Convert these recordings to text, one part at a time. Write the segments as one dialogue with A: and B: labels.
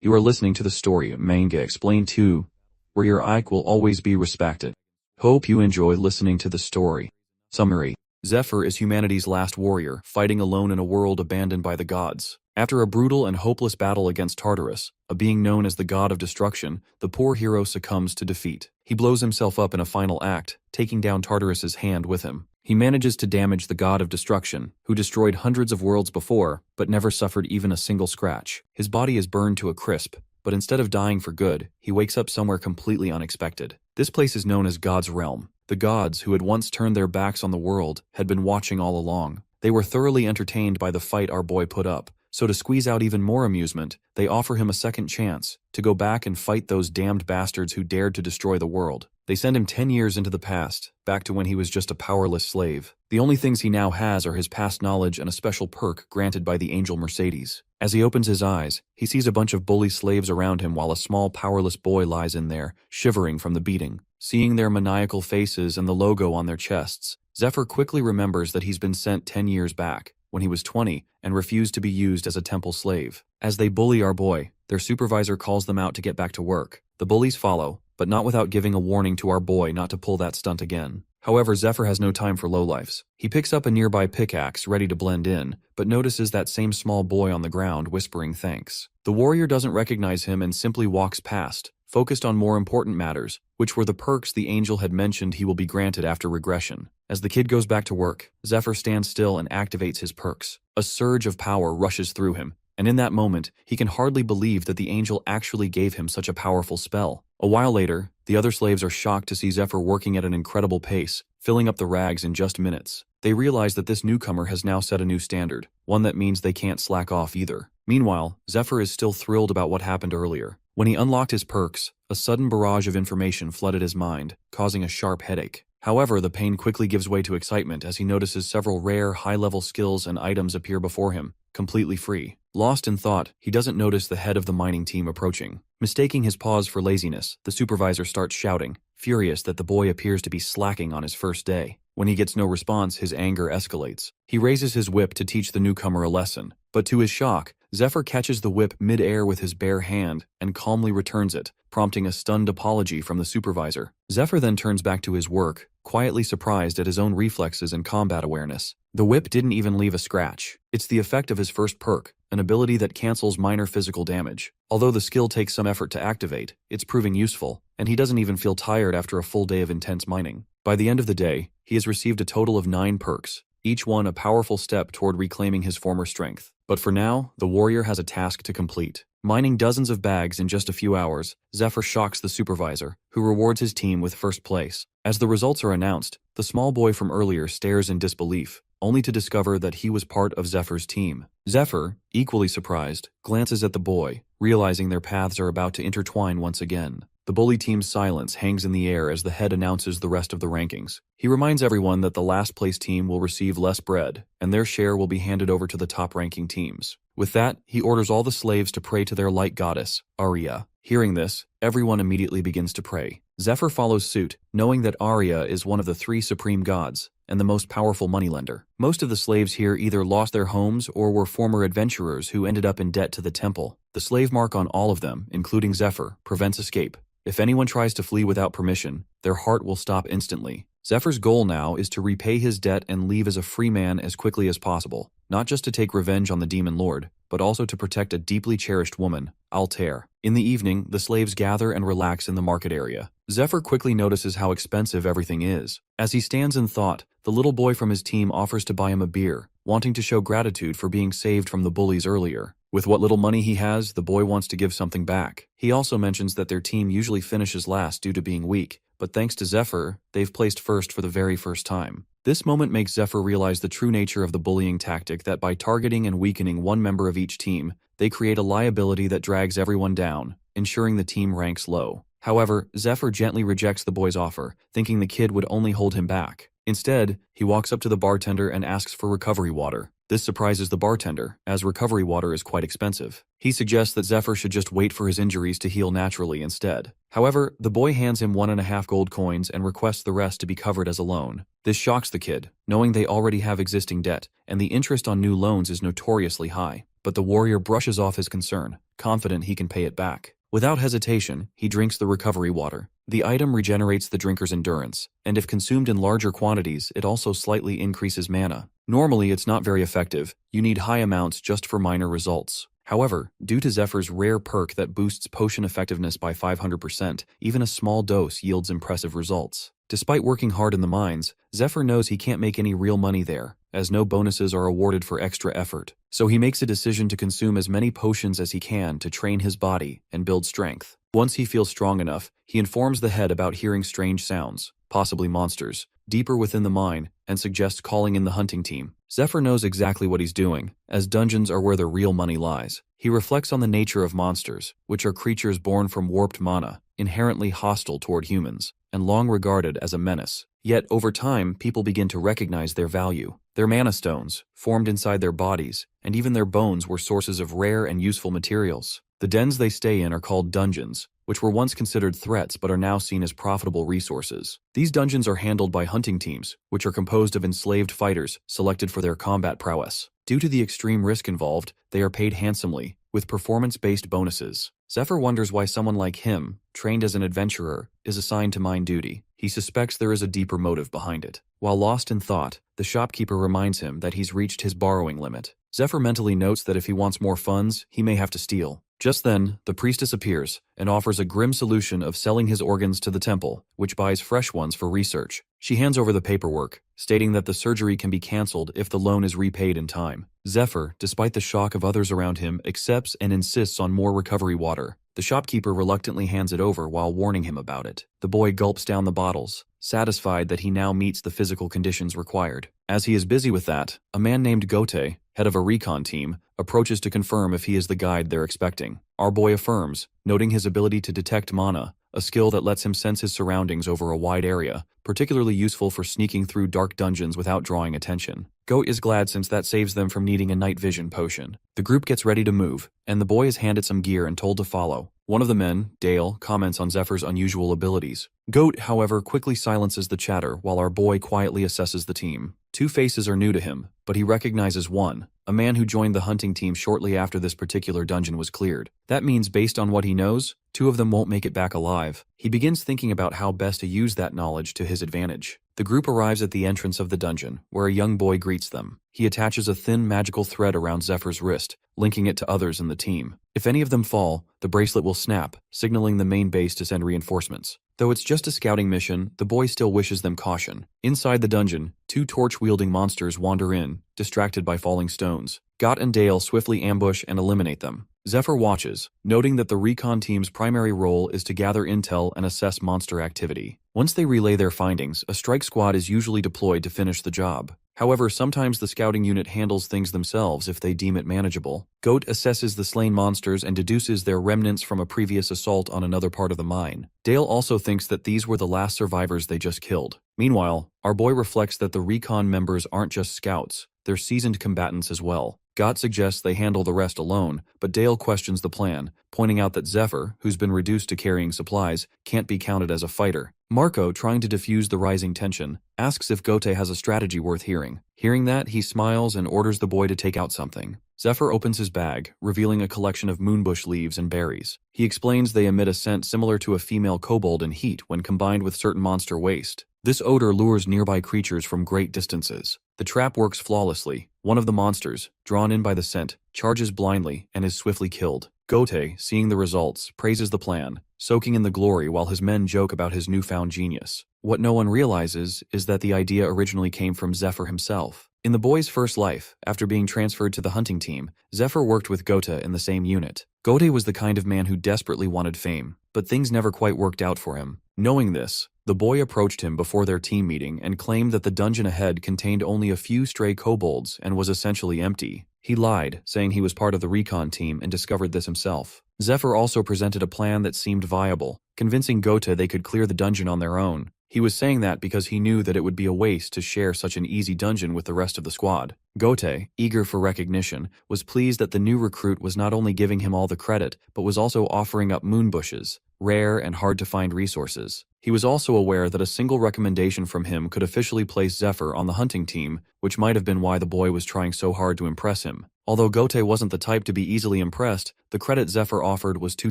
A: You are listening to the story of Manga Explained 2, where your Ike will always be respected. Hope you enjoy listening to the story. Summary: Zephyr is humanity's last warrior, fighting alone in a world abandoned by the gods. After a brutal and hopeless battle against Tartarus, a being known as the god of destruction, the poor hero succumbs to defeat. He blows himself up in a final act, taking down Tartarus's hand with him. He manages to damage the god of destruction, who destroyed hundreds of worlds before, but never suffered even a single scratch. His body is burned to a crisp, but instead of dying for good, he wakes up somewhere completely unexpected. This place is known as God's Realm. The gods, who had once turned their backs on the world, had been watching all along. They were thoroughly entertained by the fight our boy put up, so to squeeze out even more amusement, they offer him a second chance to go back and fight those damned bastards who dared to destroy the world. They send him 10 years into the past, back to when he was just a powerless slave. The only things he now has are his past knowledge and a special perk granted by the angel Mercedes. As he opens his eyes, he sees a bunch of bully slaves around him while a small powerless boy lies in there, shivering from the beating. Seeing their maniacal faces and the logo on their chests, Zephyr quickly remembers that he's been sent 10 years back, when he was 20, and refused to be used as a temple slave. As they bully our boy, their supervisor calls them out to get back to work. The bullies follow, but not without giving a warning to our boy not to pull that stunt again. However, Zephyr has no time for lowlifes. He picks up a nearby pickaxe, ready to blend in, but notices that same small boy on the ground whispering thanks. The warrior doesn't recognize him and simply walks past, focused on more important matters, which were the perks the angel had mentioned he will be granted after regression. As the kid goes back to work, Zephyr stands still and activates his perks. A surge of power rushes through him, and in that moment, he can hardly believe that the angel actually gave him such a powerful spell. A while later, the other slaves are shocked to see Zephyr working at an incredible pace, filling up the rags in just minutes. They realize that this newcomer has now set a new standard, one that means they can't slack off either. Meanwhile, Zephyr is still thrilled about what happened earlier. When he unlocked his perks, a sudden barrage of information flooded his mind, causing a sharp headache. However, the pain quickly gives way to excitement as he notices several rare, high-level skills and items appear before him, completely free. Lost in thought, he doesn't notice the head of the mining team approaching. Mistaking his pause for laziness, the supervisor starts shouting, furious that the boy appears to be slacking on his first day. When he gets no response, his anger escalates. He raises his whip to teach the newcomer a lesson, but to his shock, Zephyr catches the whip mid-air with his bare hand and calmly returns it, prompting a stunned apology from the supervisor. Zephyr then turns back to his work, quietly surprised at his own reflexes and combat awareness. The whip didn't even leave a scratch. It's the effect of his first perk, an ability that cancels minor physical damage. Although the skill takes some effort to activate, it's proving useful, and he doesn't even feel tired after a full day of intense mining. By the end of the day, he has received a total of 9 perks, each one a powerful step toward reclaiming his former strength. But for now, the warrior has a task to complete. Mining dozens of bags in just a few hours, Zephyr shocks the supervisor, who rewards his team with first place. As the results are announced, the small boy from earlier stares in disbelief, only to discover that he was part of Zephyr's team. Zephyr, equally surprised, glances at the boy, realizing their paths are about to intertwine once again. The bully team's silence hangs in the air as the head announces the rest of the rankings. He reminds everyone that the last place team will receive less bread, and their share will be handed over to the top-ranking teams. With that, he orders all the slaves to pray to their light goddess, Arya. Hearing this, everyone immediately begins to pray. Zephyr follows suit, knowing that Arya is one of the 3 supreme gods, and the most powerful moneylender. Most of the slaves here either lost their homes or were former adventurers who ended up in debt to the temple. The slave mark on all of them, including Zephyr, prevents escape. If anyone tries to flee without permission, their heart will stop instantly. Zephyr's goal now is to repay his debt and leave as a free man as quickly as possible, not just to take revenge on the demon lord, but also to protect a deeply cherished woman, Altair. In the evening, the slaves gather and relax in the market area. Zephyr quickly notices how expensive everything is. As he stands in thought, the little boy from his team offers to buy him a beer, wanting to show gratitude for being saved from the bullies earlier. With what little money he has, the boy wants to give something back. He also mentions that their team usually finishes last due to being weak, but thanks to Zephyr, they've placed first for the very first time. This moment makes Zephyr realize the true nature of the bullying tactic that by targeting and weakening one member of each team, they create a liability that drags everyone down, ensuring the team ranks low. However, Zephyr gently rejects the boy's offer, thinking the kid would only hold him back. Instead, he walks up to the bartender and asks for recovery water. This surprises the bartender, as recovery water is quite expensive. He suggests that Zephyr should just wait for his injuries to heal naturally instead. However, the boy hands him 1.5 gold coins and requests the rest to be covered as a loan. This shocks the kid, knowing they already have existing debt, and the interest on new loans is notoriously high. But the warrior brushes off his concern, confident he can pay it back. Without hesitation, he drinks the recovery water. The item regenerates the drinker's endurance, and if consumed in larger quantities, it also slightly increases mana. Normally, it's not very effective. You need high amounts just for minor results. However, due to Zephyr's rare perk that boosts potion effectiveness by 500%, even a small dose yields impressive results. Despite working hard in the mines, Zephyr knows he can't make any real money there, as no bonuses are awarded for extra effort. So he makes a decision to consume as many potions as he can to train his body and build strength. Once he feels strong enough, he informs the head about hearing strange sounds, possibly monsters, deeper within the mine, and suggests calling in the hunting team. Zephyr knows exactly what he's doing, as dungeons are where the real money lies. He reflects on the nature of monsters, which are creatures born from warped mana, inherently hostile toward humans, and long regarded as a menace. Yet, over time, people begin to recognize their value. Their mana stones, formed inside their bodies, and even their bones were sources of rare and useful materials. The dens they stay in are called dungeons, which were once considered threats but are now seen as profitable resources. These dungeons are handled by hunting teams, which are composed of enslaved fighters selected for their combat prowess. Due to the extreme risk involved, they are paid handsomely, with performance-based bonuses. Zephyr wonders why someone like him, trained as an adventurer, is assigned to mine duty. He suspects there is a deeper motive behind it. While lost in thought, the shopkeeper reminds him that he's reached his borrowing limit. Zephyr mentally notes that if he wants more funds, he may have to steal. Just then, the priestess appears and offers a grim solution of selling his organs to the temple, which buys fresh ones for research. She hands over the paperwork, stating that the surgery can be cancelled if the loan is repaid in time. Zephyr, despite the shock of others around him, accepts and insists on more recovery water. The shopkeeper reluctantly hands it over while warning him about it. The boy gulps down the bottles, satisfied that he now meets the physical conditions required. As he is busy with that, a man named Gote, head of a recon team, approaches to confirm if he is the guide they're expecting. Our boy affirms, noting his ability to detect mana, a skill that lets him sense his surroundings over a wide area, particularly useful for sneaking through dark dungeons without drawing attention. Goat is glad since that saves them from needing a night vision potion. The group gets ready to move, and the boy is handed some gear and told to follow. One of the men, Dale, comments on Zephyr's unusual abilities. Goat, however, quickly silences the chatter while our boy quietly assesses the team. Two faces are new to him, but he recognizes one, a man who joined the hunting team shortly after this particular dungeon was cleared. That means, based on what he knows, two of them won't make it back alive. He begins thinking about how best to use that knowledge to his advantage. The group arrives at the entrance of the dungeon, where a young boy greets them. He attaches a thin magical thread around Zephyr's wrist, linking it to others in the team. If any of them fall, the bracelet will snap, signaling the main base to send reinforcements. Though it's just a scouting mission, the boy still wishes them caution. Inside the dungeon, two torch-wielding monsters wander in, distracted by falling stones. Got and Dale swiftly ambush and eliminate them. Zephyr watches, noting that the recon team's primary role is to gather intel and assess monster activity. Once they relay their findings, a strike squad is usually deployed to finish the job. However, sometimes the scouting unit handles things themselves if they deem it manageable. Goat assesses the slain monsters and deduces their remnants from a previous assault on another part of the mine. Dale also thinks that these were the last survivors they just killed. Meanwhile, our boy reflects that the recon members aren't just scouts, they're seasoned combatants as well. Gott suggests they handle the rest alone, but Dale questions the plan, pointing out that Zephyr, who's been reduced to carrying supplies, can't be counted as a fighter. Marco, trying to defuse the rising tension, asks if Gote has a strategy worth hearing. Hearing that, he smiles and orders the boy to take out something. Zephyr opens his bag, revealing a collection of moonbush leaves and berries. He explains they emit a scent similar to a female kobold in heat when combined with certain monster waste. This odor lures nearby creatures from great distances. The trap works flawlessly. One of the monsters, drawn in by the scent, charges blindly and is swiftly killed. Gote, seeing the results, praises the plan, soaking in the glory while his men joke about his newfound genius. What no one realizes is that the idea originally came from Zephyr himself. In the boy's first life, after being transferred to the hunting team, Zephyr worked with Gote in the same unit. Gote was the kind of man who desperately wanted fame, but things never quite worked out for him. Knowing this, the boy approached him before their team meeting and claimed that the dungeon ahead contained only a few stray kobolds and was essentially empty. He lied, saying he was part of the recon team and discovered this himself. Zephyr also presented a plan that seemed viable, convincing Gote they could clear the dungeon on their own. He was saying that because he knew that it would be a waste to share such an easy dungeon with the rest of the squad. Gote, eager for recognition, was pleased that the new recruit was not only giving him all the credit, but was also offering up moonbushes, rare and hard-to-find resources. He was also aware that a single recommendation from him could officially place Zephyr on the hunting team, which might have been why the boy was trying so hard to impress him. Although Gote wasn't the type to be easily impressed, the credit Zephyr offered was too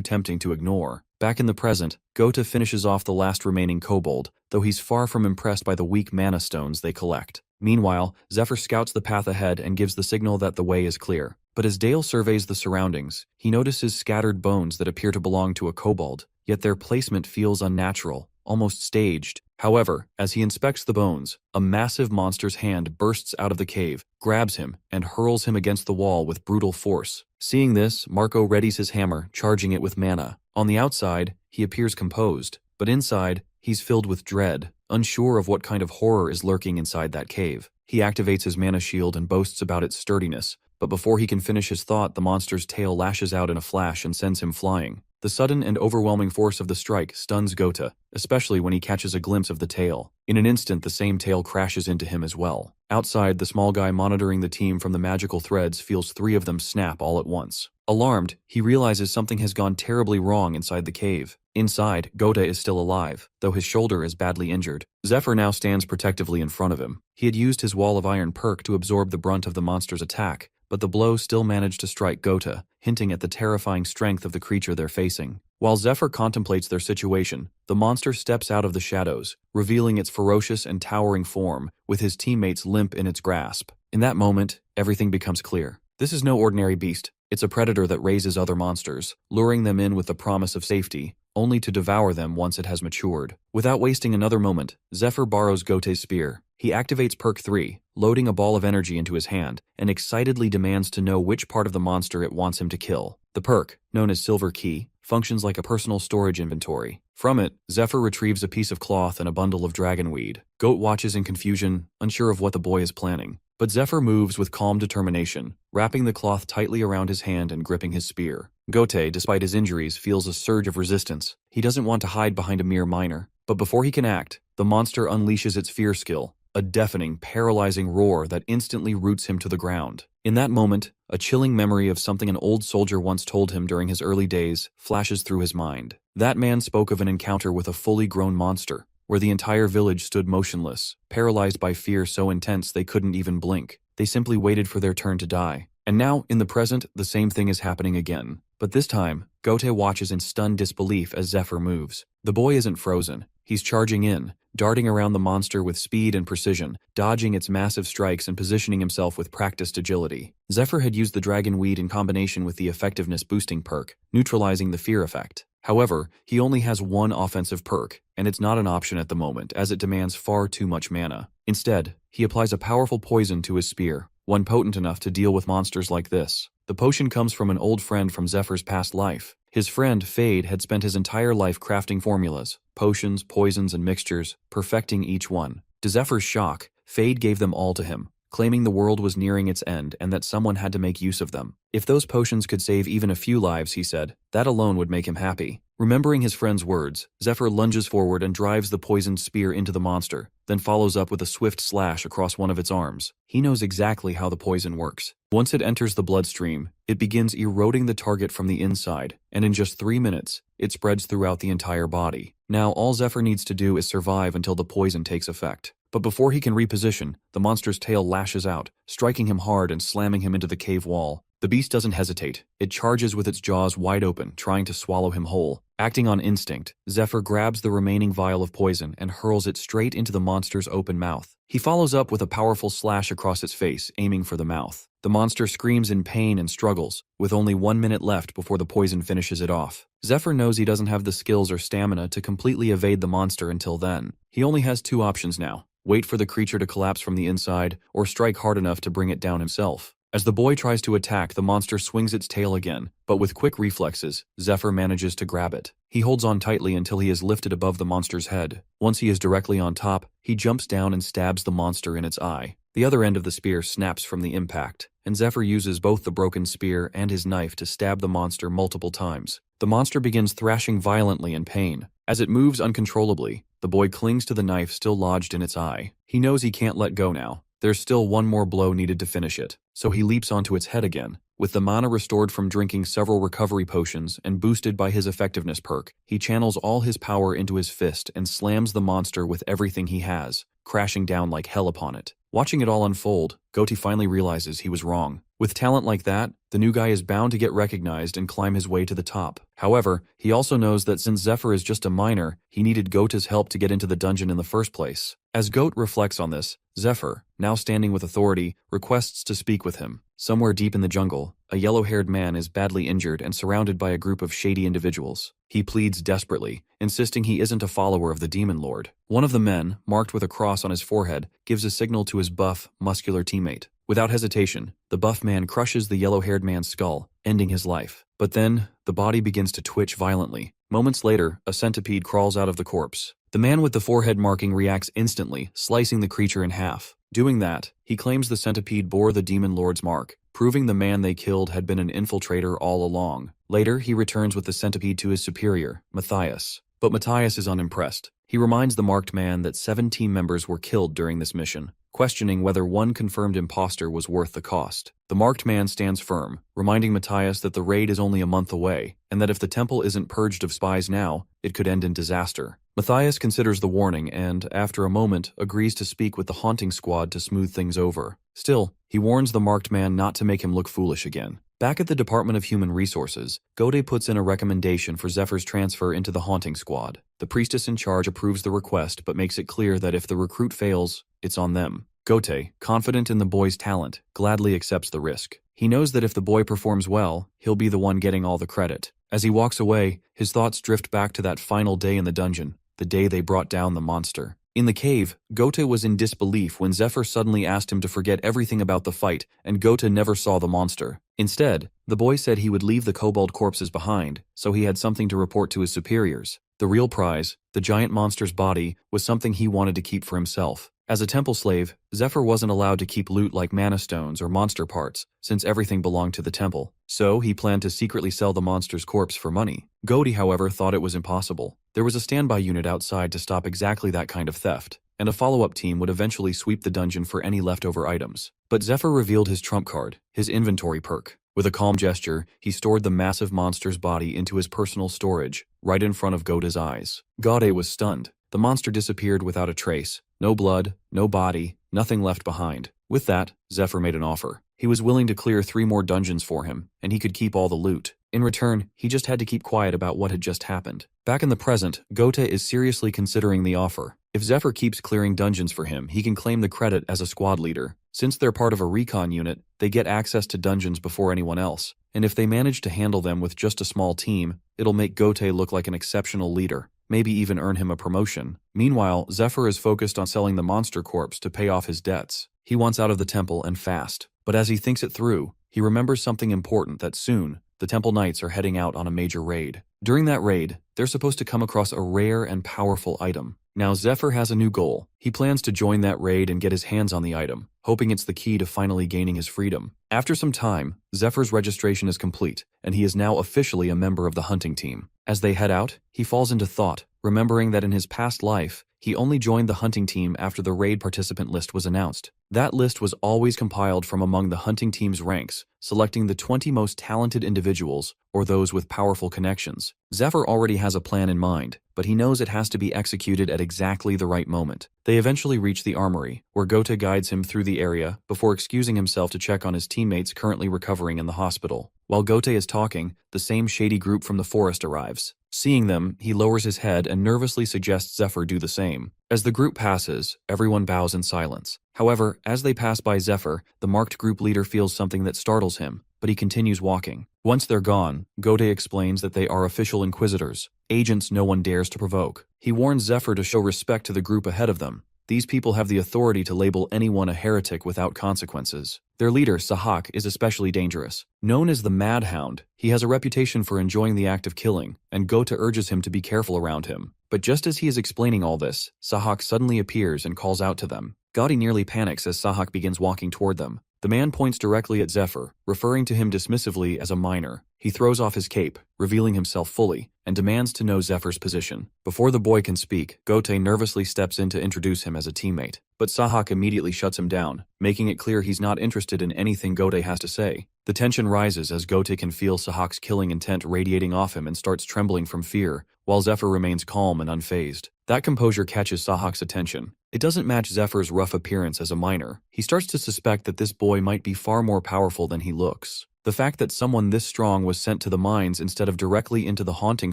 A: tempting to ignore. Back in the present, Gote finishes off the last remaining kobold, though he's far from impressed by the weak mana stones they collect. Meanwhile, Zephyr scouts the path ahead and gives the signal that the way is clear. But as Dale surveys the surroundings, he notices scattered bones that appear to belong to a kobold, yet their placement feels unnatural, almost staged. However, as he inspects the bones, a massive monster's hand bursts out of the cave, grabs him, and hurls him against the wall with brutal force. Seeing this, Marco readies his hammer, charging it with mana. On the outside, he appears composed, but inside, he's filled with dread, unsure of what kind of horror is lurking inside that cave. He activates his mana shield and boasts about its sturdiness, but before he can finish his thought, the monster's tail lashes out in a flash and sends him flying. The sudden and overwhelming force of the strike stuns Gote, especially when he catches a glimpse of the tail. In an instant, the same tail crashes into him as well. Outside, the small guy monitoring the team from the magical threads feels 3 of them snap all at once. Alarmed, he realizes something has gone terribly wrong inside the cave. Inside, Gote is still alive, though his shoulder is badly injured. Zephyr now stands protectively in front of him. He had used his Wall of Iron perk to absorb the brunt of the monster's attack, but the blow still managed to strike Gote, hinting at the terrifying strength of the creature they're facing. While Zephyr contemplates their situation, the monster steps out of the shadows, revealing its ferocious and towering form, with his teammates limp in its grasp. In that moment, everything becomes clear. This is no ordinary beast. It's a predator that raises other monsters, luring them in with the promise of safety, only to devour them once it has matured. Without wasting another moment, Zephyr borrows Gote's spear. He activates perk 3, loading a ball of energy into his hand, and excitedly demands to know which part of the monster it wants him to kill. The perk, known as Silver Key, functions like a personal storage inventory. From it, Zephyr retrieves a piece of cloth and a bundle of dragonweed. Goat watches in confusion, unsure of what the boy is planning. But Zephyr moves with calm determination, wrapping the cloth tightly around his hand and gripping his spear. Gote, despite his injuries, feels a surge of resistance. He doesn't want to hide behind a mere miner. But before he can act, the monster unleashes its fear skill, a deafening, paralyzing roar that instantly roots him to the ground. In that moment, a chilling memory of something an old soldier once told him during his early days flashes through his mind. That man spoke of an encounter with a fully grown monster, where the entire village stood motionless, paralyzed by fear so intense they couldn't even blink. They simply waited for their turn to die. And now, in the present, the same thing is happening again. But this time, Gote watches in stunned disbelief as Zephyr moves. The boy isn't frozen. He's charging in, darting around the monster with speed and precision, dodging its massive strikes and positioning himself with practiced agility. Zephyr had used the dragonweed in combination with the effectiveness boosting perk, neutralizing the fear effect. However, he only has one offensive perk, and it's not an option at the moment as it demands far too much mana. Instead, he applies a powerful poison to his spear, one potent enough to deal with monsters like this. The potion comes from an old friend from Zephyr's past life. His friend, Fade, had spent his entire life crafting formulas, potions, poisons, and mixtures, perfecting each one. To Zephyr's shock, Fade gave them all to him, claiming the world was nearing its end and that someone had to make use of them. If those potions could save even a few lives, he said, that alone would make him happy. Remembering his friend's words, Zephyr lunges forward and drives the poisoned spear into the monster, then follows up with a swift slash across one of its arms. He knows exactly how the poison works. Once it enters the bloodstream, it begins eroding the target from the inside, and in just 3 minutes, it spreads throughout the entire body. Now all Zephyr needs to do is survive until the poison takes effect. But before he can reposition, the monster's tail lashes out, striking him hard and slamming him into the cave wall. The beast doesn't hesitate. It charges with its jaws wide open, trying to swallow him whole. Acting on instinct, Zephyr grabs the remaining vial of poison and hurls it straight into the monster's open mouth. He follows up with a powerful slash across its face, aiming for the mouth. The monster screams in pain and struggles, with only 1 minute left before the poison finishes it off. Zephyr knows he doesn't have the skills or stamina to completely evade the monster until then. He only has 2 options now: wait for the creature to collapse from the inside, or strike hard enough to bring it down himself. As the boy tries to attack, the monster swings its tail again, but with quick reflexes, Zephyr manages to grab it. He holds on tightly until he is lifted above the monster's head. Once he is directly on top, he jumps down and stabs the monster in its eye. The other end of the spear snaps from the impact, and Zephyr uses both the broken spear and his knife to stab the monster multiple times. The monster begins thrashing violently in pain. As it moves uncontrollably, the boy clings to the knife still lodged in its eye. He knows he can't let go now. There's still one more blow needed to finish it, so he leaps onto its head again. With the mana restored from drinking several recovery potions and boosted by his effectiveness perk, he channels all his power into his fist and slams the monster with everything he has, crashing down like hell upon it. Watching it all unfold, Gote finally realizes he was wrong. With talent like that, the new guy is bound to get recognized and climb his way to the top. However, he also knows that since Zephyr is just a minor, he needed Gote's help to get into the dungeon in the first place. As Gote reflects on this, Zephyr, now standing with authority, requests to speak with him. Somewhere deep in the jungle, a yellow-haired man is badly injured and surrounded by a group of shady individuals. He pleads desperately, insisting he isn't a follower of the Demon Lord. One of the men, marked with a cross on his forehead, gives a signal to his buff, muscular teammate. Without hesitation, the buff man crushes the yellow-haired man's skull, ending his life. But then, the body begins to twitch violently. Moments later, a centipede crawls out of the corpse. The man with the forehead marking reacts instantly, slicing the creature in half. Doing that, he claims the centipede bore the Demon Lord's mark, proving the man they killed had been an infiltrator all along. Later, he returns with the centipede to his superior, Matthias. But Matthias is unimpressed. He reminds the marked man that 7 team members were killed during this mission, questioning whether one confirmed imposter was worth the cost. The marked man stands firm, reminding Matthias that the raid is only a month away, and that if the temple isn't purged of spies now, it could end in disaster. Matthias considers the warning and, after a moment, agrees to speak with the haunting squad to smooth things over. Still, he warns the marked man not to make him look foolish again. Back at the Department of Human Resources, Gote puts in a recommendation for Zephyr's transfer into the haunting squad. The priestess in charge approves the request but makes it clear that if the recruit fails, it's on them. Gote, confident in the boy's talent, gladly accepts the risk. He knows that if the boy performs well, he'll be the one getting all the credit. As he walks away, his thoughts drift back to that final day in the dungeon, the day they brought down the monster. In the cave, Gote was in disbelief when Zephyr suddenly asked him to forget everything about the fight, and Gote never saw the monster. Instead, the boy said he would leave the kobold corpses behind, so he had something to report to his superiors. The real prize, the giant monster's body, was something he wanted to keep for himself. As a temple slave, Zephyr wasn't allowed to keep loot like mana stones or monster parts, since everything belonged to the temple. So he planned to secretly sell the monster's corpse for money. Gote, however, thought it was impossible. There was a standby unit outside to stop exactly that kind of theft, and a follow-up team would eventually sweep the dungeon for any leftover items. But Zephyr revealed his trump card, his inventory perk. With a calm gesture, he stored the massive monster's body into his personal storage, right in front of Gote's eyes. Gote was stunned. The monster disappeared without a trace. No blood, no body, nothing left behind. With that, Zephyr made an offer. He was willing to clear 3 more dungeons for him, and he could keep all the loot. In return, he just had to keep quiet about what had just happened. Back in the present, Gote is seriously considering the offer. If Zephyr keeps clearing dungeons for him, he can claim the credit as a squad leader. Since they're part of a recon unit, they get access to dungeons before anyone else. And if they manage to handle them with just a small team, it'll make Gote look like an exceptional leader. Maybe even earn him a promotion. Meanwhile, Zephyr is focused on selling the monster corpse to pay off his debts. He wants out of the temple and fast. But as he thinks it through, he remembers something important, that soon, the temple knights are heading out on a major raid. During that raid, they're supposed to come across a rare and powerful item. Now Zephyr has a new goal. He plans to join that raid and get his hands on the item, hoping it's the key to finally gaining his freedom. After some time, Zephyr's registration is complete, and he is now officially a member of the hunting team. As they head out, he falls into thought, remembering that in his past life, he only joined the hunting team after the raid participant list was announced. That list was always compiled from among the hunting team's ranks, selecting the 20 most talented individuals, or those with powerful connections. Zephyr already has a plan in mind, but he knows it has to be executed at exactly the right moment. They eventually reach the armory, where Gote guides him through the area before excusing himself to check on his teammates currently recovering in the hospital. While Gote is talking, the same shady group from the forest arrives. Seeing them, he lowers his head and nervously suggests Zephyr do the same. As the group passes, everyone bows in silence. However, as they pass by Zephyr, the marked group leader feels something that startles him, but he continues walking. Once they're gone, Gote explains that they are official inquisitors, agents no one dares to provoke. He warns Zephyr to show respect to the group ahead of them. These people have the authority to label anyone a heretic without consequences. Their leader, Sahak, is especially dangerous. Known as the Mad Hound, he has a reputation for enjoying the act of killing, and Gote urges him to be careful around him. But just as he is explaining all this, Sahak suddenly appears and calls out to them. Gote nearly panics as Sahak begins walking toward them. The man points directly at Zephyr, referring to him dismissively as a minor. He throws off his cape, revealing himself fully, and demands to know Zephyr's position. Before the boy can speak, Gote nervously steps in to introduce him as a teammate. But Sahak immediately shuts him down, making it clear he's not interested in anything Gote has to say. The tension rises as Gote can feel Sahak's killing intent radiating off him and starts trembling from fear, while Zephyr remains calm and unfazed. That composure catches Sahak's attention. It doesn't match Zephyr's rough appearance as a minor. He starts to suspect that this boy might be far more powerful than he looks. The fact that someone this strong was sent to the mines instead of directly into the haunting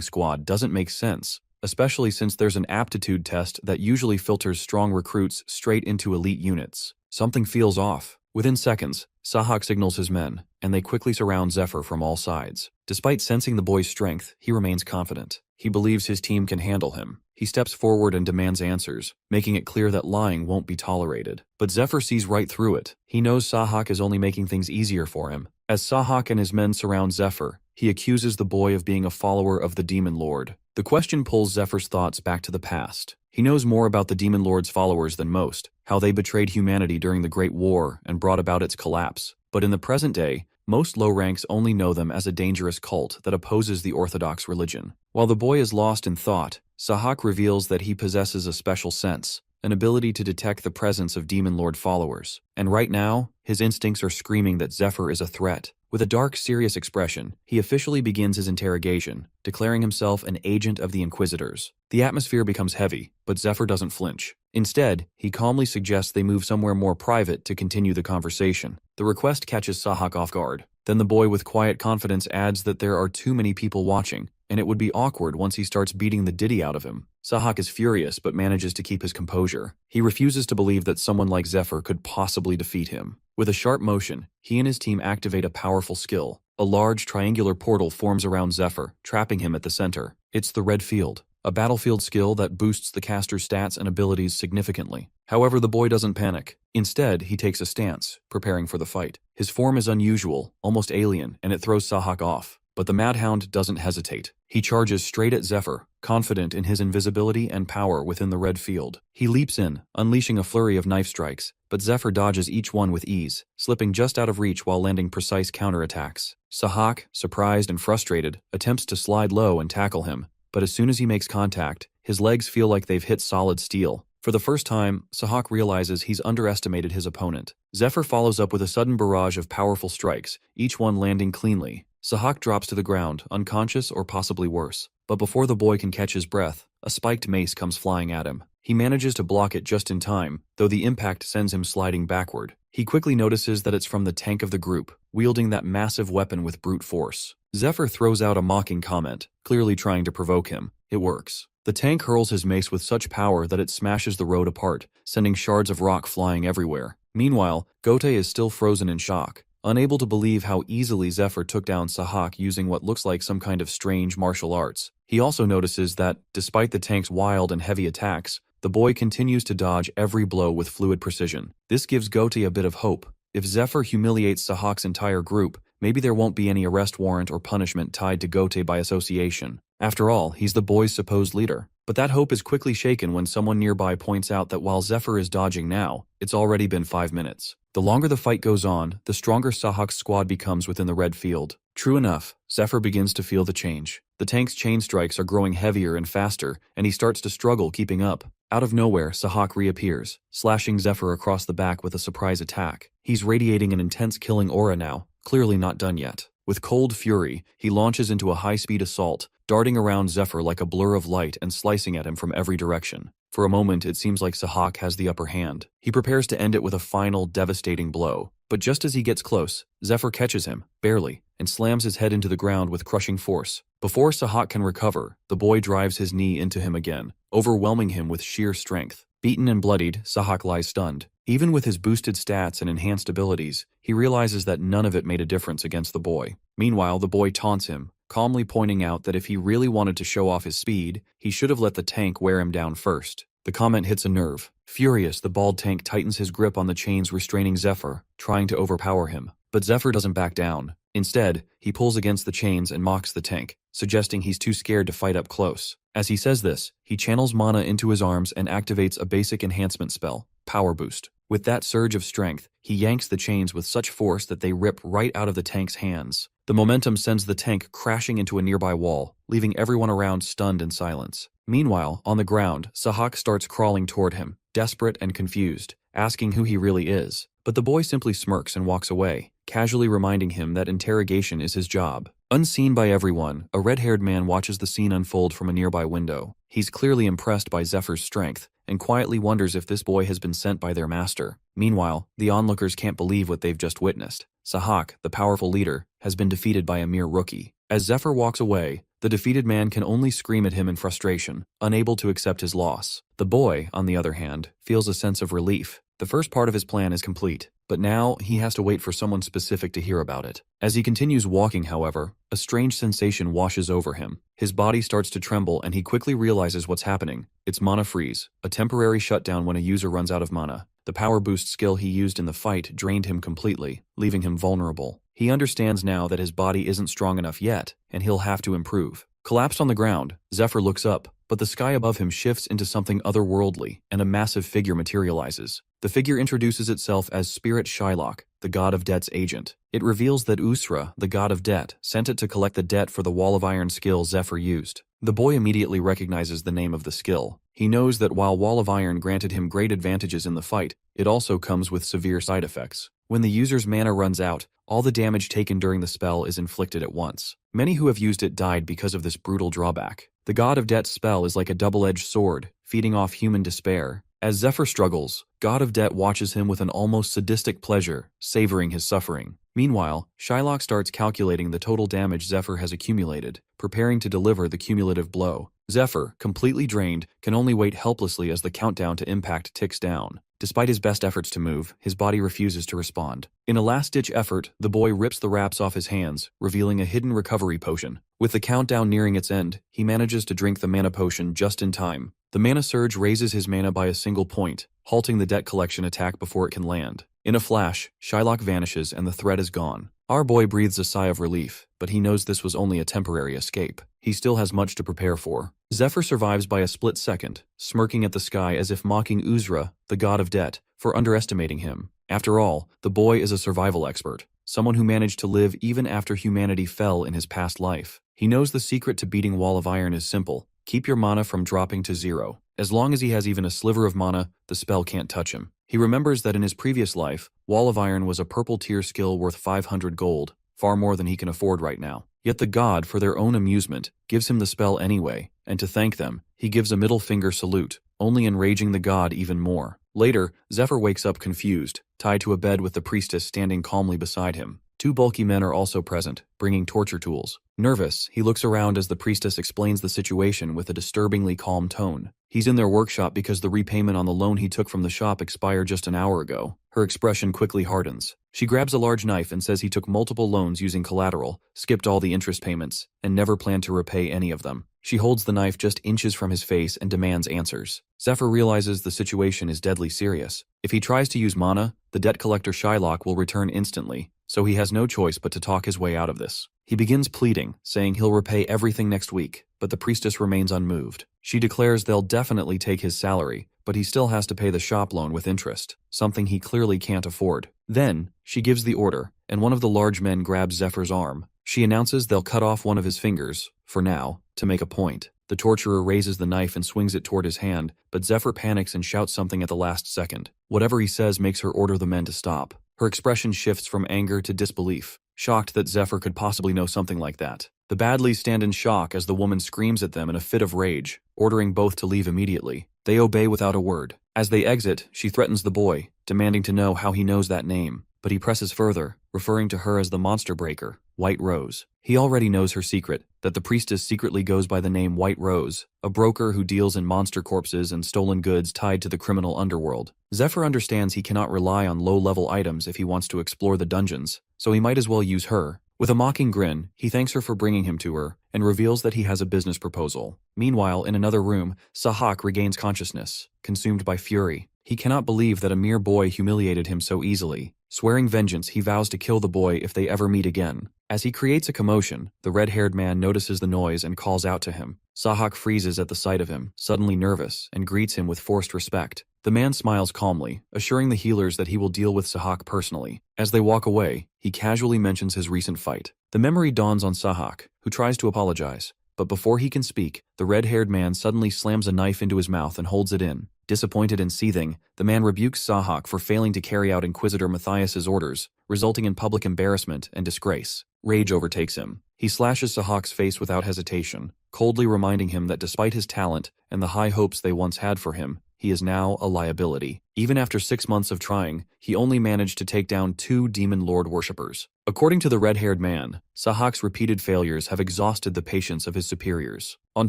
A: squad doesn't make sense, especially since there's an aptitude test that usually filters strong recruits straight into elite units. Something feels off. Within seconds, Sahak signals his men, and they quickly surround Zephyr from all sides. Despite sensing the boy's strength, he remains confident. He believes his team can handle him. He steps forward and demands answers, making it clear that lying won't be tolerated. But Zephyr sees right through it. He knows Sahak is only making things easier for him. As Sahak and his men surround Zephyr, he accuses the boy of being a follower of the Demon Lord. The question pulls Zephyr's thoughts back to the past. He knows more about the Demon Lord's followers than most, how they betrayed humanity during the Great War and brought about its collapse. But in the present day, most low ranks only know them as a dangerous cult that opposes the Orthodox religion. While the boy is lost in thought, Sahak reveals that he possesses a special sense, an ability to detect the presence of Demon Lord followers. And right now, his instincts are screaming that Zephyr is a threat. With a dark, serious expression, he officially begins his interrogation, declaring himself an agent of the Inquisitors. The atmosphere becomes heavy, but Zephyr doesn't flinch. Instead, he calmly suggests they move somewhere more private to continue the conversation. The request catches Sahak off guard. Then the boy with quiet confidence adds that there are too many people watching, and it would be awkward once he starts beating the ditty out of him. Sahak is furious but manages to keep his composure. He refuses to believe that someone like Zephyr could possibly defeat him. With a sharp motion, he and his team activate a powerful skill. A large triangular portal forms around Zephyr, trapping him at the center. It's the Red Field, a battlefield skill that boosts the caster's stats and abilities significantly. However, the boy doesn't panic. Instead, he takes a stance, preparing for the fight. His form is unusual, almost alien, and it throws Sahak off. But the Madhound doesn't hesitate. He charges straight at Zephyr, confident in his invisibility and power within the red field. He leaps in, unleashing a flurry of knife strikes, but Zephyr dodges each one with ease, slipping just out of reach while landing precise counterattacks. Sahak, surprised and frustrated, attempts to slide low and tackle him, but as soon as he makes contact, his legs feel like they've hit solid steel. For the first time, Sahak realizes he's underestimated his opponent. Zephyr follows up with a sudden barrage of powerful strikes, each one landing cleanly. Sahak drops to the ground, unconscious or possibly worse. But before the boy can catch his breath, a spiked mace comes flying at him. He manages to block it just in time, though the impact sends him sliding backward. He quickly notices that it's from the tank of the group, wielding that massive weapon with brute force. Zephyr throws out a mocking comment, clearly trying to provoke him. It works. The tank hurls his mace with such power that it smashes the road apart, sending shards of rock flying everywhere. Meanwhile, Gote is still frozen in shock, unable to believe how easily Zephyr took down Sahak using what looks like some kind of strange martial arts. He also notices that, despite the tank's wild and heavy attacks, the boy continues to dodge every blow with fluid precision. This gives Gote a bit of hope. If Zephyr humiliates Sahak's entire group, maybe there won't be any arrest warrant or punishment tied to Gote by association. After all, he's the boy's supposed leader. But that hope is quickly shaken when someone nearby points out that while Zephyr is dodging now, it's already been 5 minutes. The longer the fight goes on, the stronger Sahak's squad becomes within the red field. True enough, Zephyr begins to feel the change. The tank's chain strikes are growing heavier and faster, and he starts to struggle keeping up. Out of nowhere, Sahak reappears, slashing Zephyr across the back with a surprise attack. He's radiating an intense killing aura now, clearly not done yet. With cold fury, he launches into a high-speed assault, darting around Zephyr like a blur of light and slicing at him from every direction. For a moment, it seems like Sahak has the upper hand. He prepares to end it with a final, devastating blow. But just as he gets close, Zephyr catches him, barely, and slams his head into the ground with crushing force. Before Sahak can recover, the boy drives his knee into him again, overwhelming him with sheer strength. Beaten and bloodied, Sahak lies stunned. Even with his boosted stats and enhanced abilities, he realizes that none of it made a difference against the boy. Meanwhile, the boy taunts him, calmly pointing out that if he really wanted to show off his speed, he should have let the tank wear him down first. The comment hits a nerve. Furious, the bald tank tightens his grip on the chains restraining Zephyr, trying to overpower him. But Zephyr doesn't back down. Instead, he pulls against the chains and mocks the tank, suggesting he's too scared to fight up close. As he says this, he channels mana into his arms and activates a basic enhancement spell, Power Boost. With that surge of strength, he yanks the chains with such force that they rip right out of the tank's hands. The momentum sends the tank crashing into a nearby wall, leaving everyone around stunned in silence. Meanwhile, on the ground, Sahak starts crawling toward him, desperate and confused, asking who he really is. But the boy simply smirks and walks away, casually reminding him that interrogation is his job. Unseen by everyone, a red-haired man watches the scene unfold from a nearby window. He's clearly impressed by Zephyr's strength, and quietly wonders if this boy has been sent by their master. Meanwhile, the onlookers can't believe what they've just witnessed. Sahak, the powerful leader, has been defeated by a mere rookie. As Zephyr walks away, the defeated man can only scream at him in frustration, unable to accept his loss. The boy, on the other hand, feels a sense of relief. The first part of his plan is complete, but now he has to wait for someone specific to hear about it. As he continues walking, however, a strange sensation washes over him. His body starts to tremble and he quickly realizes what's happening. It's mana freeze, a temporary shutdown when a user runs out of mana. The power boost skill he used in the fight drained him completely, leaving him vulnerable. He understands now that his body isn't strong enough yet, and he'll have to improve. Collapsed on the ground, Zephyr looks up, but the sky above him shifts into something otherworldly, and a massive figure materializes. The figure introduces itself as Spirit Shylock, the god of debt's agent. It reveals that Usra, the god of debt, sent it to collect the debt for the wall of iron skill Zephyr used. The boy immediately recognizes the name of the skill. He knows that while Wall of Iron granted him great advantages in the fight, it also comes with severe side effects. When the user's mana runs out, all the damage taken during the spell is inflicted at once. Many who have used it died because of this brutal drawback. The God of Debt's spell is like a double-edged sword, feeding off human despair. As Zephyr struggles, God of Debt watches him with an almost sadistic pleasure, savoring his suffering. Meanwhile, Shylock starts calculating the total damage Zephyr has accumulated, preparing to deliver the cumulative blow. Zephyr, completely drained, can only wait helplessly as the countdown to impact ticks down. Despite his best efforts to move, his body refuses to respond. In a last-ditch effort, the boy rips the wraps off his hands, revealing a hidden recovery potion. With the countdown nearing its end, he manages to drink the mana potion just in time. The mana surge raises his mana by a single point, halting the debt collection attack before it can land. In a flash, Shylock vanishes and the threat is gone. Our boy breathes a sigh of relief, but he knows this was only a temporary escape. He still has much to prepare for. Zephyr survives by a split second, smirking at the sky as if mocking Usra, the god of debt, for underestimating him. After all, the boy is a survival expert, someone who managed to live even after humanity fell in his past life. He knows the secret to beating Wall of Iron is simple. Keep your mana from dropping to zero. As long as he has even a sliver of mana, the spell can't touch him. He remembers that in his previous life, Wall of Iron was a purple tier skill worth 500 gold, far more than he can afford right now. Yet the god, for their own amusement, gives him the spell anyway, and to thank them, he gives a middle finger salute, only enraging the god even more. Later, Zephyr wakes up confused, tied to a bed with the priestess standing calmly beside him. Two bulky men are also present, bringing torture tools. Nervous, he looks around as the priestess explains the situation with a disturbingly calm tone. He's in their workshop because the repayment on the loan he took from the shop expired just an hour ago. Her expression quickly hardens. She grabs a large knife and says he took multiple loans using collateral, skipped all the interest payments, and never planned to repay any of them. She holds the knife just inches from his face and demands answers. Zephyr realizes the situation is deadly serious. If he tries to use mana, the debt collector Shylock will return instantly, so he has no choice but to talk his way out of this. He begins pleading, saying he'll repay everything next week, but the priestess remains unmoved. She declares they'll definitely take his salary, but he still has to pay the shop loan with interest, something he clearly can't afford. Then, she gives the order, and one of the large men grabs Zephyr's arm. She announces they'll cut off one of his fingers, for now, to make a point. The torturer raises the knife and swings it toward his hand, but Zephyr panics and shouts something at the last second. Whatever he says makes her order the men to stop. Her expression shifts from anger to disbelief, shocked that Zephyr could possibly know something like that. The Badleys stand in shock as the woman screams at them in a fit of rage, ordering both to leave immediately. They obey without a word. As they exit, she threatens the boy, demanding to know how he knows that name, but he presses further, referring to her as the monster breaker, White Rose. He already knows her secret, that the priestess secretly goes by the name White Rose, a broker who deals in monster corpses and stolen goods tied to the criminal underworld. Zephyr understands he cannot rely on low-level items if he wants to explore the dungeons, so he might as well use her. With a mocking grin, he thanks her for bringing him to her, and reveals that he has a business proposal. Meanwhile, in another room, Sahak regains consciousness, consumed by fury. He cannot believe that a mere boy humiliated him so easily. Swearing vengeance, he vows to kill the boy if they ever meet again. As he creates a commotion, the red-haired man notices the noise and calls out to him. Sahak freezes at the sight of him, suddenly nervous, and greets him with forced respect. The man smiles calmly, assuring the healers that he will deal with Sahak personally. As they walk away, he casually mentions his recent fight. The memory dawns on Sahak, who tries to apologize. But before he can speak, the red-haired man suddenly slams a knife into his mouth and holds it in. Disappointed and seething, the man rebukes Sahak for failing to carry out Inquisitor Matthias's orders, resulting in public embarrassment and disgrace. Rage overtakes him. He slashes Sahak's face without hesitation, coldly reminding him that despite his talent and the high hopes they once had for him, he is now a liability. Even after 6 months of trying, he only managed to take down 2 demon lord worshippers. According to the red-haired man, Sahak's repeated failures have exhausted the patience of his superiors. On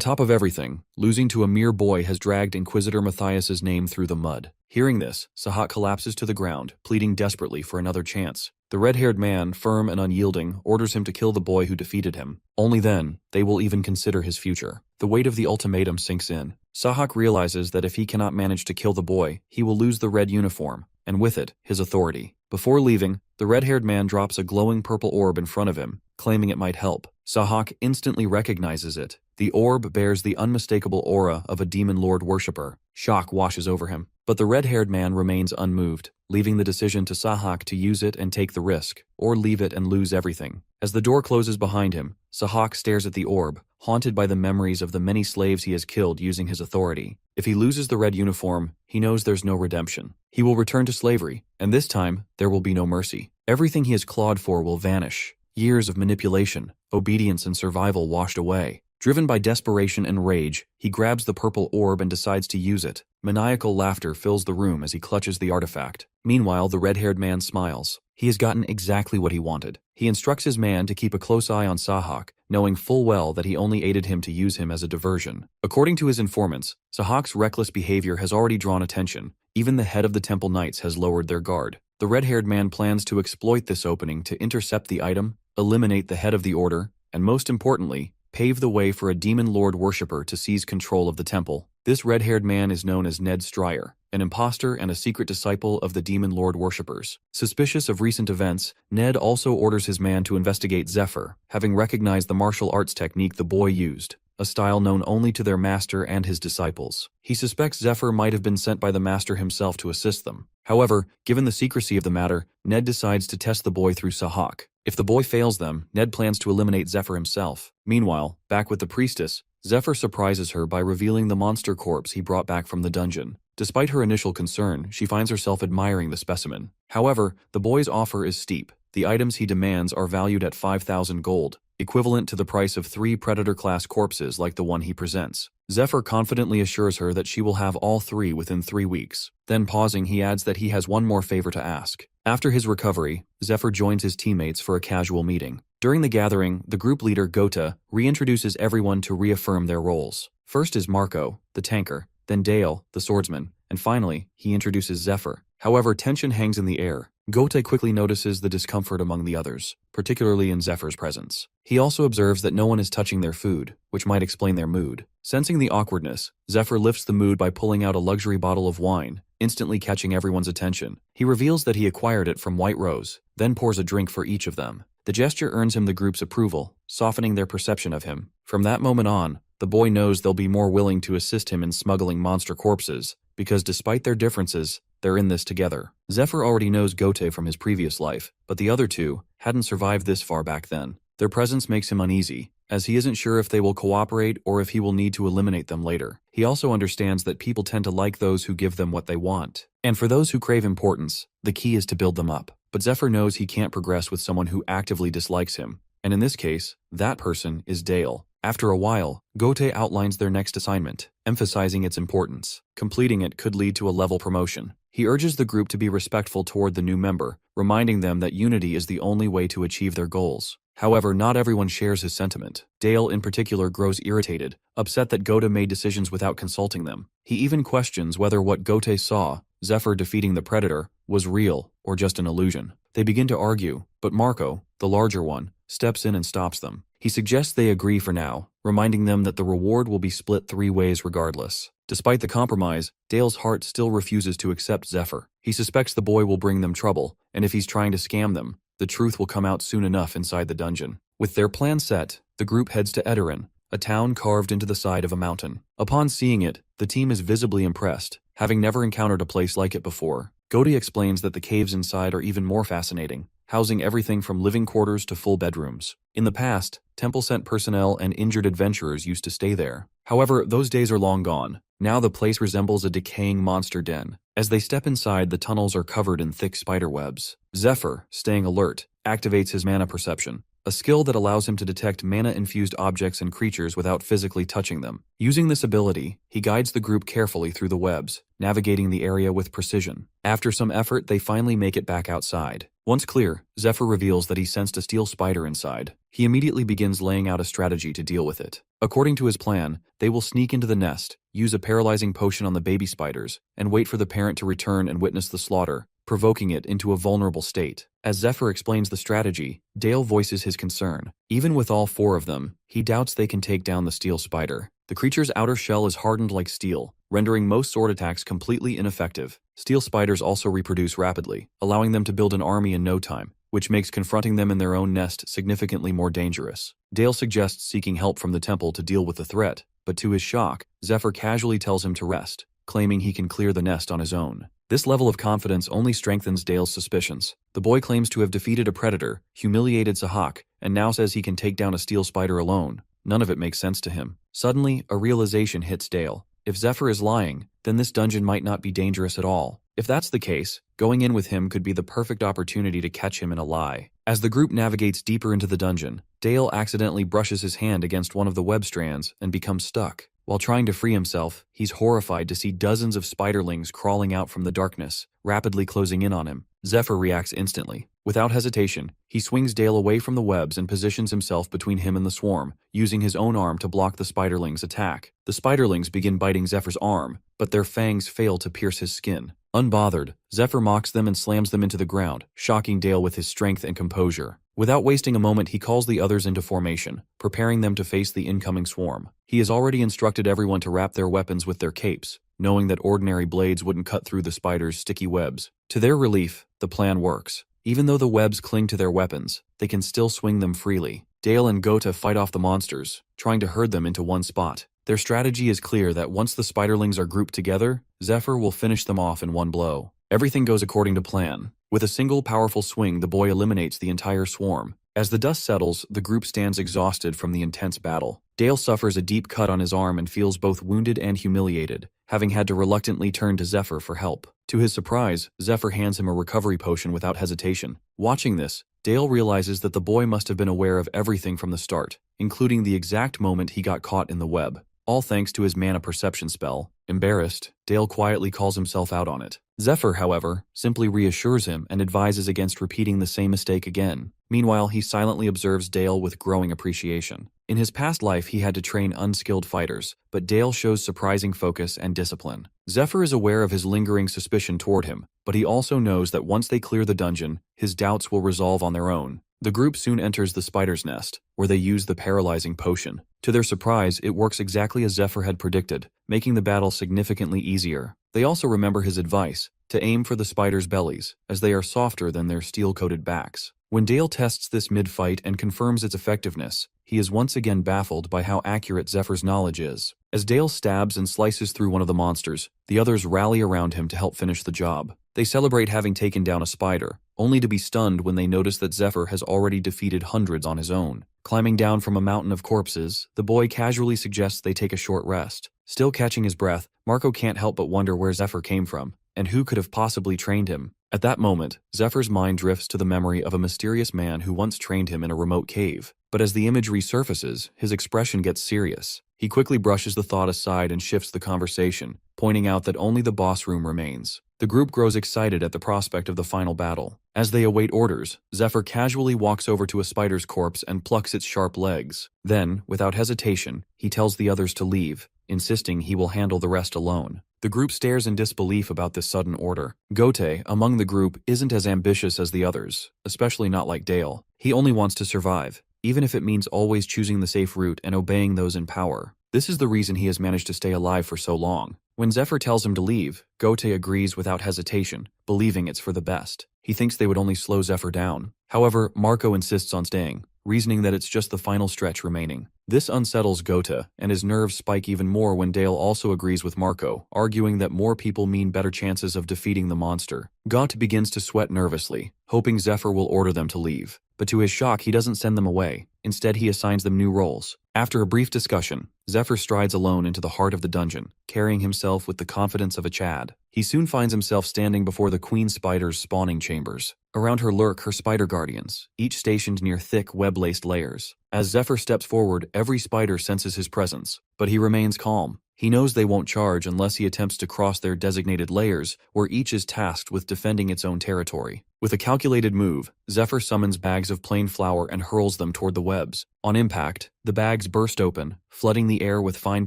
A: top of everything, losing to a mere boy has dragged Inquisitor Matthias's name through the mud. Hearing this, Sahak collapses to the ground, pleading desperately for another chance. The red-haired man, firm and unyielding, orders him to kill the boy who defeated him. Only then, they will even consider his future. The weight of the ultimatum sinks in. Sahak realizes that if he cannot manage to kill the boy, he will lose the red uniform, and with it, his authority. Before leaving, the red-haired man drops a glowing purple orb in front of him, claiming it might help. Sahak instantly recognizes it. The orb bears the unmistakable aura of a demon lord worshipper. Shock washes over him. But the red-haired man remains unmoved, leaving the decision to Sahak to use it and take the risk, or leave it and lose everything. As the door closes behind him, Sahak stares at the orb, haunted by the memories of the many slaves he has killed using his authority. If he loses the red uniform, he knows there's no redemption. He will return to slavery, and this time, there will be no mercy. Everything he has clawed for will vanish. Years of manipulation, obedience, and survival washed away. Driven by desperation and rage, he grabs the purple orb and decides to use it. Maniacal laughter fills the room as he clutches the artifact. Meanwhile, the red-haired man smiles. He has gotten exactly what he wanted. He instructs his man to keep a close eye on Sahak, knowing full well that he only aided him to use him as a diversion. According to his informants, Sahak's reckless behavior has already drawn attention. Even the head of the Temple Knights has lowered their guard. The red-haired man plans to exploit this opening to intercept the item, eliminate the head of the order, and most importantly, pave the way for a demon lord worshipper to seize control of the temple. This red-haired man is known as Ned Stryer, an imposter and a secret disciple of the demon lord worshippers. Suspicious of recent events, Ned also orders his man to investigate Zephyr, having recognized the martial arts technique the boy used, a style known only to their master and his disciples. He suspects Zephyr might have been sent by the master himself to assist them. However, given the secrecy of the matter, Ned decides to test the boy through Sahak. If the boy fails them, Ned plans to eliminate Zephyr himself. Meanwhile, back with the priestess, Zephyr surprises her by revealing the monster corpse he brought back from the dungeon. Despite her initial concern, she finds herself admiring the specimen. However, the boy's offer is steep. The items he demands are valued at 5,000 gold, equivalent to the price of 3 Predator-class corpses like the one he presents. Zephyr confidently assures her that she will have all 3 within 3 weeks. Then pausing, he adds that he has one more favor to ask. After his recovery, Zephyr joins his teammates for a casual meeting. During the gathering, the group leader, Gota, reintroduces everyone to reaffirm their roles. First is Marco, the tanker, then Dale, the swordsman, and finally, he introduces Zephyr. However, tension hangs in the air. Gota quickly notices the discomfort among the others, particularly in Zephyr's presence. He also observes that no one is touching their food, which might explain their mood. Sensing the awkwardness, Zephyr lifts the mood by pulling out a luxury bottle of wine, instantly catching everyone's attention. He reveals that he acquired it from White Rose, then pours a drink for each of them. The gesture earns him the group's approval, softening their perception of him. From that moment on, the boy knows they'll be more willing to assist him in smuggling monster corpses, because despite their differences, they're in this together. Zephyr already knows Gote from his previous life, but the other two hadn't survived this far back then. Their presence makes him uneasy, as he isn't sure if they will cooperate or if he will need to eliminate them later. He also understands that people tend to like those who give them what they want. And for those who crave importance, the key is to build them up. But Zephyr knows he can't progress with someone who actively dislikes him. And in this case, that person is Dale. After a while, Gote outlines their next assignment, emphasizing its importance. Completing it could lead to a level promotion. He urges the group to be respectful toward the new member, reminding them that unity is the only way to achieve their goals. However, not everyone shares his sentiment. Dale in particular grows irritated, upset that Gote made decisions without consulting them. He even questions whether what Gote saw, Zephyr defeating the Predator, was real or just an illusion. They begin to argue, but Marco, the larger one, steps in and stops them. He suggests they agree for now, reminding them that the reward will be split 3 ways regardless. Despite the compromise, Dale's heart still refuses to accept Zephyr. He suspects the boy will bring them trouble, and if he's trying to scam them, the truth will come out soon enough inside the dungeon. With their plan set, the group heads to Ederin, a town carved into the side of a mountain. Upon seeing it, the team is visibly impressed, having never encountered a place like it before. Gote explains that the caves inside are even more fascinating, housing everything from living quarters to full bedrooms. In the past, temple-sent personnel and injured adventurers used to stay there. However, those days are long gone. Now the place resembles a decaying monster den. As they step inside, the tunnels are covered in thick spider webs. Zephyr, staying alert, activates his mana perception, a skill that allows him to detect mana-infused objects and creatures without physically touching them. Using this ability, he guides the group carefully through the webs, navigating the area with precision. After some effort, they finally make it back outside. Once clear, Zephyr reveals that he sensed a steel spider inside. He immediately begins laying out a strategy to deal with it. According to his plan, they will sneak into the nest, use a paralyzing potion on the baby spiders, and wait for the parent to return and witness the slaughter, provoking it into a vulnerable state. As Zephyr explains the strategy, Dale voices his concern. Even with all four of them, he doubts they can take down the steel spider. The creature's outer shell is hardened like steel, rendering most sword attacks completely ineffective. Steel spiders also reproduce rapidly, allowing them to build an army in no time, which makes confronting them in their own nest significantly more dangerous. Dale suggests seeking help from the temple to deal with the threat, but to his shock, Zephyr casually tells him to rest, claiming he can clear the nest on his own. This level of confidence only strengthens Dale's suspicions. The boy claims to have defeated a predator, humiliated Sahak, and now says he can take down a steel spider alone. None of it makes sense to him. Suddenly, a realization hits Dale. If Zephyr is lying, then this dungeon might not be dangerous at all. If that's the case, going in with him could be the perfect opportunity to catch him in a lie. As the group navigates deeper into the dungeon, Dale accidentally brushes his hand against one of the web strands and becomes stuck. While trying to free himself, he's horrified to see dozens of spiderlings crawling out from the darkness, rapidly closing in on him. Zephyr reacts instantly. Without hesitation, he swings Dale away from the webs and positions himself between him and the swarm, using his own arm to block the spiderlings' attack. The spiderlings begin biting Zephyr's arm, but their fangs fail to pierce his skin. Unbothered, Zephyr mocks them and slams them into the ground, shocking Dale with his strength and composure. Without wasting a moment, he calls the others into formation, preparing them to face the incoming swarm. He has already instructed everyone to wrap their weapons with their capes, knowing that ordinary blades wouldn't cut through the spider's sticky webs. To their relief, the plan works. Even though the webs cling to their weapons, they can still swing them freely. Dale and Gota fight off the monsters, trying to herd them into one spot. Their strategy is clear that once the spiderlings are grouped together, Zephyr will finish them off in one blow. Everything goes according to plan. With a single powerful swing, the boy eliminates the entire swarm. As the dust settles, the group stands exhausted from the intense battle. Dale suffers a deep cut on his arm and feels both wounded and humiliated, having had to reluctantly turn to Zephyr for help. To his surprise, Zephyr hands him a recovery potion without hesitation. Watching this, Dale realizes that the boy must have been aware of everything from the start, including the exact moment he got caught in the web. All thanks to his mana perception spell. Embarrassed, Dale quietly calls himself out on it. Zephyr, however, simply reassures him and advises against repeating the same mistake again. Meanwhile, he silently observes Dale with growing appreciation. In his past life, he had to train unskilled fighters, but Dale shows surprising focus and discipline. Zephyr is aware of his lingering suspicion toward him, but he also knows that once they clear the dungeon, his doubts will resolve on their own. The group soon enters the spider's nest, where they use the paralyzing potion. To their surprise, it works exactly as Zephyr had predicted, making the battle significantly easier. They also remember his advice, to aim for the spider's bellies, as they are softer than their steel-coated backs. When Dale tests this mid-fight and confirms its effectiveness, he is once again baffled by how accurate Zephyr's knowledge is. As Dale stabs and slices through one of the monsters, the others rally around him to help finish the job. They celebrate having taken down a spider, only to be stunned when they notice that Zephyr has already defeated hundreds on his own. Climbing down from a mountain of corpses, the boy casually suggests they take a short rest. Still catching his breath, Marco can't help but wonder where Zephyr came from, and who could have possibly trained him. At that moment, Zephyr's mind drifts to the memory of a mysterious man who once trained him in a remote cave. But as the image resurfaces, his expression gets serious. He quickly brushes the thought aside and shifts the conversation, pointing out that only the boss room remains. The group grows excited at the prospect of the final battle. As they await orders, Zephyr casually walks over to a spider's corpse and plucks its sharp legs. Then, without hesitation, he tells the others to leave, insisting he will handle the rest alone. The group stares in disbelief about this sudden order. Gote, among the group, isn't as ambitious as the others, especially not like Dale. He only wants to survive, even if it means always choosing the safe route and obeying those in power. This is the reason he has managed to stay alive for so long. When Zephyr tells him to leave, Gote agrees without hesitation, believing it's for the best. He thinks they would only slow Zephyr down. However, Marco insists on staying, reasoning that it's just the final stretch remaining. This unsettles Gote, and his nerves spike even more when Dale also agrees with Marco, arguing that more people mean better chances of defeating the monster. Gote begins to sweat nervously, hoping Zephyr will order them to leave. But to his shock, he doesn't send them away. Instead, he assigns them new roles. After a brief discussion, Zephyr strides alone into the heart of the dungeon, carrying himself with the confidence of a Chad. He soon finds himself standing before the queen spider's spawning chambers. Around her lurk her spider guardians, each stationed near thick web-laced layers. As Zephyr steps forward, every spider senses his presence, but he remains calm. He knows they won't charge unless he attempts to cross their designated layers, where each is tasked with defending its own territory. With a calculated move, Zephyr summons bags of plain flour and hurls them toward the webs. On impact, the bags burst open, flooding the air with fine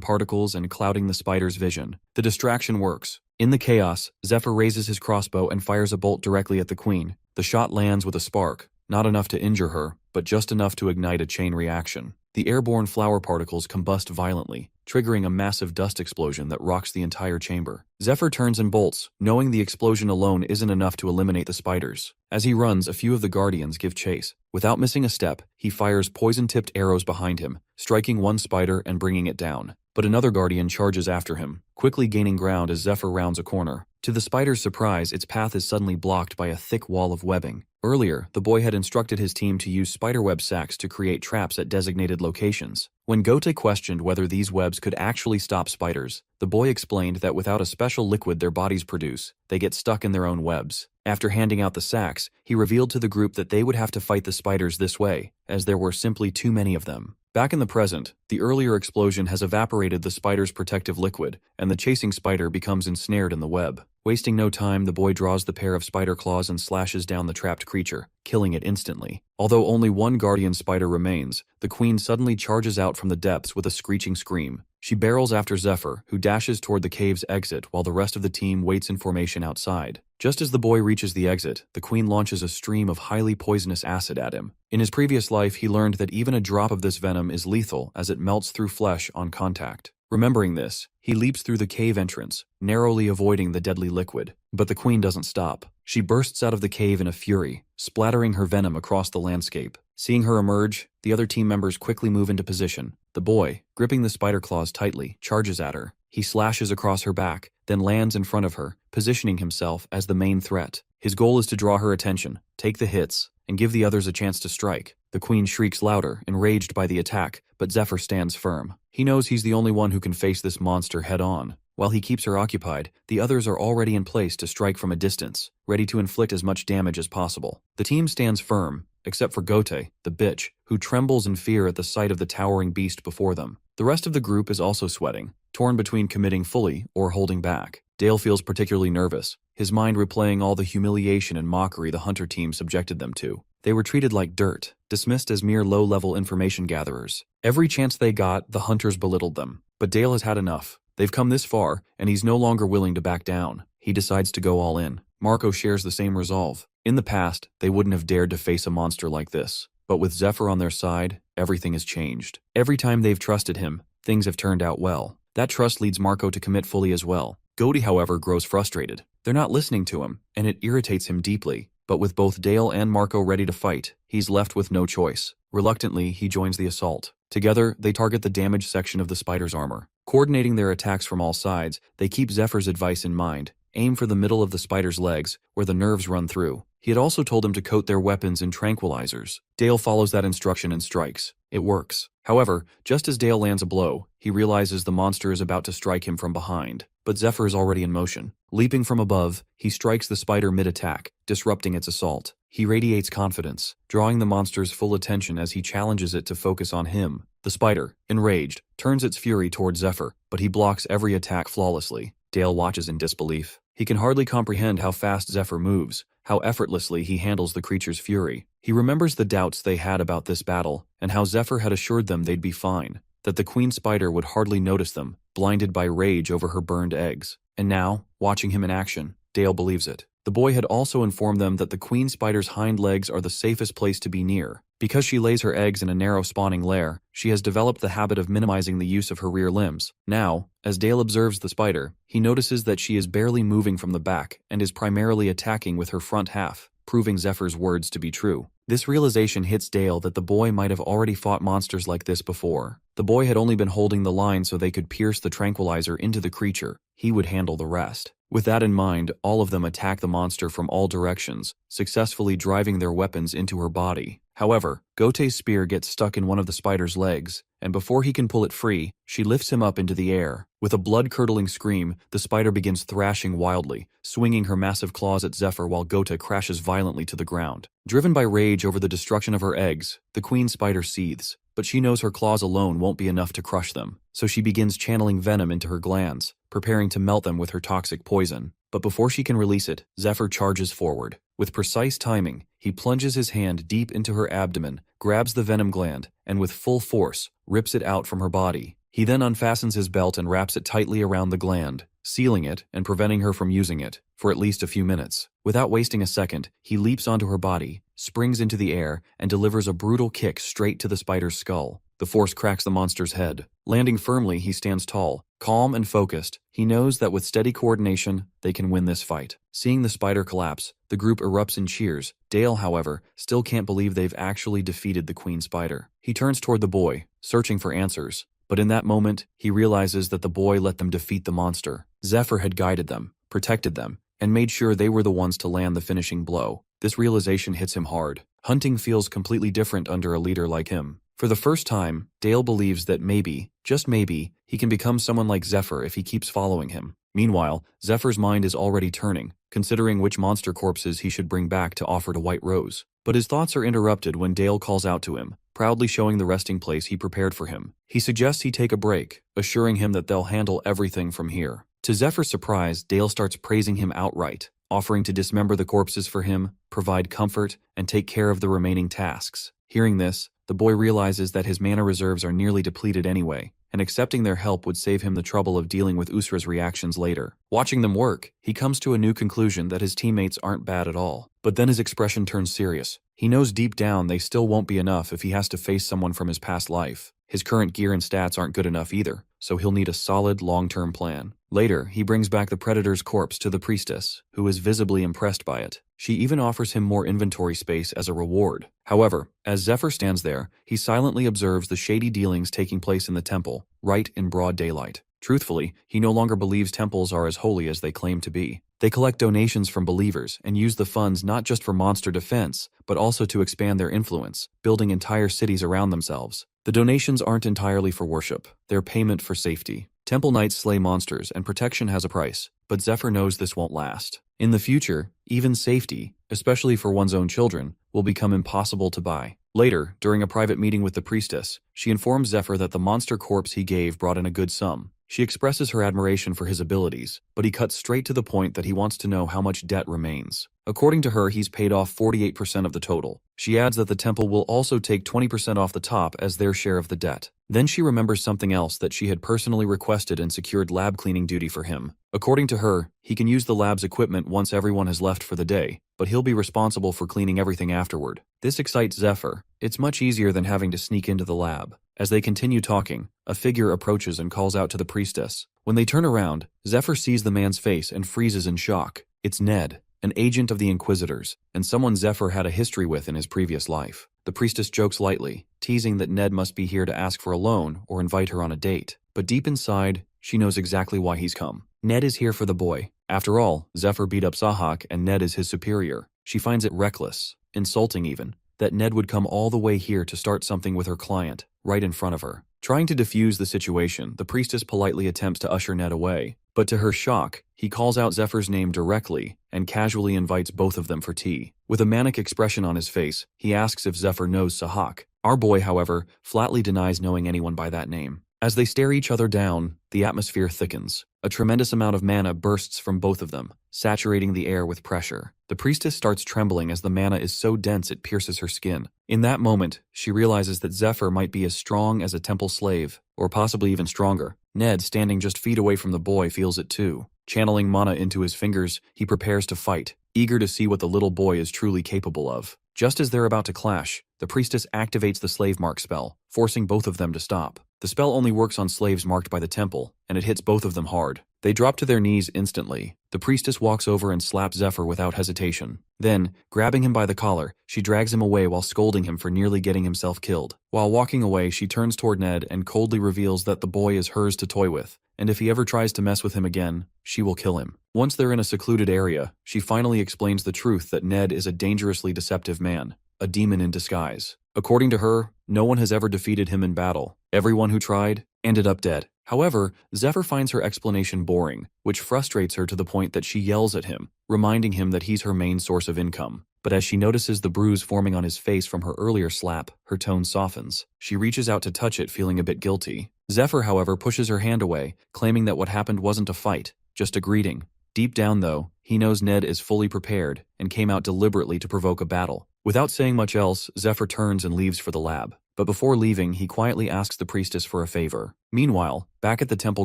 A: particles and clouding the spider's vision. The distraction works. In the chaos, Zephyr raises his crossbow and fires a bolt directly at the queen. The shot lands with a spark, not enough to injure her, but just enough to ignite a chain reaction. The airborne flour particles combust violently, triggering a massive dust explosion that rocks the entire chamber. Zephyr turns and bolts, knowing the explosion alone isn't enough to eliminate the spiders. As he runs, a few of the guardians give chase. Without missing a step, he fires poison-tipped arrows behind him, striking one spider and bringing it down. But another guardian charges after him, quickly gaining ground as Zephyr rounds a corner. To the spider's surprise, its path is suddenly blocked by a thick wall of webbing. Earlier, the boy had instructed his team to use spiderweb sacks to create traps at designated locations. When Gote questioned whether these webs could actually stop spiders, the boy explained that without a special liquid their bodies produce, they get stuck in their own webs. After handing out the sacks, he revealed to the group that they would have to fight the spiders this way, as there were simply too many of them. Back in the present, the earlier explosion has evaporated the spider's protective liquid, and the chasing spider becomes ensnared in the web. Wasting no time, the boy draws the pair of spider claws and slashes down the trapped creature, killing it instantly. Although only one guardian spider remains, the queen suddenly charges out from the depths with a screeching scream. She barrels after Zephyr, who dashes toward the cave's exit while the rest of the team waits in formation outside. Just as the boy reaches the exit, the queen launches a stream of highly poisonous acid at him. In his previous life, he learned that even a drop of this venom is lethal as it melts through flesh on contact. Remembering this, he leaps through the cave entrance, narrowly avoiding the deadly liquid. But the queen doesn't stop. She bursts out of the cave in a fury, splattering her venom across the landscape. Seeing her emerge, the other team members quickly move into position. The boy, gripping the spider claws tightly, charges at her. He slashes across her back, then lands in front of her, positioning himself as the main threat. His goal is to draw her attention, take the hits, and give the others a chance to strike. The queen shrieks louder, enraged by the attack, but Zephyr stands firm. He knows he's the only one who can face this monster head-on. While he keeps her occupied, the others are already in place to strike from a distance, ready to inflict as much damage as possible. The team stands firm, except for Gote, the bitch, who trembles in fear at the sight of the towering beast before them. The rest of the group is also sweating, torn between committing fully or holding back. Dale feels particularly nervous, his mind replaying all the humiliation and mockery the hunter team subjected them to. They were treated like dirt, dismissed as mere low-level information gatherers. Every chance they got, the hunters belittled them. But Dale has had enough. They've come this far, and he's no longer willing to back down. He decides to go all in. Marco shares the same resolve. In the past, they wouldn't have dared to face a monster like this. But with Zephyr on their side, everything has changed. Every time they've trusted him, things have turned out well. That trust leads Marco to commit fully as well. Goldie, however, grows frustrated. They're not listening to him, and it irritates him deeply. But with both Dale and Marco ready to fight, he's left with no choice. Reluctantly, he joins the assault. Together, they target the damaged section of the spider's armor. Coordinating their attacks from all sides, they keep Zephyr's advice in mind. Aim for the middle of the spider's legs, where the nerves run through. He had also told them to coat their weapons in tranquilizers. Dale follows that instruction and strikes. It works. However, just as Dale lands a blow, he realizes the monster is about to strike him from behind. But Zephyr is already in motion. Leaping from above, he strikes the spider mid-attack, disrupting its assault. He radiates confidence, drawing the monster's full attention as he challenges it to focus on him. The spider, enraged, turns its fury toward Zephyr, but he blocks every attack flawlessly. Dale watches in disbelief. He can hardly comprehend how fast Zephyr moves, how effortlessly he handles the creature's fury. He remembers the doubts they had about this battle, and how Zephyr had assured them they'd be fine, that the queen spider would hardly notice them, blinded by rage over her burned eggs. And now, watching him in action, Dale believes it. The boy had also informed them that the queen spider's hind legs are the safest place to be near. Because she lays her eggs in a narrow spawning lair, she has developed the habit of minimizing the use of her rear limbs. Now, as Dale observes the spider, he notices that she is barely moving from the back and is primarily attacking with her front half, proving Zephyr's words to be true. This realization hits Dale that the boy might have already fought monsters like this before. The boy had only been holding the line so they could pierce the tranquilizer into the creature. He would handle the rest. With that in mind, all of them attack the monster from all directions, successfully driving their weapons into her body. However, Gote's spear gets stuck in one of the spider's legs, and before he can pull it free, she lifts him up into the air. With a blood-curdling scream, the spider begins thrashing wildly, swinging her massive claws at Zephyr while Gote crashes violently to the ground. Driven by rage over the destruction of her eggs, the queen spider seethes, but she knows her claws alone won't be enough to crush them, so she begins channeling venom into her glands, preparing to melt them with her toxic poison. But before she can release it, Zephyr charges forward. With precise timing, he plunges his hand deep into her abdomen, grabs the venom gland, and with full force, rips it out from her body. He then unfastens his belt and wraps it tightly around the gland, sealing it and preventing her from using it for at least a few minutes. Without wasting a second, he leaps onto her body, springs into the air, and delivers a brutal kick straight to the spider's skull. The force cracks the monster's head. Landing firmly, he stands tall, calm and focused. He knows that with steady coordination, they can win this fight. Seeing the spider collapse, the group erupts in cheers. Dale, however, still can't believe they've actually defeated the queen spider. He turns toward the boy, searching for answers. But in that moment, he realizes that the boy let them defeat the monster. Zephyr had guided them, protected them, and made sure they were the ones to land the finishing blow. This realization hits him hard. Hunting feels completely different under a leader like him. For the first time, Dale believes that maybe, just maybe, he can become someone like Zephyr if he keeps following him. Meanwhile, Zephyr's mind is already turning, considering which monster corpses he should bring back to offer to White Rose. But his thoughts are interrupted when Dale calls out to him, proudly showing the resting place he prepared for him. He suggests he take a break, assuring him that they'll handle everything from here. To Zephyr's surprise, Dale starts praising him outright, offering to dismember the corpses for him, provide comfort, and take care of the remaining tasks. Hearing this, the boy realizes that his mana reserves are nearly depleted anyway, and accepting their help would save him the trouble of dealing with Usra's reactions later. Watching them work, he comes to a new conclusion that his teammates aren't bad at all. But then his expression turns serious. He knows deep down they still won't be enough if he has to face someone from his past life. His current gear and stats aren't good enough either, so he'll need a solid, long-term plan. Later, he brings back the Predator's corpse to the priestess, who is visibly impressed by it. She even offers him more inventory space as a reward. However, as Zephyr stands there, he silently observes the shady dealings taking place in the temple, right in broad daylight. Truthfully, he no longer believes temples are as holy as they claim to be. They collect donations from believers and use the funds not just for monster defense, but also to expand their influence, building entire cities around themselves. The donations aren't entirely for worship, they're payment for safety. Temple knights slay monsters and protection has a price, but Zephyr knows this won't last. In the future, even safety, especially for one's own children, will become impossible to buy. Later, during a private meeting with the priestess, she informs Zephyr that the monster corpse he gave brought in a good sum. She expresses her admiration for his abilities, but he cuts straight to the point that he wants to know how much debt remains. According to her, he's paid off 48% of the total. She adds that the temple will also take 20% off the top as their share of the debt. Then she remembers something else that she had personally requested and secured lab cleaning duty for him. According to her, he can use the lab's equipment once everyone has left for the day, but he'll be responsible for cleaning everything afterward. This excites Zephyr. It's much easier than having to sneak into the lab. As they continue talking, a figure approaches and calls out to the priestess. When they turn around, Zephyr sees the man's face and freezes in shock. It's Ned, an agent of the Inquisitors, and someone Zephyr had a history with in his previous life. The priestess jokes lightly, teasing that Ned must be here to ask for a loan or invite her on a date. But deep inside, she knows exactly why he's come. Ned is here for the boy. After all, Zephyr beat up Sahak and Ned is his superior. She finds it reckless, insulting even, that Ned would come all the way here to start something with her client, right in front of her. Trying to defuse the situation, the priestess politely attempts to usher Ned away. But to her shock, he calls out Zephyr's name directly and casually invites both of them for tea. With a manic expression on his face, he asks if Zephyr knows Sahak. Our boy, however, flatly denies knowing anyone by that name. As they stare each other down, the atmosphere thickens. A tremendous amount of mana bursts from both of them, saturating the air with pressure. The priestess starts trembling as the mana is so dense it pierces her skin. In that moment, she realizes that Zephyr might be as strong as a temple slave, or possibly even stronger. Ned, standing just feet away from the boy, feels it too. Channeling mana into his fingers, he prepares to fight, eager to see what the little boy is truly capable of. Just as they're about to clash, the priestess activates the slave mark spell, forcing both of them to stop. The spell only works on slaves marked by the temple, and it hits both of them hard. They drop to their knees instantly. The priestess walks over and slaps Zephyr without hesitation. Then, grabbing him by the collar, she drags him away while scolding him for nearly getting himself killed. While walking away, she turns toward Ned and coldly reveals that the boy is hers to toy with, and if he ever tries to mess with him again, she will kill him. Once they're in a secluded area, she finally explains the truth that Ned is a dangerously deceptive man. a demon in disguise. According to her, no one has ever defeated him in battle. Everyone who tried ended up dead. However, Zephyr finds her explanation boring, which frustrates her to the point that she yells at him, reminding him that he's her main source of income. But as she notices the bruise forming on his face from her earlier slap, her tone softens. She reaches out to touch it, feeling a bit guilty. Zephyr, however, pushes her hand away, claiming that what happened wasn't a fight, just a greeting. Deep down, though, he knows Ned is fully prepared and came out deliberately to provoke a battle. Without saying much else, Zephyr turns and leaves for the lab. But before leaving, he quietly asks the priestess for a favor. Meanwhile, back at the temple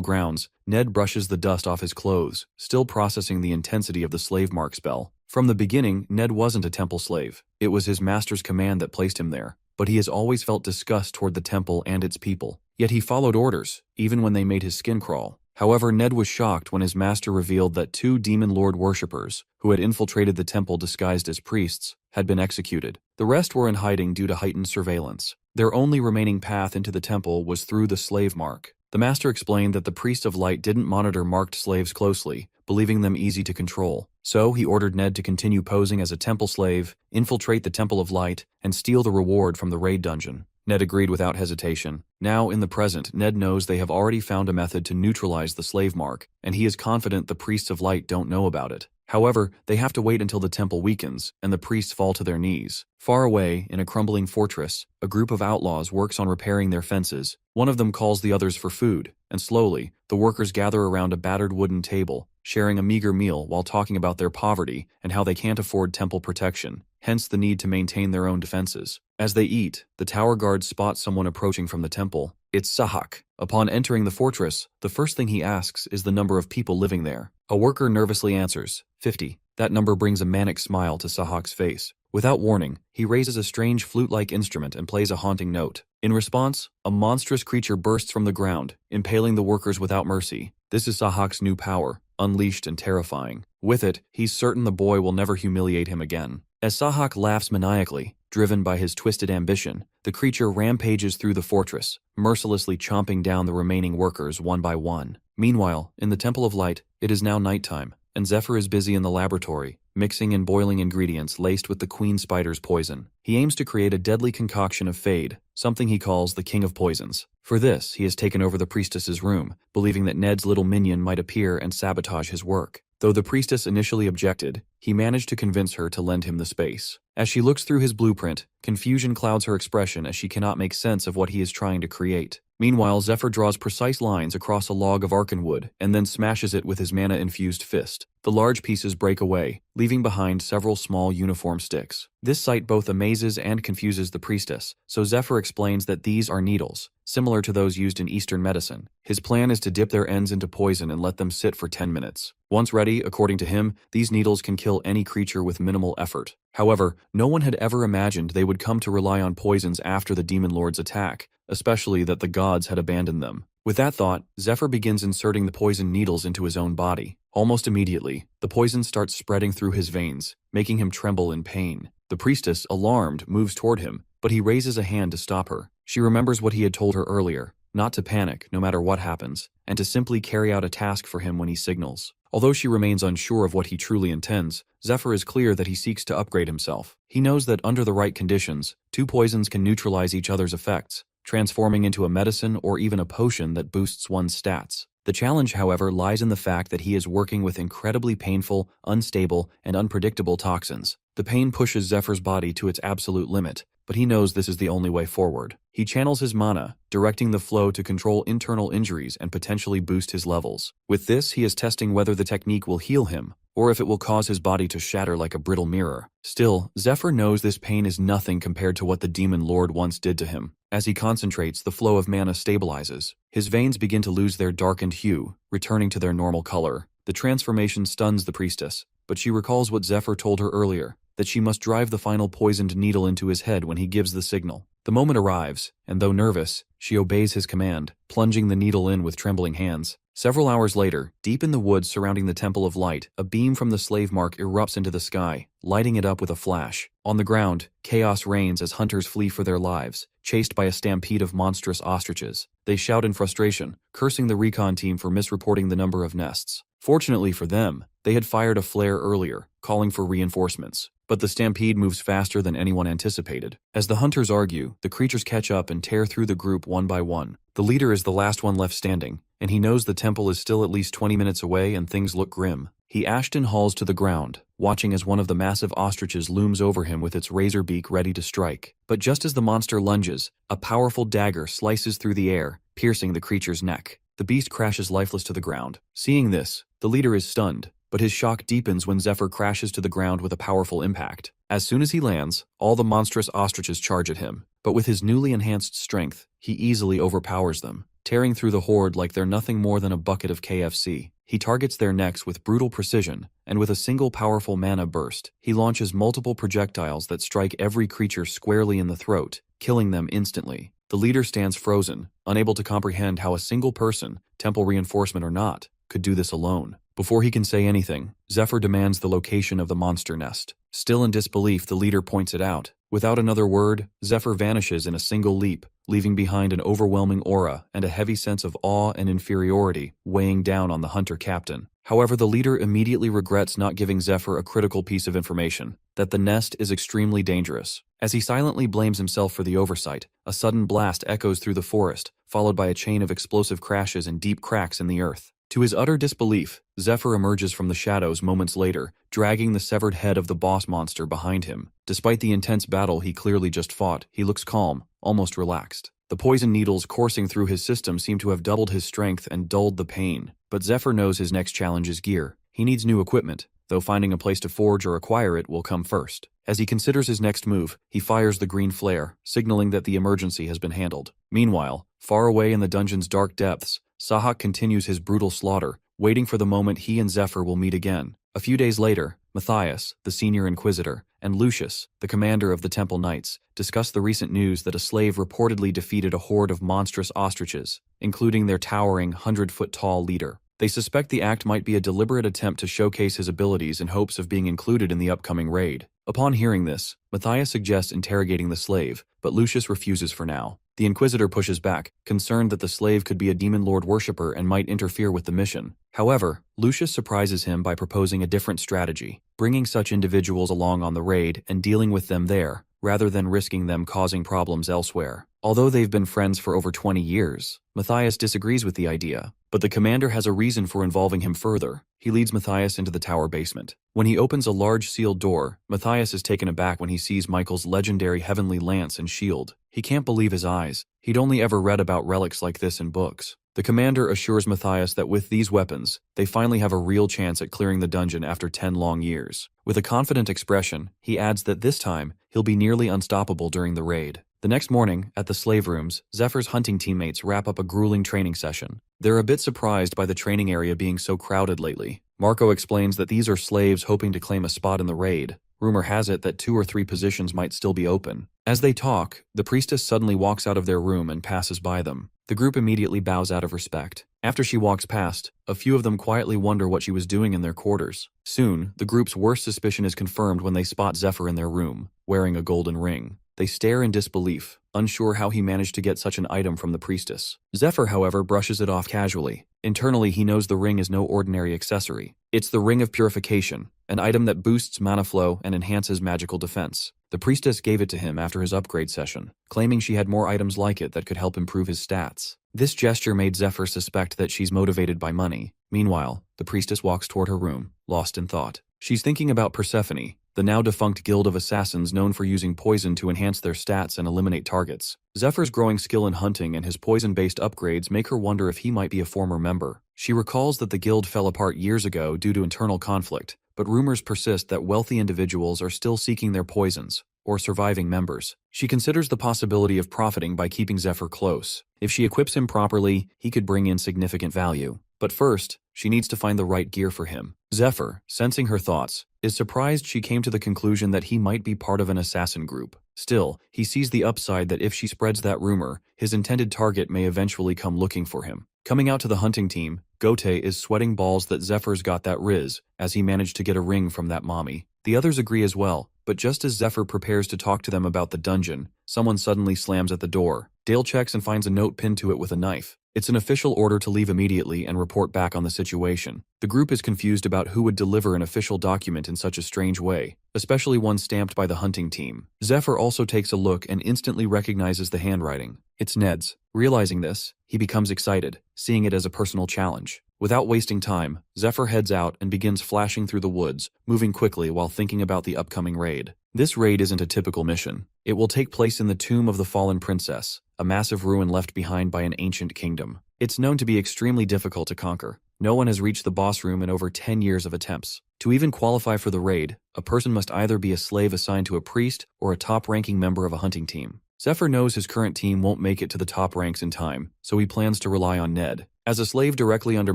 A: grounds, Ned brushes the dust off his clothes, still processing the intensity of the slave mark spell. From the beginning, Ned wasn't a temple slave. It was his master's command that placed him there. But he has always felt disgust toward the temple and its people. Yet he followed orders, even when they made his skin crawl. However, Ned was shocked when his master revealed that 2 demon lord worshippers, who had infiltrated the temple disguised as priests, had been executed. The rest were in hiding due to heightened surveillance. Their only remaining path into the temple was through the slave mark. The master explained that the priest of light didn't monitor marked slaves closely, believing them easy to control. So he ordered Ned to continue posing as a temple slave, infiltrate the temple of light, and steal the reward from the raid dungeon. Ned agreed without hesitation. Now, in the present, Ned knows they have already found a method to neutralize the slave mark, and he is confident the priests of light don't know about it. However, they have to wait until the temple weakens, and the priests fall to their knees. Far away, in a crumbling fortress, a group of outlaws works on repairing their fences. One of them calls the others for food, and slowly, the workers gather around a battered wooden table, sharing a meager meal while talking about their poverty and how they can't afford temple protection, hence the need to maintain their own defenses. As they eat, the tower guard spots someone approaching from the temple. It's Sahak. Upon entering the fortress, the first thing he asks is the number of people living there. A worker nervously answers, 50. That number brings a manic smile to Sahak's face. Without warning, he raises a strange flute-like instrument and plays a haunting note. In response, a monstrous creature bursts from the ground, impaling the workers without mercy. This is Sahak's new power, unleashed and terrifying. With it, he's certain the boy will never humiliate him again. As Sahak laughs maniacally, driven by his twisted ambition, the creature rampages through the fortress, mercilessly chomping down the remaining workers one by one. Meanwhile, in the Temple of Light, it is now nighttime, and Zephyr is busy in the laboratory, mixing and boiling ingredients laced with the queen spider's poison. He aims to create a deadly concoction of Fade, something he calls the King of Poisons. For this, he has taken over the priestess's room, believing that Ned's little minion might appear and sabotage his work. Though the priestess initially objected, he managed to convince her to lend him the space. As she looks through his blueprint, confusion clouds her expression as she cannot make sense of what he is trying to create. Meanwhile, Zephyr draws precise lines across a log of arcanwood and then smashes it with his mana-infused fist. The large pieces break away, leaving behind several small uniform sticks. This sight both amazes and confuses the priestess, so Zephyr explains that these are needles, similar to those used in Eastern medicine. His plan is to dip their ends into poison and let them sit for 10 minutes. Once ready, according to him, these needles can kill any creature with minimal effort. However, no one had ever imagined they would come to rely on poisons after the Demon Lord's attack, especially that the gods had abandoned them. With that thought, Zephyr begins inserting the poison needles into his own body. Almost immediately, the poison starts spreading through his veins, making him tremble in pain. The priestess, alarmed, moves toward him, but he raises a hand to stop her. She remembers what he had told her earlier, not to panic no matter what happens, and to simply carry out a task for him when he signals. Although she remains unsure of what he truly intends, Zephyr is clear that he seeks to upgrade himself. He knows that under the right conditions, 2 poisons can neutralize each other's effects, transforming into a medicine or even a potion that boosts one's stats. The challenge, however, lies in the fact that he is working with incredibly painful, unstable, and unpredictable toxins. The pain pushes Zephyr's body to its absolute limit, but he knows this is the only way forward. He channels his mana, directing the flow to control internal injuries and potentially boost his levels. With this, he is testing whether the technique will heal him, or if it will cause his body to shatter like a brittle mirror. Still, Zephyr knows this pain is nothing compared to what the Demon Lord once did to him. As he concentrates, the flow of mana stabilizes. His veins begin to lose their darkened hue, returning to their normal color. The transformation stuns the priestess, but she recalls what Zephyr told her earlier, that she must drive the final poisoned needle into his head when he gives the signal. The moment arrives, and though nervous, she obeys his command, plunging the needle in with trembling hands. Several hours later, deep in the woods surrounding the Temple of Light, a beam from the slave mark erupts into the sky, lighting it up with a flash. On the ground, chaos reigns as hunters flee for their lives, chased by a stampede of monstrous ostriches. They shout in frustration, cursing the recon team for misreporting the number of nests. Fortunately for them, they had fired a flare earlier, calling for reinforcements. But the stampede moves faster than anyone anticipated. As the hunters argue, the creatures catch up and tear through the group one by one. The leader is the last one left standing, and he knows the temple is still at least 20 minutes away and things look grim. He Ashton hauls to the ground, watching as one of the massive ostriches looms over him with its razor beak ready to strike. But just as the monster lunges, a powerful dagger slices through the air, piercing the creature's neck. The beast crashes lifeless to the ground. Seeing this, the leader is stunned, but his shock deepens when Zephyr crashes to the ground with a powerful impact. As soon as he lands, all the monstrous ostriches charge at him, but with his newly enhanced strength, he easily overpowers them, tearing through the horde like they're nothing more than a bucket of KFC. He targets their necks with brutal precision, and with a single powerful mana burst, he launches multiple projectiles that strike every creature squarely in the throat, killing them instantly. The leader stands frozen, unable to comprehend how a single person, temple reinforcement or not, could do this alone. Before he can say anything, Zephyr demands the location of the monster nest. Still in disbelief, the leader points it out. Without another word, Zephyr vanishes in a single leap, leaving behind an overwhelming aura and a heavy sense of awe and inferiority weighing down on the hunter captain. However, the leader immediately regrets not giving Zephyr a critical piece of information, that the nest is extremely dangerous. As he silently blames himself for the oversight, a sudden blast echoes through the forest, followed by a chain of explosive crashes and deep cracks in the earth. To his utter disbelief, Zephyr emerges from the shadows moments later, dragging the severed head of the boss monster behind him. Despite the intense battle he clearly just fought, he looks calm, almost relaxed. The poison needles coursing through his system seem to have doubled his strength and dulled the pain. But Zephyr knows his next challenge is gear. He needs new equipment, though finding a place to forge or acquire it will come first. As he considers his next move, he fires the green flare, signaling that the emergency has been handled. Meanwhile, far away in the dungeon's dark depths, Sahak continues his brutal slaughter, waiting for the moment he and Zephyr will meet again. A few days later, Matthias, the senior inquisitor, and Lucius, the commander of the Temple Knights, discuss the recent news that a slave reportedly defeated a horde of monstrous ostriches, including their towering 100-foot-tall leader. They suspect the act might be a deliberate attempt to showcase his abilities in hopes of being included in the upcoming raid. Upon hearing this, Matthias suggests interrogating the slave, but Lucius refuses for now. The Inquisitor pushes back, concerned that the slave could be a demon lord worshipper and might interfere with the mission. However, Lucius surprises him by proposing a different strategy, bringing such individuals along on the raid and dealing with them there, rather than risking them causing problems elsewhere. Although they've been friends for over 20 years, Matthias disagrees with the idea, but the commander has a reason for involving him further. He leads Matthias into the tower basement. When he opens a large sealed door, Matthias is taken aback when he sees Michael's legendary heavenly lance and shield. He can't believe his eyes. He'd only ever read about relics like this in books. The commander assures Matthias that with these weapons, they finally have a real chance at clearing the dungeon after 10 long years. With a confident expression, he adds that this time, he'll be nearly unstoppable during the raid. The next morning, at the slave rooms, Zephyr's hunting teammates wrap up a grueling training session. They're a bit surprised by the training area being so crowded lately. Marco explains that these are slaves hoping to claim a spot in the raid. Rumor has it that 2 or 3 positions might still be open. As they talk, the priestess suddenly walks out of their room and passes by them. The group immediately bows out of respect. After she walks past, a few of them quietly wonder what she was doing in their quarters. Soon, the group's worst suspicion is confirmed when they spot Zephyr in their room, wearing a golden ring. They stare in disbelief, unsure how he managed to get such an item from the priestess. Zephyr, however, brushes it off casually. Internally, he knows the ring is no ordinary accessory. It's the Ring of Purification, an item that boosts mana flow and enhances magical defense. The priestess gave it to him after his upgrade session, claiming she had more items like it that could help improve his stats. This gesture made Zephyr suspect that she's motivated by money. Meanwhile, the priestess walks toward her room, lost in thought. She's thinking about Persephone, the now-defunct guild of assassins known for using poison to enhance their stats and eliminate targets. Zephyr's growing skill in hunting and his poison-based upgrades make her wonder if he might be a former member. She recalls that the guild fell apart years ago due to internal conflict, but rumors persist that wealthy individuals are still seeking their poisons, or surviving members. She considers the possibility of profiting by keeping Zephyr close. If she equips him properly, he could bring in significant value. But first, she needs to find the right gear for him. Zephyr, sensing her thoughts, is surprised she came to the conclusion that he might be part of an assassin group. Still, he sees the upside that if she spreads that rumor, his intended target may eventually come looking for him. Coming out to the hunting team, Gote is sweating balls that Zephyr's got that riz, as he managed to get a ring from that mommy. The others agree as well, but just as Zephyr prepares to talk to them about the dungeon, someone suddenly slams at the door. Dale checks and finds a note pinned to it with a knife. It's an official order to leave immediately and report back on the situation. The group is confused about who would deliver an official document in such a strange way, especially one stamped by the hunting team. Zephyr also takes a look and instantly recognizes the handwriting. It's Ned's. Realizing this, he becomes excited, seeing it as a personal challenge. Without wasting time, Zephyr heads out and begins flashing through the woods, moving quickly while thinking about the upcoming raid. This raid isn't a typical mission. It will take place in the Tomb of the Fallen Princess, a massive ruin left behind by an ancient kingdom. It's known to be extremely difficult to conquer. No one has reached the boss room in over 10 years of attempts. To even qualify for the raid, a person must either be a slave assigned to a priest or a top-ranking member of a hunting team. Zephyr knows his current team won't make it to the top ranks in time, so he plans to rely on Ned. As a slave directly under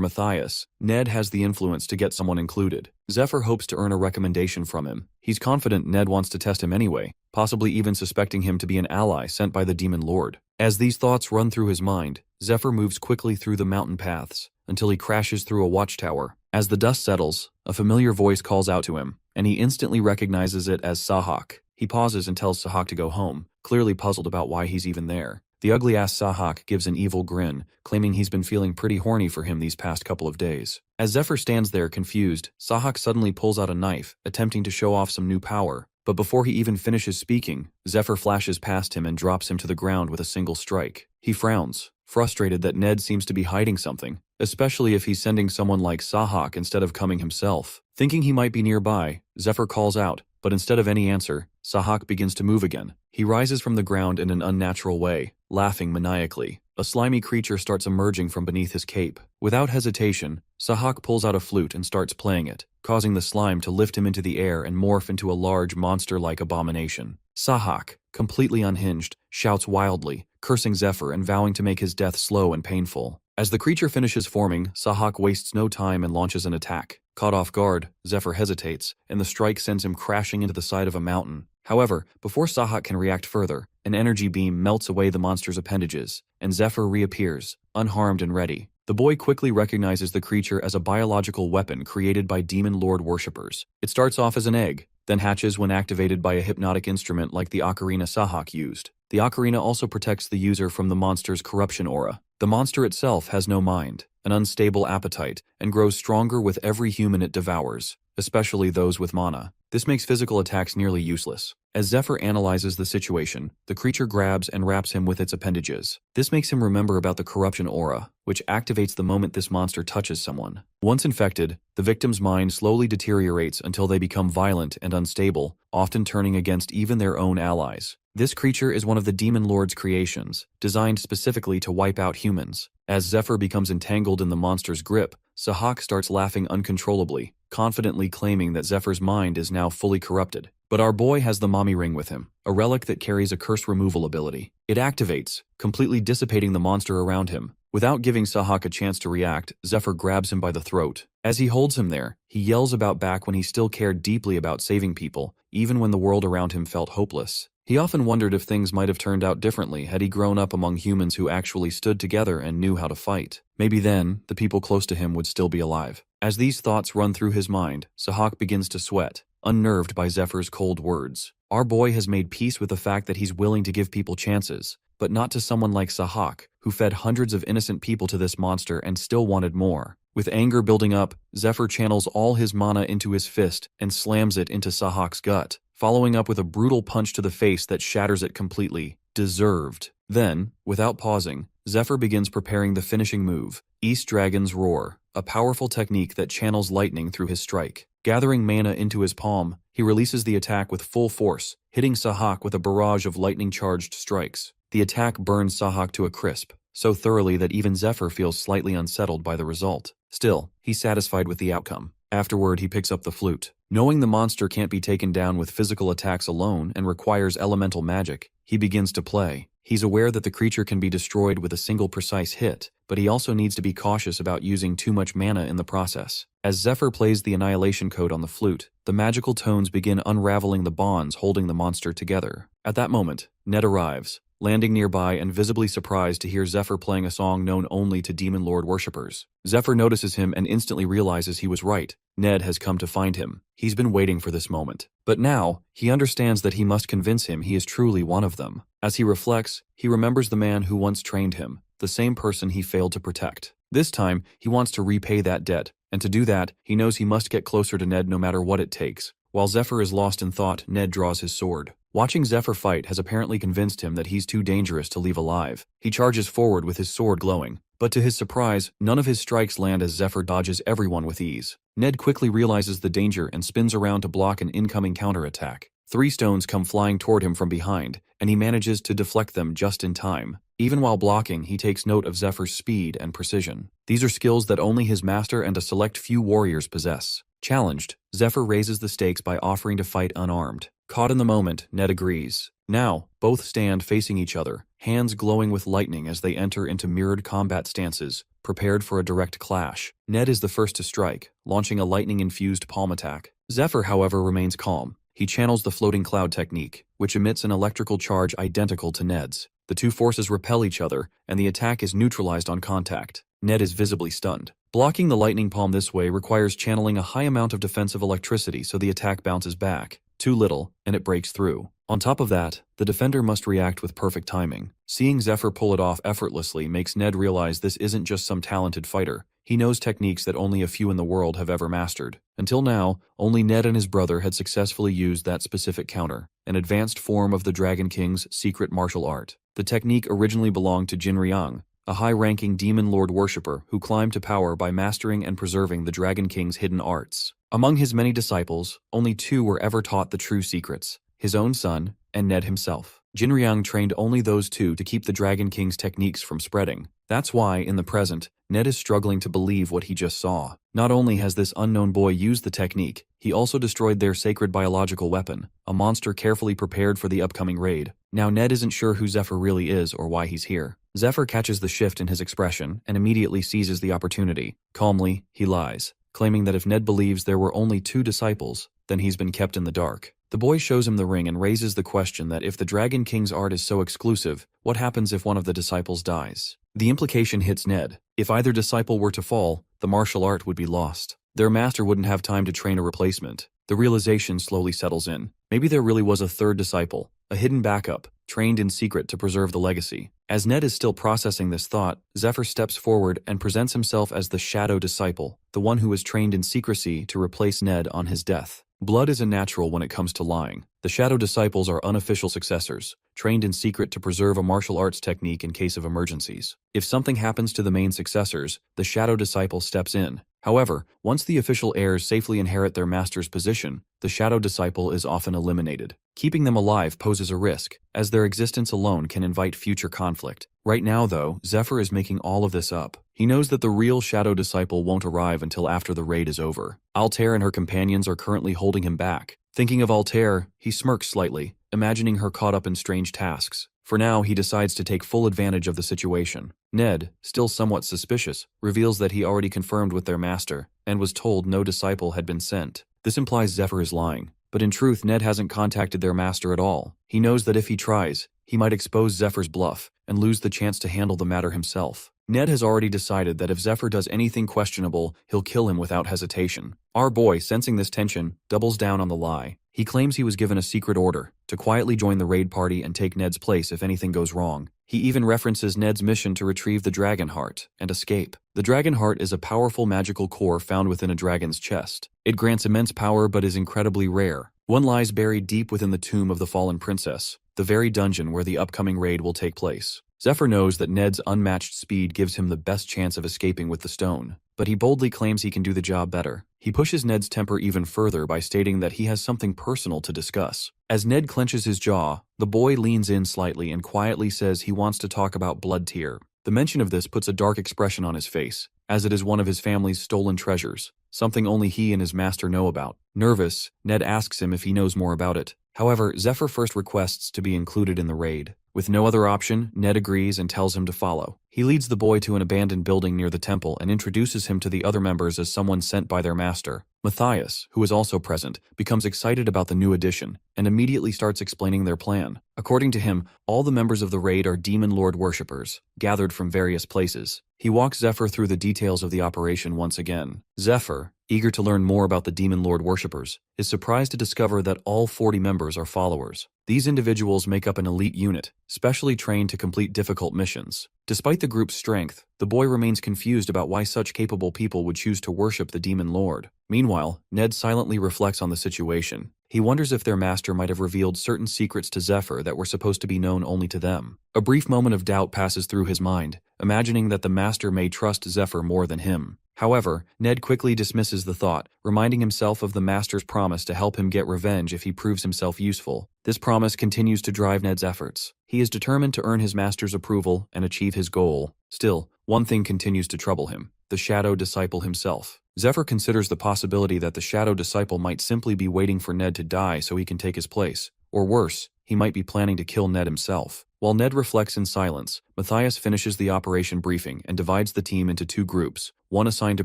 A: Matthias, Ned has the influence to get someone included. Zephyr hopes to earn a recommendation from him. He's confident Ned wants to test him anyway, possibly even suspecting him to be an ally sent by the Demon Lord. As these thoughts run through his mind, Zephyr moves quickly through the mountain paths, until he crashes through a watchtower. As the dust settles, a familiar voice calls out to him, and he instantly recognizes it as Sahak. He pauses and tells Sahak to go home, clearly puzzled about why he's even there. The ugly-ass Sahak gives an evil grin, claiming he's been feeling pretty horny for him these past couple of days. As Zephyr stands there confused, Sahak suddenly pulls out a knife, attempting to show off some new power. But before he even finishes speaking, Zephyr flashes past him and drops him to the ground with a single strike. He frowns, frustrated that Ned seems to be hiding something, especially if he's sending someone like Sahak instead of coming himself. Thinking he might be nearby, Zephyr calls out, but instead of any answer, Sahak begins to move again. He rises from the ground in an unnatural way, laughing maniacally. A slimy creature starts emerging from beneath his cape. Without hesitation, Sahak pulls out a flute and starts playing it, causing the slime to lift him into the air and morph into a large monster-like abomination. Sahak, completely unhinged, shouts wildly, cursing Zephyr and vowing to make his death slow and painful. As the creature finishes forming, Sahak wastes no time and launches an attack. Caught off guard, Zephyr hesitates, and the strike sends him crashing into the side of a mountain. However, before Sahak can react further, an energy beam melts away the monster's appendages, and Zephyr reappears, unharmed and ready. The boy quickly recognizes the creature as a biological weapon created by Demon Lord worshippers. It starts off as an egg, then hatches when activated by a hypnotic instrument like the ocarina Sahak used. The ocarina also protects the user from the monster's corruption aura. The monster itself has no mind, an unstable appetite, and grows stronger with every human it devours, especially those with mana. This makes physical attacks nearly useless. As Zephyr analyzes the situation, the creature grabs and wraps him with its appendages. This makes him remember about the corruption aura, which activates the moment this monster touches someone. Once infected, the victim's mind slowly deteriorates until they become violent and unstable, often turning against even their own allies. This creature is one of the Demon Lord's creations, designed specifically to wipe out humans. As Zephyr becomes entangled in the monster's grip, Sahak starts laughing uncontrollably, confidently claiming that Zephyr's mind is now fully corrupted. But our boy has the mommy ring with him, a relic that carries a curse removal ability. It activates, completely dissipating the monster around him. Without giving Sahak a chance to react, Zephyr grabs him by the throat. As he holds him there, he yells about back when he still cared deeply about saving people, even when the world around him felt hopeless. He often wondered if things might have turned out differently had he grown up among humans who actually stood together and knew how to fight. Maybe then, the people close to him would still be alive. As these thoughts run through his mind, Sahak begins to sweat, unnerved by Zephyr's cold words. Our boy has made peace with the fact that he's willing to give people chances, but not to someone like Sahak, who fed hundreds of innocent people to this monster and still wanted more. With anger building up, Zephyr channels all his mana into his fist and slams it into Sahak's gut, following up with a brutal punch to the face that shatters it completely. Deserved. Then, without pausing, Zephyr begins preparing the finishing move, East Dragon's Roar, a powerful technique that channels lightning through his strike. Gathering mana into his palm, he releases the attack with full force, hitting Sahak with a barrage of lightning-charged strikes. The attack burns Sahak to a crisp, so thoroughly that even Zephyr feels slightly unsettled by the result. Still, he's satisfied with the outcome. Afterward, he picks up the flute. Knowing the monster can't be taken down with physical attacks alone and requires elemental magic, he begins to play. He's aware that the creature can be destroyed with a single precise hit, but he also needs to be cautious about using too much mana in the process. As Zephyr plays the annihilation code on the flute, the magical tones begin unraveling the bonds holding the monster together. At that moment, Ned arrives, landing nearby and visibly surprised to hear Zephyr playing a song known only to Demon Lord worshippers. Zephyr notices him and instantly realizes he was right. Ned has come to find him. He's been waiting for this moment. But now, he understands that he must convince him he is truly one of them. As he reflects, he remembers the man who once trained him, the same person he failed to protect. This time, he wants to repay that debt, and to do that, he knows he must get closer to Ned no matter what it takes. While Zephyr is lost in thought, Ned draws his sword. Watching Zephyr fight has apparently convinced him that he's too dangerous to leave alive. He charges forward with his sword glowing, but to his surprise, none of his strikes land as Zephyr dodges everyone with ease. Ned quickly realizes the danger and spins around to block an incoming counterattack. 3 stones come flying toward him from behind, and he manages to deflect them just in time. Even while blocking, he takes note of Zephyr's speed and precision. These are skills that only his master and a select few warriors possess. Challenged, Zephyr raises the stakes by offering to fight unarmed. Caught in the moment, Ned agrees. Now, both stand facing each other, hands glowing with lightning as they enter into mirrored combat stances, prepared for a direct clash. Ned is the first to strike, launching a lightning-infused palm attack. Zephyr, however, remains calm. He channels the floating cloud technique, which emits an electrical charge identical to Ned's. The two forces repel each other, and the attack is neutralized on contact. Ned is visibly stunned. Blocking the lightning palm this way requires channeling a high amount of defensive electricity so the attack bounces back. Too little, and it breaks through. On top of that, the defender must react with perfect timing. Seeing Zephyr pull it off effortlessly makes Ned realize this isn't just some talented fighter. He knows techniques that only a few in the world have ever mastered. Until now, only Ned and his brother had successfully used that specific counter, an advanced form of the Dragon King's secret martial art. The technique originally belonged to Jinriang, a high-ranking demon lord worshipper who climbed to power by mastering and preserving the Dragon King's hidden arts. Among his many disciples, only 2 were ever taught the true secrets, his own son and Ned himself. Jinriang trained only those 2 to keep the Dragon King's techniques from spreading. That's why, in the present, Ned is struggling to believe what he just saw. Not only has this unknown boy used the technique, he also destroyed their sacred biological weapon, a monster carefully prepared for the upcoming raid. Now Ned isn't sure who Zephyr really is or why he's here. Zephyr catches the shift in his expression and immediately seizes the opportunity. Calmly, he lies, claiming that if Ned believes there were only 2 disciples, then he's been kept in the dark. The boy shows him the ring and raises the question that if the Dragon King's art is so exclusive, what happens if one of the disciples dies? The implication hits Ned. If either disciple were to fall, the martial art would be lost. Their master wouldn't have time to train a replacement. The realization slowly settles in. Maybe there really was a 3rd disciple, a hidden backup, trained in secret to preserve the legacy. As Ned is still processing this thought, Zephyr steps forward and presents himself as the Shadow Disciple, the one who was trained in secrecy to replace Ned on his death. Blood is a natural when it comes to lying. The Shadow Disciples are unofficial successors, trained in secret to preserve a martial arts technique in case of emergencies. If something happens to the main successors, the Shadow Disciple steps in. However, once the official heirs safely inherit their master's position, the Shadow Disciple is often eliminated. Keeping them alive poses a risk, as their existence alone can invite future conflict. Right now, though, Zephyr is making all of this up. He knows that the real Shadow Disciple won't arrive until after the raid is over. Altair and her companions are currently holding him back. Thinking of Altair, he smirks slightly, imagining her caught up in strange tasks. For now, he decides to take full advantage of the situation. Ned, still somewhat suspicious, reveals that he already confirmed with their master, and was told no disciple had been sent. This implies Zephyr is lying, but in truth Ned hasn't contacted their master at all. He knows that if he tries, he might expose Zephyr's bluff, and lose the chance to handle the matter himself. Ned has already decided that if Zephyr does anything questionable, he'll kill him without hesitation. Our boy, sensing this tension, doubles down on the lie. He claims he was given a secret order to quietly join the raid party and take Ned's place if anything goes wrong. He even references Ned's mission to retrieve the Dragon Heart and escape. The Dragon Heart is a powerful magical core found within a dragon's chest. It grants immense power but is incredibly rare. One lies buried deep within the tomb of the fallen princess, the very dungeon where the upcoming raid will take place. Zephyr knows that Ned's unmatched speed gives him the best chance of escaping with the stone, but he boldly claims he can do the job better. He pushes Ned's temper even further by stating that he has something personal to discuss. As Ned clenches his jaw, the boy leans in slightly and quietly says he wants to talk about Blood Tear. The mention of this puts a dark expression on his face, as it is one of his family's stolen treasures, something only he and his master know about. Nervous, Ned asks him if he knows more about it. However, Zephyr first requests to be included in the raid. With no other option, Ned agrees and tells him to follow. He leads the boy to an abandoned building near the temple and introduces him to the other members as someone sent by their master. Matthias, who is also present, becomes excited about the new addition and immediately starts explaining their plan. According to him, all the members of the raid are demon lord worshippers, gathered from various places. He walks Zephyr through the details of the operation once again. Zephyr, eager to learn more about the Demon Lord worshippers, is surprised to discover that all 40 members are followers. These individuals make up an elite unit, specially trained to complete difficult missions. Despite the group's strength, the boy remains confused about why such capable people would choose to worship the Demon Lord. Meanwhile, Ned silently reflects on the situation. He wonders if their master might have revealed certain secrets to Zephyr that were supposed to be known only to them. A brief moment of doubt passes through his mind, imagining that the master may trust Zephyr more than him. However, Ned quickly dismisses the thought, reminding himself of the master's promise to help him get revenge if he proves himself useful. This promise continues to drive Ned's efforts. He is determined to earn his master's approval and achieve his goal. Still, one thing continues to trouble him: the Shadow Disciple himself. Zephyr considers the possibility that the Shadow Disciple might simply be waiting for Ned to die so he can take his place. Or worse, he might be planning to kill Ned himself. While Ned reflects in silence, Matthias finishes the operation briefing and divides the team into two groups, one assigned to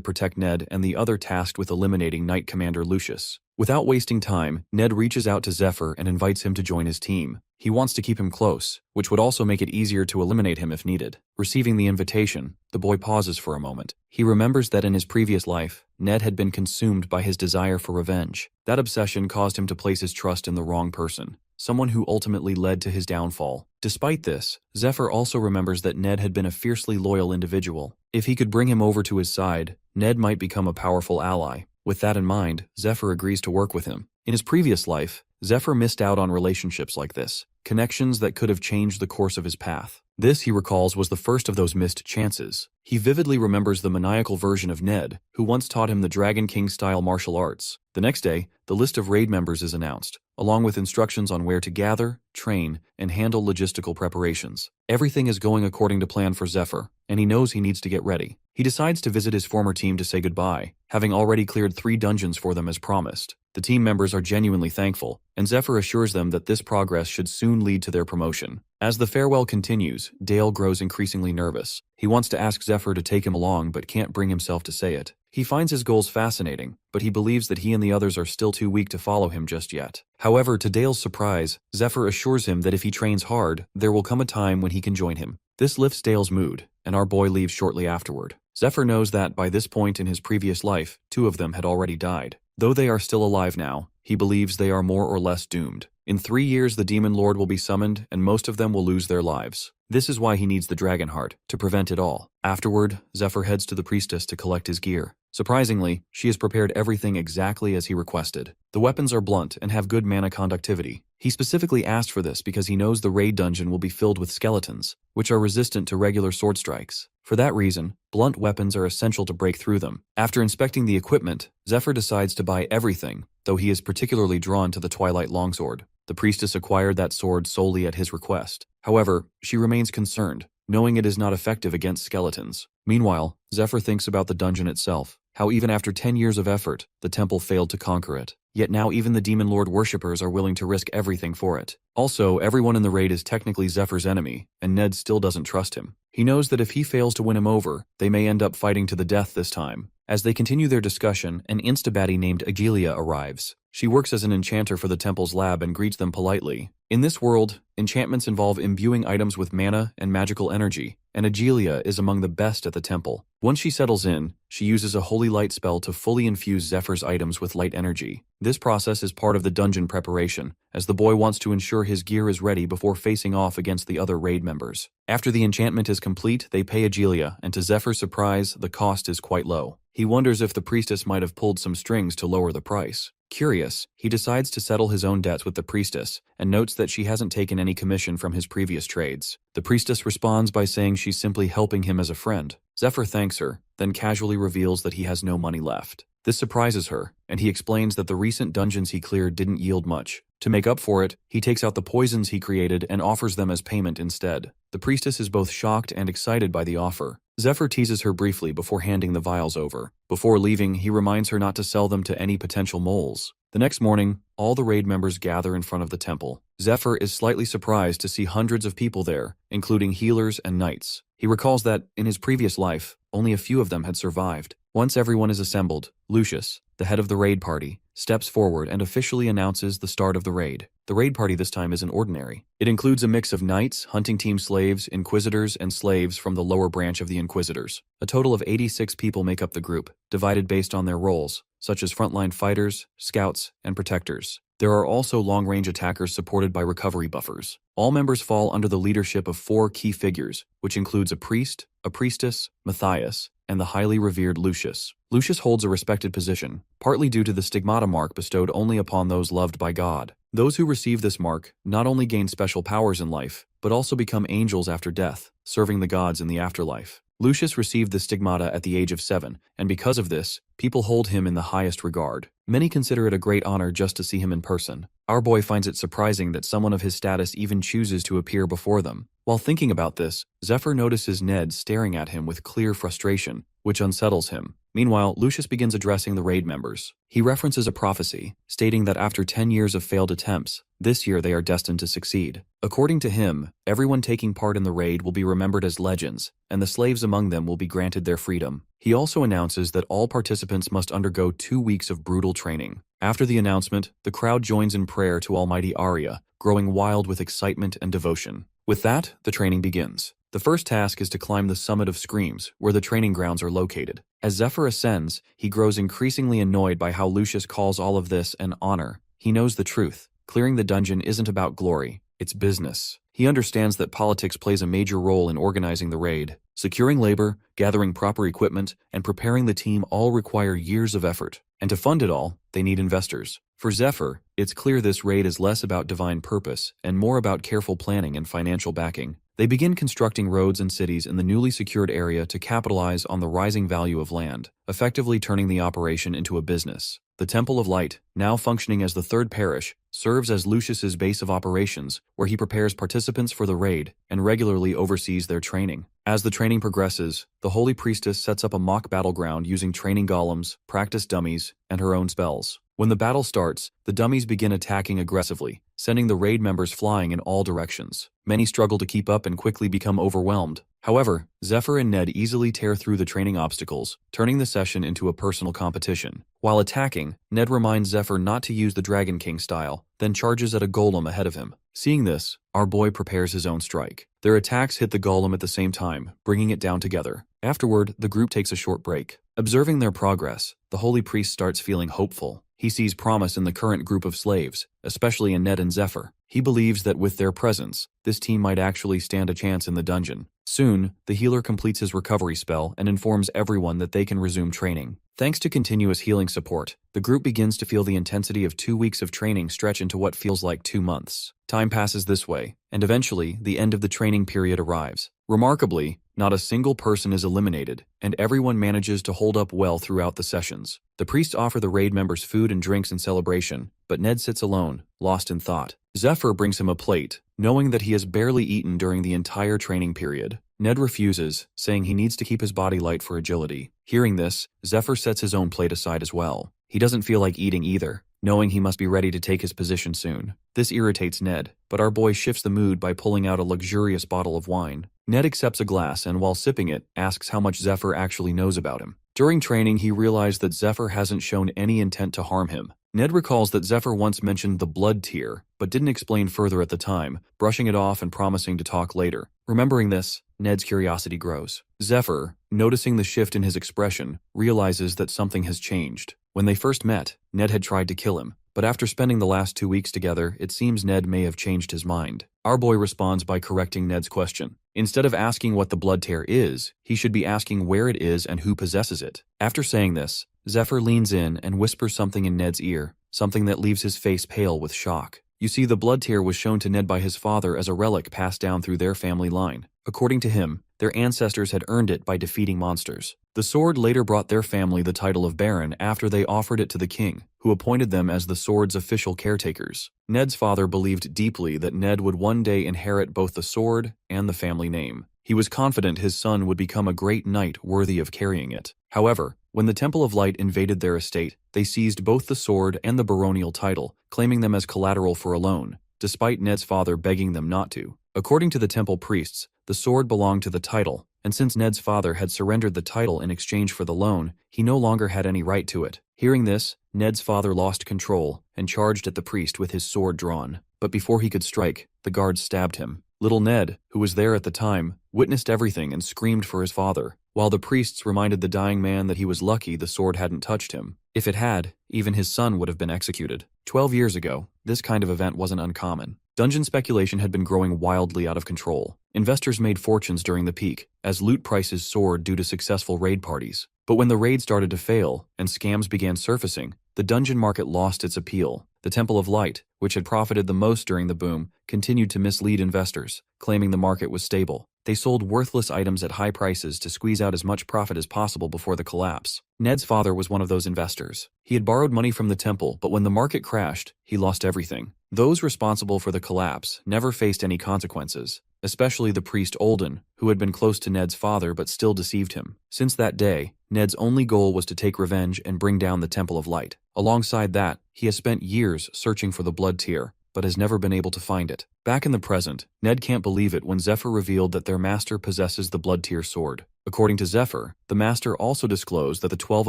A: protect Ned and the other tasked with eliminating Knight Commander Lucius. Without wasting time, Ned reaches out to Zephyr and invites him to join his team. He wants to keep him close, which would also make it easier to eliminate him if needed. Receiving the invitation, the boy pauses for a moment. He remembers that in his previous life, Ned had been consumed by his desire for revenge. That obsession caused him to place his trust in the wrong person, someone who ultimately led to his downfall. Despite this, Zephyr also remembers that Ned had been a fiercely loyal individual. If he could bring him over to his side, Ned might become a powerful ally. With that in mind, Zephyr agrees to work with him. In his previous life, Zephyr missed out on relationships like this, connections that could have changed the course of his path. This, he recalls, was the first of those missed chances. He vividly remembers the maniacal version of Ned, who once taught him the Dragon King-style martial arts. The next day, the list of raid members is announced, along with instructions on where to gather, train, and handle logistical preparations. Everything is going according to plan for Zephyr, and he knows he needs to get ready. He decides to visit his former team to say goodbye, having already cleared 3 dungeons for them as promised. The team members are genuinely thankful, and Zephyr assures them that this progress should soon lead to their promotion. As the farewell continues, Dale grows increasingly nervous. He wants to ask Zephyr to take him along but can't bring himself to say it. He finds his goals fascinating, but he believes that he and the others are still too weak to follow him just yet. However, to Dale's surprise, Zephyr assures him that if he trains hard, there will come a time when he can join him. This lifts Dale's mood, and our boy leaves shortly afterward. Zephyr knows that by this point in his previous life, 2 of them had already died. Though they are still alive now, he believes they are more or less doomed. In 3 years, the Demon Lord will be summoned, and most of them will lose their lives. This is why he needs the Dragon Heart, to prevent it all. Afterward, Zephyr heads to the priestess to collect his gear. Surprisingly, she has prepared everything exactly as he requested. The weapons are blunt and have good mana conductivity. He specifically asked for this because he knows the raid dungeon will be filled with skeletons, which are resistant to regular sword strikes. For that reason, blunt weapons are essential to break through them. After inspecting the equipment, Zephyr decides to buy everything, though he is particularly drawn to the Twilight Longsword. The priestess acquired that sword solely at his request. However, she remains concerned, knowing it is not effective against skeletons. Meanwhile, Zephyr thinks about the dungeon itself, how even after 10 years of effort, the temple failed to conquer it. Yet now even the Demon Lord worshippers are willing to risk everything for it. Also, everyone in the raid is technically Zephyr's enemy, and Ned still doesn't trust him. He knows that if he fails to win him over, they may end up fighting to the death this time. As they continue their discussion, an instabaddie named Agilia arrives. She works as an enchanter for the temple's lab and greets them politely. In this world, enchantments involve imbuing items with mana and magical energy, and Agilia is among the best at the temple. Once she settles in, she uses a holy light spell to fully infuse Zephyr's items with light energy. This process is part of the dungeon preparation, as the boy wants to ensure his gear is ready before facing off against the other raid members. After the enchantment is complete, they pay Agilia, and to Zephyr's surprise, the cost is quite low. He wonders if the priestess might have pulled some strings to lower the price. Curious, he decides to settle his own debts with the priestess, and notes that she hasn't taken any commission from his previous trades. The priestess responds by saying she's simply helping him as a friend. Zephyr thanks her, then casually reveals that he has no money left. This surprises her, and he explains that the recent dungeons he cleared didn't yield much. To make up for it, he takes out the poisons he created and offers them as payment instead. The priestess is both shocked and excited by the offer. Zephyr teases her briefly before handing the vials over. Before leaving, he reminds her not to sell them to any potential moles. The next morning, all the raid members gather in front of the temple. Zephyr is slightly surprised to see hundreds of people there, including healers and knights. He recalls that, in his previous life, only a few of them had survived. Once everyone is assembled, Lucius, the head of the raid party, steps forward and officially announces the start of the raid. The raid party this time isn't ordinary. It includes a mix of knights, hunting team slaves, inquisitors, and slaves from the lower branch of the inquisitors. A total of 86 people make up the group, divided based on their roles. such as frontline fighters, scouts, and protectors. There are also long-range attackers supported by recovery buffers. All members fall under the leadership of 4 key figures, which includes a priest, a priestess, Matthias, and the highly revered Lucius. Lucius holds a respected position, partly due to the stigmata mark bestowed only upon those loved by God. Those who receive this mark not only gain special powers in life, but also become angels after death, serving the gods in the afterlife. Lucius received the stigmata at the age of 7, and because of this, people hold him in the highest regard. Many consider it a great honor just to see him in person. Our boy finds it surprising that someone of his status even chooses to appear before them. While thinking about this, Zephyr notices Ned staring at him with clear frustration, which unsettles him. Meanwhile, Lucius begins addressing the raid members. He references a prophecy, stating that after 10 years of failed attempts, this year they are destined to succeed. According to him, everyone taking part in the raid will be remembered as legends, and the slaves among them will be granted their freedom. He also announces that all participants must undergo 2 weeks of brutal training. After the announcement, the crowd joins in prayer to Almighty Arya, growing wild with excitement and devotion. With that, the training begins. The first task is to climb the summit of Screams, where the training grounds are located. As Zephyr ascends, he grows increasingly annoyed by how Lucius calls all of this an honor. He knows the truth. Clearing the dungeon isn't about glory, it's business. He understands that politics plays a major role in organizing the raid. Securing labor, gathering proper equipment, and preparing the team all require years of effort. And to fund it all, they need investors. For Zephyr, it's clear this raid is less about divine purpose and more about careful planning and financial backing. They begin constructing roads and cities in the newly secured area to capitalize on the rising value of land, effectively turning the operation into a business. The Temple of Light, now functioning as the third parish, serves as Lucius's base of operations, where he prepares participants for the raid and regularly oversees their training. As the training progresses, the Holy Priestess sets up a mock battleground using training golems, practice dummies, and her own spells. When the battle starts, the dummies begin attacking aggressively, sending the raid members flying in all directions. Many struggle to keep up and quickly become overwhelmed. However, Zephyr and Ned easily tear through the training obstacles, turning the session into a personal competition. While attacking, Ned reminds Zephyr not to use the Dragon King style, then charges at a golem ahead of him. Seeing this, our boy prepares his own strike. Their attacks hit the golem at the same time, bringing it down together. Afterward, the group takes a short break. Observing their progress, the Holy Priest starts feeling hopeful. He sees promise in the current group of slaves, especially in Ned and Zephyr. He believes that with their presence, this team might actually stand a chance in the dungeon. Soon, the healer completes his recovery spell and informs everyone that they can resume training. Thanks to continuous healing support, the group begins to feel the intensity of 2 weeks of training stretch into what feels like 2 months. Time passes this way, and eventually, the end of the training period arrives. Remarkably, not a single person is eliminated, and everyone manages to hold up well throughout the sessions. The priests offer the raid members food and drinks in celebration, but Ned sits alone, lost in thought. Zephyr brings him a plate, knowing that he has barely eaten during the entire training period. Ned refuses, saying he needs to keep his body light for agility. Hearing this, Zephyr sets his own plate aside as well. He doesn't feel like eating either, knowing he must be ready to take his position soon. This irritates Ned, but our boy shifts the mood by pulling out a luxurious bottle of wine. Ned accepts a glass and while sipping it, asks how much Zephyr actually knows about him. During training, he realized that Zephyr hasn't shown any intent to harm him. Ned recalls that Zephyr once mentioned the blood tier, but didn't explain further at the time, brushing it off and promising to talk later. Remembering this, Ned's curiosity grows. Zephyr, noticing the shift in his expression, realizes that something has changed. When they first met, Ned had tried to kill him, but after spending the last 2 weeks together, it seems Ned may have changed his mind. Our boy responds by correcting Ned's question. Instead of asking what the blood tear is, he should be asking where it is and who possesses it. After saying this, Zephyr leans in and whispers something in Ned's ear, something that leaves his face pale with shock. You see, the blood tear was shown to Ned by his father as a relic passed down through their family line. According to him, their ancestors had earned it by defeating monsters. The sword later brought their family the title of Baron after they offered it to the king, who appointed them as the sword's official caretakers. Ned's father believed deeply that Ned would one day inherit both the sword and the family name. He was confident his son would become a great knight worthy of carrying it. However, when the Temple of Light invaded their estate, they seized both the sword and the baronial title, claiming them as collateral for a loan, despite Ned's father begging them not to. According to the temple priests, the sword belonged to the title, and since Ned's father had surrendered the title in exchange for the loan, he no longer had any right to it. Hearing this, Ned's father lost control and charged at the priest with his sword drawn. But before he could strike, the guards stabbed him. Little Ned, who was there at the time, witnessed everything and screamed for his father, while the priests reminded the dying man that he was lucky the sword hadn't touched him. If it had, even his son would have been executed. 12 years ago, this kind of event wasn't uncommon. Dungeon speculation had been growing wildly out of control. Investors made fortunes during the peak, as loot prices soared due to successful raid parties. But when the raid started to fail, and scams began surfacing, the dungeon market lost its appeal. The Temple of Light, which had profited the most during the boom, continued to mislead investors, claiming the market was stable. They sold worthless items at high prices to squeeze out as much profit as possible before the collapse. Ned's father was one of those investors. He had borrowed money from the temple, but when the market crashed, he lost everything. Those responsible for the collapse never faced any consequences, especially the priest Olden, who had been close to Ned's father but still deceived him. Since that day, Ned's only goal was to take revenge and bring down the Temple of Light. Alongside that, he has spent years searching for the blood tear, but has never been able to find it. Back in the present, Ned can't believe it when Zephyr revealed that their master possesses the blood tear sword. According to Zephyr, the master also disclosed that the 12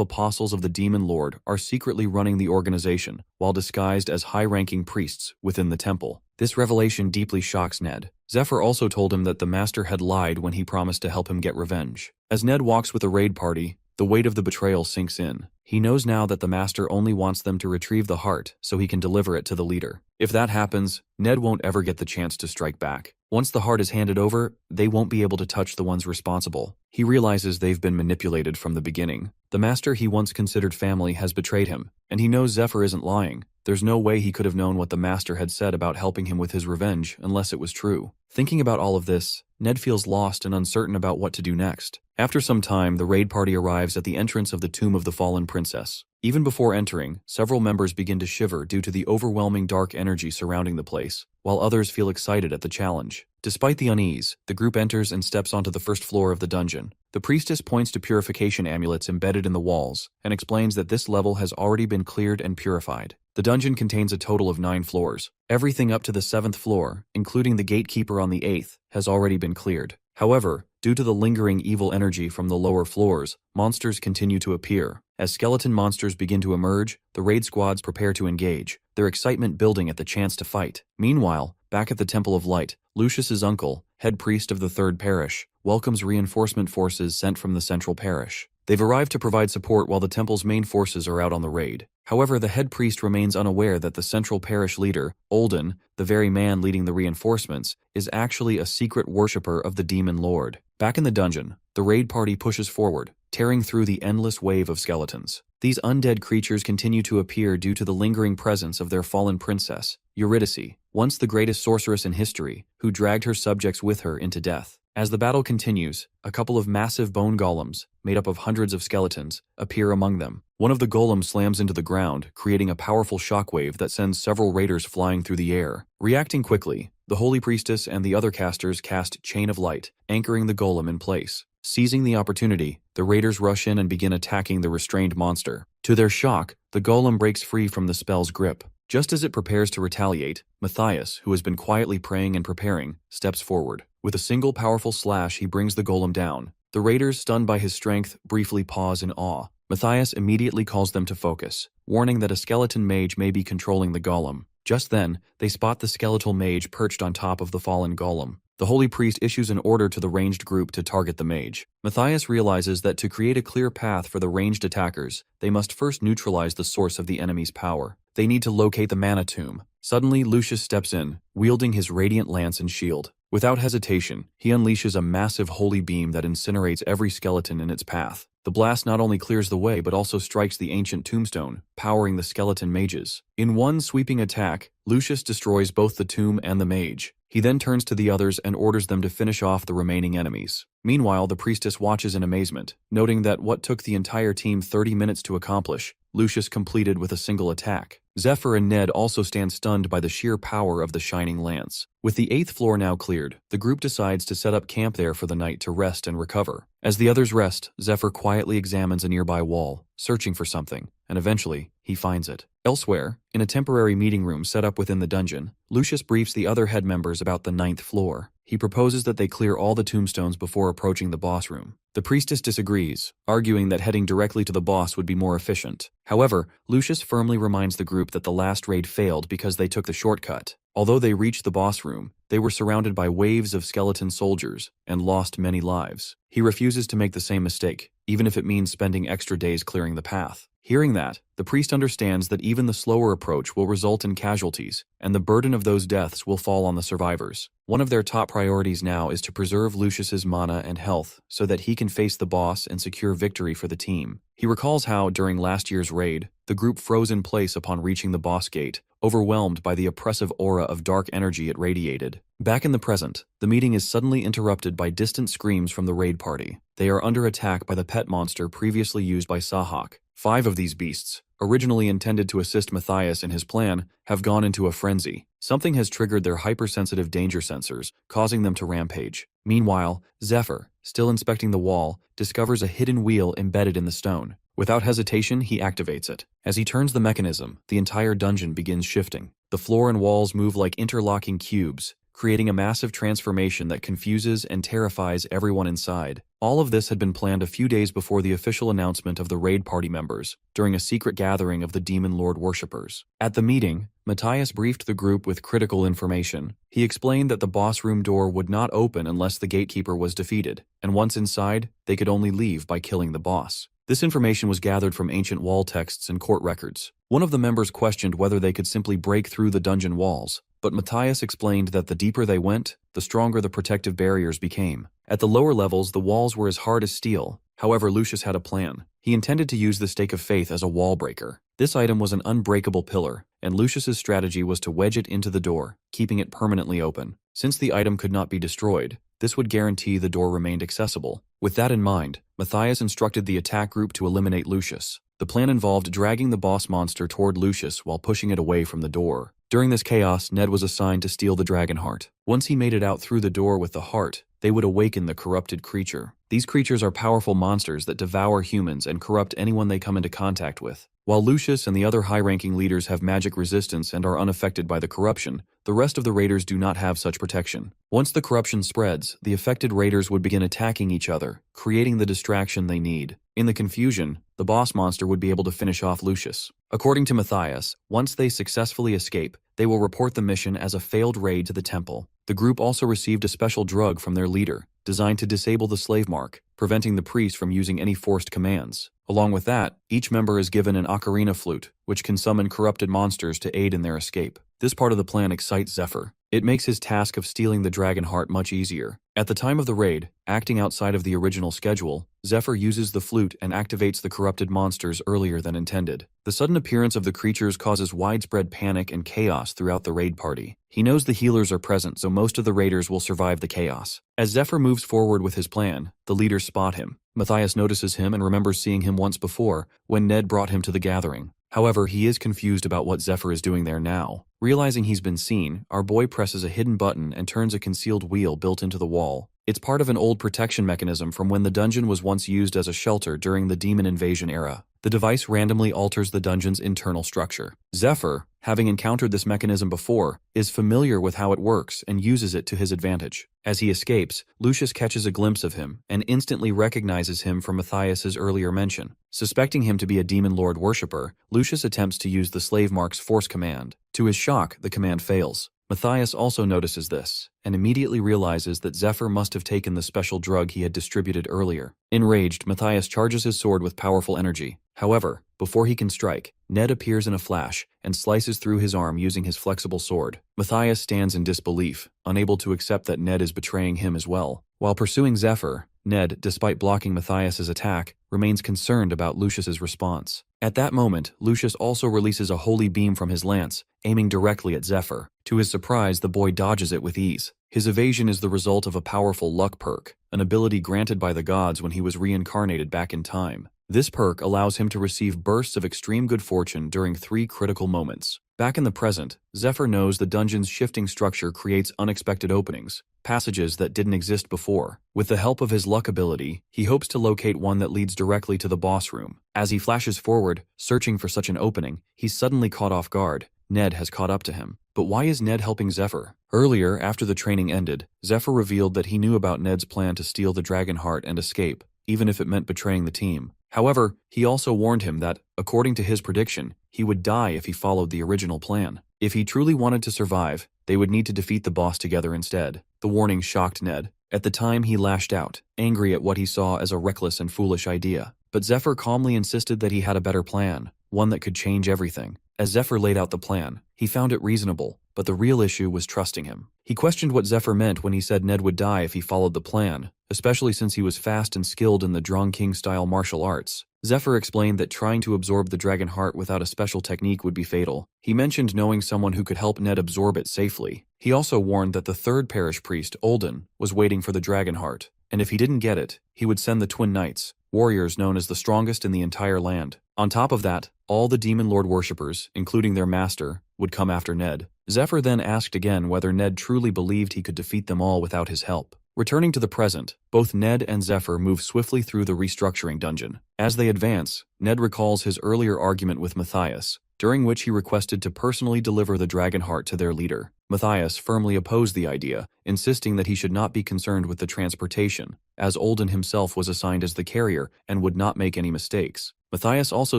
A: apostles of the Demon Lord are secretly running the organization, while disguised as high-ranking priests within the temple. This revelation deeply shocks Ned. Zephyr also told him that the master had lied when he promised to help him get revenge. As Ned walks with the raid party, the weight of the betrayal sinks in. He knows now that the master only wants them to retrieve the heart so he can deliver it to the leader. If that happens, Ned won't ever get the chance to strike back. Once the heart is handed over, they won't be able to touch the ones responsible. He realizes they've been manipulated from the beginning. The master he once considered family has betrayed him, and he knows Zephyr isn't lying. There's no way he could have known what the master had said about helping him with his revenge unless it was true. Thinking about all of this, Ned feels lost and uncertain about what to do next. After some time, the raid party arrives at the entrance of the tomb of the fallen princess. Even before entering, several members begin to shiver due to the overwhelming dark energy surrounding the place, while others feel excited at the challenge. Despite the unease, the group enters and steps onto the first floor of the dungeon. The priestess points to purification amulets embedded in the walls and explains that this level has already been cleared and purified. The dungeon contains a total of 9 floors. Everything up to the 7th floor, including the gatekeeper on the 8th, has already been cleared. However, due to the lingering evil energy from the lower floors, monsters continue to appear. As skeleton monsters begin to emerge, the raid squads prepare to engage, their excitement building at the chance to fight. Meanwhile, back at the Temple of Light, Lucius's uncle, head priest of the 3rd parish, welcomes reinforcement forces sent from the central parish. They've arrived to provide support while the temple's main forces are out on the raid. However, the head priest remains unaware that the central parish leader, Olden, the very man leading the reinforcements, is actually a secret worshipper of the Demon Lord. Back in the dungeon, the raid party pushes forward, tearing through the endless wave of skeletons. These undead creatures continue to appear due to the lingering presence of their fallen princess, Eurydice, once the greatest sorceress in history, who dragged her subjects with her into death. As the battle continues, a couple of massive bone golems, made up of hundreds of skeletons, appear among them. One of the golems slams into the ground, creating a powerful shockwave that sends several raiders flying through the air. Reacting quickly, the Holy Priestess and the other casters cast Chain of Light, anchoring the golem in place. Seizing the opportunity, the raiders rush in and begin attacking the restrained monster. To their shock, the golem breaks free from the spell's grip. Just as it prepares to retaliate, Matthias, who has been quietly praying and preparing, steps forward. With a single powerful slash, he brings the golem down. The raiders, stunned by his strength, briefly pause in awe. Matthias immediately calls them to focus, warning that a skeleton mage may be controlling the golem. Just then, they spot the skeletal mage perched on top of the fallen golem. The holy priest issues an order to the ranged group to target the mage. Matthias realizes that to create a clear path for the ranged attackers, they must first neutralize the source of the enemy's power. They need to locate the mana tomb. Suddenly, Lucius steps in, wielding his radiant lance and shield. Without hesitation, he unleashes a massive holy beam that incinerates every skeleton in its path. The blast not only clears the way but also strikes the ancient tombstone, powering the skeleton mages. In one sweeping attack, Lucius destroys both the tomb and the mage. He then turns to the others and orders them to finish off the remaining enemies. Meanwhile, the priestess watches in amazement, noting that what took the entire team 30 minutes to accomplish, Lucius completed with a single attack. Zephyr and Ned also stand stunned by the sheer power of the shining lance. With the 8th floor now cleared, the group decides to set up camp there for the night to rest and recover. As the others rest, Zephyr quietly examines a nearby wall, searching for something, and eventually, he finds it. Elsewhere, in a temporary meeting room set up within the dungeon, Lucius briefs the other head members about the 9th floor. He proposes that they clear all the tombstones before approaching the boss room. The priestess disagrees, arguing that heading directly to the boss would be more efficient. However, Lucius firmly reminds the group that the last raid failed because they took the shortcut. Although they reached the boss room, they were surrounded by waves of skeleton soldiers and lost many lives. He refuses to make the same mistake, even if it means spending extra days clearing the path. Hearing that, the priest understands that even the slower approach will result in casualties, and the burden of those deaths will fall on the survivors. One of their top priorities now is to preserve Lucius's mana and health so that he can face the boss and secure victory for the team. He recalls how, during last year's raid, the group froze in place upon reaching the boss gate, overwhelmed by the oppressive aura of dark energy it radiated. Back in the present, the meeting is suddenly interrupted by distant screams from the raid party. They are under attack by the pet monster previously used by Sahak. 5 of these beasts, originally intended to assist Matthias in his plan, have gone into a frenzy. Something has triggered their hypersensitive danger sensors, causing them to rampage. Meanwhile, Zephyr, still inspecting the wall, discovers a hidden wheel embedded in the stone. Without hesitation, he activates it. As he turns the mechanism, the entire dungeon begins shifting. The floor and walls move like interlocking cubes, creating a massive transformation that confuses and terrifies everyone inside. All of this had been planned a few days before the official announcement of the raid party members, during a secret gathering of the Demon Lord worshippers. At the meeting, Matthias briefed the group with critical information. He explained that the boss room door would not open unless the gatekeeper was defeated, and once inside, they could only leave by killing the boss. This information was gathered from ancient wall texts and court records. One of the members questioned whether they could simply break through the dungeon walls, but Matthias explained that the deeper they went, the stronger the protective barriers became. At the lower levels, the walls were as hard as steel. However, Lucius had a plan. He intended to use the Stake of Faith as a wall breaker. This item was an unbreakable pillar, and Lucius's strategy was to wedge it into the door, keeping it permanently open. Since the item could not be destroyed, this would guarantee the door remained accessible. With that in mind, Matthias instructed the attack group to eliminate Lucius. The plan involved dragging the boss monster toward Lucius while pushing it away from the door. During this chaos, Ned was assigned to steal the dragon heart. Once he made it out through the door with the heart, they would awaken the corrupted creature. These creatures are powerful monsters that devour humans and corrupt anyone they come into contact with. While Lucius and the other high-ranking leaders have magic resistance and are unaffected by the corruption, the rest of the raiders do not have such protection. Once the corruption spreads, the affected raiders would begin attacking each other, creating the distraction they need. In the confusion, the boss monster would be able to finish off Lucius. According to Matthias, once they successfully escape, they will report the mission as a failed raid to the temple. The group also received a special drug from their leader, designed to disable the slave mark, preventing the priest from using any forced commands. Along with that, each member is given an ocarina flute, which can summon corrupted monsters to aid in their escape. This part of the plan excites Zephyr. It makes his task of stealing the dragon heart much easier. At the time of the raid, acting outside of the original schedule, Zephyr uses the flute and activates the corrupted monsters earlier than intended. The sudden appearance of the creatures causes widespread panic and chaos throughout the raid party. He knows the healers are present, so most of the raiders will survive the chaos. As Zephyr moves forward with his plan, the leaders spot him. Matthias notices him and remembers seeing him once before, when Ned brought him to the gathering. However, he is confused about what Zephyr is doing there now. Realizing he's been seen, our boy presses a hidden button and turns a concealed wheel built into the wall. It's part of an old protection mechanism from when the dungeon was once used as a shelter during the demon invasion era. The device randomly alters the dungeon's internal structure. Zephyr, having encountered this mechanism before, is familiar with how it works and uses it to his advantage. As he escapes, Lucius catches a glimpse of him and instantly recognizes him from Matthias's earlier mention. Suspecting him to be a demon lord worshipper, Lucius attempts to use the slave mark's force command. To his shock, the command fails. Matthias also notices this, and immediately realizes that Zephyr must have taken the special drug he had distributed earlier. Enraged, Matthias charges his sword with powerful energy. However, before he can strike, Ned appears in a flash and slices through his arm using his flexible sword. Matthias stands in disbelief, unable to accept that Ned is betraying him as well. While pursuing Zephyr, Ned, despite blocking Matthias's attack, remains concerned about Lucius's response. At that moment, Lucius also releases a holy beam from his lance, aiming directly at Zephyr. To his surprise, the boy dodges it with ease. His evasion is the result of a powerful luck perk, an ability granted by the gods when he was reincarnated back in time. This perk allows him to receive bursts of extreme good fortune during 3 critical moments. Back in the present, Zephyr knows the dungeon's shifting structure creates unexpected openings, passages that didn't exist before. With the help of his luck ability, he hopes to locate one that leads directly to the boss room. As he flashes forward, searching for such an opening, he's suddenly caught off guard. Ned has caught up to him. But why is Ned helping Zephyr? Earlier, after the training ended, Zephyr revealed that he knew about Ned's plan to steal the dragon heart and escape, even if it meant betraying the team. However, he also warned him that, according to his prediction, he would die if he followed the original plan. If he truly wanted to survive, They would need to defeat the boss together instead. The warning shocked Ned. At the time, he lashed out, angry at what he saw as a reckless and foolish idea. But Zephyr calmly insisted that he had a better plan, one that could change everything. As Zephyr laid out the plan, he found it reasonable, but the real issue was trusting him. He questioned what Zephyr meant when he said Ned would die if he followed the plan, especially since he was fast and skilled in the Drong King-style martial arts. Zephyr explained that trying to absorb the dragon heart without a special technique would be fatal. He mentioned knowing someone who could help Ned absorb it safely. He also warned that the third parish priest, Olden, was waiting for the dragon heart, and if he didn't get it, he would send the Twin Knights, warriors known as the strongest in the entire land. On top of that, all the Demon Lord worshippers, including their master, would come after Ned. Zephyr then asked again whether Ned truly believed he could defeat them all without his help. Returning to the present, both Ned and Zephyr move swiftly through the restructuring dungeon. As they advance, Ned recalls his earlier argument with Matthias, during which he requested to personally deliver the dragon heart to their leader. Matthias firmly opposed the idea, insisting that he should not be concerned with the transportation, as Olden himself was assigned as the carrier and would not make any mistakes. Matthias also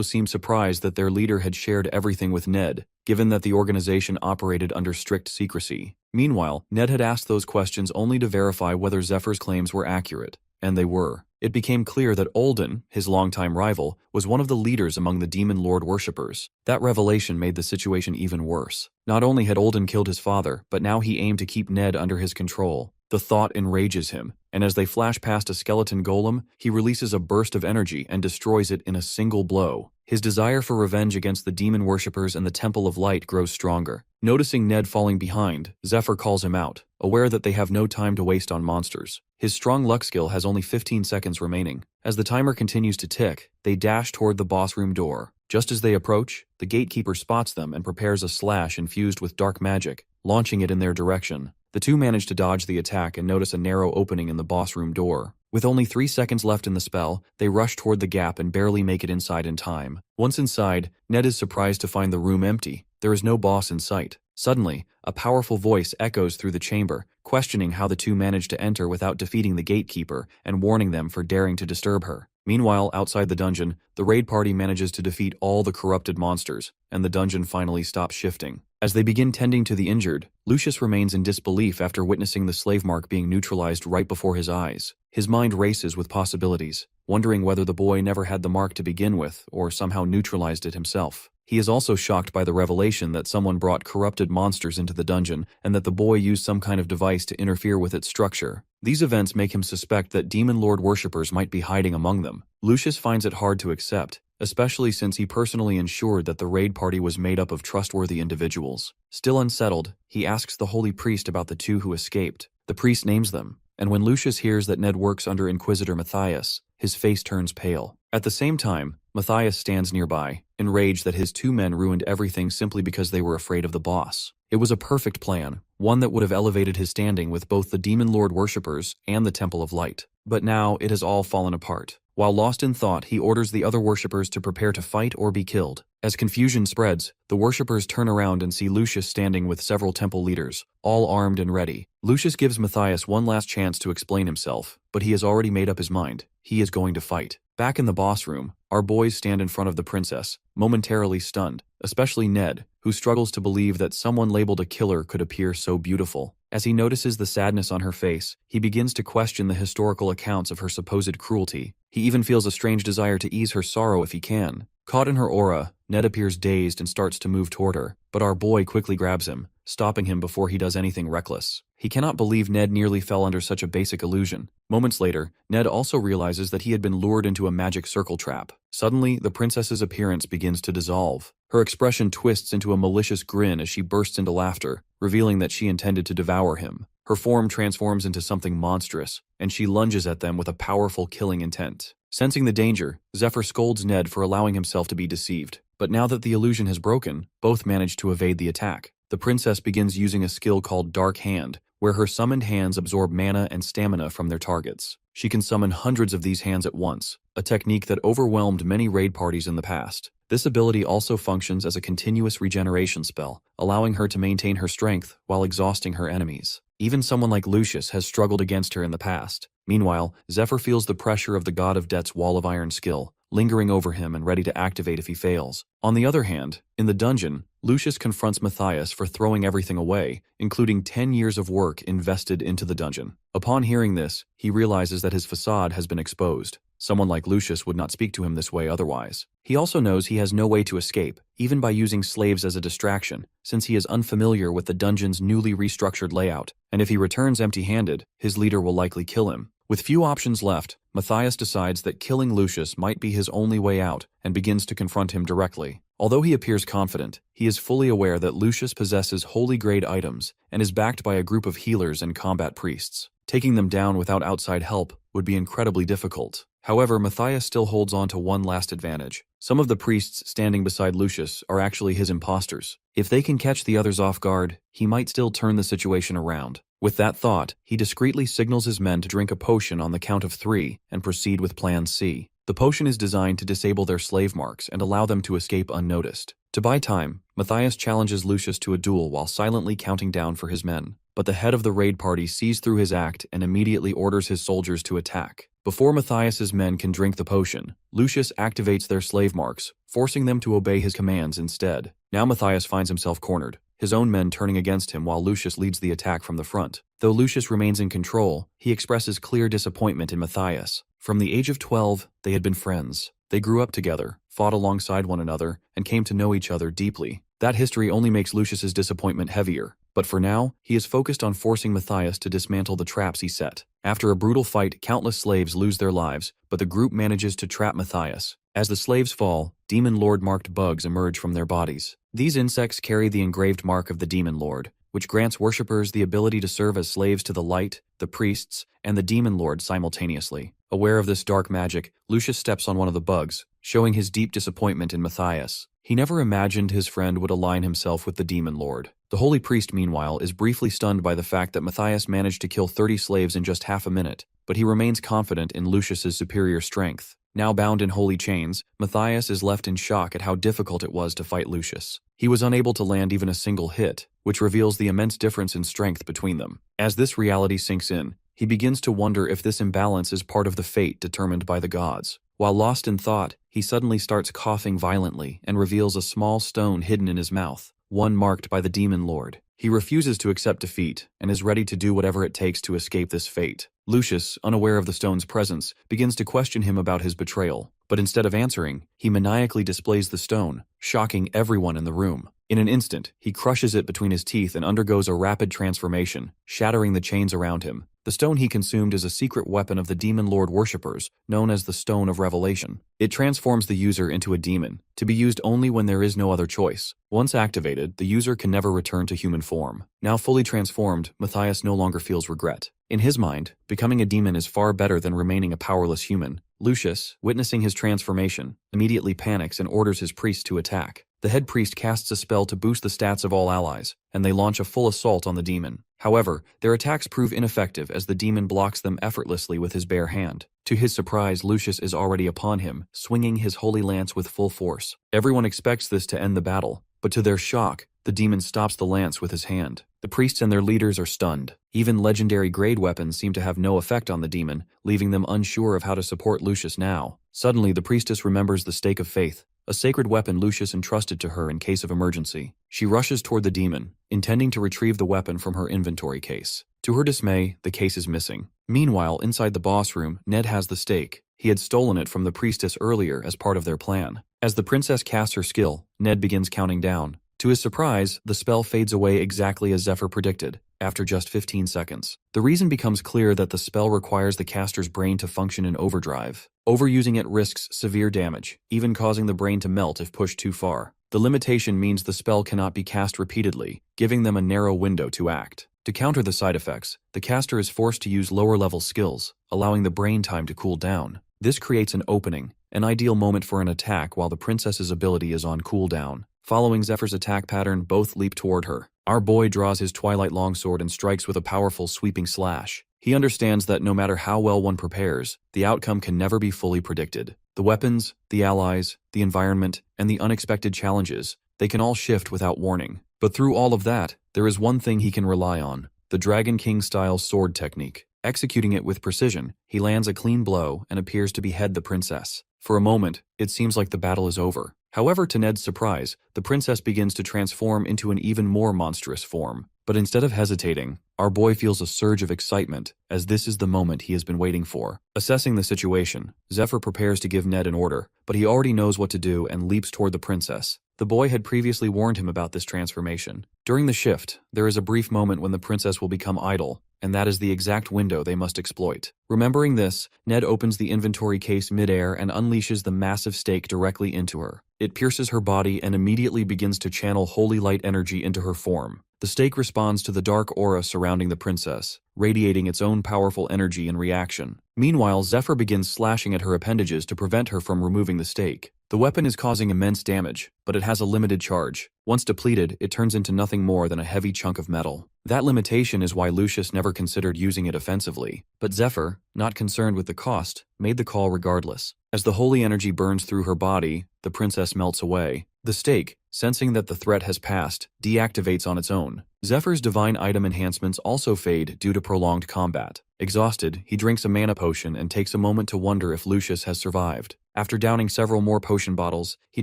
A: seemed surprised that their leader had shared everything with Ned, given that the organization operated under strict secrecy. Meanwhile, Ned had asked those questions only to verify whether Zephyr's claims were accurate, and they were. It became clear that Olden, his longtime rival, was one of the leaders among the Demon Lord worshippers. That revelation made the situation even worse. Not only had Olden killed his father, but now he aimed to keep Ned under his control. The thought enrages him, and as they flash past a skeleton golem, he releases a burst of energy and destroys it in a single blow. His desire for revenge against the demon worshippers and the Temple of Light grows stronger. Noticing Ned falling behind, Zephyr calls him out, aware that they have no time to waste on monsters. His strong luck skill has only 15 seconds remaining. As the timer continues to tick, they dash toward the boss room door. Just as they approach, the gatekeeper spots them and prepares a slash infused with dark magic, launching it in their direction. The two manage to dodge the attack and notice a narrow opening in the boss room door. With only 3 seconds left in the spell, they rush toward the gap and barely make it inside in time. Once inside, Ned is surprised to find the room empty. There is no boss in sight. Suddenly, a powerful voice echoes through the chamber, questioning how the two managed to enter without defeating the gatekeeper and warning them for daring to disturb her. Meanwhile, outside the dungeon, the raid party manages to defeat all the corrupted monsters, and the dungeon finally stops shifting. As they begin tending to the injured, Lucius remains in disbelief after witnessing the slave mark being neutralized right before his eyes. His mind races with possibilities, wondering whether the boy never had the mark to begin with or somehow neutralized it himself. He is also shocked by the revelation that someone brought corrupted monsters into the dungeon and that the boy used some kind of device to interfere with its structure. These events make him suspect that Demon Lord worshippers might be hiding among them. Lucius finds it hard to accept, especially since he personally ensured that the raid party was made up of trustworthy individuals. Still unsettled, he asks the holy priest about the two who escaped. The priest names them, and when Lucius hears that Ned works under Inquisitor Matthias, his face turns pale. At the same time, Matthias stands nearby, enraged that his two men ruined everything simply because they were afraid of the boss. It was a perfect plan, one that would have elevated his standing with both the Demon Lord worshippers and the Temple of Light. But now it has all fallen apart. While lost in thought, he orders the other worshippers to prepare to fight or be killed. As confusion spreads, the worshippers turn around and see Lucius standing with several temple leaders, all armed and ready. Lucius gives Matthias one last chance to explain himself, but he has already made up his mind. He is going to fight. Back in the boss room, our boys stand in front of the princess, momentarily stunned, especially Ned, who struggles to believe that someone labeled a killer could appear so beautiful. As he notices the sadness on her face, he begins to question the historical accounts of her supposed cruelty. He even feels a strange desire to ease her sorrow if he can. Caught in her aura, Ned appears dazed and starts to move toward her, but our boy quickly grabs him, stopping him before he does anything reckless. He cannot believe Ned nearly fell under such a basic illusion. Moments later, Ned also realizes that he had been lured into a magic circle trap. Suddenly, the princess's appearance begins to dissolve. Her expression twists into a malicious grin as she bursts into laughter, revealing that she intended to devour him. Her form transforms into something monstrous, and she lunges at them with a powerful killing intent. Sensing the danger, Zephyr scolds Ned for allowing himself to be deceived. But now that the illusion has broken, both manage to evade the attack. The princess begins using a skill called Dark Hand, where her summoned hands absorb mana and stamina from their targets. She can summon hundreds of these hands at once, a technique that overwhelmed many raid parties in the past. This ability also functions as a continuous regeneration spell, allowing her to maintain her strength while exhausting her enemies. Even someone like Lucius has struggled against her in the past. Meanwhile, Zephyr feels the pressure of the God of Death's Wall of Iron skill, lingering over him and ready to activate if he fails. On the other hand, in the dungeon, Lucius confronts Matthias for throwing everything away, including 10 years of work invested into the dungeon. Upon hearing this, he realizes that his facade has been exposed. Someone like Lucius would not speak to him this way otherwise. He also knows he has no way to escape, even by using slaves as a distraction, since he is unfamiliar with the dungeon's newly restructured layout, and if he returns empty-handed, his leader will likely kill him. With few options left, Matthias decides that killing Lucius might be his only way out and begins to confront him directly. Although he appears confident, he is fully aware that Lucius possesses holy-grade items and is backed by a group of healers and combat priests. Taking them down without outside help would be incredibly difficult. However, Matthias still holds on to one last advantage. Some of the priests standing beside Lucius are actually his imposters. If they can catch the others off guard, he might still turn the situation around. With that thought, he discreetly signals his men to drink a potion on the count of 3 and proceed with Plan C. The potion is designed to disable their slave marks and allow them to escape unnoticed. To buy time, Matthias challenges Lucius to a duel while silently counting down for his men. But the head of the raid party sees through his act and immediately orders his soldiers to attack. Before Matthias's men can drink the potion, Lucius activates their slave marks, forcing them to obey his commands instead. Now Matthias finds himself cornered, his own men turning against him while Lucius leads the attack from the front. Though Lucius remains in control, he expresses clear disappointment in Matthias. From the age of 12, they had been friends. They grew up together, fought alongside one another, and came to know each other deeply. That history only makes Lucius's disappointment heavier. But for now, he is focused on forcing Matthias to dismantle the traps he set. After a brutal fight, countless slaves lose their lives, but the group manages to trap Matthias. As the slaves fall, Demon Lord-marked bugs emerge from their bodies. These insects carry the engraved mark of the Demon Lord, which grants worshippers the ability to serve as slaves to the light, the priests, and the Demon Lord simultaneously. Aware of this dark magic, Lucius steps on one of the bugs, showing his deep disappointment in Matthias. He never imagined his friend would align himself with the Demon Lord. The holy priest, meanwhile, is briefly stunned by the fact that Matthias managed to kill 30 slaves in just half a minute, but he remains confident in Lucius's superior strength. Now bound in holy chains, Matthias is left in shock at how difficult it was to fight Lucius. He was unable to land even a single hit, which reveals the immense difference in strength between them. As this reality sinks in, he begins to wonder if this imbalance is part of the fate determined by the gods. While lost in thought, he suddenly starts coughing violently and reveals a small stone hidden in his mouth, one marked by the Demon Lord. He refuses to accept defeat and is ready to do whatever it takes to escape this fate. Lucius, unaware of the stone's presence, begins to question him about his betrayal, but instead of answering, he maniacally displays the stone, shocking everyone in the room. In an instant, he crushes it between his teeth and undergoes a rapid transformation, shattering the chains around him. The stone he consumed is a secret weapon of the Demon Lord worshippers, known as the Stone of Revelation. It transforms the user into a demon, to be used only when there is no other choice. Once activated, the user can never return to human form. Now fully transformed, Matthias no longer feels regret. In his mind, becoming a demon is far better than remaining a powerless human. Lucius, witnessing his transformation, immediately panics and orders his priests to attack. The head priest casts a spell to boost the stats of all allies, and they launch a full assault on the demon. However, their attacks prove ineffective as the demon blocks them effortlessly with his bare hand. To his surprise, Lucius is already upon him, swinging his holy lance with full force. Everyone expects this to end the battle, but to their shock, the demon stops the lance with his hand. The priests and their leaders are stunned. Even legendary grade weapons seem to have no effect on the demon, leaving them unsure of how to support Lucius now. Suddenly, the priestess remembers the stake of faith, a sacred weapon Lucius entrusted to her in case of emergency. She rushes toward the demon, intending to retrieve the weapon from her inventory case. To her dismay, the case is missing. Meanwhile, inside the boss room, Ned has the stake. He had stolen it from the priestess earlier as part of their plan. As the princess casts her skill, Ned begins counting down. To his surprise, the spell fades away exactly as Zephyr predicted, after just 15 seconds. The reason becomes clear that the spell requires the caster's brain to function in overdrive. Overusing it risks severe damage, even causing the brain to melt if pushed too far. The limitation means the spell cannot be cast repeatedly, giving them a narrow window to act. To counter the side effects, the caster is forced to use lower-level skills, allowing the brain time to cool down. This creates an opening, an ideal moment for an attack while the princess's ability is on cooldown. Following Zephyr's attack pattern, both leap toward her. Our boy draws his Twilight longsword and strikes with a powerful sweeping slash. He understands that no matter how well one prepares, the outcome can never be fully predicted. The weapons, the allies, the environment, and the unexpected challenges, they can all shift without warning. But through all of that, there is one thing he can rely on: the Dragon King-style sword technique. Executing it with precision, he lands a clean blow and appears to behead the princess. For a moment, it seems like the battle is over. However, to Ned's surprise, the princess begins to transform into an even more monstrous form. But instead of hesitating, our boy feels a surge of excitement, as this is the moment he has been waiting for. Assessing the situation, Zephyr prepares to give Ned an order, but he already knows what to do and leaps toward the princess. The boy had previously warned him about this transformation. During the shift, there is a brief moment when the princess will become idle, and that is the exact window they must exploit. Remembering this, Ned opens the inventory case midair and unleashes the massive stake directly into her. It pierces her body and immediately begins to channel holy light energy into her form. The stake responds to the dark aura surrounding the princess, radiating its own powerful energy in reaction. Meanwhile, Zephyr begins slashing at her appendages to prevent her from removing the stake. The weapon is causing immense damage, but it has a limited charge. Once depleted, it turns into nothing more than a heavy chunk of metal. That limitation is why Lucius never considered using it offensively. But Zephyr, not concerned with the cost, made the call regardless. As the holy energy burns through her body, the princess melts away. The stake, sensing that the threat has passed, deactivates on its own. Zephyr's divine item enhancements also fade due to prolonged combat. Exhausted, he drinks a mana potion and takes a moment to wonder if Lucius has survived. After downing several more potion bottles, he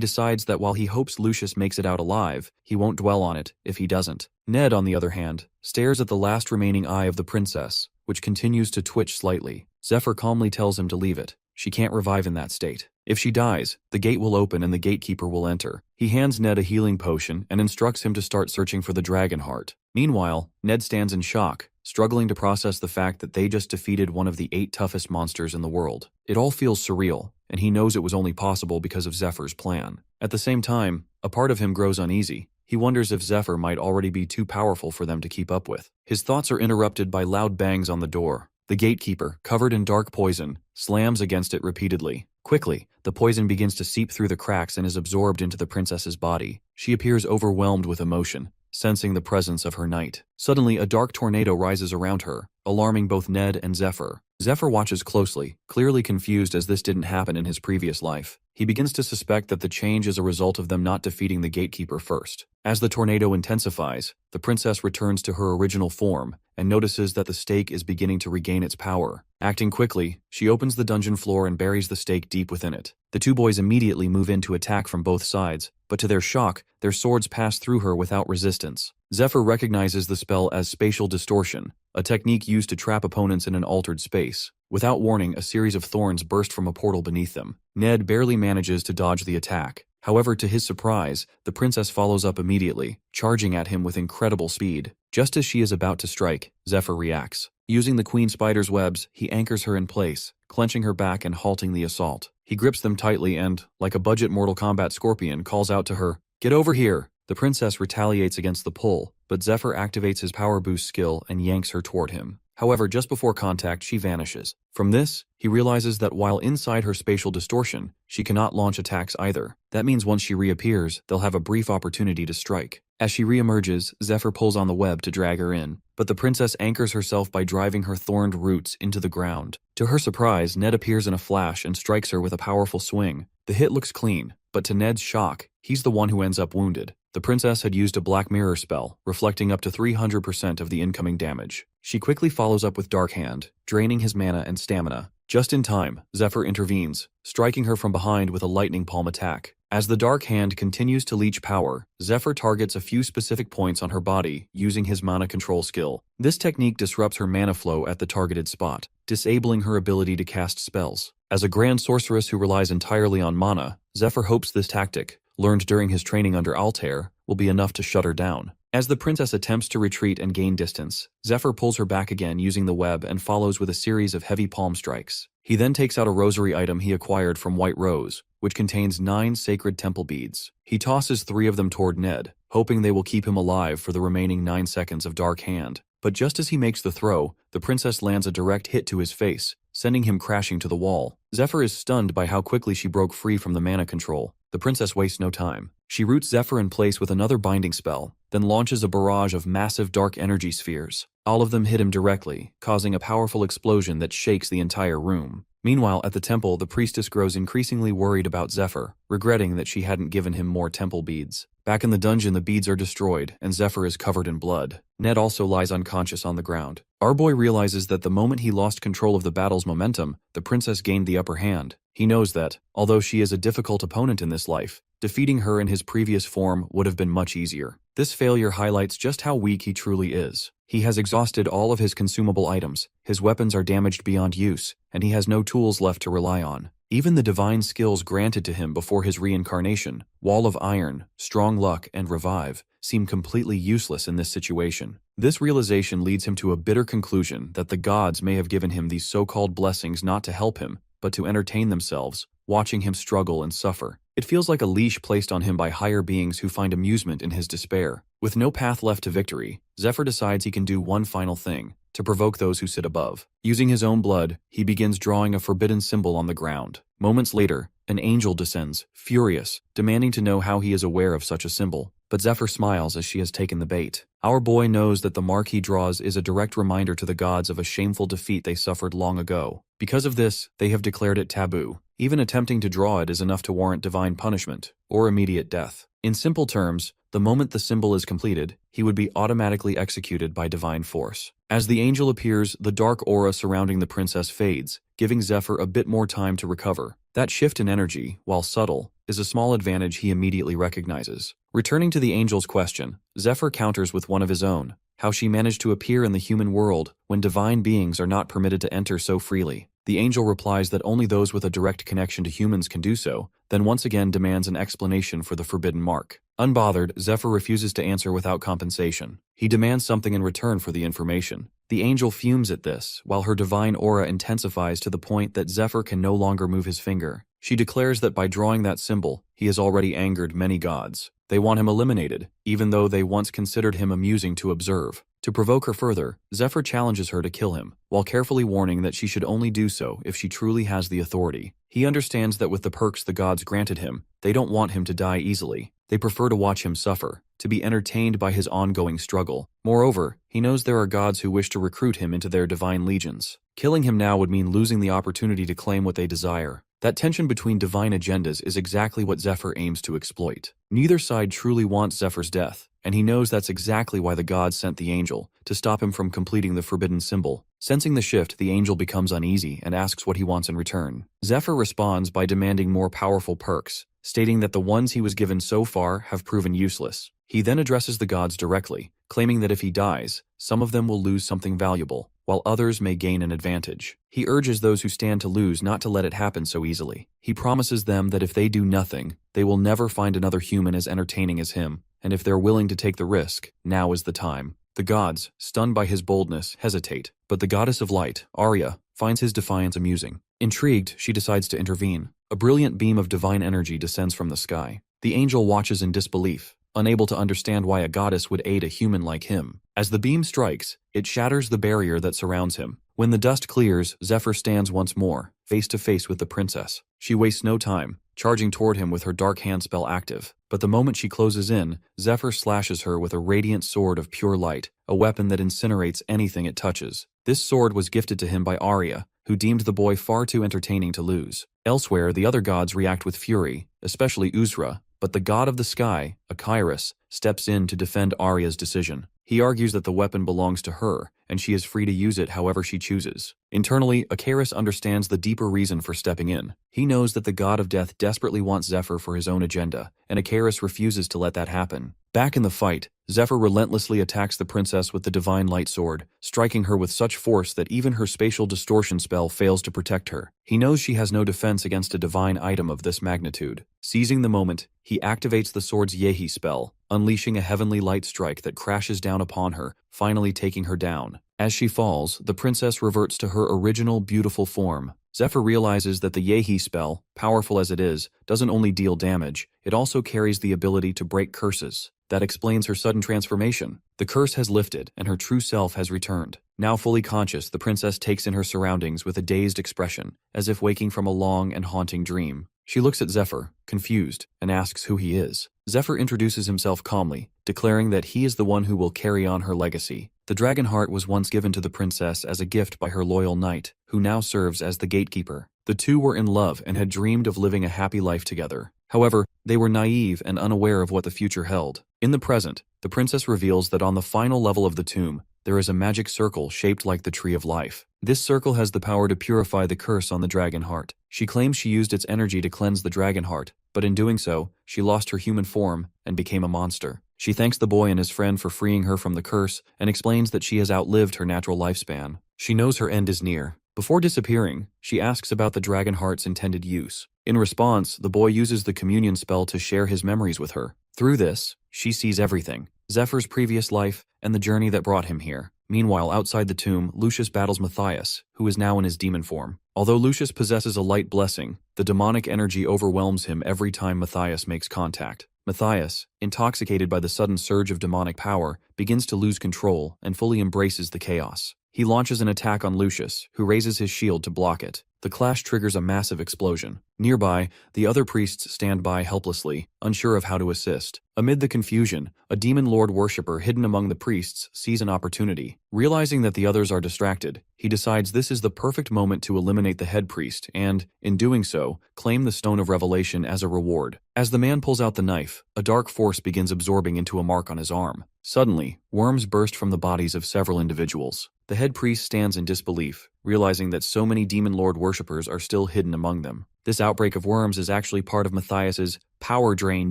A: decides that while he hopes Lucius makes it out alive, he won't dwell on it if he doesn't. Ned, on the other hand, stares at the last remaining eye of the princess, which continues to twitch slightly. Zephyr calmly tells him to leave it. She can't revive in that state. If she dies, the gate will open and the gatekeeper will enter. He hands Ned a healing potion and instructs him to start searching for the dragon heart. Meanwhile, Ned stands in shock, struggling to process the fact that they just defeated one of the 8 toughest monsters in the world. It all feels surreal, and he knows it was only possible because of Zephyr's plan. At the same time, a part of him grows uneasy. He wonders if Zephyr might already be too powerful for them to keep up with. His thoughts are interrupted by loud bangs on the door. The gatekeeper, covered in dark poison, slams against it repeatedly. Quickly, the poison begins to seep through the cracks and is absorbed into the princess's body. She appears overwhelmed with emotion, sensing the presence of her knight. Suddenly, a dark tornado rises around her, alarming both Ned and Zephyr. Zephyr watches closely, clearly confused as this didn't happen in his previous life. He begins to suspect that the change is a result of them not defeating the gatekeeper first. As the tornado intensifies, the princess returns to her original form and notices that the stake is beginning to regain its power. Acting quickly, she opens the dungeon floor and buries the stake deep within it. The two boys immediately move in to attack from both sides, but to their shock, their swords pass through her without resistance. Zephyr recognizes the spell as spatial distortion, a technique used to trap opponents in an altered space. Without warning, a series of thorns burst from a portal beneath them. Ned barely manages to dodge the attack. However, to his surprise, the princess follows up immediately, charging at him with incredible speed. Just as she is about to strike, Zephyr reacts. Using the queen spider's webs, he anchors her in place, clenching her back and halting the assault. He grips them tightly and, like a budget Mortal Kombat scorpion, calls out to her, "Get over here!" The princess retaliates against the pull, but Zephyr activates his power boost skill and yanks her toward him. However, just before contact, she vanishes. From this, he realizes that while inside her spatial distortion, she cannot launch attacks either. That means once she reappears, they'll have a brief opportunity to strike. As she reemerges, Zephyr pulls on the web to drag her in, but the princess anchors herself by driving her thorned roots into the ground. To her surprise, Ned appears in a flash and strikes her with a powerful swing. The hit looks clean, but to Ned's shock, he's the one who ends up wounded. The princess had used a Black Mirror spell, reflecting up to 300% of the incoming damage. She quickly follows up with Dark Hand, draining his mana and stamina. Just in time, Zephyr intervenes, striking her from behind with a lightning palm attack. As the Dark Hand continues to leech power, Zephyr targets a few specific points on her body using his mana control skill. This technique disrupts her mana flow at the targeted spot, disabling her ability to cast spells. As a grand sorceress who relies entirely on mana, Zephyr hopes this tactic, learned during his training under Altair, will be enough to shut her down. As the princess attempts to retreat and gain distance, Zephyr pulls her back again using the web and follows with a series of heavy palm strikes. He then takes out a rosary item he acquired from White Rose, which contains 9 sacred temple beads. He tosses 3 of them toward Ned, hoping they will keep him alive for the remaining 9 seconds of Dark Hand. But just as he makes the throw, the princess lands a direct hit to his face, sending him crashing to the wall. Zephyr is stunned by how quickly she broke free from the mana control. The princess wastes no time. She roots Zephyr in place with another binding spell, then launches a barrage of massive dark energy spheres. All of them hit him directly, causing a powerful explosion that shakes the entire room. Meanwhile, at the temple, the priestess grows increasingly worried about Zephyr, regretting that she hadn't given him more temple beads. Back in the dungeon, the beads are destroyed, and Zephyr is covered in blood. Ned also lies unconscious on the ground. Our boy realizes that the moment he lost control of the battle's momentum, the princess gained the upper hand. He knows that, although she is a difficult opponent in this life, Defeating her in his previous form would have been much easier. This failure highlights just how weak he truly is. He has exhausted all of his consumable items, his weapons are damaged beyond use, and he has no tools left to rely on. Even the divine skills granted to him before his reincarnation, Wall of Iron, Strong Luck, and Revive, seem completely useless in this situation. This realization leads him to a bitter conclusion that the gods may have given him these so-called blessings not to help him, but to entertain themselves, watching him struggle and suffer. It feels like a leash placed on him by higher beings who find amusement in his despair. With no path left to victory, Zephyr decides he can do one final thing, to provoke those who sit above. Using his own blood, he begins drawing a forbidden symbol on the ground. Moments later, an angel descends, furious, demanding to know how he is aware of such a symbol. But Zephyr smiles as she has taken the bait. Our boy knows that the mark he draws is a direct reminder to the gods of a shameful defeat they suffered long ago. Because of this, they have declared it taboo. Even attempting to draw it is enough to warrant divine punishment, or immediate death. In simple terms, the moment the symbol is completed, he would be automatically executed by divine force. As the angel appears, the dark aura surrounding the princess fades, giving Zephyr a bit more time to recover. That shift in energy, while subtle, is a small advantage he immediately recognizes. Returning to the angel's question, Zephyr counters with one of his own, how she managed to appear in the human world when divine beings are not permitted to enter so freely. The angel replies that only those with a direct connection to humans can do so, then once again demands an explanation for the forbidden mark. Unbothered, Zephyr refuses to answer without compensation. He demands something in return for the information. The angel fumes at this, while her divine aura intensifies to the point that Zephyr can no longer move his finger. She declares that by drawing that symbol, he has already angered many gods. They want him eliminated, even though they once considered him amusing to observe. To provoke her further, Zephyr challenges her to kill him, while carefully warning that she should only do so if she truly has the authority. He understands that with the perks the gods granted him, they don't want him to die easily. They prefer to watch him suffer, to be entertained by his ongoing struggle. Moreover, he knows there are gods who wish to recruit him into their divine legions. Killing him now would mean losing the opportunity to claim what they desire. That tension between divine agendas is exactly what Zephyr aims to exploit. Neither side truly wants Zephyr's death, and he knows that's exactly why the gods sent the angel, to stop him from completing the forbidden symbol. Sensing the shift, the angel becomes uneasy and asks what he wants in return. Zephyr responds by demanding more powerful perks, stating that the ones he was given so far have proven useless. He then addresses the gods directly, claiming that if he dies, some of them will lose something valuable, while others may gain an advantage. He urges those who stand to lose not to let it happen so easily. He promises them that if they do nothing, they will never find another human as entertaining as him, and if they're willing to take the risk, now is the time. The gods, stunned by his boldness, hesitate, but the goddess of light, Arya, finds his defiance amusing. Intrigued, she decides to intervene. A brilliant beam of divine energy descends from the sky. The angel watches in disbelief, unable to understand why a goddess would aid a human like him. As the beam strikes, it shatters the barrier that surrounds him. When the dust clears, Zephyr stands once more, face to face with the princess. She wastes no time, charging toward him with her dark hand spell active. But the moment she closes in, Zephyr slashes her with a radiant sword of pure light, a weapon that incinerates anything it touches. This sword was gifted to him by Arya, who deemed the boy far too entertaining to lose. Elsewhere, the other gods react with fury, especially Uzra, but the god of the sky, Akairos, steps in to defend Arya's decision. He argues that the weapon belongs to her, and she is free to use it however she chooses. Internally, Akairos understands the deeper reason for stepping in. He knows that the god of death desperately wants Zephyr for his own agenda, and Akairos refuses to let that happen. Back in the fight, Zephyr relentlessly attacks the princess with the divine light sword, striking her with such force that even her spatial distortion spell fails to protect her. He knows she has no defense against a divine item of this magnitude. Seizing the moment, he activates the sword's Yehi spell, unleashing a heavenly light strike that crashes down upon her, finally taking her down. As she falls, the princess reverts to her original beautiful form. Zephyr realizes that the Yehi spell, powerful as it is, doesn't only deal damage, it also carries the ability to break curses. That explains her sudden transformation. The curse has lifted, and her true self has returned. Now fully conscious, the princess takes in her surroundings with a dazed expression, as if waking from a long and haunting dream. She looks at Zephyr, confused, and asks who he is. Zephyr introduces himself calmly, declaring that he is the one who will carry on her legacy. The dragon heart was once given to the princess as a gift by her loyal knight, who now serves as the gatekeeper. The two were in love and had dreamed of living a happy life together. However, they were naive and unaware of what the future held. In the present, the princess reveals that on the final level of the tomb, there is a magic circle shaped like the Tree of Life. This circle has the power to purify the curse on the dragon heart. She claims she used its energy to cleanse the dragon heart, but in doing so, she lost her human form and became a monster. She thanks the boy and his friend for freeing her from the curse and explains that she has outlived her natural lifespan. She knows her end is near. Before disappearing, she asks about the dragon heart's intended use. In response, the boy uses the communion spell to share his memories with her. Through this, she sees everything: Zephyr's previous life and the journey that brought him here. Meanwhile, outside the tomb, Lucius battles Matthias, who is now in his demon form. Although Lucius possesses a light blessing, the demonic energy overwhelms him every time Matthias makes contact. Matthias, intoxicated by the sudden surge of demonic power, begins to lose control and fully embraces the chaos. He launches an attack on Lucius, who raises his shield to block it. The clash triggers a massive explosion. Nearby, the other priests stand by helplessly, unsure of how to assist. Amid the confusion, a demon lord worshipper hidden among the priests sees an opportunity. Realizing that the others are distracted, he decides this is the perfect moment to eliminate the head priest and, in doing so, claim the Stone of Revelation as a reward. As the man pulls out the knife, a dark force begins absorbing into a mark on his arm. Suddenly, worms burst from the bodies of several individuals. The head priest stands in disbelief, realizing that so many demon lord worshippers are still hidden among them. This outbreak of worms is actually part of Matthias's power drain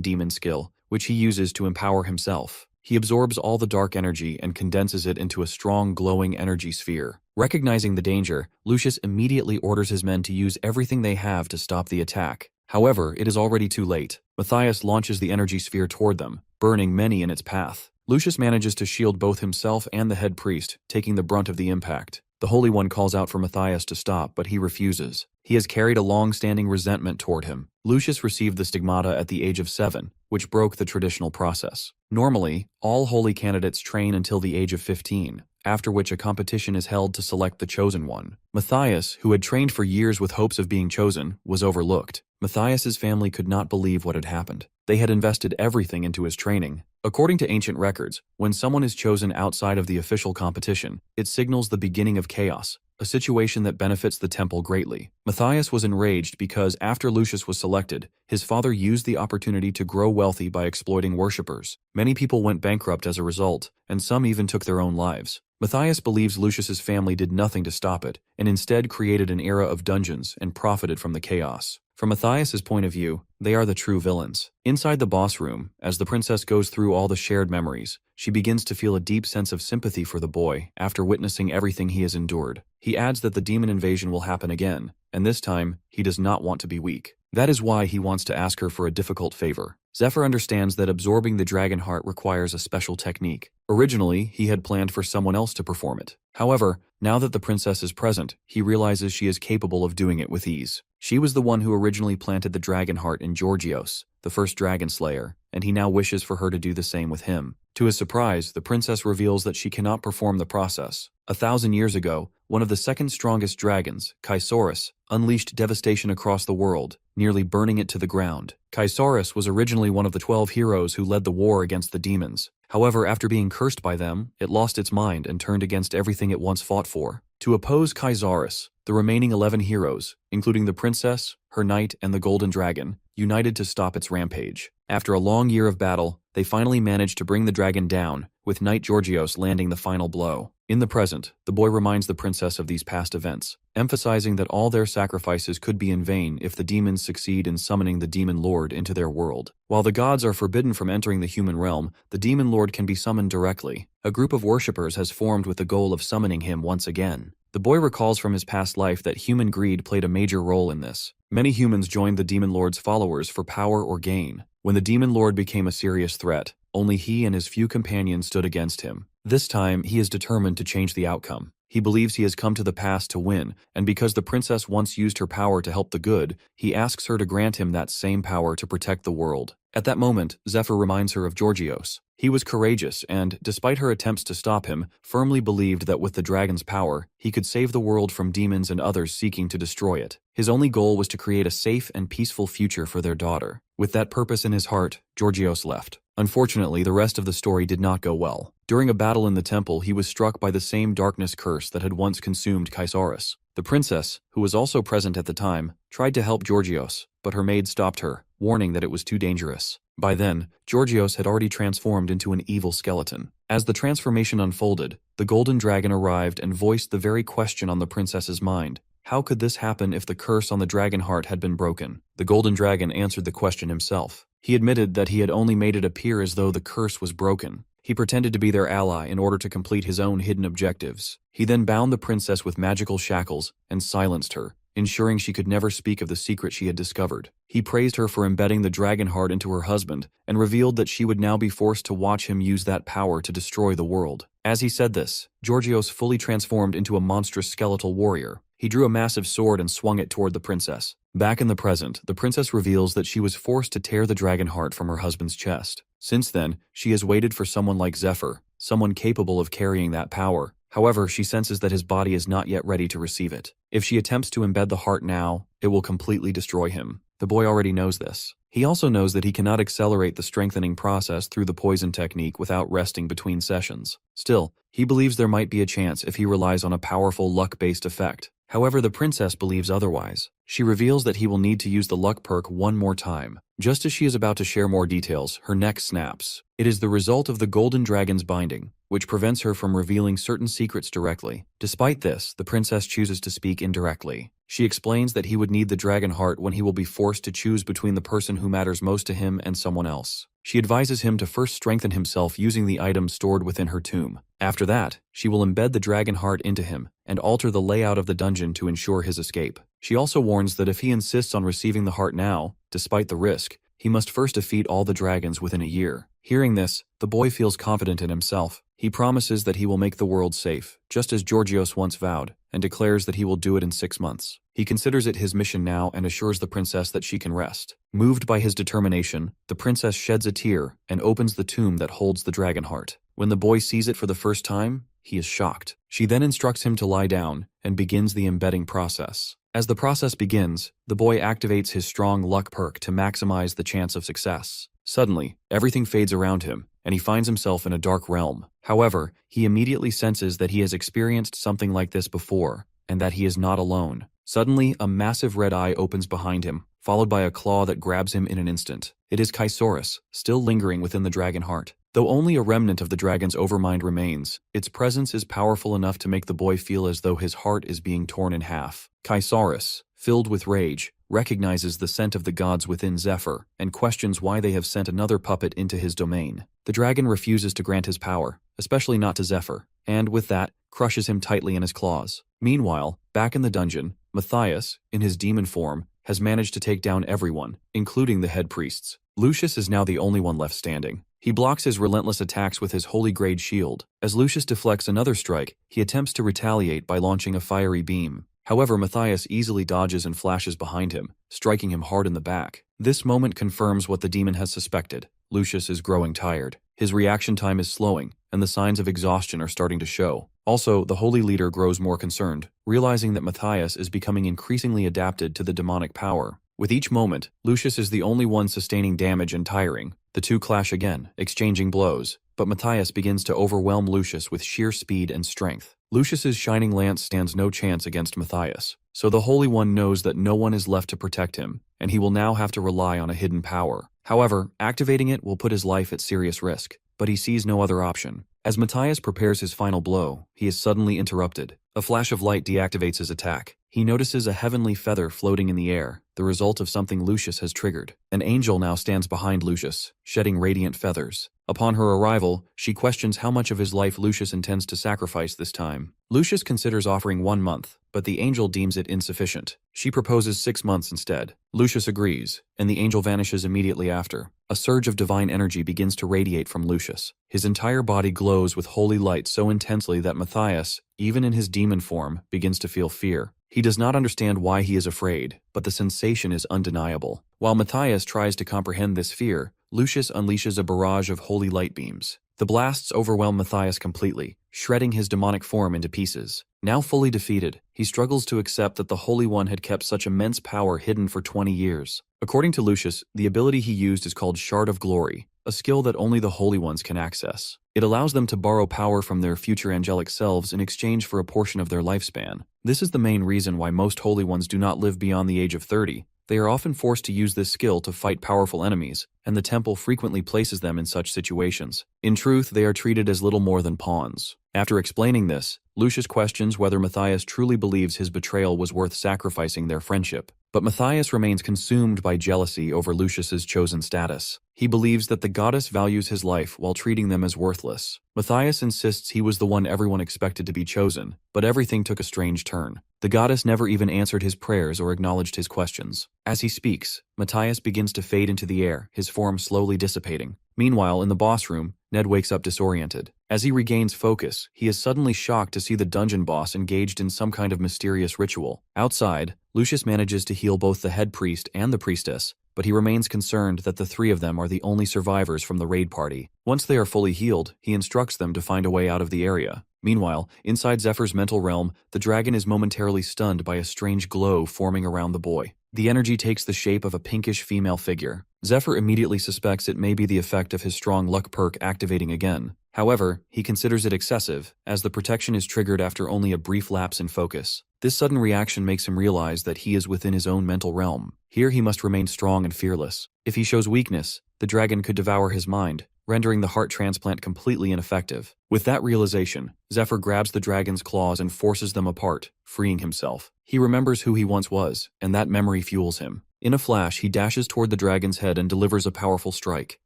A: demon skill, which he uses to empower himself. He absorbs all the dark energy and condenses it into a strong, glowing energy sphere. Recognizing the danger, Lucius immediately orders his men to use everything they have to stop the attack. However, it is already too late. Matthias launches the energy sphere toward them, burning many in its path. Lucius manages to shield both himself and the head priest, taking the brunt of the impact. The Holy One calls out for Matthias to stop, but he refuses. He has carried a long-standing resentment toward him. Lucius received the stigmata at the age of 7, which broke the traditional process. Normally, all holy candidates train until the age of 15, after which a competition is held to select the chosen one. Matthias, who had trained for years with hopes of being chosen, was overlooked. Matthias's family could not believe what had happened. They had invested everything into his training. According to ancient records, when someone is chosen outside of the official competition, it signals the beginning of chaos, a situation that benefits the temple greatly. Matthias was enraged because after Lucius was selected, his father used the opportunity to grow wealthy by exploiting worshippers. Many people went bankrupt as a result, and some even took their own lives. Matthias believes Lucius's family did nothing to stop it, and instead created an era of dungeons and profited from the chaos. From Matthias's point of view, they are the true villains. Inside the boss room, as the princess goes through all the shared memories, she begins to feel a deep sense of sympathy for the boy after witnessing everything he has endured. He adds that the demon invasion will happen again, and this time, he does not want to be weak. That is why he wants to ask her for a difficult favor. Zephyr understands that absorbing the dragon heart requires a special technique. Originally, he had planned for someone else to perform it. However, now that the princess is present, he realizes she is capable of doing it with ease. She was the one who originally planted the dragon heart in Georgios, the first dragon slayer, and he now wishes for her to do the same with him. To his surprise, the princess reveals that she cannot perform the process. 1,000 years ago, one of the second strongest dragons, Chrysaorus, unleashed devastation across the world, nearly burning it to the ground. Chrysaorus was originally one of the 12 heroes who led the war against the demons. However, after being cursed by them, it lost its mind and turned against everything it once fought for. To oppose Chrysaorus, the remaining 11 heroes, including the princess, her knight, and the golden dragon, united to stop its rampage. After a long year of battle, they finally managed to bring the dragon down, with Knight Georgios landing the final blow. In the present, the boy reminds the princess of these past events, emphasizing that all their sacrifices could be in vain if the demons succeed in summoning the demon lord into their world. While the gods are forbidden from entering the human realm, the demon lord can be summoned directly. A group of worshippers has formed with the goal of summoning him once again. The boy recalls from his past life that human greed played a major role in this. Many humans joined the demon lord's followers for power or gain. When the demon lord became a serious threat, only he and his few companions stood against him. This time, he is determined to change the outcome. He believes he has come to the past to win, and because the princess once used her power to help the good, he asks her to grant him that same power to protect the world. At that moment, Zephyr reminds her of Georgios. He was courageous and, despite her attempts to stop him, firmly believed that with the dragon's power, he could save the world from demons and others seeking to destroy it. His only goal was to create a safe and peaceful future for their daughter. With that purpose in his heart, Georgios left. Unfortunately, the rest of the story did not go well. During a battle in the temple, he was struck by the same darkness curse that had once consumed Chrysaorus. The princess, who was also present at the time, tried to help Georgios, but her maid stopped her, warning that it was too dangerous. By then, Georgios had already transformed into an evil skeleton. As the transformation unfolded, the golden dragon arrived and voiced the very question on the princess's mind. How could this happen if the curse on the dragon heart had been broken? The golden dragon answered the question himself. He admitted that he had only made it appear as though the curse was broken. He pretended to be their ally in order to complete his own hidden objectives. He then bound the princess with magical shackles and silenced her, ensuring she could never speak of the secret she had discovered. He praised her for embedding the dragon heart into her husband and revealed that she would now be forced to watch him use that power to destroy the world. As he said this, Georgios fully transformed into a monstrous skeletal warrior. He drew a massive sword and swung it toward the princess. Back in the present, the princess reveals that she was forced to tear the dragon heart from her husband's chest. Since then, she has waited for someone like Zephyr, someone capable of carrying that power. However, she senses that his body is not yet ready to receive it. If she attempts to embed the heart now, it will completely destroy him. The boy already knows this. He also knows that he cannot accelerate the strengthening process through the poison technique without resting between sessions. Still, he believes there might be a chance if he relies on a powerful luck-based effect. However, the princess believes otherwise. She reveals that he will need to use the luck perk one more time. Just as she is about to share more details, her neck snaps. It is the result of the golden dragon's binding, which prevents her from revealing certain secrets directly. Despite this, the princess chooses to speak indirectly. She explains that he would need the dragon heart when he will be forced to choose between the person who matters most to him and someone else. She advises him to first strengthen himself using the items stored within her tomb. After that, she will embed the dragon heart into him and alter the layout of the dungeon to ensure his escape. She also warns that if he insists on receiving the heart now, despite the risk, he must first defeat all the dragons within a year. Hearing this, the boy feels confident in himself. He promises that he will make the world safe, just as Georgios once vowed, and declares that he will do it in 6 months. He considers it his mission now and assures the princess that she can rest. Moved by his determination, the princess sheds a tear and opens the tomb that holds the dragon heart. When the boy sees it for the first time, he is shocked. She then instructs him to lie down and begins the embedding process. As the process begins, the boy activates his strong luck perk to maximize the chance of success. Suddenly, everything fades around him, and he finds himself in a dark realm. However, he immediately senses that he has experienced something like this before, and that he is not alone. Suddenly, a massive red eye opens behind him, followed by a claw that grabs him in an instant. It is Chrysaorus, still lingering within the dragon heart. Though only a remnant of the dragon's overmind remains, its presence is powerful enough to make the boy feel as though his heart is being torn in half. Chrysaorus, filled with rage, recognizes the scent of the gods within Zephyr, and questions why they have sent another puppet into his domain. The dragon refuses to grant his power, especially not to Zephyr, and with that, crushes him tightly in his claws. Meanwhile, back in the dungeon, Matthias, in his demon form, has managed to take down everyone, including the head priests. Lucius is now the only one left standing. He blocks his relentless attacks with his holy grade shield. As Lucius deflects another strike, he attempts to retaliate by launching a fiery beam. However, Matthias easily dodges and flashes behind him, striking him hard in the back. This moment confirms what the demon has suspected. Lucius is growing tired. His reaction time is slowing, and the signs of exhaustion are starting to show. Also, the holy leader grows more concerned, realizing that Matthias is becoming increasingly adapted to the demonic power. With each moment, Lucius is the only one sustaining damage and tiring. The two clash again, exchanging blows, but Matthias begins to overwhelm Lucius with sheer speed and strength. Lucius's shining lance stands no chance against Matthias, so the Holy One knows that no one is left to protect him, and he will now have to rely on a hidden power. However, activating it will put his life at serious risk, but he sees no other option. As Matthias prepares his final blow, he is suddenly interrupted. A flash of light deactivates his attack. He notices a heavenly feather floating in the air, the result of something Lucius has triggered. An angel now stands behind Lucius, shedding radiant feathers. Upon her arrival, she questions how much of his life Lucius intends to sacrifice this time. Lucius considers offering 1 month, but the angel deems it insufficient. She proposes 6 months instead. Lucius agrees, and the angel vanishes immediately after. A surge of divine energy begins to radiate from Lucius. His entire body glows with holy light so intensely that Matthias, even in his demon form, begins to feel fear. He does not understand why he is afraid, but the sensation is undeniable. While Matthias tries to comprehend this fear, Lucius unleashes a barrage of holy light beams. The blasts overwhelm Matthias completely, shredding his demonic form into pieces. Now fully defeated, he struggles to accept that the Holy One had kept such immense power hidden for 20 years. According to Lucius, the ability he used is called Shard of Glory, a skill that only the Holy Ones can access. It allows them to borrow power from their future angelic selves in exchange for a portion of their lifespan. This is the main reason why most Holy Ones do not live beyond the age of 30. They are often forced to use this skill to fight powerful enemies, and the temple frequently places them in such situations. In truth, they are treated as little more than pawns. After explaining this, Lucius questions whether Matthias truly believes his betrayal was worth sacrificing their friendship. But Matthias remains consumed by jealousy over Lucius's chosen status. He believes that the goddess values his life while treating them as worthless. Matthias insists he was the one everyone expected to be chosen, but everything took a strange turn. The goddess never even answered his prayers or acknowledged his questions. As he speaks, Matthias begins to fade into the air, his form slowly dissipating. Meanwhile, in the boss room, Ned wakes up disoriented. As he regains focus, he is suddenly shocked to see the dungeon boss engaged in some kind of mysterious ritual. Outside, Lucius manages to heal both the head priest and the priestess, but he remains concerned that the three of them are the only survivors from the raid party. Once they are fully healed, he instructs them to find a way out of the area. Meanwhile, inside Zephyr's mental realm, the dragon is momentarily stunned by a strange glow forming around the boy. The energy takes the shape of a pinkish female figure. Zephyr immediately suspects it may be the effect of his strong luck perk activating again. However, he considers it excessive, as the protection is triggered after only a brief lapse in focus. This sudden reaction makes him realize that he is within his own mental realm. Here he must remain strong and fearless. If he shows weakness, the dragon could devour his mind, rendering the heart transplant completely ineffective. With that realization, Zephyr grabs the dragon's claws and forces them apart, freeing himself. He remembers who he once was, and that memory fuels him. In a flash, he dashes toward the dragon's head and delivers a powerful strike.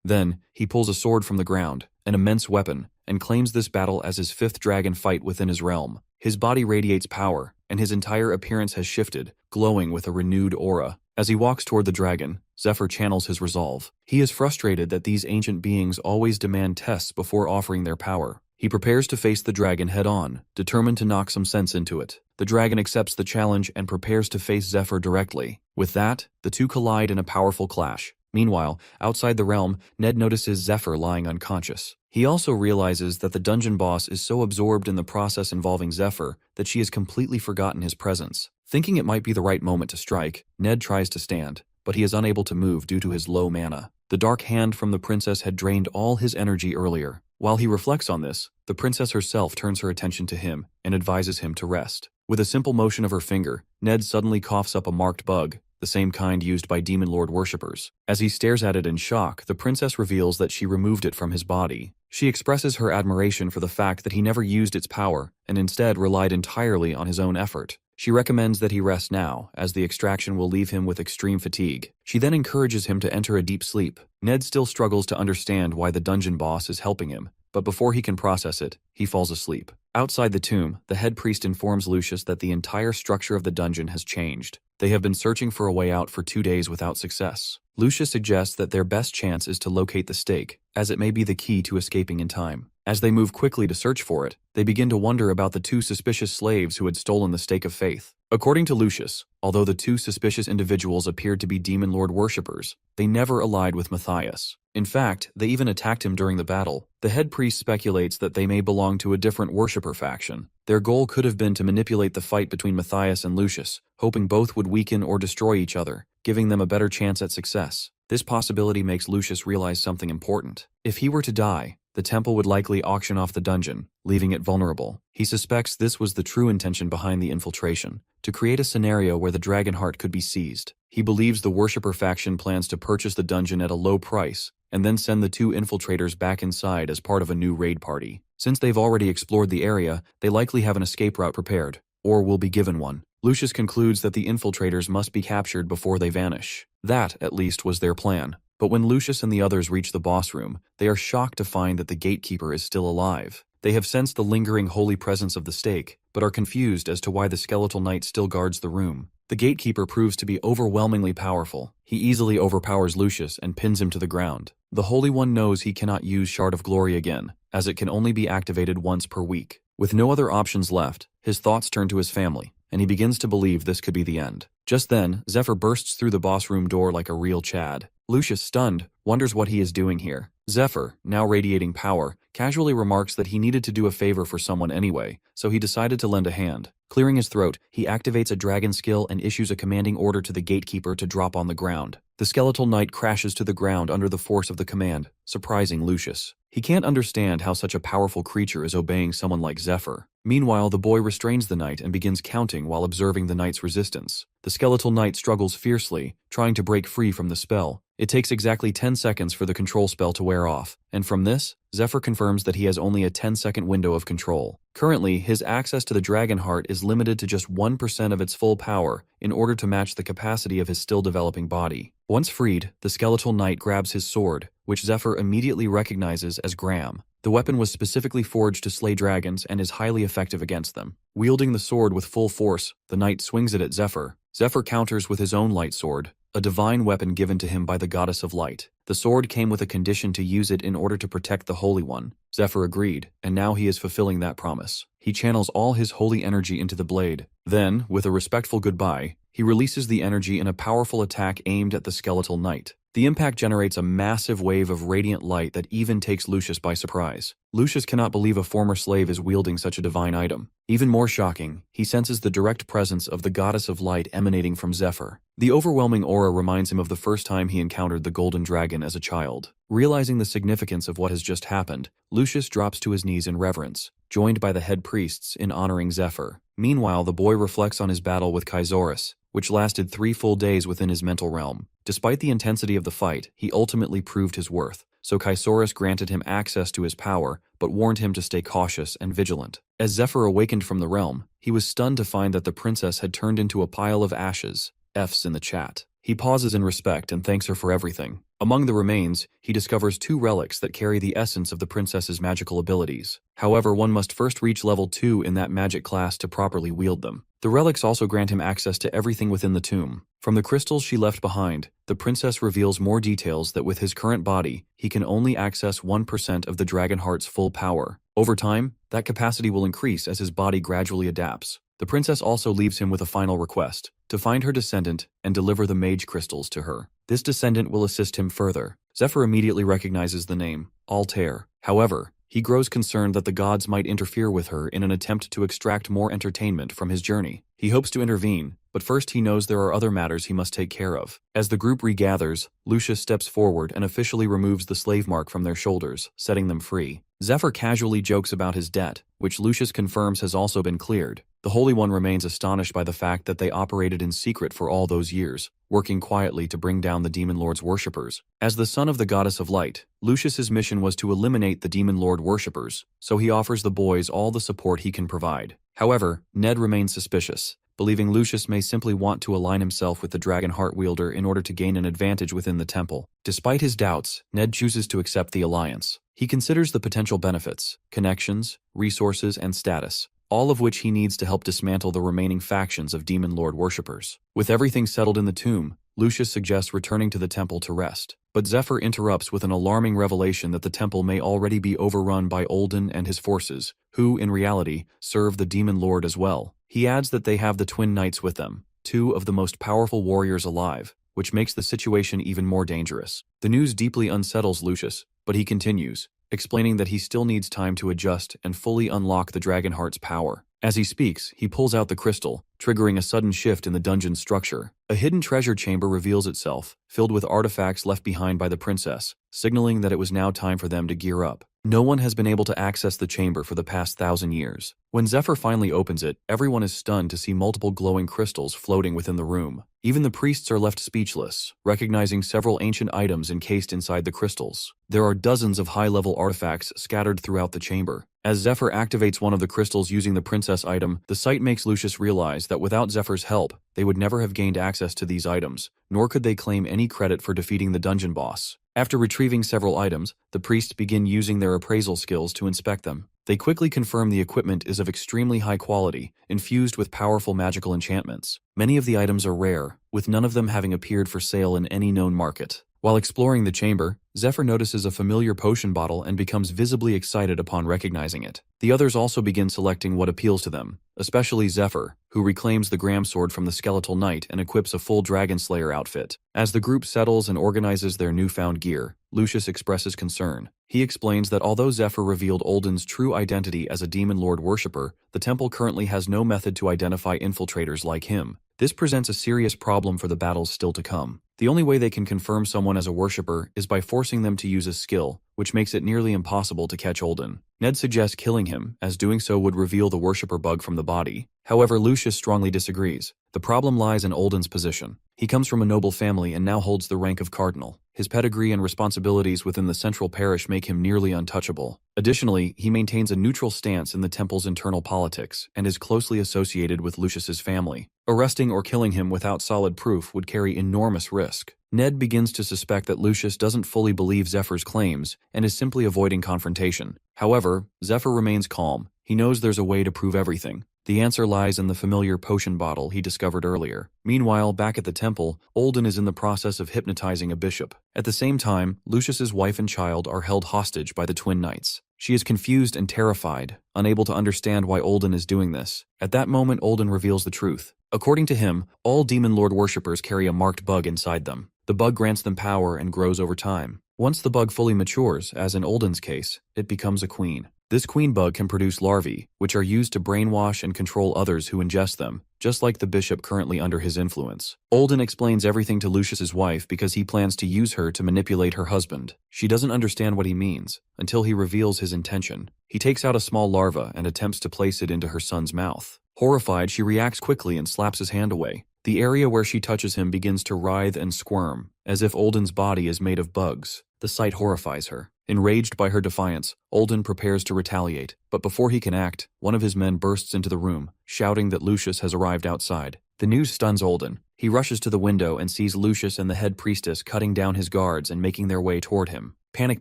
A: Then, he pulls a sword from the ground, an immense weapon, and claims this battle as his fifth dragon fight within his realm. His body radiates power, and his entire appearance has shifted, glowing with a renewed aura. As he walks toward the dragon, Zephyr channels his resolve. He is frustrated that these ancient beings always demand tests before offering their power. He prepares to face the dragon head-on, determined to knock some sense into it. The dragon accepts the challenge and prepares to face Zephyr directly. With that, the two collide in a powerful clash. Meanwhile, outside the realm, Ned notices Zephyr lying unconscious. He also realizes that the dungeon boss is so absorbed in the process involving Zephyr that she has completely forgotten his presence. Thinking it might be the right moment to strike, Ned tries to stand, but he is unable to move due to his low mana. The dark hand from the princess had drained all his energy earlier. While he reflects on this, the princess herself turns her attention to him and advises him to rest. With a simple motion of her finger, Ned suddenly coughs up a marked bug, the same kind used by Demon Lord worshippers. As he stares at it in shock, the princess reveals that she removed it from his body. She expresses her admiration for the fact that he never used its power and instead relied entirely on his own effort. She recommends that he rest now, as the extraction will leave him with extreme fatigue. She then encourages him to enter a deep sleep. Ned still struggles to understand why the dungeon boss is helping him, but before he can process it, he falls asleep. Outside the tomb, the head priest informs Lucius that the entire structure of the dungeon has changed. They have been searching for a way out for 2 days without success. Lucius suggests that their best chance is to locate the stake, as it may be the key to escaping in time. As they move quickly to search for it, they begin to wonder about the two suspicious slaves who had stolen the stake of faith. According to Lucius, although the two suspicious individuals appeared to be Demon Lord worshippers, they never allied with Matthias. In fact, they even attacked him during the battle. The head priest speculates that they may belong to a different worshipper faction. Their goal could have been to manipulate the fight between Matthias and Lucius, hoping both would weaken or destroy each other, giving them a better chance at success. This possibility makes Lucius realize something important. If he were to die, the temple would likely auction off the dungeon, leaving it vulnerable. He suspects this was the true intention behind the infiltration, to create a scenario where the dragon heart could be seized. He believes the worshipper faction plans to purchase the dungeon at a low price, and then send the two infiltrators back inside as part of a new raid party. Since they've already explored the area, they likely have an escape route prepared, or will be given one. Lucius concludes that the infiltrators must be captured before they vanish. That, at least, was their plan. But when Lucius and the others reach the boss room, they are shocked to find that the gatekeeper is still alive. They have sensed the lingering holy presence of the stake, but are confused as to why the skeletal knight still guards the room. The gatekeeper proves to be overwhelmingly powerful. He easily overpowers Lucius and pins him to the ground. The Holy One knows he cannot use Shard of Glory again, as it can only be activated once per week. With no other options left, his thoughts turn to his family, and he begins to believe this could be the end. Just then, Zephyr bursts through the boss room door like a real Chad. Lucius, stunned, wonders what he is doing here. Zephyr, now radiating power, casually remarks that he needed to do a favor for someone anyway, so he decided to lend a hand. Clearing his throat, he activates a dragon skill and issues a commanding order to the gatekeeper to drop on the ground. The skeletal knight crashes to the ground under the force of the command, surprising Lucius. He can't understand how such a powerful creature is obeying someone like Zephyr. Meanwhile, the boy restrains the knight and begins counting while observing the knight's resistance. The skeletal knight struggles fiercely, trying to break free from the spell. It takes exactly 10 seconds for the control spell to wear off, and from this, Zephyr confirms that he has only a 10-second window of control. Currently, his access to the dragon heart is limited to just 1% of its full power in order to match the capacity of his still developing body. Once freed, the skeletal knight grabs his sword, which Zephyr immediately recognizes as Gram. The weapon was specifically forged to slay dragons and is highly effective against them. Wielding the sword with full force, the knight swings it at Zephyr. Zephyr counters with his own light sword, a divine weapon given to him by the goddess of light. The sword came with a condition to use it in order to protect the Holy One. Zephyr agreed, and now he is fulfilling that promise. He channels all his holy energy into the blade. Then, with a respectful goodbye, he releases the energy in a powerful attack aimed at the skeletal knight. The impact generates a massive wave of radiant light that even takes Lucius by surprise. Lucius cannot believe a former slave is wielding such a divine item. Even more shocking, he senses the direct presence of the goddess of light emanating from Zephyr. The overwhelming aura reminds him of the first time he encountered the golden dragon as a child. Realizing the significance of what has just happened, Lucius drops to his knees in reverence, joined by the head priests in honoring Zephyr. Meanwhile, the boy reflects on his battle with Kaisaurus, which lasted 3 full days within his mental realm. Despite the intensity of the fight, he ultimately proved his worth, so Kaisaurus granted him access to his power, but warned him to stay cautious and vigilant. As Zephyr awakened from the realm, he was stunned to find that the princess had turned into a pile of ashes. F's in the chat. He pauses in respect and thanks her for everything. Among the remains, he discovers 2 relics that carry the essence of the princess's magical abilities. However, one must first reach level 2 in that magic class to properly wield them. The relics also grant him access to everything within the tomb. From the crystals she left behind, the princess reveals more details that with his current body, he can only access 1% of the dragon heart's full power. Over time, that capacity will increase as his body gradually adapts. The princess also leaves him with a final request, to find her descendant and deliver the mage crystals to her. This descendant will assist him further. Zephyr immediately recognizes the name, Altair. However, he grows concerned that the gods might interfere with her in an attempt to extract more entertainment from his journey. He hopes to intervene, but first he knows there are other matters he must take care of. As the group regathers, Lucius steps forward and officially removes the slave mark from their shoulders, setting them free. Zephyr casually jokes about his debt, which Lucius confirms has also been cleared. The Holy One remains astonished by the fact that they operated in secret for all those years, working quietly to bring down the Demon Lord's worshippers. As the son of the Goddess of Light, Lucius's mission was to eliminate the Demon Lord worshippers, so he offers the boys all the support he can provide. However, Ned remains suspicious, believing Lucius may simply want to align himself with the Dragon Heart Wielder in order to gain an advantage within the temple. Despite his doubts, Ned chooses to accept the alliance. He considers the potential benefits, connections, resources, and status, all of which he needs to help dismantle the remaining factions of Demon Lord worshippers. With everything settled in the tomb, Lucius suggests returning to the temple to rest. But Zephyr interrupts with an alarming revelation that the temple may already be overrun by Olden and his forces, who, in reality, serve the Demon Lord as well. He adds that they have the Twin Knights with them, 2 of the most powerful warriors alive, which makes the situation even more dangerous. The news deeply unsettles Lucius, but he continues, explaining that he still needs time to adjust and fully unlock the Dragon Heart's power. As he speaks, he pulls out the crystal, triggering a sudden shift in the dungeon's structure. A hidden treasure chamber reveals itself, filled with artifacts left behind by the princess, signaling that it was now time for them to gear up. No one has been able to access the chamber for the past 1,000 years. When Zephyr finally opens it, everyone is stunned to see multiple glowing crystals floating within the room. Even the priests are left speechless, recognizing several ancient items encased inside the crystals. There are dozens of high-level artifacts scattered throughout the chamber. As Zephyr activates one of the crystals using the princess item, the sight makes Lucius realize that without Zephyr's help, they would never have gained access to these items, nor could they claim any credit for defeating the dungeon boss. After retrieving several items, the priests begin using their appraisal skills to inspect them. They quickly confirm the equipment is of extremely high quality, infused with powerful magical enchantments. Many of the items are rare, with none of them having appeared for sale in any known market. While exploring the chamber, Zephyr notices a familiar potion bottle and becomes visibly excited upon recognizing it. The others also begin selecting what appeals to them, especially Zephyr, who reclaims the Gram Sword from the Skeletal Knight and equips a full Dragon Slayer outfit. As the group settles and organizes their newfound gear, Lucius expresses concern. He explains that although Zephyr revealed Olden's true identity as a demon lord worshipper, the temple currently has no method to identify infiltrators like him. This presents a serious problem for the battles still to come. The only way they can confirm someone as a worshipper is by forcing them to use a skill, which makes it nearly impossible to catch Olden. Ned suggests killing him, as doing so would reveal the worshipper bug from the body. However, Lucius strongly disagrees. The problem lies in Olden's position. He comes from a noble family and now holds the rank of cardinal. His pedigree and responsibilities within the central parish make him nearly untouchable. Additionally, he maintains a neutral stance in the temple's internal politics and is closely associated with Lucius's family. Arresting or killing him without solid proof would carry enormous risk. Ned begins to suspect that Lucius doesn't fully believe Zephyr's claims and is simply avoiding confrontation. However, Zephyr remains calm. He knows there's a way to prove everything. The answer lies in the familiar potion bottle he discovered earlier. Meanwhile, back at the temple, Olden is in the process of hypnotizing a bishop. At the same time, Lucius's wife and child are held hostage by the twin knights. She is confused and terrified, unable to understand why Olden is doing this. At that moment, Olden reveals the truth. According to him, all demon lord worshippers carry a marked bug inside them. The bug grants them power and grows over time. Once the bug fully matures, as in Olden's case, it becomes a queen. This queen bug can produce larvae, which are used to brainwash and control others who ingest them, just like the bishop currently under his influence. Olden explains everything to Lucius's wife because he plans to use her to manipulate her husband. She doesn't understand what he means, until he reveals his intention. He takes out a small larva and attempts to place it into her son's mouth. Horrified, she reacts quickly and slaps his hand away. The area where she touches him begins to writhe and squirm, as if Olden's body is made of bugs. The sight horrifies her. Enraged by her defiance, Olden prepares to retaliate, but before he can act, one of his men bursts into the room, shouting that Lucius has arrived outside. The news stuns Olden. He rushes to the window and sees Lucius and the head priestess cutting down his guards and making their way toward him. Panic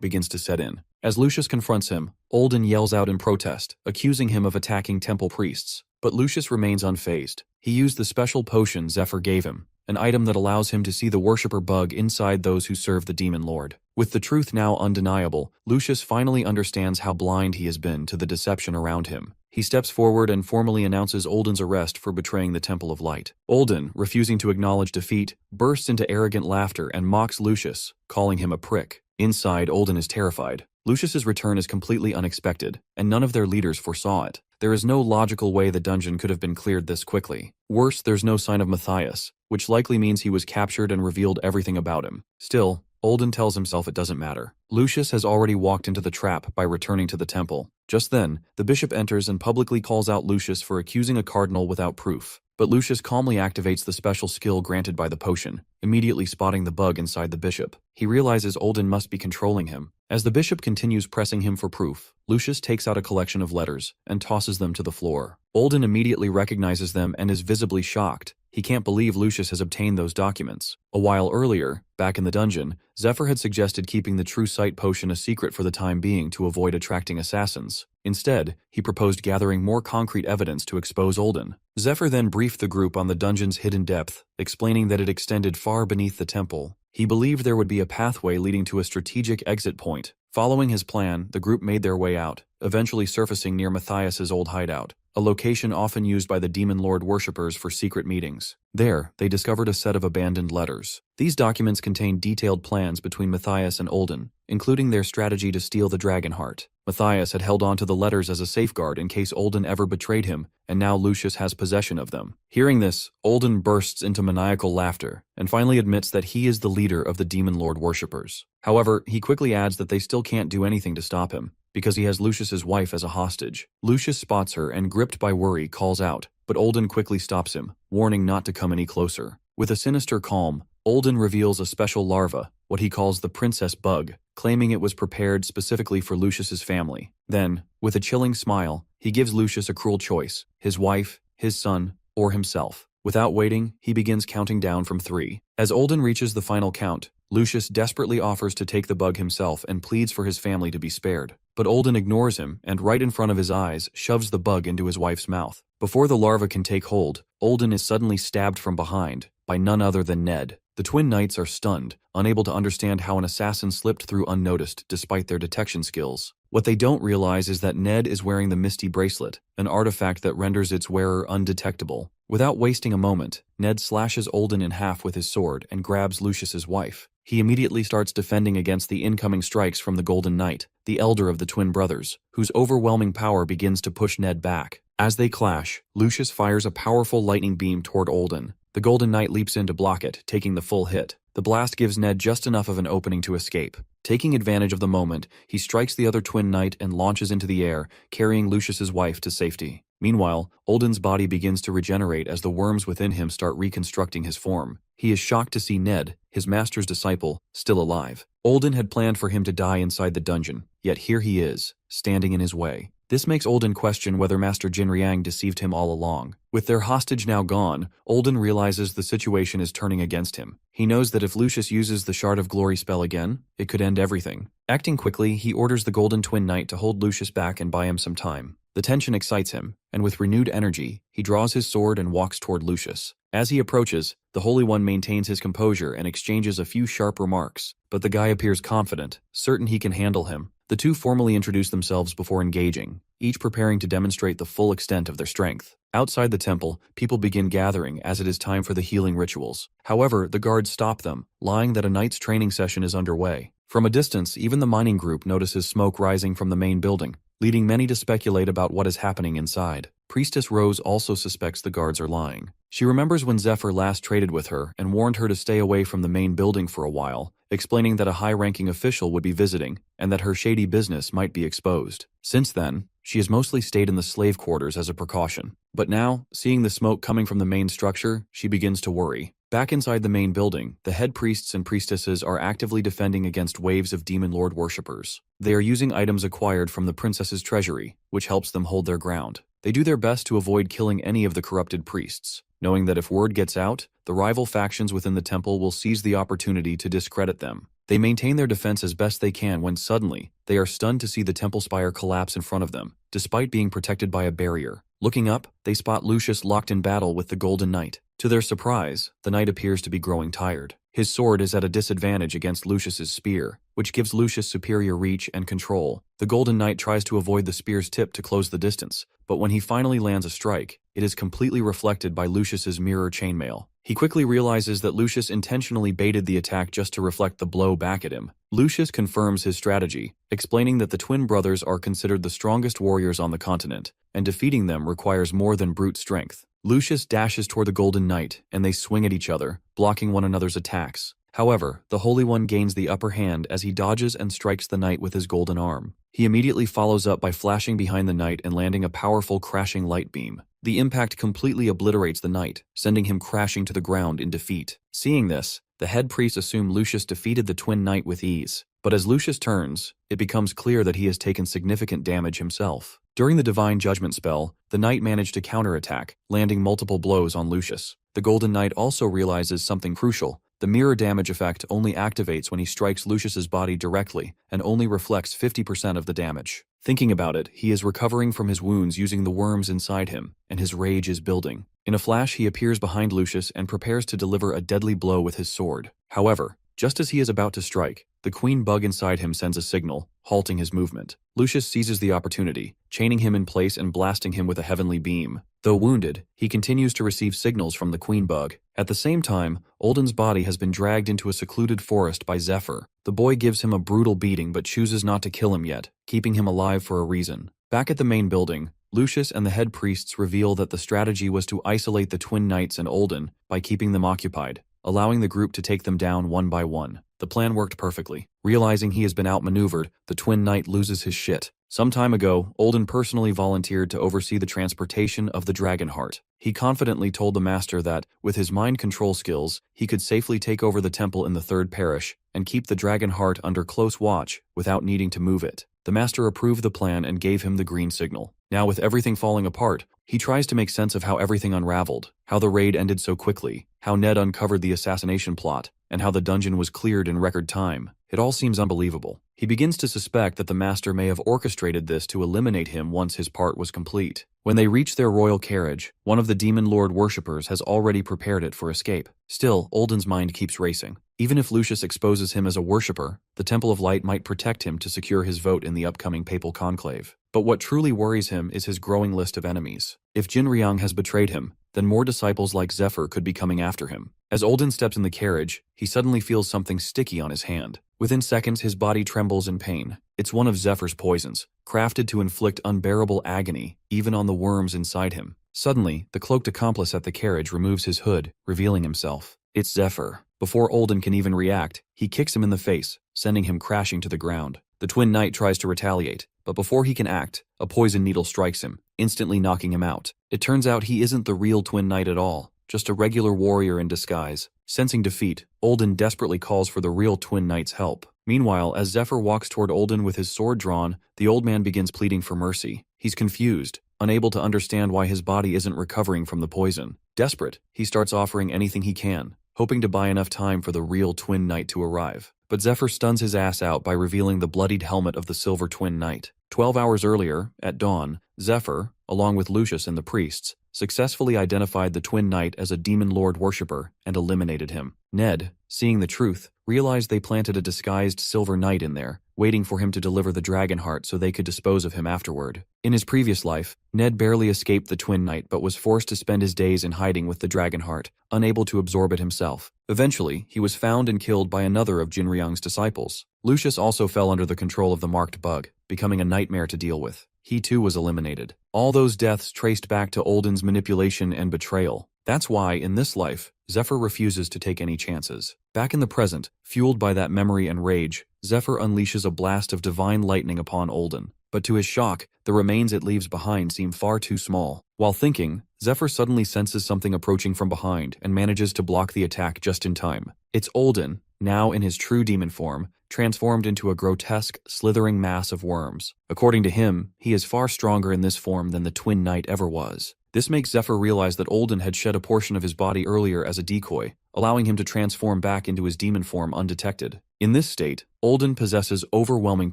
A: begins to set in. As Lucius confronts him, Olden yells out in protest, accusing him of attacking temple priests. But Lucius remains unfazed. He used the special potion Zephyr gave him, an item that allows him to see the worshipper bug inside those who serve the demon lord. With the truth now undeniable, Lucius finally understands how blind he has been to the deception around him. He steps forward and formally announces Olden's arrest for betraying the Temple of Light. Olden, refusing to acknowledge defeat, bursts into arrogant laughter and mocks Lucius, calling him a prick. Inside, Olden is terrified. Lucius's return is completely unexpected, and none of their leaders foresaw it. There is no logical way the dungeon could have been cleared this quickly. Worse, there's no sign of Matthias, which likely means he was captured and revealed everything about him. Still, Olden tells himself it doesn't matter. Lucius has already walked into the trap by returning to the temple. Just then, the bishop enters and publicly calls out Lucius for accusing a cardinal without proof. But Lucius calmly activates the special skill granted by the potion, immediately spotting the bug inside the bishop. He realizes Olden must be controlling him. As the bishop continues pressing him for proof, Lucius takes out a collection of letters and tosses them to the floor. Olden immediately recognizes them and is visibly shocked. He can't believe Lucius has obtained those documents. A while earlier, back in the dungeon, Zephyr had suggested keeping the True Sight potion a secret for the time being to avoid attracting assassins. Instead, he proposed gathering more concrete evidence to expose Olden. Zephyr then briefed the group on the dungeon's hidden depth, explaining that it extended far beneath the temple. He believed there would be a pathway leading to a strategic exit point. Following his plan, the group made their way out, eventually surfacing near Matthias's old hideout, a location often used by the Demon Lord worshippers for secret meetings. There, they discovered a set of abandoned letters. These documents contain detailed plans between Matthias and Olden, including their strategy to steal the dragon heart. Matthias had held on to the letters as a safeguard in case Olden ever betrayed him, and now Lucius has possession of them. Hearing this, Olden bursts into maniacal laughter, and finally admits that he is the leader of the Demon Lord worshippers. However, he quickly adds that they still can't do anything to stop him, because he has Lucius's wife as a hostage. Lucius spots her and, gripped by worry, calls out, but Olden quickly stops him, warning not to come any closer. With a sinister calm, Olden reveals a special larva, what he calls the princess bug, claiming it was prepared specifically for Lucius's family. Then, with a chilling smile, he gives Lucius a cruel choice: his wife, his son, or himself. Without waiting, he begins counting down from 3. As Olden reaches the final count, Lucius desperately offers to take the bug himself and pleads for his family to be spared. But Olden ignores him and, right in front of his eyes, shoves the bug into his wife's mouth. Before the larva can take hold, Olden is suddenly stabbed from behind by none other than Ned. The twin knights are stunned, unable to understand how an assassin slipped through unnoticed despite their detection skills. What they don't realize is that Ned is wearing the Misty Bracelet, an artifact that renders its wearer undetectable. Without wasting a moment, Ned slashes Olden in half with his sword and grabs Lucius's wife. He immediately starts defending against the incoming strikes from the Golden Knight, the elder of the twin brothers, whose overwhelming power begins to push Ned back. As they clash, Lucius fires a powerful lightning beam toward Olden. The Golden Knight leaps in to block it, taking the full hit. The blast gives Ned just enough of an opening to escape. Taking advantage of the moment, he strikes the other twin knight and launches into the air, carrying Lucius's wife to safety. Meanwhile, Olden's body begins to regenerate as the worms within him start reconstructing his form. He is shocked to see Ned, his master's disciple, still alive. Olden had planned for him to die inside the dungeon, yet here he is, standing in his way. This makes Olden question whether Master Jinriang deceived him all along. With their hostage now gone, Olden realizes the situation is turning against him. He knows that if Lucius uses the Shard of Glory spell again, it could end everything. Acting quickly, he orders the Golden Twin Knight to hold Lucius back and buy him some time. The tension excites him, and with renewed energy, he draws his sword and walks toward Lucius. As he approaches, the Holy One maintains his composure and exchanges a few sharp remarks, but the guy appears confident, certain he can handle him. The two formally introduce themselves before engaging, each preparing to demonstrate the full extent of their strength. Outside the temple, people begin gathering as it is time for the healing rituals. However, the guards stop them, lying that a knight's training session is underway. From a distance, even the mining group notices smoke rising from the main building, leading many to speculate about what is happening inside. Priestess Rose also suspects the guards are lying. She remembers when Zephyr last traded with her and warned her to stay away from the main building for a while, explaining that a high-ranking official would be visiting and that her shady business might be exposed. Since then, she has mostly stayed in the slave quarters as a precaution. But now, seeing the smoke coming from the main structure, she begins to worry. Back inside the main building, the head priests and priestesses are actively defending against waves of Demon Lord worshippers. They are using items acquired from the princess's treasury, which helps them hold their ground. They do their best to avoid killing any of the corrupted priests, knowing that if word gets out, the rival factions within the temple will seize the opportunity to discredit them. They maintain their defense as best they can when suddenly, they are stunned to see the temple spire collapse in front of them, despite being protected by a barrier. Looking up, they spot Lucius locked in battle with the Golden Knight. To their surprise, the knight appears to be growing tired. His sword is at a disadvantage against Lucius's spear, which gives Lucius superior reach and control. The Golden Knight tries to avoid the spear's tip to close the distance, but when he finally lands a strike, it is completely reflected by Lucius's mirror chainmail. He quickly realizes that Lucius intentionally baited the attack just to reflect the blow back at him. Lucius confirms his strategy, explaining that the twin brothers are considered the strongest warriors on the continent, and defeating them requires more than brute strength. Lucius dashes toward the Golden Knight, and they swing at each other, blocking one another's attacks. However, the Holy One gains the upper hand as he dodges and strikes the knight with his golden arm. He immediately follows up by flashing behind the knight and landing a powerful crashing light beam. The impact completely obliterates the knight, sending him crashing to the ground in defeat. Seeing this, the head priests assume Lucius defeated the twin knight with ease. But as Lucius turns, it becomes clear that he has taken significant damage himself. During the Divine Judgment spell, the knight managed to counterattack, landing multiple blows on Lucius. The Golden Knight also realizes something crucial. The mirror damage effect only activates when he strikes Lucius's body directly, and only reflects 50% of the damage. Thinking about it, he is recovering from his wounds using the worms inside him, and his rage is building. In a flash, he appears behind Lucius and prepares to deliver a deadly blow with his sword. However, just as he is about to strike, the queen bug inside him sends a signal, halting his movement. Lucius seizes the opportunity, chaining him in place and blasting him with a heavenly beam. Though wounded, he continues to receive signals from the queen bug. At the same time, Olden's body has been dragged into a secluded forest by Zephyr. The boy gives him a brutal beating but chooses not to kill him yet, keeping him alive for a reason. Back at the main building, Lucius and the head priests reveal that the strategy was to isolate the twin knights and Olden by keeping them occupied, allowing the group to take them down one by one. The plan worked perfectly. Realizing he has been outmaneuvered, the twin knight loses his shit. Some time ago, Olden personally volunteered to oversee the transportation of the Dragon Heart. He confidently told the master that, with his mind control skills, he could safely take over the temple in the Third Parish and keep the Dragon Heart under close watch without needing to move it. The master approved the plan and gave him the green signal. Now with everything falling apart, he tries to make sense of how everything unraveled, how the raid ended so quickly, how Ned uncovered the assassination plot, and how the dungeon was cleared in record time. It all seems unbelievable. He begins to suspect that the master may have orchestrated this to eliminate him once his part was complete. When they reach their royal carriage, one of the demon lord worshippers has already prepared it for escape. Still, Olden's mind keeps racing. Even if Lucius exposes him as a worshipper, the Temple of Light might protect him to secure his vote in the upcoming papal conclave. But what truly worries him is his growing list of enemies. If Jinriang has betrayed him, then more disciples like Zephyr could be coming after him. As Olden steps in the carriage, he suddenly feels something sticky on his hand. Within seconds, his body trembles in pain. It's one of Zephyr's poisons, crafted to inflict unbearable agony, even on the worms inside him. Suddenly, the cloaked accomplice at the carriage removes his hood, revealing himself. It's Zephyr. Before Olden can even react, he kicks him in the face, sending him crashing to the ground. The Twin Knight tries to retaliate, but before he can act, a poison needle strikes him, instantly knocking him out. It turns out he isn't the real Twin Knight at all, just a regular warrior in disguise. Sensing defeat, Olden desperately calls for the real Twin Knight's help. Meanwhile, as Zephyr walks toward Olden with his sword drawn, the old man begins pleading for mercy. He's confused, unable to understand why his body isn't recovering from the poison. Desperate, he starts offering anything he can, hoping to buy enough time for the real Twin Knight to arrive. But Zephyr stuns his ass out by revealing the bloodied helmet of the Silver Twin Knight. 12 hours earlier, at dawn, Zephyr, along with Lucius and the priests, successfully identified the Twin Knight as a demon lord worshipper and eliminated him. Ned, seeing the truth, realized they planted a disguised Silver Knight in there, waiting for him to deliver the dragon heart so they could dispose of him afterward. In his previous life, Ned barely escaped the Twin Knight but was forced to spend his days in hiding with the dragon heart, unable to absorb it himself. Eventually, he was found and killed by another of Jinriang's disciples. Lucius also fell under the control of the marked bug, becoming a nightmare to deal with. He too was eliminated. All those deaths traced back to Olden's manipulation and betrayal. That's why, in this life, Zephyr refuses to take any chances. Back in the present, fueled by that memory and rage, Zephyr unleashes a blast of divine lightning upon Olden. But to his shock, the remains it leaves behind seem far too small. While thinking, Zephyr suddenly senses something approaching from behind and manages to block the attack just in time. It's Olden, now in his true demon form, transformed into a grotesque, slithering mass of worms. According to him, he is far stronger in this form than the Twin Knight ever was. This makes Zephyr realize that Olden had shed a portion of his body earlier as a decoy, allowing him to transform back into his demon form undetected. In this state, Olden possesses overwhelming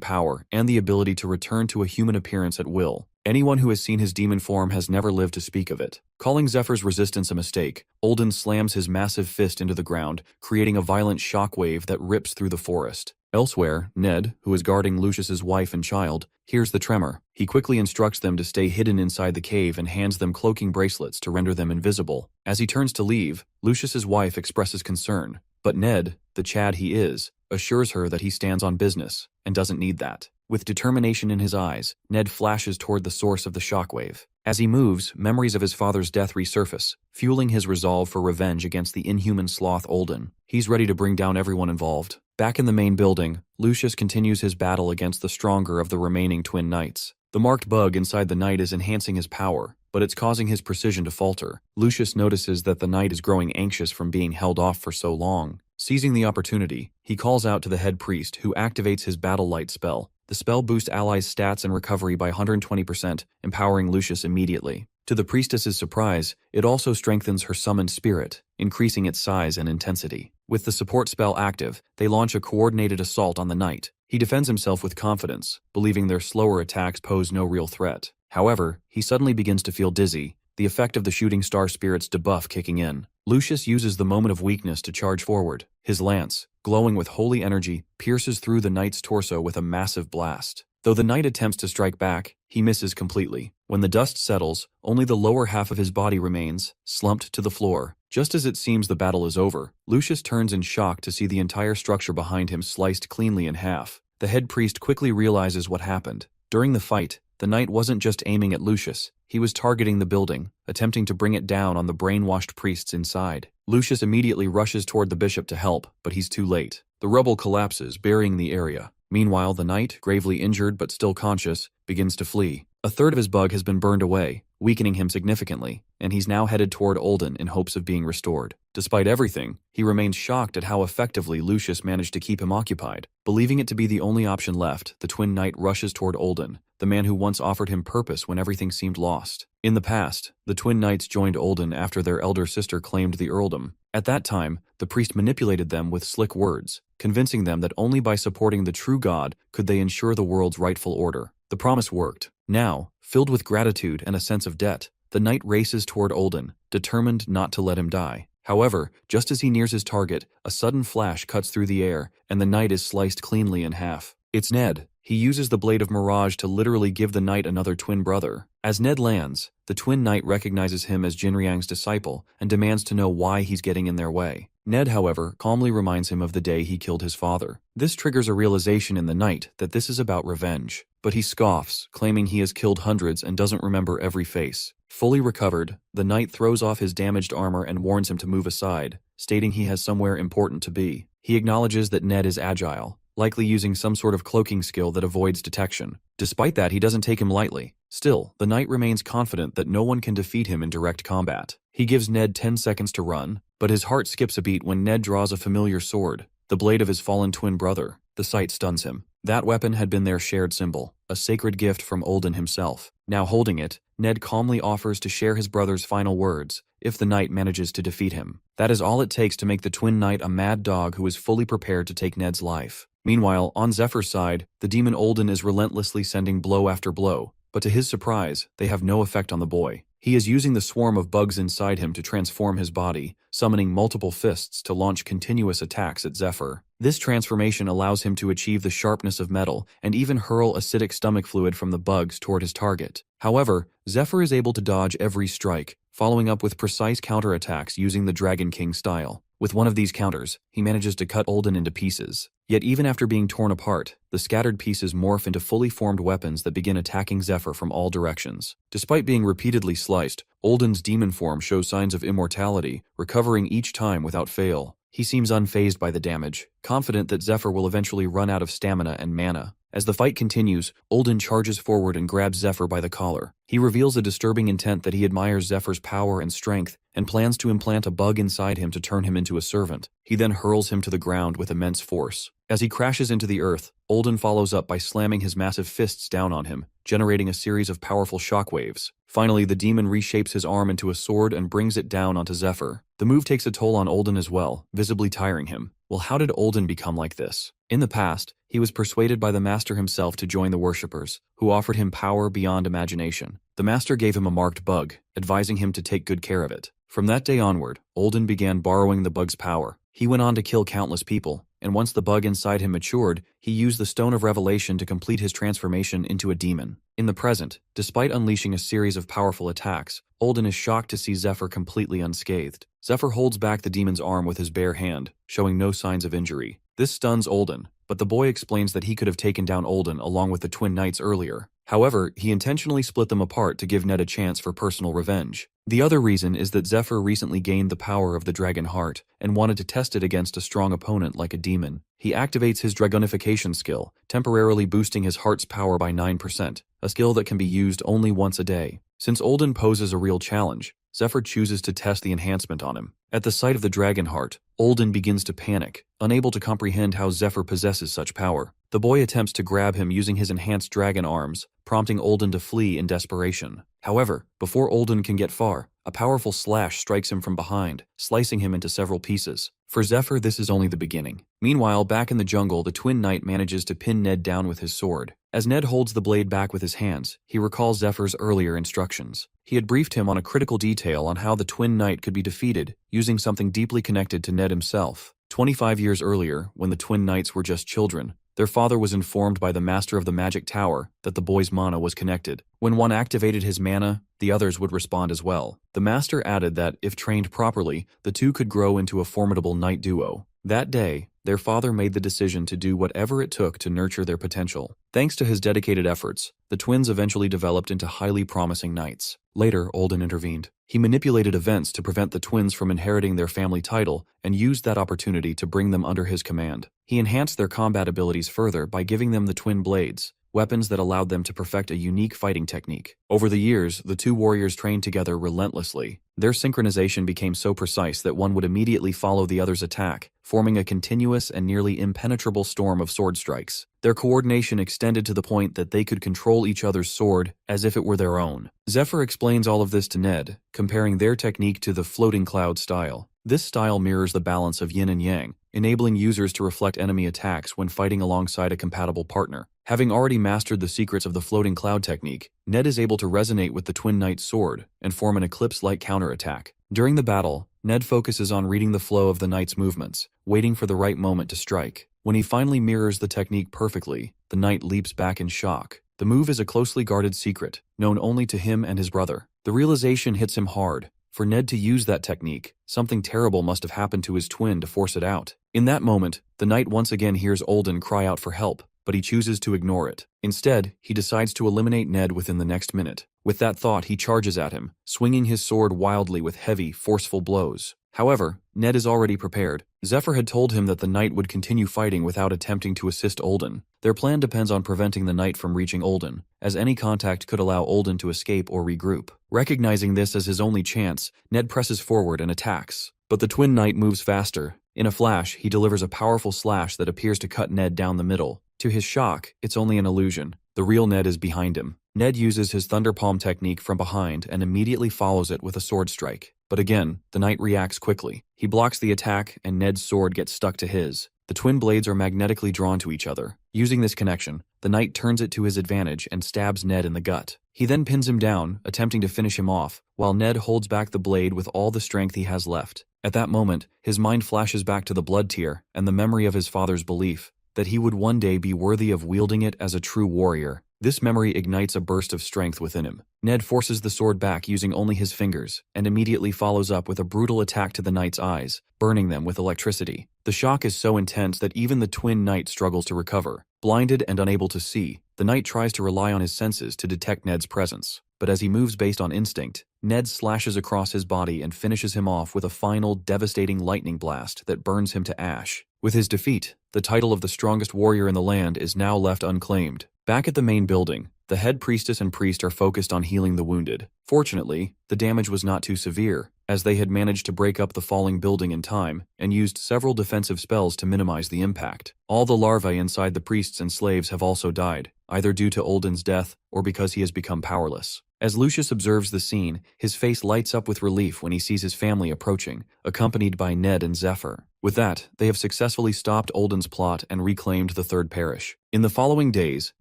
A: power and the ability to return to a human appearance at will. Anyone who has seen his demon form has never lived to speak of it. Calling Zephyr's resistance a mistake, Olden slams his massive fist into the ground, creating a violent shockwave that rips through the forest. Elsewhere, Ned, who is guarding Lucius's wife and child, hears the tremor. He quickly instructs them to stay hidden inside the cave and hands them cloaking bracelets to render them invisible. As he turns to leave, Lucius's wife expresses concern, but Ned, the Chad he is, assures her that he stands on business and doesn't need that. With determination in his eyes, Ned flashes toward the source of the shockwave. As he moves, memories of his father's death resurface, fueling his resolve for revenge against the inhuman sloth Olden. He's ready to bring down everyone involved. Back in the main building, Lucius continues his battle against the stronger of the remaining Twin Knights. The marked bug inside the knight is enhancing his power, but it's causing his precision to falter. Lucius notices that the knight is growing anxious from being held off for so long. Seizing the opportunity, he calls out to the head priest, who activates his Battle Light spell. The spell boosts allies' stats and recovery by 120%, empowering Lucius immediately. To the priestess's surprise, it also strengthens her summoned spirit, increasing its size and intensity. With the support spell active, they launch a coordinated assault on the knight. He defends himself with confidence, believing their slower attacks pose no real threat. However, he suddenly begins to feel dizzy, the effect of the shooting star spirit's debuff kicking in. Lucius uses the moment of weakness to charge forward. His lance, glowing with holy energy, pierces through the knight's torso with a massive blast. Though the knight attempts to strike back, he misses completely. When the dust settles, only the lower half of his body remains, slumped to the floor. Just as it seems the battle is over, Lucius turns in shock to see the entire structure behind him sliced cleanly in half. The head priest quickly realizes what happened. During the fight, the knight wasn't just aiming at Lucius, he was targeting the building, attempting to bring it down on the brainwashed priests inside. Lucius immediately rushes toward the bishop to help, but he's too late. The rubble collapses, burying the area. Meanwhile, the knight, gravely injured but still conscious, begins to flee. A third of his bug has been burned away, weakening him significantly, and he's now headed toward Olden in hopes of being restored. Despite everything, he remains shocked at how effectively Lucius managed to keep him occupied. Believing it to be the only option left, the Twin Knight rushes toward Olden, the man who once offered him purpose when everything seemed lost. In the past, the twin knights joined Olden after their elder sister claimed the earldom. At that time, the priest manipulated them with slick words, convincing them that only by supporting the true god could they ensure the world's rightful order. The promise worked. Now, filled with gratitude and a sense of debt, the knight races toward Olden, determined not to let him die. However, just as he nears his target, a sudden flash cuts through the air, and the knight is sliced cleanly in half. It's Ned. He uses the blade of Mirage to literally give the knight another twin brother. As Ned lands, the twin knight recognizes him as Jinriang's disciple and demands to know why he's getting in their way. Ned, however, calmly reminds him of the day he killed his father. This triggers a realization in the knight that this is about revenge, but he scoffs, claiming he has killed hundreds and doesn't remember every face. Fully recovered, the knight throws off his damaged armor and warns him to move aside, stating he has somewhere important to be. He acknowledges that Ned is agile, likely using some sort of cloaking skill that avoids detection. Despite that, he doesn't take him lightly. Still, the knight remains confident that no one can defeat him in direct combat. He gives Ned 10 seconds to run, but his heart skips a beat when Ned draws a familiar sword, the blade of his fallen twin brother. The sight stuns him. That weapon had been their shared symbol, a sacred gift from Olden himself. Now holding it, Ned calmly offers to share his brother's final words, if the knight manages to defeat him. That is all it takes to make the twin knight a mad dog who is fully prepared to take Ned's life. Meanwhile, on Zephyr's side, the demon Olden is relentlessly sending blow after blow, but to his surprise, they have no effect on the boy. He is using the swarm of bugs inside him to transform his body, summoning multiple fists to launch continuous attacks at Zephyr. This transformation allows him to achieve the sharpness of metal and even hurl acidic stomach fluid from the bugs toward his target. However, Zephyr is able to dodge every strike, following up with precise counterattacks using the Dragon King style. With one of these counters, he manages to cut Olden into pieces. Yet even after being torn apart, the scattered pieces morph into fully formed weapons that begin attacking Zephyr from all directions. Despite being repeatedly sliced, Olden's demon form shows signs of immortality, recovering each time without fail. He seems unfazed by the damage, confident that Zephyr will eventually run out of stamina and mana. As the fight continues, Olden charges forward and grabs Zephyr by the collar. He reveals a disturbing intent that he admires Zephyr's power and strength and plans to implant a bug inside him to turn him into a servant. He then hurls him to the ground with immense force. As he crashes into the earth, Olden follows up by slamming his massive fists down on him, generating a series of powerful shockwaves. Finally, the demon reshapes his arm into a sword and brings it down onto Zephyr. The move takes a toll on Olden as well, visibly tiring him. Well, how did Olden become like this? In the past, he was persuaded by the master himself to join the worshippers, who offered him power beyond imagination. The master gave him a marked bug, advising him to take good care of it. From that day onward, Olden began borrowing the bug's power. He went on to kill countless people, and once the bug inside him matured, he used the Stone of Revelation to complete his transformation into a demon. In the present, despite unleashing a series of powerful attacks, Olden is shocked to see Zephyr completely unscathed. Zephyr holds back the demon's arm with his bare hand, showing no signs of injury. This stuns Olden, but the boy explains that he could have taken down Olden along with the twin knights earlier. However, he intentionally split them apart to give Ned a chance for personal revenge. The other reason is that Zephyr recently gained the power of the Dragon Heart and wanted to test it against a strong opponent like a demon. He activates his Dragonification skill, temporarily boosting his heart's power by 9%, a skill that can be used only once a day. Since Olden poses a real challenge, Zephyr chooses to test the enhancement on him. At the sight of the Dragon Heart, Olden begins to panic, unable to comprehend how Zephyr possesses such power. The boy attempts to grab him using his enhanced dragon arms, prompting Olden to flee in desperation. However, before Olden can get far, a powerful slash strikes him from behind, slicing him into several pieces. For Zephyr, this is only the beginning. Meanwhile, back in the jungle, the twin knight manages to pin Ned down with his sword. As Ned holds the blade back with his hands, he recalls Zephyr's earlier instructions. He had briefed him on a critical detail on how the twin knight could be defeated, using something deeply connected to Ned himself. 25 years earlier, when the twin knights were just children, their father was informed by the master of the magic tower that the boy's mana was connected. When one activated his mana, the others would respond as well. The master added that, if trained properly, the two could grow into a formidable knight duo. That day, their father made the decision to do whatever it took to nurture their potential. Thanks to his dedicated efforts, the twins eventually developed into highly promising knights. Later, Olden intervened. He manipulated events to prevent the twins from inheriting their family title and used that opportunity to bring them under his command. He enhanced their combat abilities further by giving them the twin blades, weapons that allowed them to perfect a unique fighting technique. Over the years, the two warriors trained together relentlessly. Their synchronization became so precise that one would immediately follow the other's attack, forming a continuous and nearly impenetrable storm of sword strikes. Their coordination extended to the point that they could control each other's sword as if it were their own. Zephyr explains all of this to Ned, comparing their technique to the floating cloud style. This style mirrors the balance of yin and yang, enabling users to reflect enemy attacks when fighting alongside a compatible partner. Having already mastered the secrets of the floating cloud technique, Ned is able to resonate with the Twin Knight's sword and form an eclipse-like counterattack. During the battle, Ned focuses on reading the flow of the knight's movements, waiting for the right moment to strike. When he finally mirrors the technique perfectly, the knight leaps back in shock. The move is a closely guarded secret, known only to him and his brother. The realization hits him hard. For Ned to use that technique, something terrible must have happened to his twin to force it out. In that moment, the knight once again hears Olden cry out for help, but he chooses to ignore it. Instead, he decides to eliminate Ned within the next minute. With that thought, he charges at him, swinging his sword wildly with heavy, forceful blows. However, Ned is already prepared. Zephyr had told him that the knight would continue fighting without attempting to assist Olden. Their plan depends on preventing the knight from reaching Olden, as any contact could allow Olden to escape or regroup. Recognizing this as his only chance, Ned presses forward and attacks. But the twin knight moves faster. In a flash, he delivers a powerful slash that appears to cut Ned down the middle. To his shock, it's only an illusion. The real Ned is behind him. Ned uses his Thunder Palm technique from behind and immediately follows it with a sword strike. But again, the knight reacts quickly. He blocks the attack, and Ned's sword gets stuck to his. The twin blades are magnetically drawn to each other. Using this connection, the knight turns it to his advantage and stabs Ned in the gut. He then pins him down, attempting to finish him off, while Ned holds back the blade with all the strength he has left. At that moment, his mind flashes back to the blood tear and the memory of his father's belief that he would one day be worthy of wielding it as a true warrior. This memory ignites a burst of strength within him. Ned forces the sword back using only his fingers, and immediately follows up with a brutal attack to the knight's eyes, burning them with electricity. The shock is so intense that even the twin knight struggles to recover. Blinded and unable to see, the knight tries to rely on his senses to detect Ned's presence. But as he moves based on instinct, Ned slashes across his body and finishes him off with a final, devastating lightning blast that burns him to ash. With his defeat, the title of the strongest warrior in the land is now left unclaimed. Back at the main building, the head priestess and priest are focused on healing the wounded. Fortunately, the damage was not too severe, as they had managed to break up the falling building in time and used several defensive spells to minimize the impact. All the larvae inside the priests and slaves have also died, either due to Olden's death or because he has become powerless. As Lucius observes the scene, his face lights up with relief when he sees his family approaching, accompanied by Ned and Zephyr. With that, they have successfully stopped Olden's plot and reclaimed the third parish. In the following days,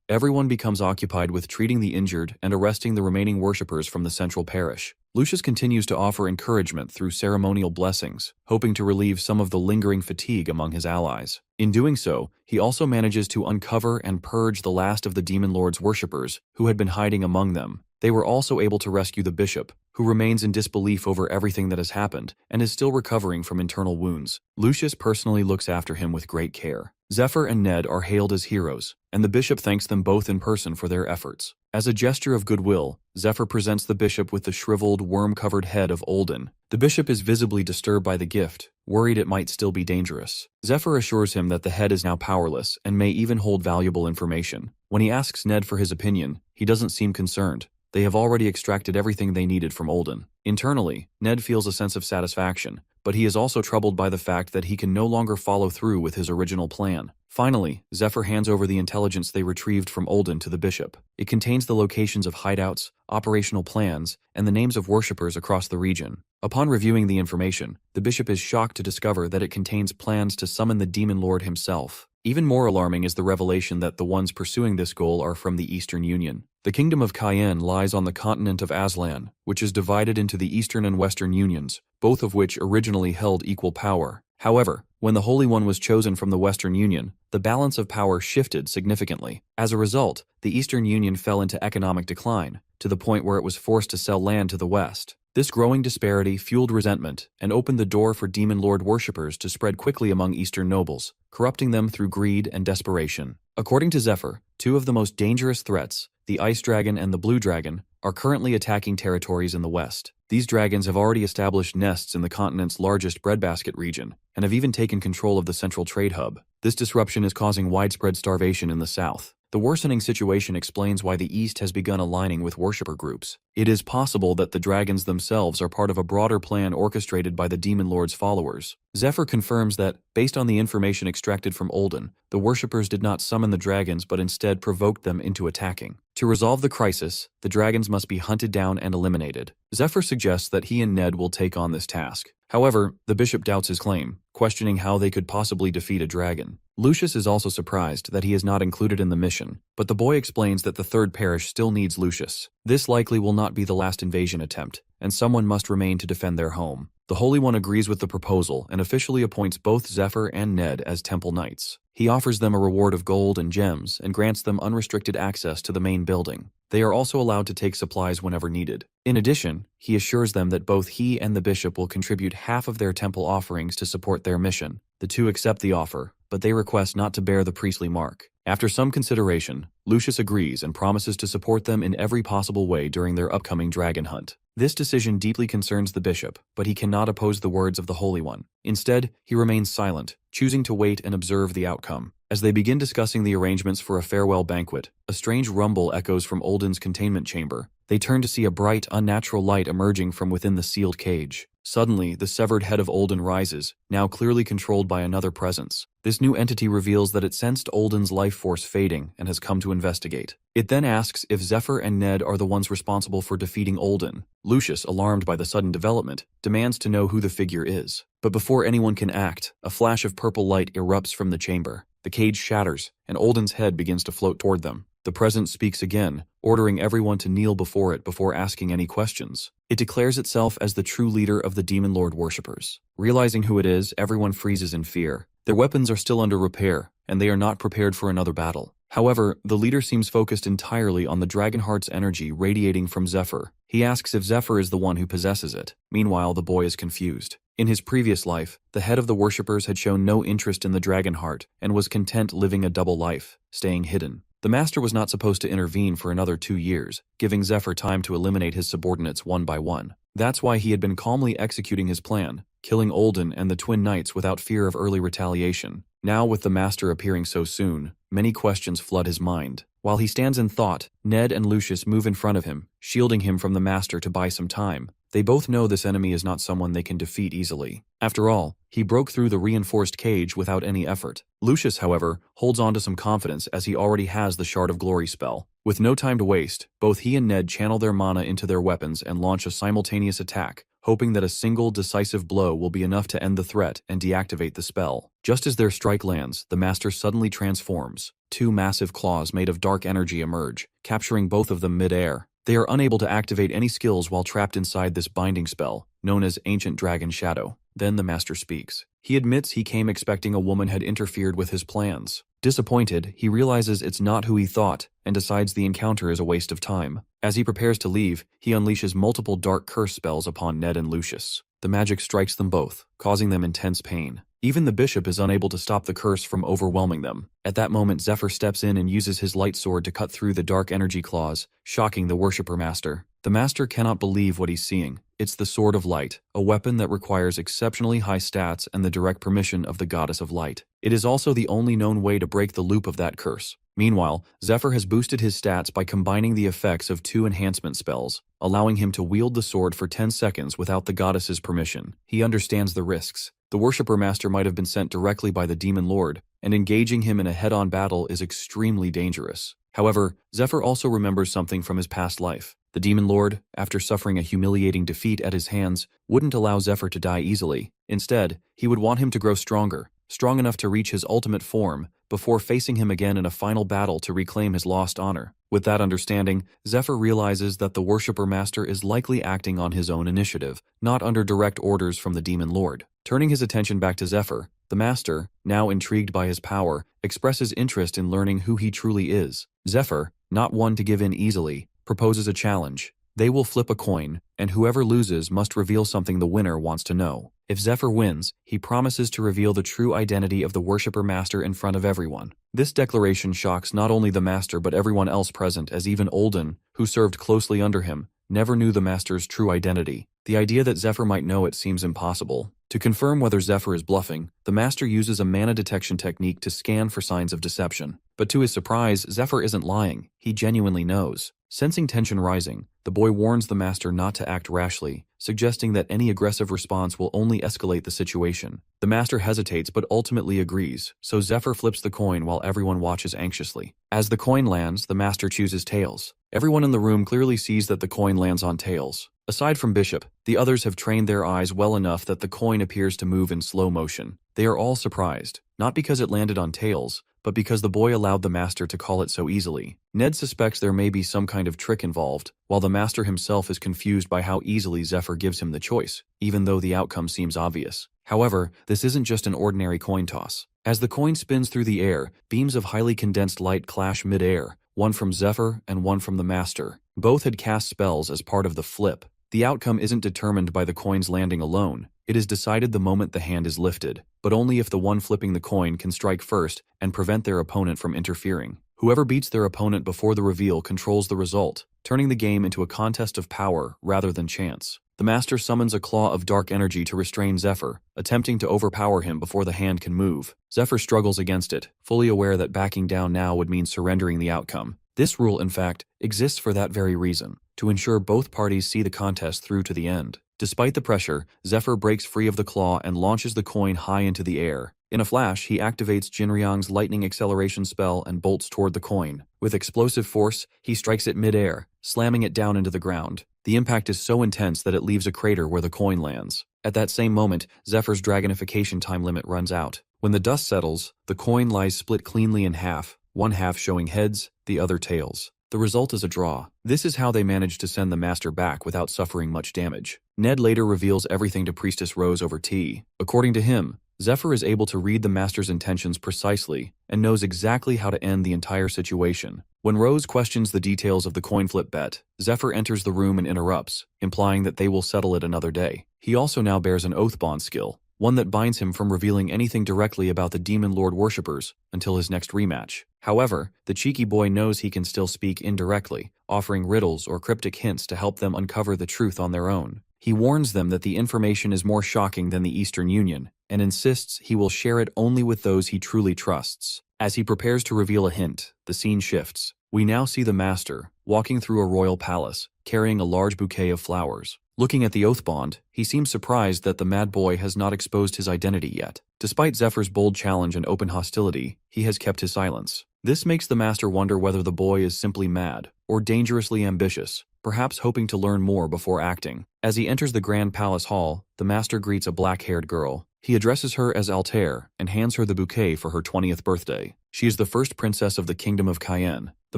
A: everyone becomes occupied with treating the injured and arresting the remaining worshippers from the central parish. Lucius continues to offer encouragement through ceremonial blessings, hoping to relieve some of the lingering fatigue among his allies. In doing so, he also manages to uncover and purge the last of the Demon Lord's worshippers who had been hiding among them. They were also able to rescue the bishop, who remains in disbelief over everything that has happened and is still recovering from internal wounds. Lucius personally looks after him with great care. Zephyr and Ned are hailed as heroes, and the bishop thanks them both in person for their efforts. As a gesture of goodwill, Zephyr presents the bishop with the shriveled, worm-covered head of Olden. The bishop is visibly disturbed by the gift, worried it might still be dangerous. Zephyr assures him that the head is now powerless and may even hold valuable information. When he asks Ned for his opinion, he doesn't seem concerned. They have already extracted everything they needed from Olden. Internally, Ned feels a sense of satisfaction, but he is also troubled by the fact that he can no longer follow through with his original plan. Finally, Zephyr hands over the intelligence they retrieved from Olden to the bishop. It contains the locations of hideouts, operational plans, and the names of worshippers across the region. Upon reviewing the information, the bishop is shocked to discover that it contains plans to summon the Demon Lord himself. Even more alarming is the revelation that the ones pursuing this goal are from the Eastern Union. The kingdom of Cayenne lies on the continent of Aslan, which is divided into the Eastern and Western Unions, both of which originally held equal power. However, when the Holy One was chosen from the Western Union, the balance of power shifted significantly. As a result, the Eastern Union fell into economic decline, to the point where it was forced to sell land to the West. This growing disparity fueled resentment and opened the door for Demon Lord worshippers to spread quickly among Eastern nobles, corrupting them through greed and desperation. According to Zephyr, two of the most dangerous threats, the Ice Dragon and the Blue Dragon, are currently attacking territories in the West. These dragons have already established nests in the continent's largest breadbasket region, and have even taken control of the central trade hub. This disruption is causing widespread starvation in the South. The worsening situation explains why the East has begun aligning with worshipper groups. It is possible that the dragons themselves are part of a broader plan orchestrated by the Demon Lord's followers. Zephyr confirms that, based on the information extracted from Olden, the worshippers did not summon the dragons but instead provoked them into attacking. To resolve the crisis, the dragons must be hunted down and eliminated. Zephyr suggests that he and Ned will take on this task. However, the bishop doubts his claim, questioning how they could possibly defeat a dragon. Lucius is also surprised that he is not included in the mission, but the boy explains that the third parish still needs Lucius. This likely will not be the last invasion attempt, and someone must remain to defend their home. The Holy One agrees with the proposal and officially appoints both Zephyr and Ned as temple knights. He offers them a reward of gold and gems and grants them unrestricted access to the main building. They are also allowed to take supplies whenever needed. In addition, he assures them that both he and the bishop will contribute half of their temple offerings to support their mission. The two accept the offer, but they request not to bear the priestly mark. After some consideration, Lucius agrees and promises to support them in every possible way during their upcoming dragon hunt. This decision deeply concerns the bishop, but he cannot oppose the words of the Holy One. Instead, he remains silent, choosing to wait and observe the outcome. As they begin discussing the arrangements for a farewell banquet, a strange rumble echoes from Olden's containment chamber. They turn to see a bright, unnatural light emerging from within the sealed cage. Suddenly, the severed head of Olden rises, now clearly controlled by another presence. This new entity reveals that it sensed Olden's life force fading and has come to investigate. It then asks if Zephyr and Ned are the ones responsible for defeating Olden. Lucius, alarmed by the sudden development, demands to know who the figure is. But before anyone can act, a flash of purple light erupts from the chamber. The cage shatters, and Olden's head begins to float toward them. The presence speaks again, ordering everyone to kneel before it before asking any questions. It declares itself as the true leader of the Demon Lord worshippers. Realizing who it is, everyone freezes in fear. Their weapons are still under repair, and they are not prepared for another battle. However, the leader seems focused entirely on the Dragonheart's energy radiating from Zephyr. He asks if Zephyr is the one who possesses it. Meanwhile, the boy is confused. In his previous life, the head of the worshippers had shown no interest in the Dragonheart and was content living a double life, staying hidden. The master was not supposed to intervene for another 2 years, giving Zephyr time to eliminate his subordinates one by one. That's why he had been calmly executing his plan, killing Olden and the twin knights without fear of early retaliation. Now, with the master appearing so soon, many questions flood his mind. While he stands in thought, Ned and Lucius move in front of him, shielding him from the master to buy some time. They both know this enemy is not someone they can defeat easily. After all, he broke through the reinforced cage without any effort. Lucius, however, holds on to some confidence as he already has the Shard of Glory spell. With no time to waste, both he and Ned channel their mana into their weapons and launch a simultaneous attack, hoping that a single decisive blow will be enough to end the threat and deactivate the spell. Just as their strike lands, the master suddenly transforms. 2 massive claws made of dark energy emerge, capturing both of them mid-air. They are unable to activate any skills while trapped inside this binding spell, known as Ancient Dragon Shadow. Then the master speaks. He admits he came expecting a woman had interfered with his plans. Disappointed, he realizes it's not who he thought, and decides the encounter is a waste of time. As he prepares to leave, he unleashes multiple dark curse spells upon Ned and Lucius. The magic strikes them both, causing them intense pain. Even the bishop is unable to stop the curse from overwhelming them. At that moment, Zephyr steps in and uses his light sword to cut through the dark energy claws, shocking the worshipper master. The master cannot believe what he's seeing. It's the Sword of Light, a weapon that requires exceptionally high stats and the direct permission of the Goddess of Light. It is also the only known way to break the loop of that curse. Meanwhile, Zephyr has boosted his stats by combining the effects of 2 enhancement spells, allowing him to wield the sword for 10 seconds without the goddess's permission. He understands the risks. The worshipper master might have been sent directly by the Demon Lord, and engaging him in a head-on battle is extremely dangerous. However, Zephyr also remembers something from his past life. The Demon Lord, after suffering a humiliating defeat at his hands, wouldn't allow Zephyr to die easily. Instead, he would want him to grow stronger, strong enough to reach his ultimate form, before facing him again in a final battle to reclaim his lost honor. With that understanding, Zephyr realizes that the worshipper master is likely acting on his own initiative, not under direct orders from the Demon Lord. Turning his attention back to Zephyr, the master, now intrigued by his power, expresses interest in learning who he truly is. Zephyr, not one to give in easily, proposes a challenge. They will flip a coin, and whoever loses must reveal something the winner wants to know. If Zephyr wins, he promises to reveal the true identity of the worshipper master in front of everyone. This declaration shocks not only the master but everyone else present, as even Olden, who served closely under him, never knew the master's true identity. The idea that Zephyr might know it seems impossible. To confirm whether Zephyr is bluffing, the the master uses a mana detection technique to scan for signs of deception. But to his surprise, Zephyr isn't lying. He genuinely knows. Sensing tension rising, the boy warns the master not to act rashly, suggesting that any aggressive response will only escalate the situation. The master hesitates but ultimately agrees, so Zephyr flips the coin while everyone watches anxiously. As the coin lands, the master chooses tails. Everyone in the room clearly sees that the coin lands on tails. Aside from Bishop, the others have trained their eyes well enough that the coin appears to move in slow motion. They are all surprised, not because it landed on tails, but because the boy allowed the master to call it so easily. Ned suspects there may be some kind of trick involved, while the master himself is confused by how easily Zephyr gives him the choice, even though the outcome seems obvious. However, this isn't just an ordinary coin toss. As the coin spins through the air, beams of highly condensed light clash mid-air, one from Zephyr and one from the master. Both had cast spells as part of the flip. The outcome isn't determined by the coin's landing alone. It is decided the moment the hand is lifted, but only if the one flipping the coin can strike first and prevent their opponent from interfering. Whoever beats their opponent before the reveal controls the result, turning the game into a contest of power rather than chance. The master summons a claw of dark energy to restrain Zephyr, attempting to overpower him before the hand can move. Zephyr struggles against it, fully aware that backing down now would mean surrendering the outcome. This rule, in fact, exists for that very reason, to ensure both parties see the contest through to the end. Despite the pressure, Zephyr breaks free of the claw and launches the coin high into the air. In a flash, he activates Jinryang's lightning acceleration spell and bolts toward the coin. With explosive force, he strikes it mid-air, slamming it down into the ground. The impact is so intense that it leaves a crater where the coin lands. At that same moment, Zephyr's dragonification time limit runs out. When the dust settles, the coin lies split cleanly in half, one half showing heads, the other tails. The result is a draw. This is how they managed to send the master back without suffering much damage. Ned later reveals everything to Priestess Rose over tea. According to him, Zephyr is able to read the master's intentions precisely and knows exactly how to end the entire situation. When Rose questions the details of the coin flip bet, Zephyr enters the room and interrupts, implying that they will settle it another day. He also now bears an oath bond skill, one that binds him from revealing anything directly about the Demon Lord worshippers until his next rematch. However, the cheeky boy knows he can still speak indirectly, offering riddles or cryptic hints to help them uncover the truth on their own. He warns them that the information is more shocking than the Eastern Union, and insists he will share it only with those he truly trusts. As he prepares to reveal a hint, the scene shifts. We now see the master, walking through a royal palace, carrying a large bouquet of flowers. Looking at the oath bond, he seems surprised that the mad boy has not exposed his identity yet. Despite Zephyr's bold challenge and open hostility, he has kept his silence. This makes the master wonder whether the boy is simply mad, or dangerously ambitious, perhaps hoping to learn more before acting. As he enters the grand palace hall, the master greets a black-haired girl. He addresses her as Altair and hands her the bouquet for her 20th birthday. She is the first princess of the Kingdom of Cayenne. The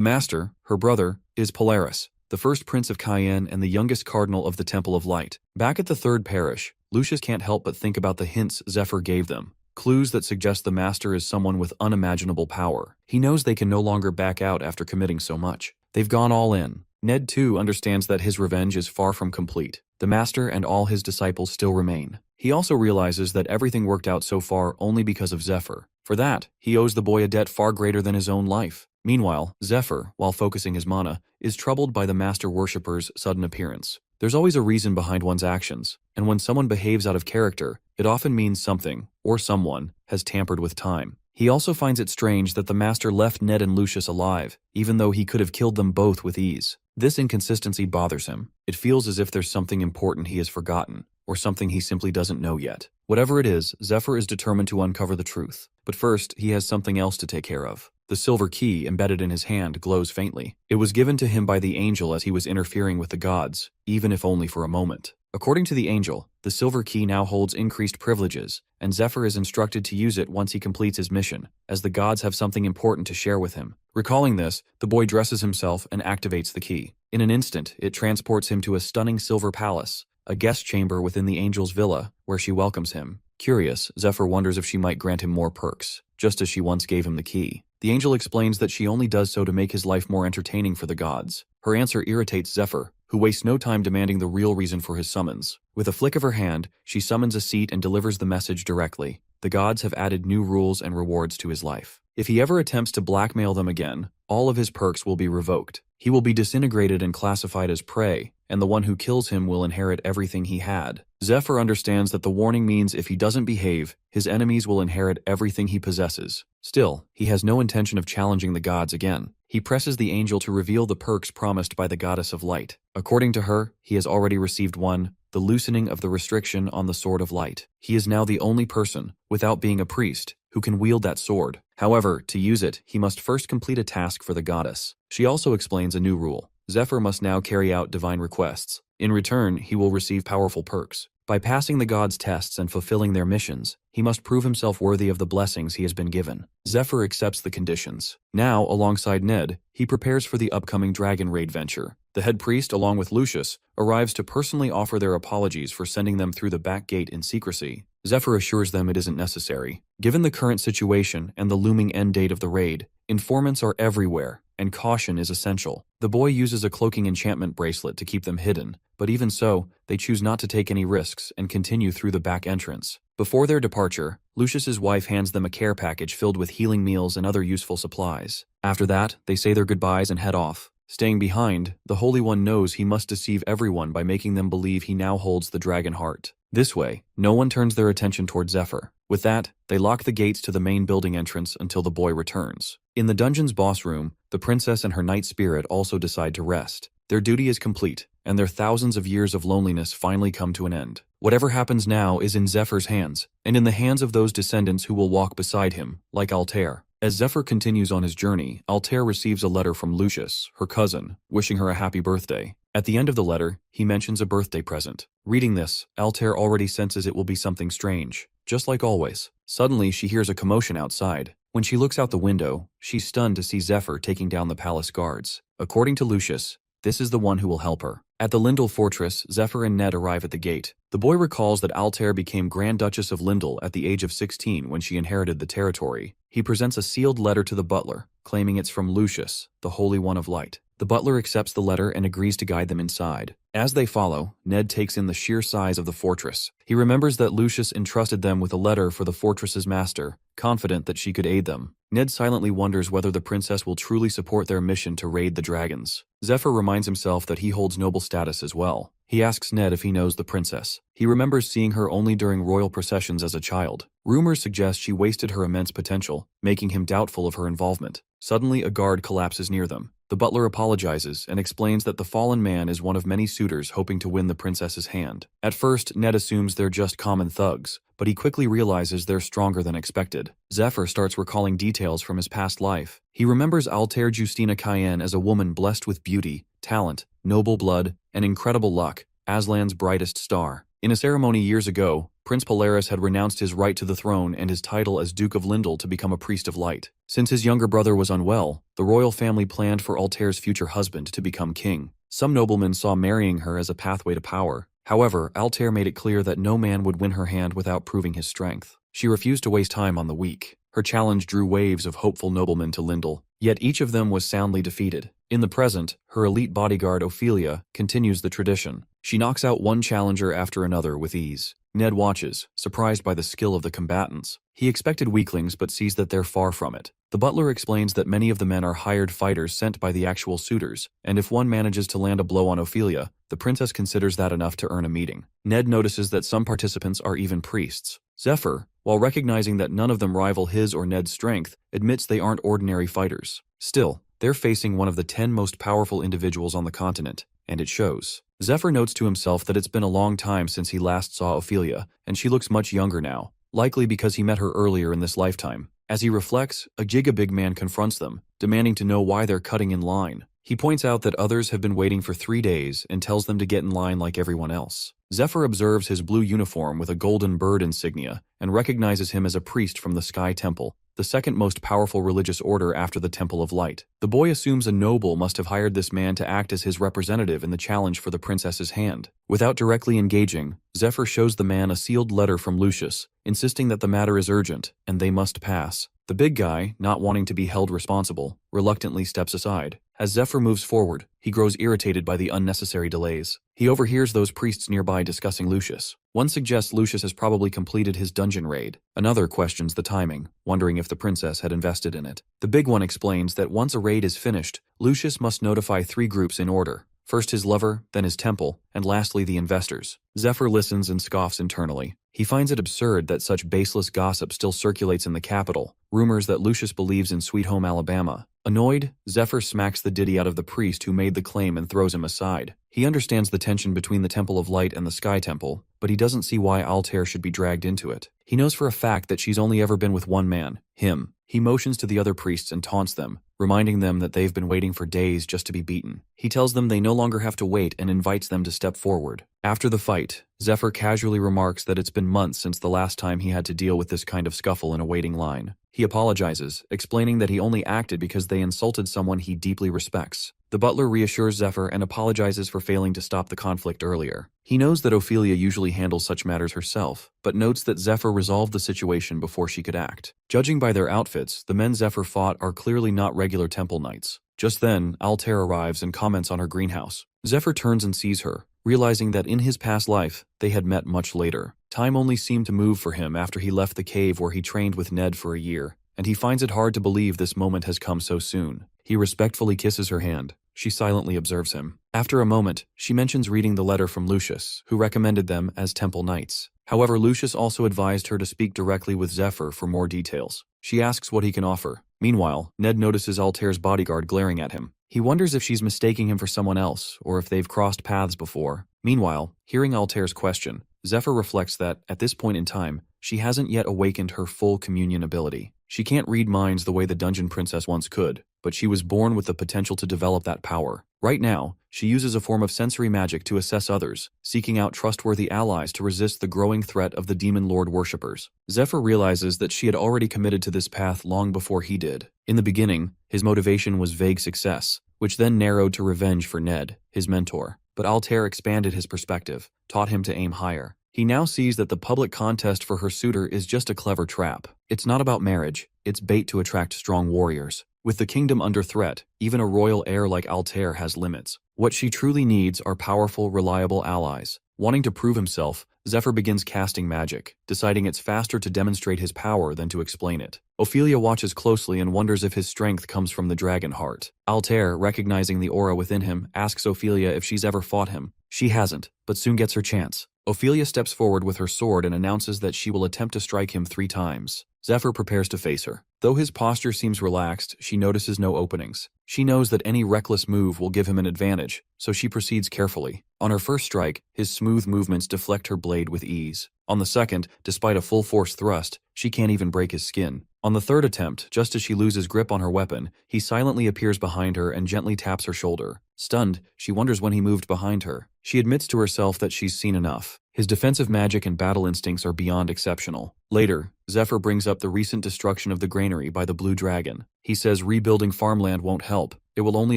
A: master, her brother, is Polaris, the first prince of Cayenne and the youngest cardinal of the Temple of Light. Back at the third parish, Lucius can't help but think about the hints Zephyr gave them. Clues that suggest the master is someone with unimaginable power. He knows they can no longer back out after committing so much. They've gone all in. Ned, too, understands that his revenge is far from complete. The master and all his disciples still remain. He also realizes that everything worked out so far only because of Zephyr. For that, he owes the boy a debt far greater than his own life. Meanwhile, Zephyr, while focusing his mana, is troubled by the master worshipper's sudden appearance. There's always a reason behind one's actions, and when someone behaves out of character, it often means something, or someone, has tampered with time. He also finds it strange that the master left Ned and Lucius alive, even though he could have killed them both with ease. This inconsistency bothers him. It feels as if there's something important he has forgotten, or something he simply doesn't know yet. Whatever it is, Zephyr is determined to uncover the truth. But first, he has something else to take care of. The silver key embedded in his hand glows faintly. It was given to him by the angel as he was interfering with the gods, even if only for a moment. According to the angel, the silver key now holds increased privileges, and Zephyr is instructed to use it once he completes his mission, as the gods have something important to share with him. Recalling this, the boy dresses himself and activates the key. In an instant, it transports him to a stunning silver palace, a guest chamber within the angel's villa, where she welcomes him. Curious, Zephyr wonders if she might grant him more perks, just as she once gave him the key. The angel explains that she only does so to make his life more entertaining for the gods. Her answer irritates Zephyr, who wastes no time demanding the real reason for his summons. With a flick of her hand, she summons a seat and delivers the message directly. The gods have added new rules and rewards to his life. If he ever attempts to blackmail them again, all of his perks will be revoked. He will be disintegrated and classified as prey, and the one who kills him will inherit everything he had. Zephyr understands that the warning means if he doesn't behave, his enemies will inherit everything he possesses. Still, he has no intention of challenging the gods again. He presses the angel to reveal the perks promised by the goddess of light. According to her, he has already received one, the loosening of the restriction on the sword of light. He is now the only person, without being a priest, who can wield that sword. However, to use it, he must first complete a task for the goddess. She also explains a new rule. Zephyr must now carry out divine requests. In return, he will receive powerful perks. By passing the gods' tests and fulfilling their missions, he must prove himself worthy of the blessings he has been given. Zephyr accepts the conditions. Now, alongside Ned, he prepares for the upcoming dragon raid venture. The head priest, along with Lucius, arrives to personally offer their apologies for sending them through the back gate in secrecy. Zephyr assures them it isn't necessary. Given the current situation and the looming end date of the raid, informants are everywhere, and caution is essential. The boy uses a cloaking enchantment bracelet to keep them hidden, but even so, they choose not to take any risks and continue through the back entrance. Before their departure, Lucius's wife hands them a care package filled with healing meals and other useful supplies. After that, they say their goodbyes and head off. Staying behind, the Holy One knows he must deceive everyone by making them believe he now holds the dragon heart. This way, no one turns their attention toward Zephyr. With that, they lock the gates to the main building entrance until the boy returns. In the dungeon's boss room, the princess and her night spirit also decide to rest. Their duty is complete, and their thousands of years of loneliness finally come to an end. Whatever happens now is in Zephyr's hands, and in the hands of those descendants who will walk beside him, like Altair. As Zephyr continues on his journey, Altair receives a letter from Lucius, her cousin, wishing her a happy birthday. At the end of the letter, he mentions a birthday present. Reading this, Altair already senses it will be something strange. Just like always. Suddenly, she hears a commotion outside. When she looks out the window, she's stunned to see Zephyr taking down the palace guards. According to Lucius, this is the one who will help her. At the Lindell fortress, Zephyr and Ned arrive at the gate. The boy recalls that Altair became Grand Duchess of Lindell at the age of 16 when she inherited the territory. He presents a sealed letter to the butler, claiming it's from Lucius, the Holy One of Light. The butler accepts the letter and agrees to guide them inside. As they follow, Ned takes in the sheer size of the fortress. He remembers that Lucius entrusted them with a letter for the fortress's master, confident that she could aid them. Ned silently wonders whether the princess will truly support their mission to raid the dragons. Zephyr reminds himself that he holds noble status as well. He asks Ned if he knows the princess. He remembers seeing her only during royal processions as a child. Rumors suggest she wasted her immense potential, making him doubtful of her involvement. Suddenly, a guard collapses near them. The butler apologizes and explains that the fallen man is one of many suitors hoping to win the princess's hand. At first, Ned assumes they're just common thugs, but he quickly realizes they're stronger than expected. Zephyr starts recalling details from his past life. He remembers Altair Justina Cayenne as a woman blessed with beauty, talent, noble blood, and incredible luck, Aslan's brightest star. In a ceremony years ago, Prince Polaris had renounced his right to the throne and his title as Duke of Lindell to become a priest of light. Since his younger brother was unwell, the royal family planned for Altair's future husband to become king. Some noblemen saw marrying her as a pathway to power. However, Altair made it clear that no man would win her hand without proving his strength. She refused to waste time on the weak. Her challenge drew waves of hopeful noblemen to Lindell, yet each of them was soundly defeated. In the present, her elite bodyguard Ophelia continues the tradition. She knocks out one challenger after another with ease. Ned watches, surprised by the skill of the combatants. He expected weaklings but sees that they're far from it. The butler explains that many of the men are hired fighters sent by the actual suitors, and if one manages to land a blow on Ophelia, the princess considers that enough to earn a meeting. Ned notices that some participants are even priests. Zephyr, while recognizing that none of them rival his or Ned's strength, admits they aren't ordinary fighters. Still, they're facing one of the 10 most powerful individuals on the continent, and it shows. Zephyr notes to himself that it's been a long time since he last saw Ophelia, and she looks much younger now, likely because he met her earlier in this lifetime. As he reflects, a gigabig man confronts them, demanding to know why they're cutting in line. He points out that others have been waiting for 3 days and tells them to get in line like everyone else. Zephyr observes his blue uniform with a golden bird insignia and recognizes him as a priest from the Sky Temple, the second most powerful religious order after the Temple of Light. The boy assumes a noble must have hired this man to act as his representative in the challenge for the princess's hand. Without directly engaging, Zephyr shows the man a sealed letter from Lucius, insisting that the matter is urgent and they must pass. The big guy, not wanting to be held responsible, reluctantly steps aside. As Zephyr moves forward, he grows irritated by the unnecessary delays. He overhears those priests nearby discussing Lucius. One suggests Lucius has probably completed his dungeon raid. Another questions the timing, wondering if the princess had invested in it. The big one explains that once a raid is finished, Lucius must notify 3 groups in order. First his lover, then his temple, and lastly the investors. Zephyr listens and scoffs internally. He finds it absurd that such baseless gossip still circulates in the capital, rumors that Lucius believes in Sweet Home Alabama. Annoyed, Zephyr smacks the ditty out of the priest who made the claim and throws him aside. He understands the tension between the Temple of Light and the Sky Temple, but he doesn't see why Altair should be dragged into it. He knows for a fact that she's only ever been with one man, him. He motions to the other priests and taunts them, reminding them that they've been waiting for days just to be beaten. He tells them they no longer have to wait and invites them to step forward. After the fight, Zephyr casually remarks that it's been months since the last time he had to deal with this kind of scuffle in a waiting line. He apologizes, explaining that he only acted because they insulted someone he deeply respects. The butler reassures Zephyr and apologizes for failing to stop the conflict earlier. He knows that Ophelia usually handles such matters herself, but notes that Zephyr resolved the situation before she could act. Judging by their outfits, the men Zephyr fought are clearly not regular temple knights. Just then, Altair arrives and comments on her greenhouse. Zephyr turns and sees her, realizing that in his past life, they had met much later. Time only seemed to move for him after he left the cave where he trained with Ned for a year, and he finds it hard to believe this moment has come so soon. He respectfully kisses her hand. She silently observes him. After a moment, she mentions reading the letter from Lucius, who recommended them as temple knights. However, Lucius also advised her to speak directly with Zephyr for more details. She asks what he can offer. Meanwhile, Ned notices Altair's bodyguard glaring at him. He wonders if she's mistaking him for someone else, or if they've crossed paths before. Meanwhile, hearing Altair's question, Zephyr reflects that, at this point in time, she hasn't yet awakened her full communion ability. She can't read minds the way the Dungeon Princess once could, but she was born with the potential to develop that power. Right now, she uses a form of sensory magic to assess others, seeking out trustworthy allies to resist the growing threat of the Demon Lord worshippers. Zephyr realizes that she had already committed to this path long before he did. In the beginning, his motivation was vague success, which then narrowed to revenge for Ned, his mentor. But Altair expanded his perspective, taught him to aim higher. He now sees that the public contest for her suitor is just a clever trap. It's not about marriage, it's bait to attract strong warriors. With the kingdom under threat, even a royal heir like Altair has limits. What she truly needs are powerful, reliable allies. Wanting to prove himself, Zephyr begins casting magic, deciding it's faster to demonstrate his power than to explain it. Ophelia watches closely and wonders if his strength comes from the dragon heart. Altair, recognizing the aura within him, asks Ophelia if she's ever fought him. She hasn't, but soon gets her chance. Ophelia steps forward with her sword and announces that she will attempt to strike him 3 times. Zephyr prepares to face her. Though his posture seems relaxed, she notices no openings. She knows that any reckless move will give him an advantage, so she proceeds carefully. On her first strike, his smooth movements deflect her blade with ease. On the second, despite a full-force thrust, she can't even break his skin. On the third attempt, just as she loses grip on her weapon, he silently appears behind her and gently taps her shoulder. Stunned, she wonders when he moved behind her. She admits to herself that she's seen enough. His defensive magic and battle instincts are beyond exceptional. Later, Zephyr brings up the recent destruction of the granary by the Blue Dragon. He says rebuilding farmland won't help. It will only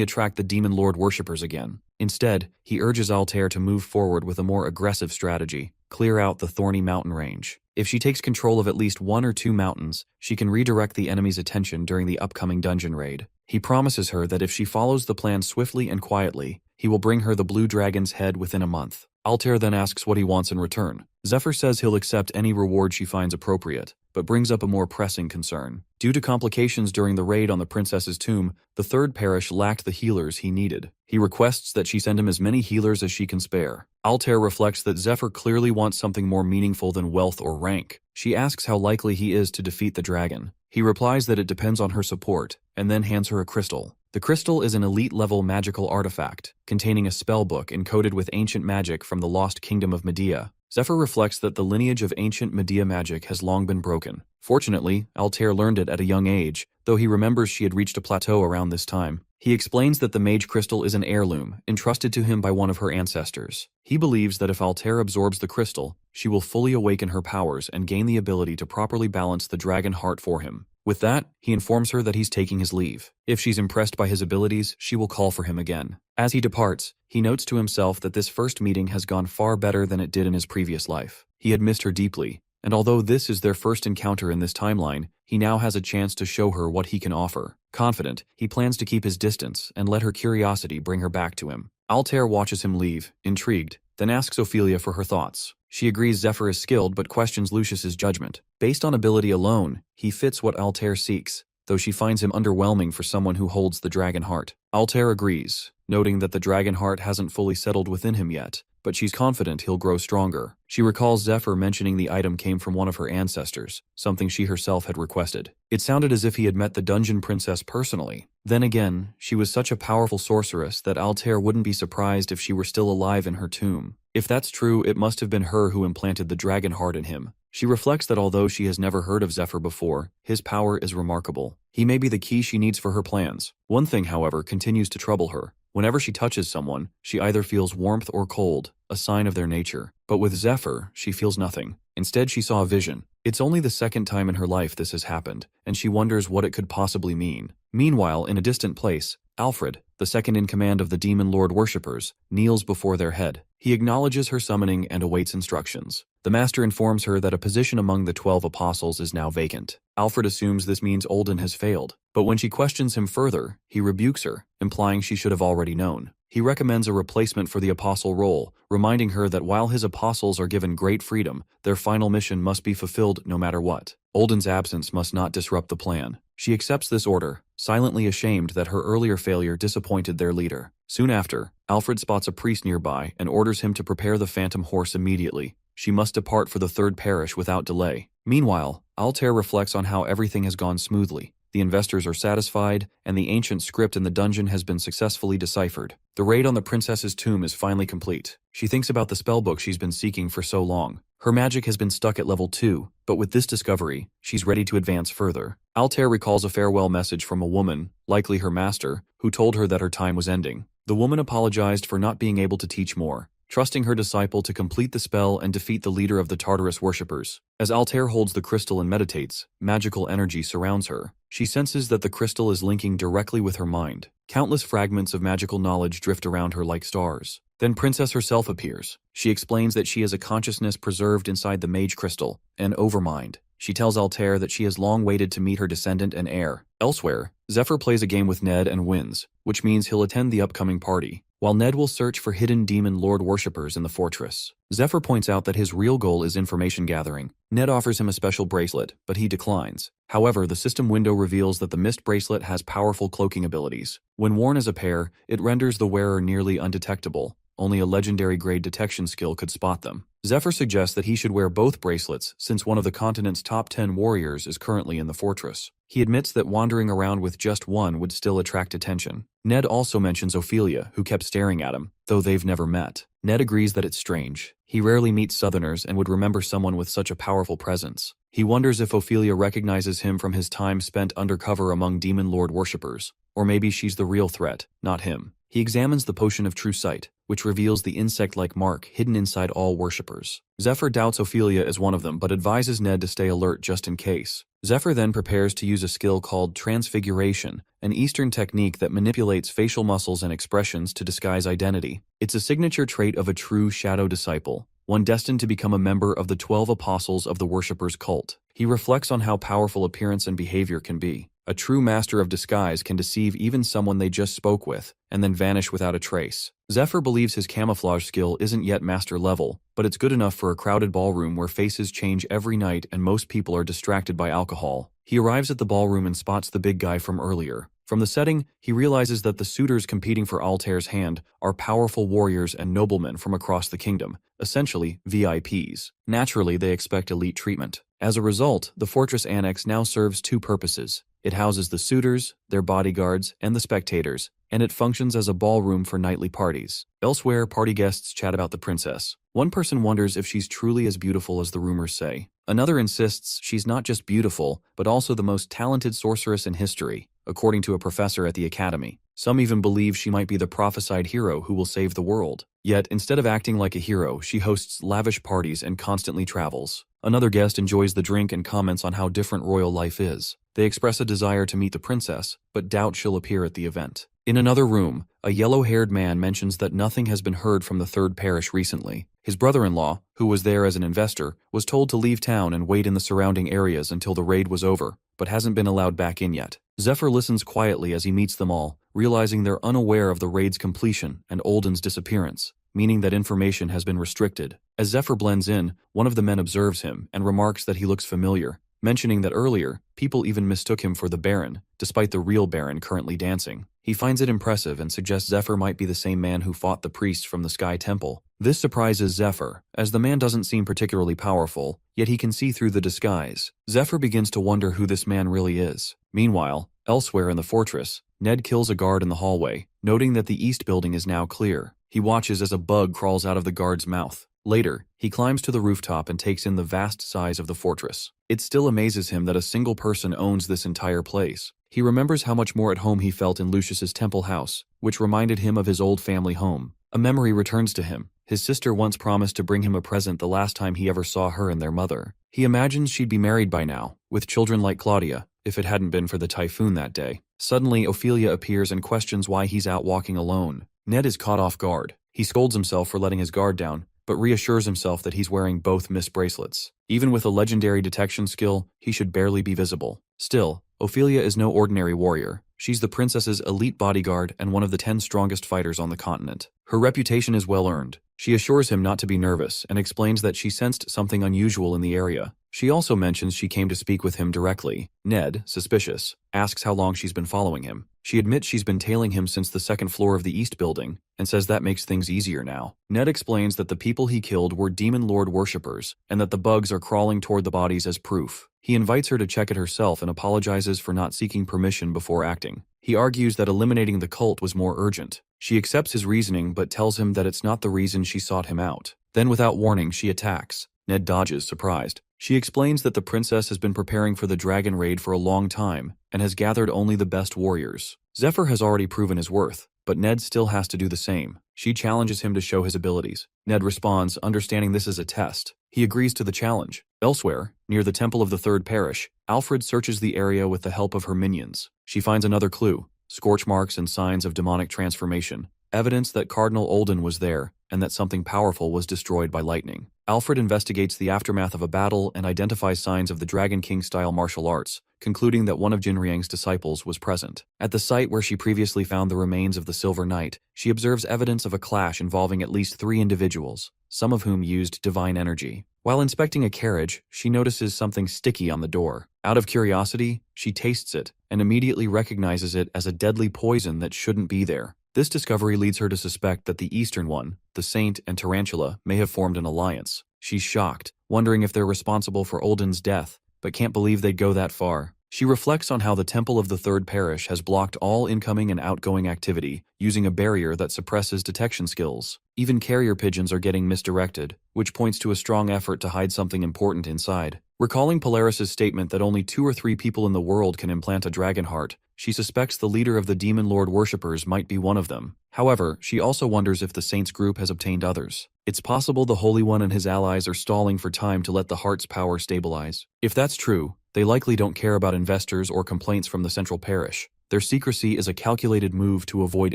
A: attract the Demon Lord worshippers again. Instead, he urges Altair to move forward with a more aggressive strategy. Clear out the thorny mountain range. If she takes control of at least 1 or 2 mountains, she can redirect the enemy's attention during the upcoming dungeon raid. He promises her that if she follows the plan swiftly and quietly, he will bring her the Blue Dragon's head within a month. Altair then asks what he wants in return. Zephyr says he'll accept any reward she finds appropriate, but brings up a more pressing concern. Due to complications during the raid on the princess's tomb, the third parish lacked the healers he needed. He requests that she send him as many healers as she can spare. Altair reflects that Zephyr clearly wants something more meaningful than wealth or rank. She asks how likely he is to defeat the dragon. He replies that it depends on her support, and then hands her a crystal. The crystal is an elite-level magical artifact, containing a spellbook encoded with ancient magic from the lost kingdom of Medea. Zephyr reflects that the lineage of ancient Medea magic has long been broken. Fortunately, Altair learned it at a young age, though he remembers she had reached a plateau around this time. He explains that the mage crystal is an heirloom, entrusted to him by one of her ancestors. He believes that if Altair absorbs the crystal, she will fully awaken her powers and gain the ability to properly balance the dragon heart for him. With that, he informs her that he's taking his leave. If she's impressed by his abilities, she will call for him again. As he departs, he notes to himself that this first meeting has gone far better than it did in his previous life. He had missed her deeply, and although this is their first encounter in this timeline, he now has a chance to show her what he can offer. Confident, he plans to keep his distance and let her curiosity bring her back to him. Altair watches him leave, intrigued, then asks Ophelia for her thoughts. She agrees Zephyr is skilled but questions Lucius's judgment. Based on ability alone, he fits what Altair seeks, though she finds him underwhelming for someone who holds the dragon heart. Altair agrees, noting that the dragon heart hasn't fully settled within him yet, but she's confident he'll grow stronger. She recalls Zephyr mentioning the item came from one of her ancestors, something she herself had requested. It sounded as if he had met the dungeon princess personally. Then again, she was such a powerful sorceress that Altair wouldn't be surprised if she were still alive in her tomb. If that's true, it must have been her who implanted the dragon heart in him. She reflects that although she has never heard of Zephyr before, his power is remarkable. He may be the key she needs for her plans. One thing, however, continues to trouble her. Whenever she touches someone, she either feels warmth or cold, a sign of their nature. But with Zephyr, she feels nothing. Instead, she saw a vision. It's only the second time in her life this has happened, and she wonders what it could possibly mean. Meanwhile, in a distant place, Alfred, the second in command of the Demon Lord worshippers, kneels before their head. He acknowledges her summoning and awaits instructions. The master informs her that a position among the 12 apostles is now vacant. Alfred assumes this means Olden has failed, but when she questions him further, he rebukes her, implying she should have already known. He recommends a replacement for the apostle role, reminding her that while his apostles are given great freedom, their final mission must be fulfilled no matter what. Olden's absence must not disrupt the plan. She accepts this order, silently ashamed that her earlier failure disappointed their leader. Soon after, Alfred spots a priest nearby and orders him to prepare the phantom horse immediately. She must depart for the third parish without delay. Meanwhile, Altair reflects on how everything has gone smoothly. The investors are satisfied, and the ancient script in the dungeon has been successfully deciphered. The raid on the princess's tomb is finally complete. She thinks about the spellbook she's been seeking for so long. Her magic has been stuck at level 2, but with this discovery, she's ready to advance further. Altair recalls a farewell message from a woman, likely her master, who told her that her time was ending. The woman apologized for not being able to teach more, trusting her disciple to complete the spell and defeat the leader of the Tartarus worshippers. As Altair holds the crystal and meditates, magical energy surrounds her. She senses that the crystal is linking directly with her mind. Countless fragments of magical knowledge drift around her like stars. Then Princess herself appears. She explains that she has a consciousness preserved inside the mage crystal, an overmind. She tells Altair that she has long waited to meet her descendant and heir. Elsewhere, Zephyr plays a game with Ned and wins, which means he'll attend the upcoming party, while Ned will search for hidden demon lord worshippers in the fortress. Zephyr points out that his real goal is information gathering. Ned offers him a special bracelet, but he declines. However, the system window reveals that the mist bracelet has powerful cloaking abilities. When worn as a pair, it renders the wearer nearly undetectable. Only a legendary grade detection skill could spot them. Zephyr suggests that he should wear both bracelets since one of the continent's top 10 warriors is currently in the fortress. He admits that wandering around with just one would still attract attention. Ned also mentions Ophelia, who kept staring at him, though they've never met. Ned agrees that it's strange. He rarely meets Southerners and would remember someone with such a powerful presence. He wonders if Ophelia recognizes him from his time spent undercover among demon lord worshippers, or maybe she's the real threat, not him. He examines the potion of true sight, which reveals the insect-like mark hidden inside all worshippers. Zephyr doubts Ophelia is one of them but advises Ned to stay alert just in case. Zephyr then prepares to use a skill called transfiguration, an Eastern technique that manipulates facial muscles and expressions to disguise identity. It's a signature trait of a true shadow disciple, one destined to become a member of the 12 apostles of the worshippers' cult. He reflects on how powerful appearance and behavior can be. A true master of disguise can deceive even someone they just spoke with, and then vanish without a trace. Zephyr believes his camouflage skill isn't yet master level, but it's good enough for a crowded ballroom where faces change every night and most people are distracted by alcohol. He arrives at the ballroom and spots the big guy from earlier. From the setting, he realizes that the suitors competing for Altair's hand are powerful warriors and noblemen from across the kingdom, essentially VIPs. Naturally, they expect elite treatment. As a result, the fortress annex now serves two purposes. It houses the suitors, their bodyguards, and the spectators, and it functions as a ballroom for nightly parties. Elsewhere, party guests chat about the princess. One person wonders if she's truly as beautiful as the rumors say. Another insists she's not just beautiful, but also the most talented sorceress in history, according to a professor at the academy. Some even believe she might be the prophesied hero who will save the world. Yet, instead of acting like a hero, she hosts lavish parties and constantly travels. Another guest enjoys the drink and comments on how different royal life is. They express a desire to meet the princess, but doubt she'll appear at the event. In another room, a yellow-haired man mentions that nothing has been heard from the third parish recently. His brother-in-law, who was there as an investor, was told to leave town and wait in the surrounding areas until the raid was over, but hasn't been allowed back in yet. Zephyr listens quietly as he meets them all, realizing they're unaware of the raid's completion and Olden's disappearance, meaning that information has been restricted. As Zephyr blends in, one of the men observes him and remarks that he looks familiar. mentioning that earlier, people even mistook him for the Baron, despite the real Baron currently dancing. He finds it impressive and suggests Zephyr might be the same man who fought the priests from the Sky Temple. This surprises Zephyr, as the man doesn't seem particularly powerful, yet he can see through the disguise. Zephyr begins to wonder who this man really is. Meanwhile, elsewhere in the fortress, Ned kills a guard in the hallway, noting that the east building is now clear. He watches as a bug crawls out of the guard's mouth. Later, he climbs to the rooftop and takes in the vast size of the fortress. It still amazes him that a single person owns this entire place. He remembers how much more at home he felt in Lucius's temple house, which reminded him of his old family home. A memory returns to him. His sister once promised to bring him a present the last time he ever saw her and their mother. He imagines she'd be married by now, with children like Claudia, if it hadn't been for the typhoon that day. Suddenly, Ophelia appears and questions why he's out walking alone. Ned is caught off guard. He scolds himself for letting his guard down, but reassures himself that he's wearing both Miss bracelets. Even with a legendary detection skill, he should barely be visible. Still, Ophelia is no ordinary warrior. She's the princess's elite bodyguard and one of the 10 strongest fighters on the continent. Her reputation is well earned. She assures him not to be nervous and explains that she sensed something unusual in the area. She also mentions she came to speak with him directly. Ned, suspicious, asks how long she's been following him. She admits she's been tailing him since the second floor of the East building, and says that makes things easier now. Ned explains that the people he killed were demon lord worshippers, and that the bugs are crawling toward the bodies as proof. He invites her to check it herself and apologizes for not seeking permission before acting. He argues that eliminating the cult was more urgent. She accepts his reasoning but tells him that it's not the reason she sought him out. Then without warning, she attacks. Ned dodges, surprised. She explains that the princess has been preparing for the dragon raid for a long time and has gathered only the best warriors. Zephyr has already proven his worth, but Ned still has to do the same. She challenges him to show his abilities. Ned responds, understanding this is a test. He agrees to the challenge. Elsewhere, near the Temple of the Third Parish, Alfred searches the area with the help of her minions. She finds another clue, scorch marks and signs of demonic transformation, evidence that Cardinal Olden was there and that something powerful was destroyed by lightning. Alfred investigates the aftermath of a battle and identifies signs of the Dragon King-style martial arts, concluding that one of Jinriang's disciples was present. At the site where she previously found the remains of the Silver Knight, she observes evidence of a clash involving at least 3 individuals, some of whom used divine energy. While inspecting a carriage, she notices something sticky on the door. Out of curiosity, she tastes it and immediately recognizes it as a deadly poison that shouldn't be there. This discovery leads her to suspect that the Eastern one, the Saint and Tarantula, may have formed an alliance. She's shocked, wondering if they're responsible for Olden's death, but can't believe they'd go that far. She reflects on how the Temple of the Third Parish has blocked all incoming and outgoing activity, using a barrier that suppresses detection skills. Even carrier pigeons are getting misdirected, which points to a strong effort to hide something important inside. Recalling Polaris's statement that only 2 or 3 people in the world can implant a dragon heart, she suspects the leader of the Demon Lord worshippers might be one of them. However, she also wonders if the Saints group has obtained others. It's possible the Holy One and his allies are stalling for time to let the heart's power stabilize. If that's true, they likely don't care about investors or complaints from the central parish. Their secrecy is a calculated move to avoid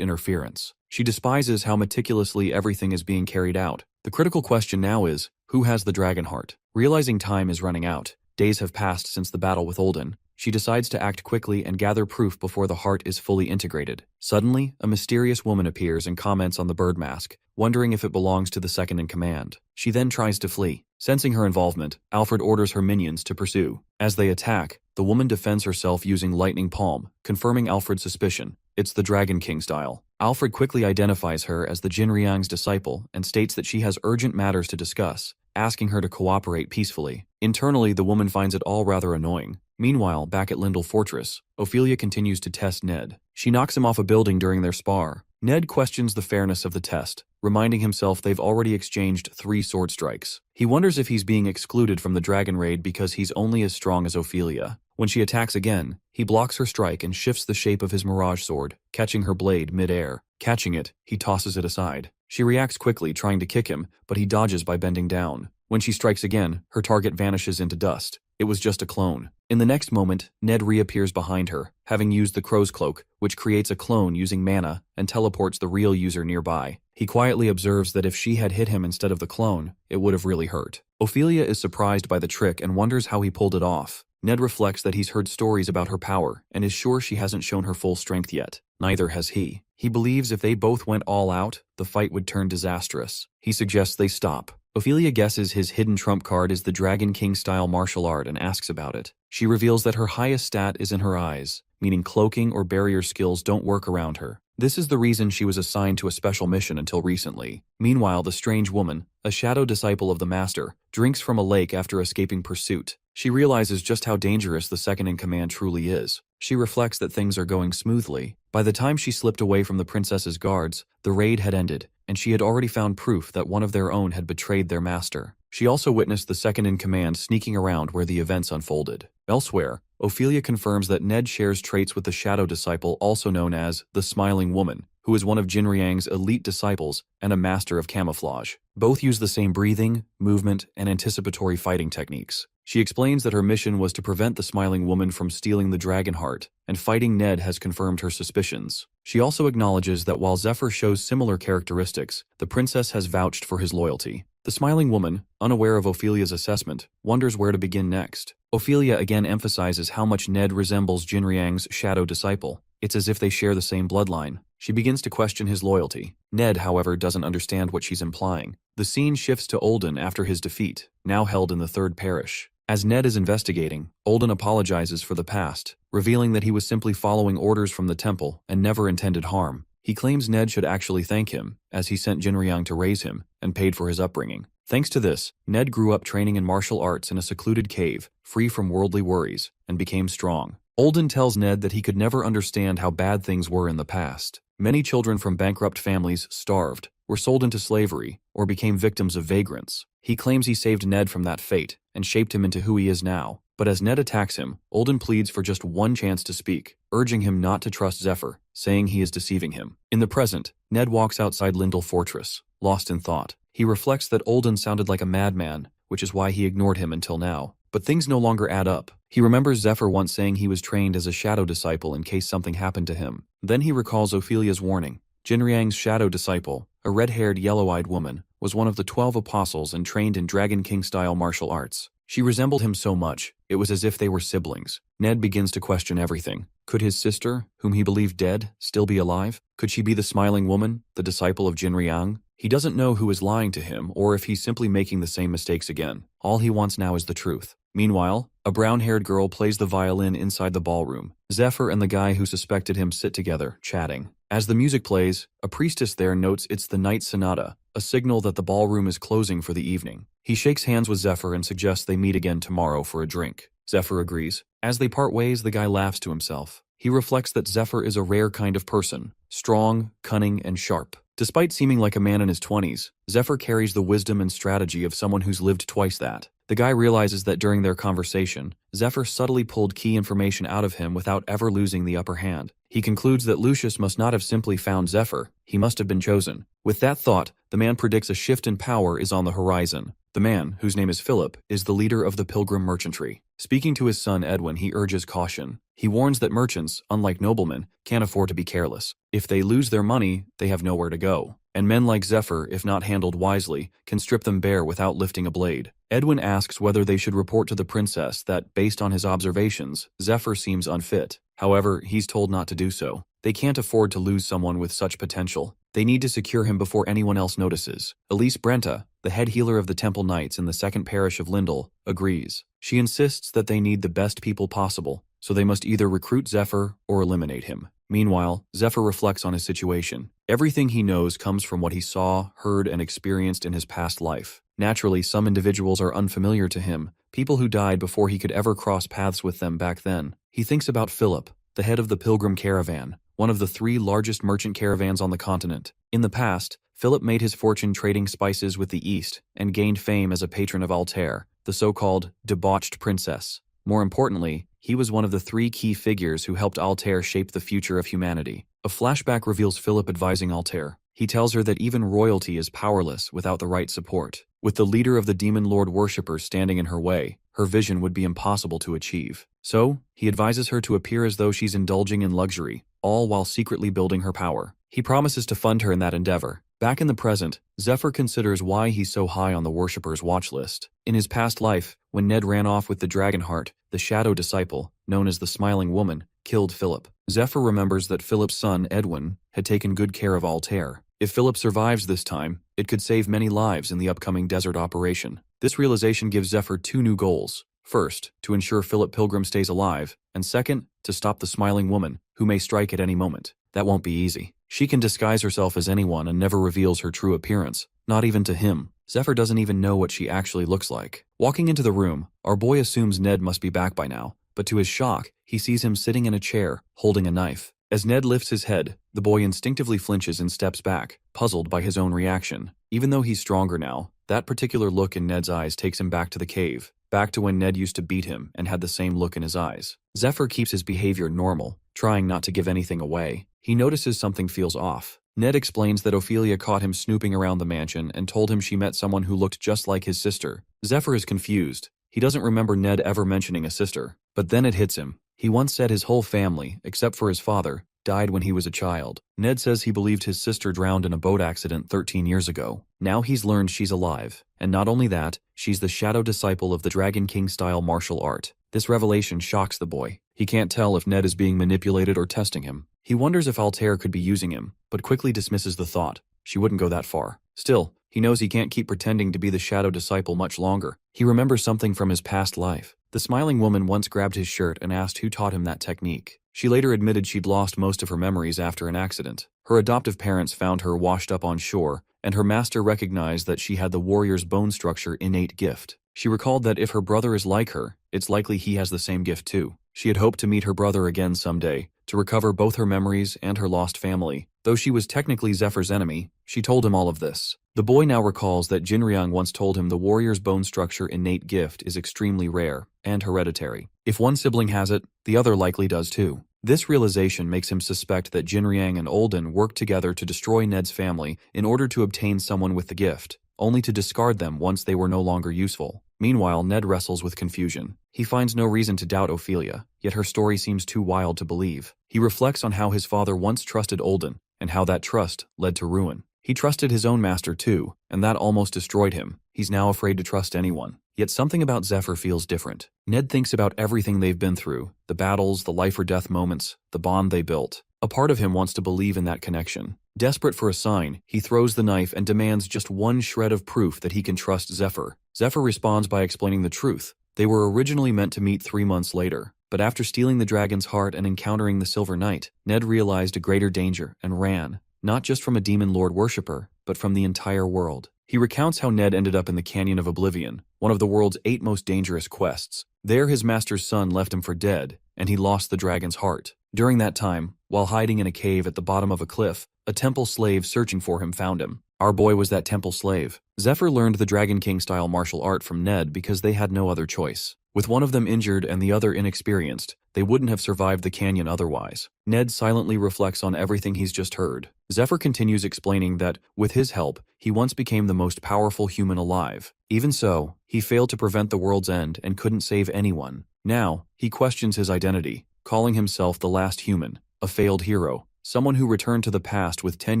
A: interference. She despises how meticulously everything is being carried out. The critical question now is, who has the dragon heart? Realizing time is running out, days have passed since the battle with Olden, she decides to act quickly and gather proof before the heart is fully integrated. Suddenly, a mysterious woman appears and comments on the bird mask, wondering if it belongs to the second in command. She then tries to flee. Sensing her involvement, Alfred orders her minions to pursue. As they attack, the woman defends herself using lightning palm, confirming Alfred's suspicion. It's the Dragon King style. Alfred quickly identifies her as the Jinriang's disciple and states that she has urgent matters to discuss, asking her to cooperate peacefully. Internally, the woman finds it all rather annoying. Meanwhile, back at Lindell Fortress, Ophelia continues to test Ned. She knocks him off a building during their spar. Ned questions the fairness of the test, reminding himself they've already exchanged 3 sword strikes. He wonders if he's being excluded from the dragon raid because he's only as strong as Ophelia. When she attacks again, he blocks her strike and shifts the shape of his mirage sword, catching her blade mid-air. Catching it, he tosses it aside. She reacts quickly, trying to kick him, but he dodges by bending down. When she strikes again, her target vanishes into dust. It was just a clone. In the next moment, Ned reappears behind her, having used the crow's cloak, which creates a clone using mana and teleports the real user nearby. He quietly observes that if she had hit him instead of the clone, it would have really hurt. Ophelia is surprised by the trick and wonders how he pulled it off. Ned reflects that he's heard stories about her power and is sure she hasn't shown her full strength yet. Neither has he. He believes if they both went all out, the fight would turn disastrous. He suggests they stop. Ophelia guesses his hidden trump card is the Dragon King-style martial art and asks about it. She reveals that her highest stat is in her eyes, meaning cloaking or barrier skills don't work around her. This is the reason she was assigned to a special mission until recently. Meanwhile, the strange woman, a shadow disciple of the master, drinks from a lake after escaping pursuit. She realizes just how dangerous the second-in-command truly is. She reflects that things are going smoothly. By the time she slipped away from the princess's guards, the raid had ended, and she had already found proof that one of their own had betrayed their master. She also witnessed the second-in-command sneaking around where the events unfolded. Elsewhere, Ophelia confirms that Ned shares traits with the shadow disciple also known as the Smiling Woman, who is one of Jinriang's elite disciples and a master of camouflage. Both use the same breathing, movement, and anticipatory fighting techniques. She explains that her mission was to prevent the Smiling Woman from stealing the dragon heart, and fighting Ned has confirmed her suspicions. She also acknowledges that while Zephyr shows similar characteristics, the princess has vouched for his loyalty. The Smiling Woman, unaware of Ophelia's assessment, wonders where to begin next. Ophelia again emphasizes how much Ned resembles Jinriang's shadow disciple. It's as if they share the same bloodline. She begins to question his loyalty. Ned, however, doesn't understand what she's implying. The scene shifts to Olden after his defeat, now held in the Third Parish. As Ned is investigating, Olden apologizes for the past, revealing that he was simply following orders from the temple and never intended harm. He claims Ned should actually thank him, as he sent Jinriang to raise him and paid for his upbringing. Thanks to this, Ned grew up training in martial arts in a secluded cave, free from worldly worries, and became strong. Olden tells Ned that he could never understand how bad things were in the past. Many children from bankrupt families starved, were sold into slavery, or became victims of vagrants. He claims he saved Ned from that fate and shaped him into who he is now. But as Ned attacks him, Olden pleads for just one chance to speak, urging him not to trust Zephyr, saying he is deceiving him. In the present, Ned walks outside Lindell Fortress, lost in thought. He reflects that Olden sounded like a madman, which is why he ignored him until now. But things no longer add up. He remembers Zephyr once saying he was trained as a shadow disciple in case something happened to him. Then he recalls Ophelia's warning. Jinriang's shadow disciple, a red-haired, yellow-eyed woman, was one of the 12 apostles and trained in Dragon King-style martial arts. She resembled him so much, it was as if they were siblings. Ned begins to question everything. Could his sister, whom he believed dead, still be alive? Could she be the Smiling Woman, the disciple of Jinriang? He doesn't know who is lying to him or if he's simply making the same mistakes again. All he wants now is the truth. Meanwhile, a brown-haired girl plays the violin inside the ballroom. Zephyr and the guy who suspected him sit together, chatting. As the music plays, a priestess there notes it's the night sonata, a signal that the ballroom is closing for the evening. He shakes hands with Zephyr and suggests they meet again tomorrow for a drink. Zephyr agrees. As they part ways, the guy laughs to himself. He reflects that Zephyr is a rare kind of person, strong, cunning, and sharp. Despite seeming like a man in his 20s, Zephyr carries the wisdom and strategy of someone who's lived twice that. The guy realizes that during their conversation, Zephyr subtly pulled key information out of him without ever losing the upper hand. He concludes that Lucius must not have simply found Zephyr, he must have been chosen. With that thought, the man predicts a shift in power is on the horizon. The man, whose name is Philip, is the leader of the pilgrim merchantry. Speaking to his son Edwin, he urges caution. He warns that merchants, unlike noblemen, can't afford to be careless. If they lose their money, they have nowhere to go. And men like Zephyr, if not handled wisely, can strip them bare without lifting a blade. Edwin asks whether they should report to the princess that, based on his observations, Zephyr seems unfit. However, he's told not to do so. They can't afford to lose someone with such potential. They need to secure him before anyone else notices. Elise Brenta, the head healer of the Temple Knights in the second parish of Lindell, agrees. She insists that they need the best people possible, so they must either recruit Zephyr or eliminate him. Meanwhile, Zephyr reflects on his situation. Everything he knows comes from what he saw, heard, and experienced in his past life. Naturally, some individuals are unfamiliar to him, people who died before he could ever cross paths with them back then. He thinks about Philip, the head of the Pilgrim Caravan, one of the 3 largest merchant caravans on the continent. In the past, Philip made his fortune trading spices with the East and gained fame as a patron of Altair, the so-called debauched princess. More importantly, he was one of the 3 key figures who helped Altair shape the future of humanity. A flashback reveals Philip advising Altair. He tells her that even royalty is powerless without the right support. With the leader of the Demon Lord worshippers standing in her way, her vision would be impossible to achieve. So, he advises her to appear as though she's indulging in luxury, all while secretly building her power. He promises to fund her in that endeavor. Back in the present, Zephyr considers why he's so high on the worshippers' watch list. In his past life, when Ned ran off with the Dragonheart, the shadow disciple, known as the Smiling Woman, killed Philip. Zephyr remembers that Philip's son, Edwin, had taken good care of Altair. If Philip survives this time, It could save many lives in the upcoming desert operation. This realization gives Zephyr two new goals. First, to ensure Philip Pilgrim stays alive, and second, to stop the smiling woman, who may strike at any moment. That won't be easy. She can disguise herself as anyone and never reveals her true appearance, not even to him. Zephyr doesn't even know what she actually looks like. Walking into the room, our boy assumes Ned must be back by now, but to his shock, he sees him sitting in a chair, holding a knife. As Ned lifts his head, the boy instinctively flinches and steps back, puzzled by his own reaction. Even though he's stronger now, that particular look in Ned's eyes takes him back to the cave, back to when Ned used to beat him and had the same look in his eyes. Zephyr keeps his behavior normal, trying not to give anything away. He notices something feels off. Ned explains that Ophelia caught him snooping around the mansion and told him she met someone who looked just like his sister. Zephyr is confused. He doesn't remember Ned ever mentioning a sister. But then it hits him. He once said his whole family, except for his father, died when he was a child. Ned says he believed his sister drowned in a boat accident 13 years ago. Now he's learned she's alive. And not only that, she's the shadow disciple of the Dragon King-style martial art. This revelation shocks the boy. He can't tell if Ned is being manipulated or testing him. He wonders if Altair could be using him, but quickly dismisses the thought. She wouldn't go that far. Still, he knows he can't keep pretending to be the shadow disciple much longer. He remembers something from his past life. The smiling woman once grabbed his shirt and asked who taught him that technique. She later admitted she'd lost most of her memories after an accident. Her adoptive parents found her washed up on shore, and her master recognized that she had the warrior's bone structure innate gift. She recalled that if her brother is like her, it's likely he has the same gift too. She had hoped to meet her brother again someday, to recover both her memories and her lost family. Though she was technically Zephyr's enemy, she told him all of this. The boy now recalls that Jinryang once told him the warrior's bone structure innate gift is extremely rare and hereditary. If one sibling has it, the other likely does too. This realization makes him suspect that Jinryang and Olden worked together to destroy Ned's family in order to obtain someone with the gift, only to discard them once they were no longer useful. Meanwhile, Ned wrestles with confusion. He finds no reason to doubt Ophelia, yet her story seems too wild to believe. He reflects on how his father once trusted Olden, and how that trust led to ruin. He trusted his own master too, and that almost destroyed him. He's now afraid to trust anyone. Yet something about Zephyr feels different. Ned thinks about everything they've been through, the battles, the life or death moments, the bond they built. A part of him wants to believe in that connection. Desperate for a sign, he throws the knife and demands just one shred of proof that he can trust Zephyr. Zephyr responds by explaining the truth. They were originally meant to meet 3 months later, but after stealing the dragon's heart and encountering the Silver Knight, Ned realized a greater danger and ran, not just from a demon lord worshipper, but from the entire world. He recounts how Ned ended up in the Canyon of Oblivion, one of the world's 8 most dangerous quests. There his master's son left him for dead, and he lost the dragon's heart. During that time, while hiding in a cave at the bottom of a cliff, a temple slave searching for him found him. Our boy was that temple slave. Zephyr learned the Dragon King-style martial art from Ned because they had no other choice. With one of them injured and the other inexperienced, they wouldn't have survived the canyon otherwise. Ned silently reflects on everything he's just heard. Zephyr continues explaining that, with his help, he once became the most powerful human alive. Even so, he failed to prevent the world's end and couldn't save anyone. Now, he questions his identity, calling himself the last human, a failed hero, someone who returned to the past with 10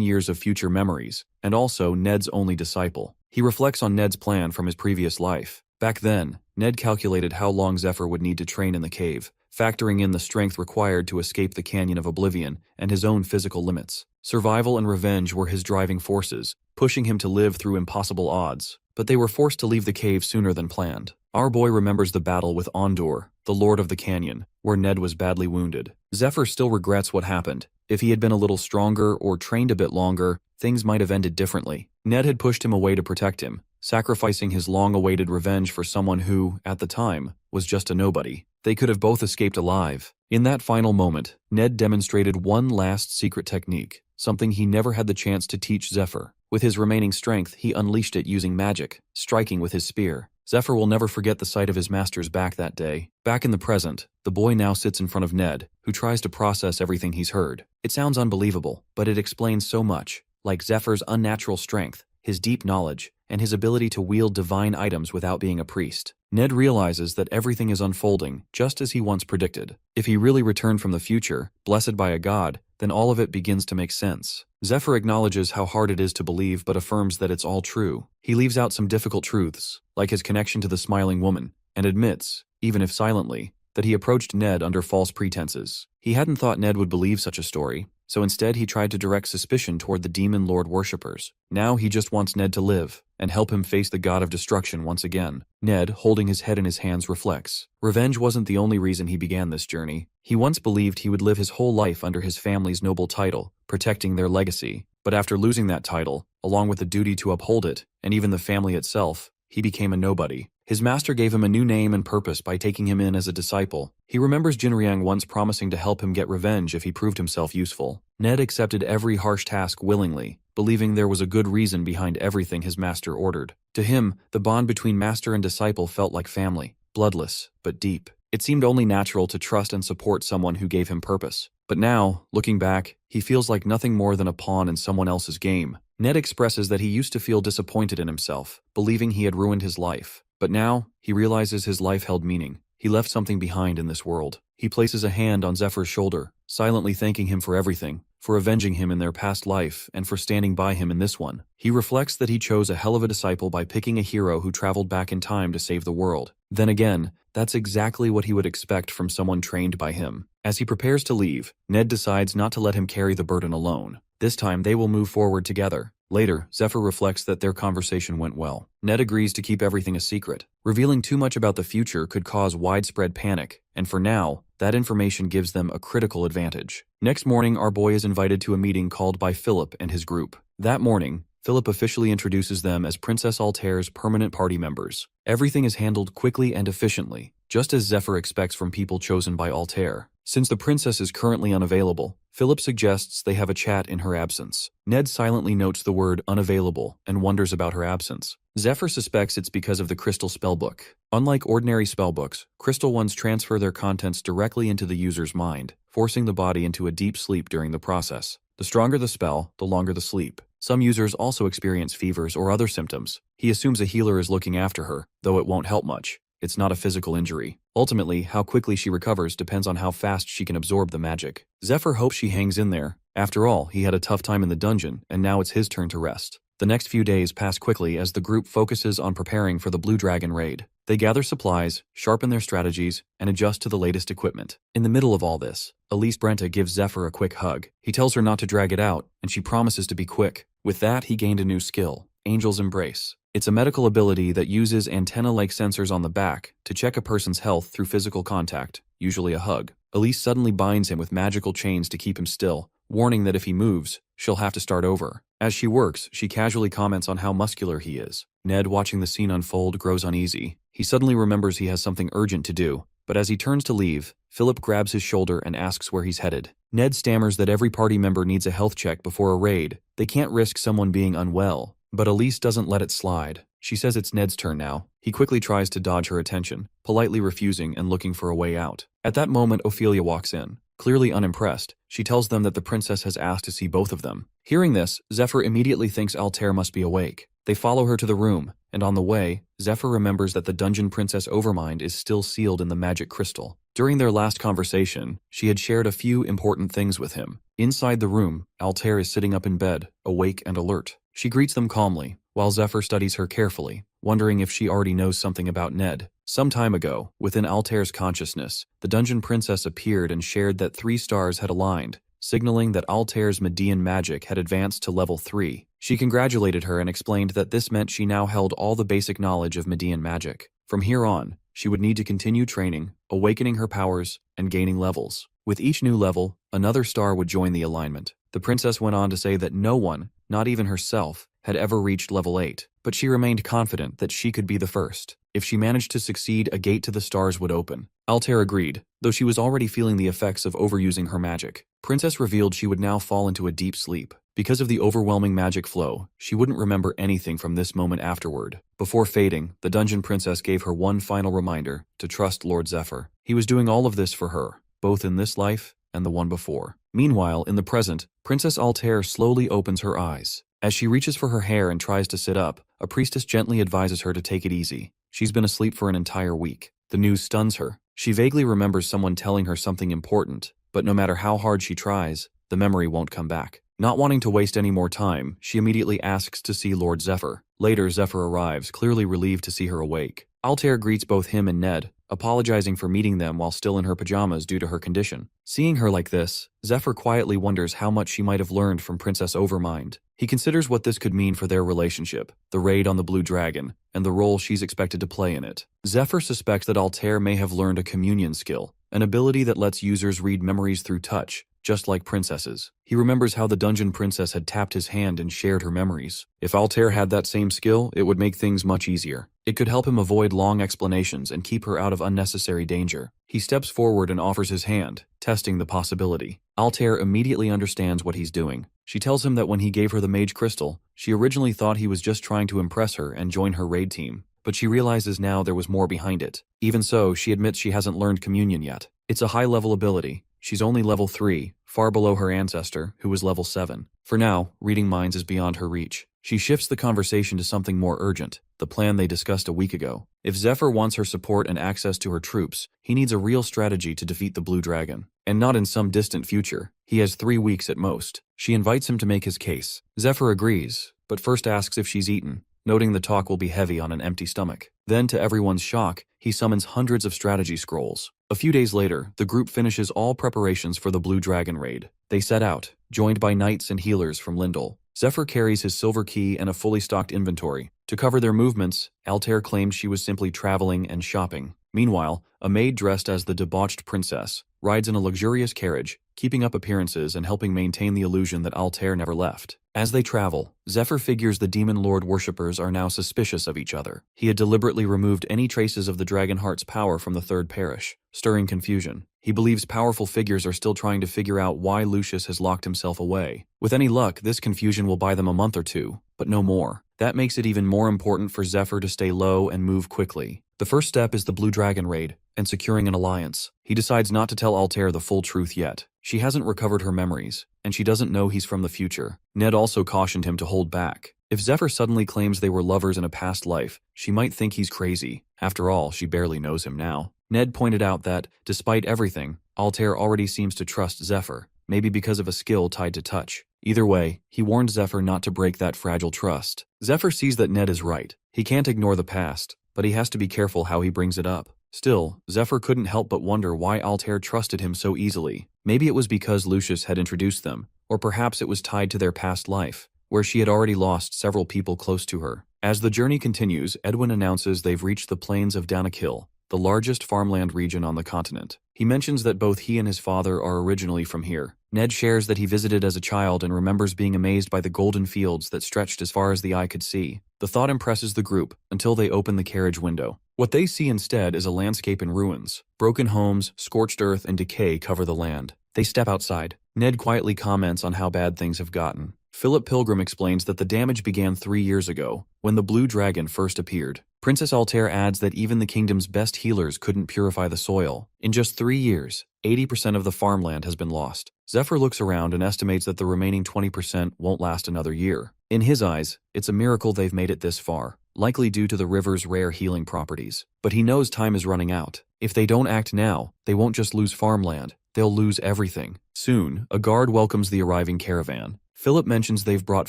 A: years of future memories, and also Ned's only disciple. He reflects on Ned's plan from his previous life. Back then, Ned calculated how long Zephyr would need to train in the cave, factoring in the strength required to escape the Canyon of Oblivion and his own physical limits. Survival and revenge were his driving forces, pushing him to live through impossible odds. But they were forced to leave the cave sooner than planned. Our boy remembers the battle with Ondur, the Lord of the Canyon, where Ned was badly wounded. Zephyr still regrets what happened. If he had been a little stronger or trained a bit longer, things might have ended differently. Ned had pushed him away to protect him, sacrificing his long-awaited revenge for someone who, at the time, was just a nobody. They could have both escaped alive. In that final moment, Ned demonstrated one last secret technique, something he never had the chance to teach Zephyr. With his remaining strength, he unleashed it using magic, striking with his spear. Zephyr will never forget the sight of his master's back that day. Back in the present, the boy now sits in front of Ned, who tries to process everything he's heard. It sounds unbelievable, but it explains so much, like Zephyr's unnatural strength, his deep knowledge, and his ability to wield divine items without being a priest. Ned realizes that everything is unfolding just as he once predicted. If he really returned from the future, blessed by a god, then all of it begins to make sense. Zephyr acknowledges how hard it is to believe but affirms that it's all true. He leaves out some difficult truths, like his connection to the smiling woman, and admits, even if silently, that he approached Ned under false pretenses. He hadn't thought Ned would believe such a story, so instead he tried to direct suspicion toward the demon lord worshippers. Now he just wants Ned to live, and help him face the god of destruction once again. Ned, holding his head in his hands, reflects. Revenge wasn't the only reason he began this journey. He once believed he would live his whole life under his family's noble title, protecting their legacy. But after losing that title, along with the duty to uphold it, and even the family itself, he became a nobody. His master gave him a new name and purpose by taking him in as a disciple. He remembers Jinriang once promising to help him get revenge if he proved himself useful. Ned accepted every harsh task willingly, believing there was a good reason behind everything his master ordered. To him, the bond between master and disciple felt like family, bloodless, but deep. It seemed only natural to trust and support someone who gave him purpose. But now, looking back, he feels like nothing more than a pawn in someone else's game. Ned expresses that he used to feel disappointed in himself, believing he had ruined his life. But now, he realizes his life held meaning. He left something behind in this world. He places a hand on Zephyr's shoulder, silently thanking him for everything, for avenging him in their past life, and for standing by him in this one. He reflects that he chose a hell of a disciple by picking a hero who traveled back in time to save the world. Then again, that's exactly what he would expect from someone trained by him. As he prepares to leave, Ned decides not to let him carry the burden alone. This time they will move forward together. Later, Zephyr reflects that their conversation went well. Ned agrees to keep everything a secret. Revealing too much about the future could cause widespread panic, and for now, that information gives them a critical advantage. Next morning, our boy is invited to a meeting called by Philip and his group. That morning, Philip officially introduces them as Princess Altair's permanent party members. Everything is handled quickly and efficiently, just as Zephyr expects from people chosen by Altair. Since the princess is currently unavailable, Philip suggests they have a chat in her absence. Ned silently notes the word unavailable and wonders about her absence. Zephyr suspects it's because of the crystal spellbook. Unlike ordinary spellbooks, crystal ones transfer their contents directly into the user's mind, forcing the body into a deep sleep during the process. The stronger the spell, the longer the sleep. Some users also experience fevers or other symptoms. He assumes a healer is looking after her, though it won't help much. It's not a physical injury. Ultimately, how quickly she recovers depends on how fast she can absorb the magic. Zephyr hopes she hangs in there. After all, he had a tough time in the dungeon, and now it's his turn to rest. The next few days pass quickly as the group focuses on preparing for the Blue Dragon raid. They gather supplies, sharpen their strategies, and adjust to the latest equipment. In the middle of all this, Elise Brenta gives Zephyr a quick hug. He tells her not to drag it out, and she promises to be quick. With that, he gained a new skill, Angel's Embrace. It's a medical ability that uses antenna-like sensors on the back to check a person's health through physical contact, usually a hug. Elise suddenly binds him with magical chains to keep him still, warning that if he moves, she'll have to start over. As she works, she casually comments on how muscular he is. Ned, watching the scene unfold, grows uneasy. He suddenly remembers he has something urgent to do, but as he turns to leave, Philip grabs his shoulder and asks where he's headed. Ned stammers that every party member needs a health check before a raid. They can't risk someone being unwell. But Elise doesn't let it slide. She says it's Ned's turn now. He quickly tries to dodge her attention, politely refusing and looking for a way out. At that moment, Ophelia walks in. Clearly unimpressed, she tells them that the princess has asked to see both of them. Hearing this, Zephyr immediately thinks Altair must be awake. They follow her to the room, and on the way, Zephyr remembers that the dungeon princess Overmind is still sealed in the magic crystal. During their last conversation, she had shared a few important things with him. Inside the room, Altair is sitting up in bed, awake and alert. She greets them calmly, while Zephyr studies her carefully, wondering if she already knows something about Ned. Some time ago, within Altair's consciousness, the dungeon princess appeared and shared that 3 stars had aligned, signaling that Altair's Median magic had advanced to level 3. She congratulated her and explained that this meant she now held all the basic knowledge of Median magic. From here on, she would need to continue training, awakening her powers, and gaining levels. With each new level, another star would join the alignment. The princess went on to say that no one, not even herself, had ever reached level 8, but she remained confident that she could be the first. If she managed to succeed, a gate to the stars would open. Altair agreed, though she was already feeling the effects of overusing her magic. Princess revealed she would now fall into a deep sleep. Because of the overwhelming magic flow, she wouldn't remember anything from this moment afterward. Before fading, the dungeon princess gave her one final reminder to trust Lord Zephyr. He was doing all of this for her, both in this life and the one before. Meanwhile, in the present, Princess Altair slowly opens her eyes. As she reaches for her hair and tries to sit up, a priestess gently advises her to take it easy. She's been asleep for an entire week. The news stuns her. She vaguely remembers someone telling her something important, but no matter how hard she tries, the memory won't come back. Not wanting to waste any more time, she immediately asks to see Lord Zephyr. Later, Zephyr arrives, clearly relieved to see her awake. Altair greets both him and Ned, apologizing for meeting them while still in her pajamas due to her condition. Seeing her like this, Zephyr quietly wonders how much she might have learned from Princess Overmind. He considers what this could mean for their relationship, the raid on the Blue Dragon, and the role she's expected to play in it. Zephyr suspects that Altair may have learned a communion skill, an ability that lets users read memories through touch, just like princesses. He remembers how the dungeon princess had tapped his hand and shared her memories. If Altair had that same skill, it would make things much easier. It could help him avoid long explanations and keep her out of unnecessary danger. He steps forward and offers his hand, testing the possibility. Altair immediately understands what he's doing. She tells him that when he gave her the mage crystal, she originally thought he was just trying to impress her and join her raid team, but she realizes now there was more behind it. Even so, she admits she hasn't learned communion yet. It's a high-level ability. She's only level 3, far below her ancestor, who was level 7. For now, reading minds is beyond her reach. She shifts the conversation to something more urgent, the plan they discussed a week ago. If Zephyr wants her support and access to her troops, he needs a real strategy to defeat the Blue Dragon. And not in some distant future. He has 3 weeks at most. She invites him to make his case. Zephyr agrees, but first asks if she's eaten, noting the talk will be heavy on an empty stomach. Then, to everyone's shock, he summons hundreds of strategy scrolls. A few days later, the group finishes all preparations for the Blue Dragon raid. They set out, joined by knights and healers from Lindell. Zephyr carries his silver key and a fully stocked inventory. To cover their movements, Altair claimed she was simply traveling and shopping. Meanwhile, a maid dressed as the debauched princess rides in a luxurious carriage, keeping up appearances and helping maintain the illusion that Altair never left. As they travel, Zephyr figures the Demon Lord worshippers are now suspicious of each other. He had deliberately removed any traces of the Dragonheart's power from the Third Parish, stirring confusion. He believes powerful figures are still trying to figure out why Lucius has locked himself away. With any luck, this confusion will buy them a month or two, but no more. That makes it even more important for Zephyr to stay low and move quickly. The first step is the Blue Dragon raid, and securing an alliance. He decides not to tell Altair the full truth yet. She hasn't recovered her memories, and she doesn't know he's from the future. Ned also cautioned him to hold back. If Zephyr suddenly claims they were lovers in a past life, she might think he's crazy. After all, she barely knows him now. Ned pointed out that, despite everything, Altair already seems to trust Zephyr, maybe because of a skill tied to touch. Either way, he warned Zephyr not to break that fragile trust. Zephyr sees that Ned is right. He can't ignore the past, but he has to be careful how he brings it up. Still, Zephyr couldn't help but wonder why Altair trusted him so easily. Maybe it was because Lucius had introduced them, or perhaps it was tied to their past life, where she had already lost several people close to her. As the journey continues, Edwin announces they've reached the plains of Danakil, the largest farmland region on the continent. He mentions that both he and his father are originally from here. Ned shares that he visited as a child and remembers being amazed by the golden fields that stretched as far as the eye could see. The thought impresses the group until they open the carriage window. What they see instead is a landscape in ruins. Broken homes, scorched earth, and decay cover the land. They step outside. Ned quietly comments on how bad things have gotten. Philip Pilgrim explains that the damage began 3 years ago, when the Blue Dragon first appeared. Princess Altair adds that even the kingdom's best healers couldn't purify the soil. In just 3 years, 80% of the farmland has been lost. Zephyr looks around and estimates that the remaining 20% won't last another year. In his eyes, it's a miracle they've made it this far, likely due to the river's rare healing properties. But he knows time is running out. If they don't act now, they won't just lose farmland, they'll lose everything. Soon, a guard welcomes the arriving caravan. Philip mentions they've brought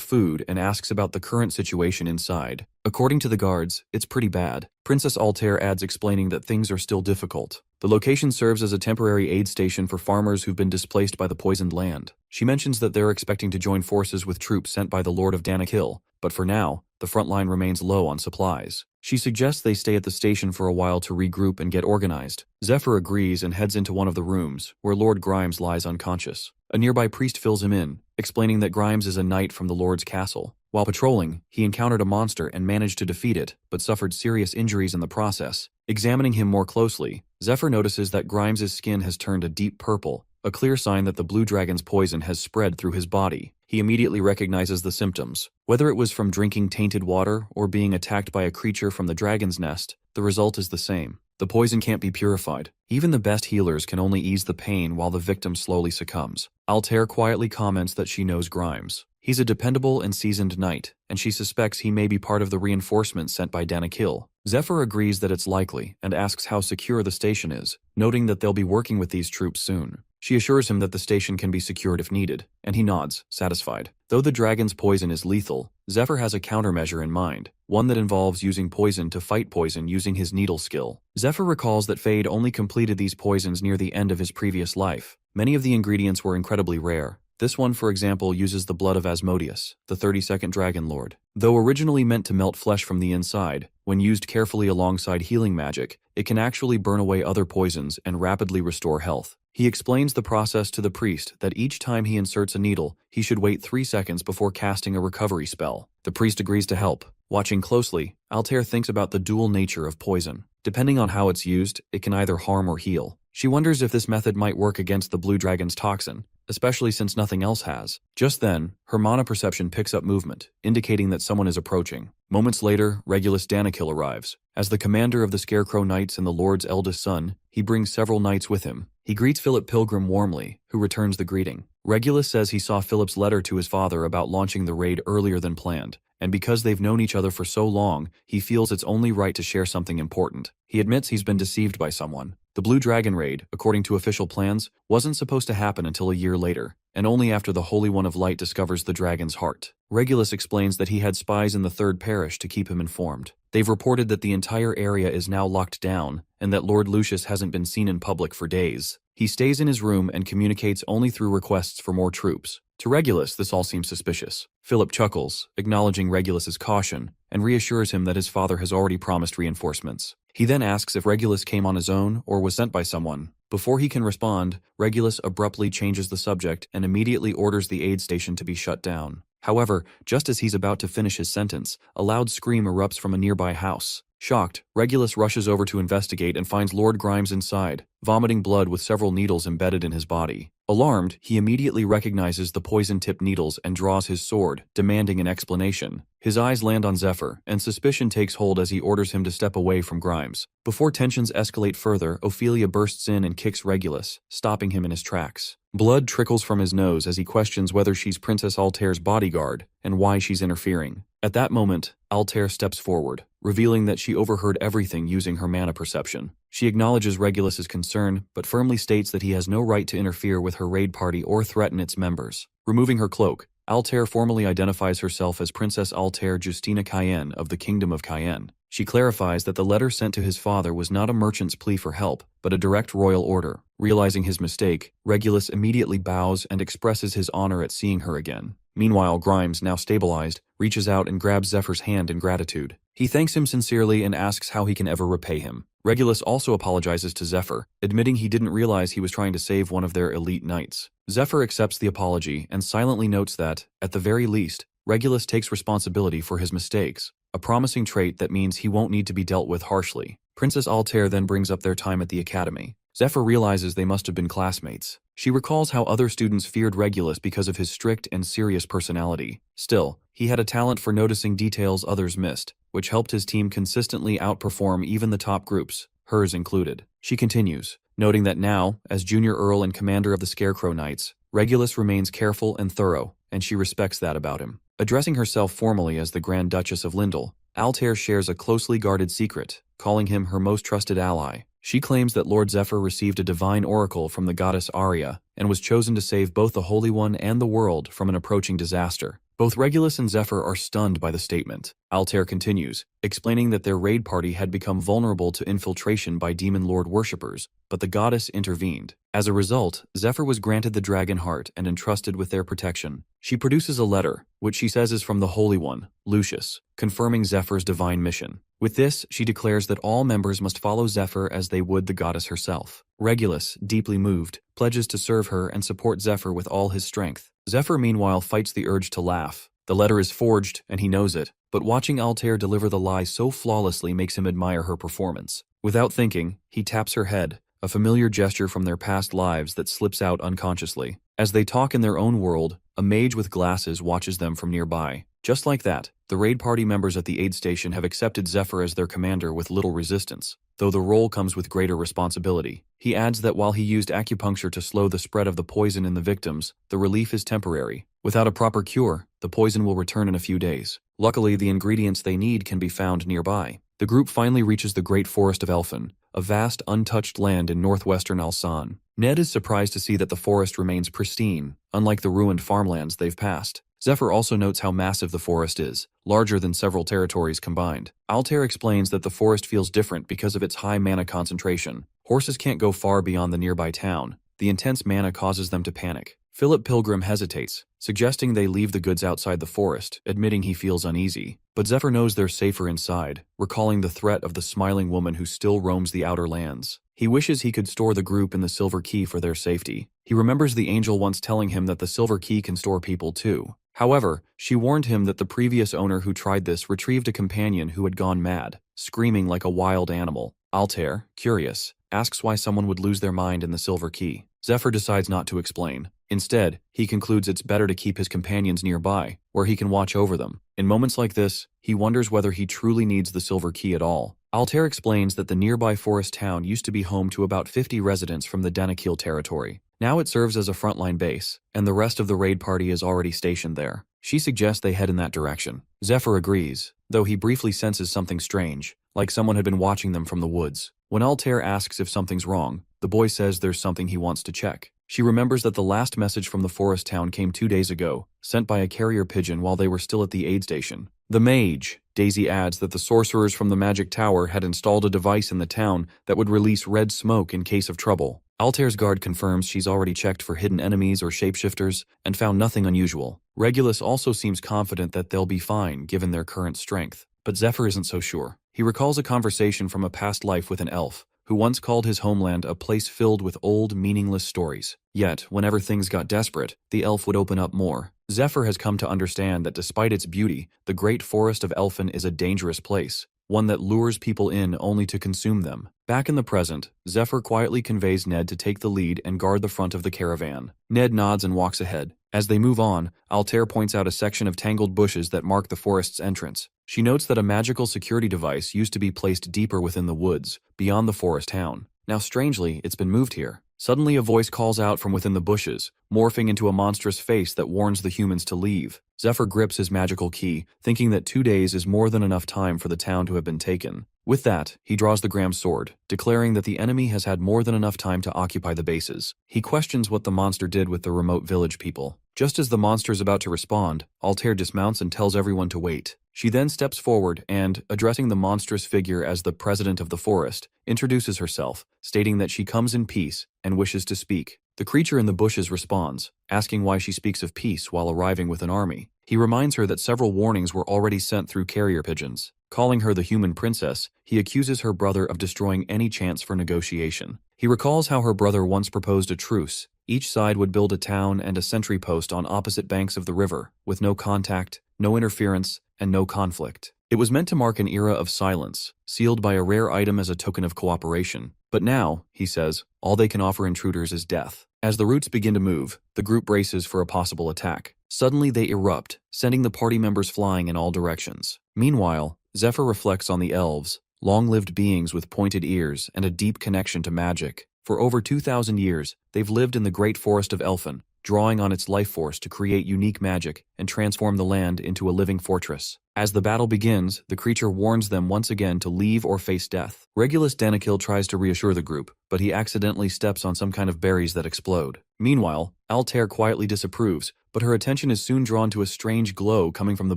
A: food and asks about the current situation inside. According to the guards, it's pretty bad. Princess Altair adds explaining that things are still difficult. The location serves as a temporary aid station for farmers who've been displaced by the poisoned land. She mentions that they're expecting to join forces with troops sent by the Lord of Danakil, but for now, the front line remains low on supplies. She suggests they stay at the station for a while to regroup and get organized. Zephyr agrees and heads into one of the rooms, where Lord Grimes lies unconscious. A nearby priest fills him in, explaining that Grimes is a knight from the Lord's castle. While patrolling, he encountered a monster and managed to defeat it, but suffered serious injuries in the process. Examining him more closely, Zephyr notices that Grimes's skin has turned a deep purple, a clear sign that the Blue Dragon's poison has spread through his body. He immediately recognizes the symptoms. Whether it was from drinking tainted water or being attacked by a creature from the dragon's nest, the result is the same. The poison can't be purified. Even the best healers can only ease the pain while the victim slowly succumbs. Altair quietly comments that she knows Grimes. He's a dependable and seasoned knight, and she suspects he may be part of the reinforcements sent by Danakil. Zephyr agrees that it's likely and asks how secure the station is, noting that they'll be working with these troops soon. She assures him that the station can be secured if needed, and he nods, satisfied. Though the dragon's poison is lethal, Zephyr has a countermeasure in mind, one that involves using poison to fight poison using his needle skill. Zephyr recalls that Fade only completed these poisons near the end of his previous life. Many of the ingredients were incredibly rare. This one, for example, uses the blood of Asmodeus, the 32nd Dragon Lord. Though originally meant to melt flesh from the inside, when used carefully alongside healing magic, it can actually burn away other poisons and rapidly restore health. He explains the process to the priest that each time he inserts a needle, he should wait 3 seconds before casting a recovery spell. The priest agrees to help. Watching closely, Altair thinks about the dual nature of poison. Depending on how it's used, it can either harm or heal. She wonders if this method might work against the blue dragon's toxin, especially since nothing else has. Just then, her mana perception picks up movement, indicating that someone is approaching. Moments later, Regulus Danakil arrives. As the commander of the Scarecrow Knights and the Lord's eldest son, he brings several knights with him. He greets Philip Pilgrim warmly, who returns the greeting. Regulus says he saw Philip's letter to his father about launching the raid earlier than planned, and because they've known each other for so long, he feels it's only right to share something important. He admits he's been deceived by someone. The Blue Dragon raid, according to official plans, wasn't supposed to happen until a year later, and only after the Holy One of Light discovers the dragon's heart. Regulus explains that he had spies in the Third Parish to keep him informed. They've reported that the entire area is now locked down, and that Lord Lucius hasn't been seen in public for days. He stays in his room and communicates only through requests for more troops. To Regulus, this all seems suspicious. Philip chuckles, acknowledging Regulus's caution, and reassures him that his father has already promised reinforcements. He then asks if Regulus came on his own or was sent by someone. Before he can respond, Regulus abruptly changes the subject and immediately orders the aid station to be shut down. However, just as he's about to finish his sentence, a loud scream erupts from a nearby house. Shocked, Regulus rushes over to investigate and finds Lord Grimes inside, vomiting blood with several needles embedded in his body. Alarmed, he immediately recognizes the poison-tipped needles and draws his sword, demanding an explanation. His eyes land on Zephyr, and suspicion takes hold as he orders him to step away from Grimes. Before tensions escalate further, Ophelia bursts in and kicks Regulus, stopping him in his tracks. Blood trickles from his nose as he questions whether she's Princess Altair's bodyguard and why she's interfering. At that moment, Altair steps forward, revealing that she overheard everything using her mana perception. She acknowledges Regulus's concern, but firmly states that he has no right to interfere with her raid party or threaten its members. Removing her cloak, Altair formally identifies herself as Princess Altair Justina Cayenne of the Kingdom of Cayenne. She clarifies that the letter sent to his father was not a merchant's plea for help, but a direct royal order. Realizing his mistake, Regulus immediately bows and expresses his honor at seeing her again. Meanwhile, Grimes, now stabilized, reaches out and grabs Zephyr's hand in gratitude. He thanks him sincerely and asks how he can ever repay him. Regulus also apologizes to Zephyr, admitting he didn't realize he was trying to save one of their elite knights. Zephyr accepts the apology and silently notes that, at the very least, Regulus takes responsibility for his mistakes, a promising trait that means he won't need to be dealt with harshly. Princess Altair then brings up their time at the academy. Zephyr realizes they must have been classmates. She recalls how other students feared Regulus because of his strict and serious personality. Still, he had a talent for noticing details others missed, which helped his team consistently outperform even the top groups, hers included. She continues, noting that now, as Junior Earl and commander of the Scarecrow Knights, Regulus remains careful and thorough, and she respects that about him. Addressing herself formally as the Grand Duchess of Lindell, Altair shares a closely guarded secret, calling him her most trusted ally. She claims that Lord Zephyr received a divine oracle from the goddess Arya and was chosen to save both the Holy One and the world from an approaching disaster. Both Regulus and Zephyr are stunned by the statement. Altair continues, explaining that their raid party had become vulnerable to infiltration by Demon Lord worshippers, but the goddess intervened. As a result, Zephyr was granted the dragon heart and entrusted with their protection. She produces a letter, which she says is from the Holy One, Lucius, confirming Zephyr's divine mission. With this, she declares that all members must follow Zephyr as they would the goddess herself. Regulus, deeply moved, pledges to serve her and support Zephyr with all his strength. Zephyr meanwhile fights the urge to laugh. The letter is forged, and he knows it, but watching Altair deliver the lie so flawlessly makes him admire her performance. Without thinking, he taps her head, a familiar gesture from their past lives that slips out unconsciously. As they talk in their own world, a mage with glasses watches them from nearby. Just like that, the raid party members at the aid station have accepted Zephyr as their commander with little resistance, though the role comes with greater responsibility. He adds that while he used acupuncture to slow the spread of the poison in the victims, the relief is temporary. Without a proper cure, the poison will return in a few days. Luckily, the ingredients they need can be found nearby. The group finally reaches the Great Forest of Elfin, a vast untouched land in northwestern Alsan. Ned is surprised to see that the forest remains pristine, unlike the ruined farmlands they've passed. Zephyr also notes how massive the forest is, larger than several territories combined. Altair explains that the forest feels different because of its high mana concentration. Horses can't go far beyond the nearby town. The intense mana causes them to panic. Philip Pilgrim hesitates, suggesting they leave the goods outside the forest, admitting he feels uneasy. But Zephyr knows they're safer inside, recalling the threat of the smiling woman who still roams the outer lands. He wishes he could store the group in the Silver Key for their safety. He remembers the angel once telling him that the Silver Key can store people too. However, she warned him that the previous owner who tried this retrieved a companion who had gone mad, screaming like a wild animal. Altair, curious, asks why someone would lose their mind in the Silver Key. Zephyr decides not to explain. Instead, he concludes it's better to keep his companions nearby, where he can watch over them. In moments like this, he wonders whether he truly needs the Silver Key at all. Altair explains that the nearby forest town used to be home to about 50 residents from the Danakil territory. Now it serves as a frontline base, and the rest of the raid party is already stationed there. She suggests they head in that direction. Zephyr agrees, though he briefly senses something strange, like someone had been watching them from the woods. When Altair asks if something's wrong, the boy says there's something he wants to check. She remembers that the last message from the forest town came 2 days ago, sent by a carrier pigeon while they were still at the aid station. The mage. Daisy adds that the sorcerers from the magic tower had installed a device in the town that would release red smoke in case of trouble. Altair's guard confirms she's already checked for hidden enemies or shapeshifters and found nothing unusual. Regulus also seems confident that they'll be fine given their current strength, but Zephyr isn't so sure. He recalls a conversation from a past life with an elf, who once called his homeland a place filled with old, meaningless stories. Yet, whenever things got desperate, the elf would open up more. Zephyr has come to understand that despite its beauty, the great forest of Elfin is a dangerous place, one that lures people in only to consume them. Back in the present, Zephyr quietly conveys Ned to take the lead and guard the front of the caravan. Ned nods and walks ahead. As they move on, Altair points out a section of tangled bushes that mark the forest's entrance. She notes that a magical security device used to be placed deeper within the woods, beyond the forest town. Now strangely, it's been moved here. Suddenly a voice calls out from within the bushes, morphing into a monstrous face that warns the humans to leave. Zephyr grips his magical key, thinking that 2 days is more than enough time for the town to have been taken. With that, he draws the Graham's sword, declaring that the enemy has had more than enough time to occupy the bases. He questions what the monster did with the remote village people. Just as the monster is about to respond, Altair dismounts and tells everyone to wait. She then steps forward and, addressing the monstrous figure as the president of the forest, introduces herself, stating that she comes in peace and wishes to speak. The creature in the bushes responds, asking why she speaks of peace while arriving with an army. He reminds her that several warnings were already sent through carrier pigeons. Calling her the human princess, he accuses her brother of destroying any chance for negotiation. He recalls how her brother once proposed a truce. Each side would build a town and a sentry post on opposite banks of the river, with no contact, no interference, and no conflict. It was meant to mark an era of silence, sealed by a rare item as a token of cooperation. But now, he says, all they can offer intruders is death. As the roots begin to move, the group braces for a possible attack. Suddenly they erupt, sending the party members flying in all directions. Meanwhile, Zephyr reflects on the elves, long-lived beings with pointed ears and a deep connection to magic. For over 2,000 years, they've lived in the great forest of Elfin, drawing on its life force to create unique magic and transform the land into a living fortress. As the battle begins, the creature warns them once again to leave or face death. Regulus Danakil tries to reassure the group, but he accidentally steps on some kind of berries that explode. Meanwhile, Altair quietly disapproves, but her attention is soon drawn to a strange glow coming from the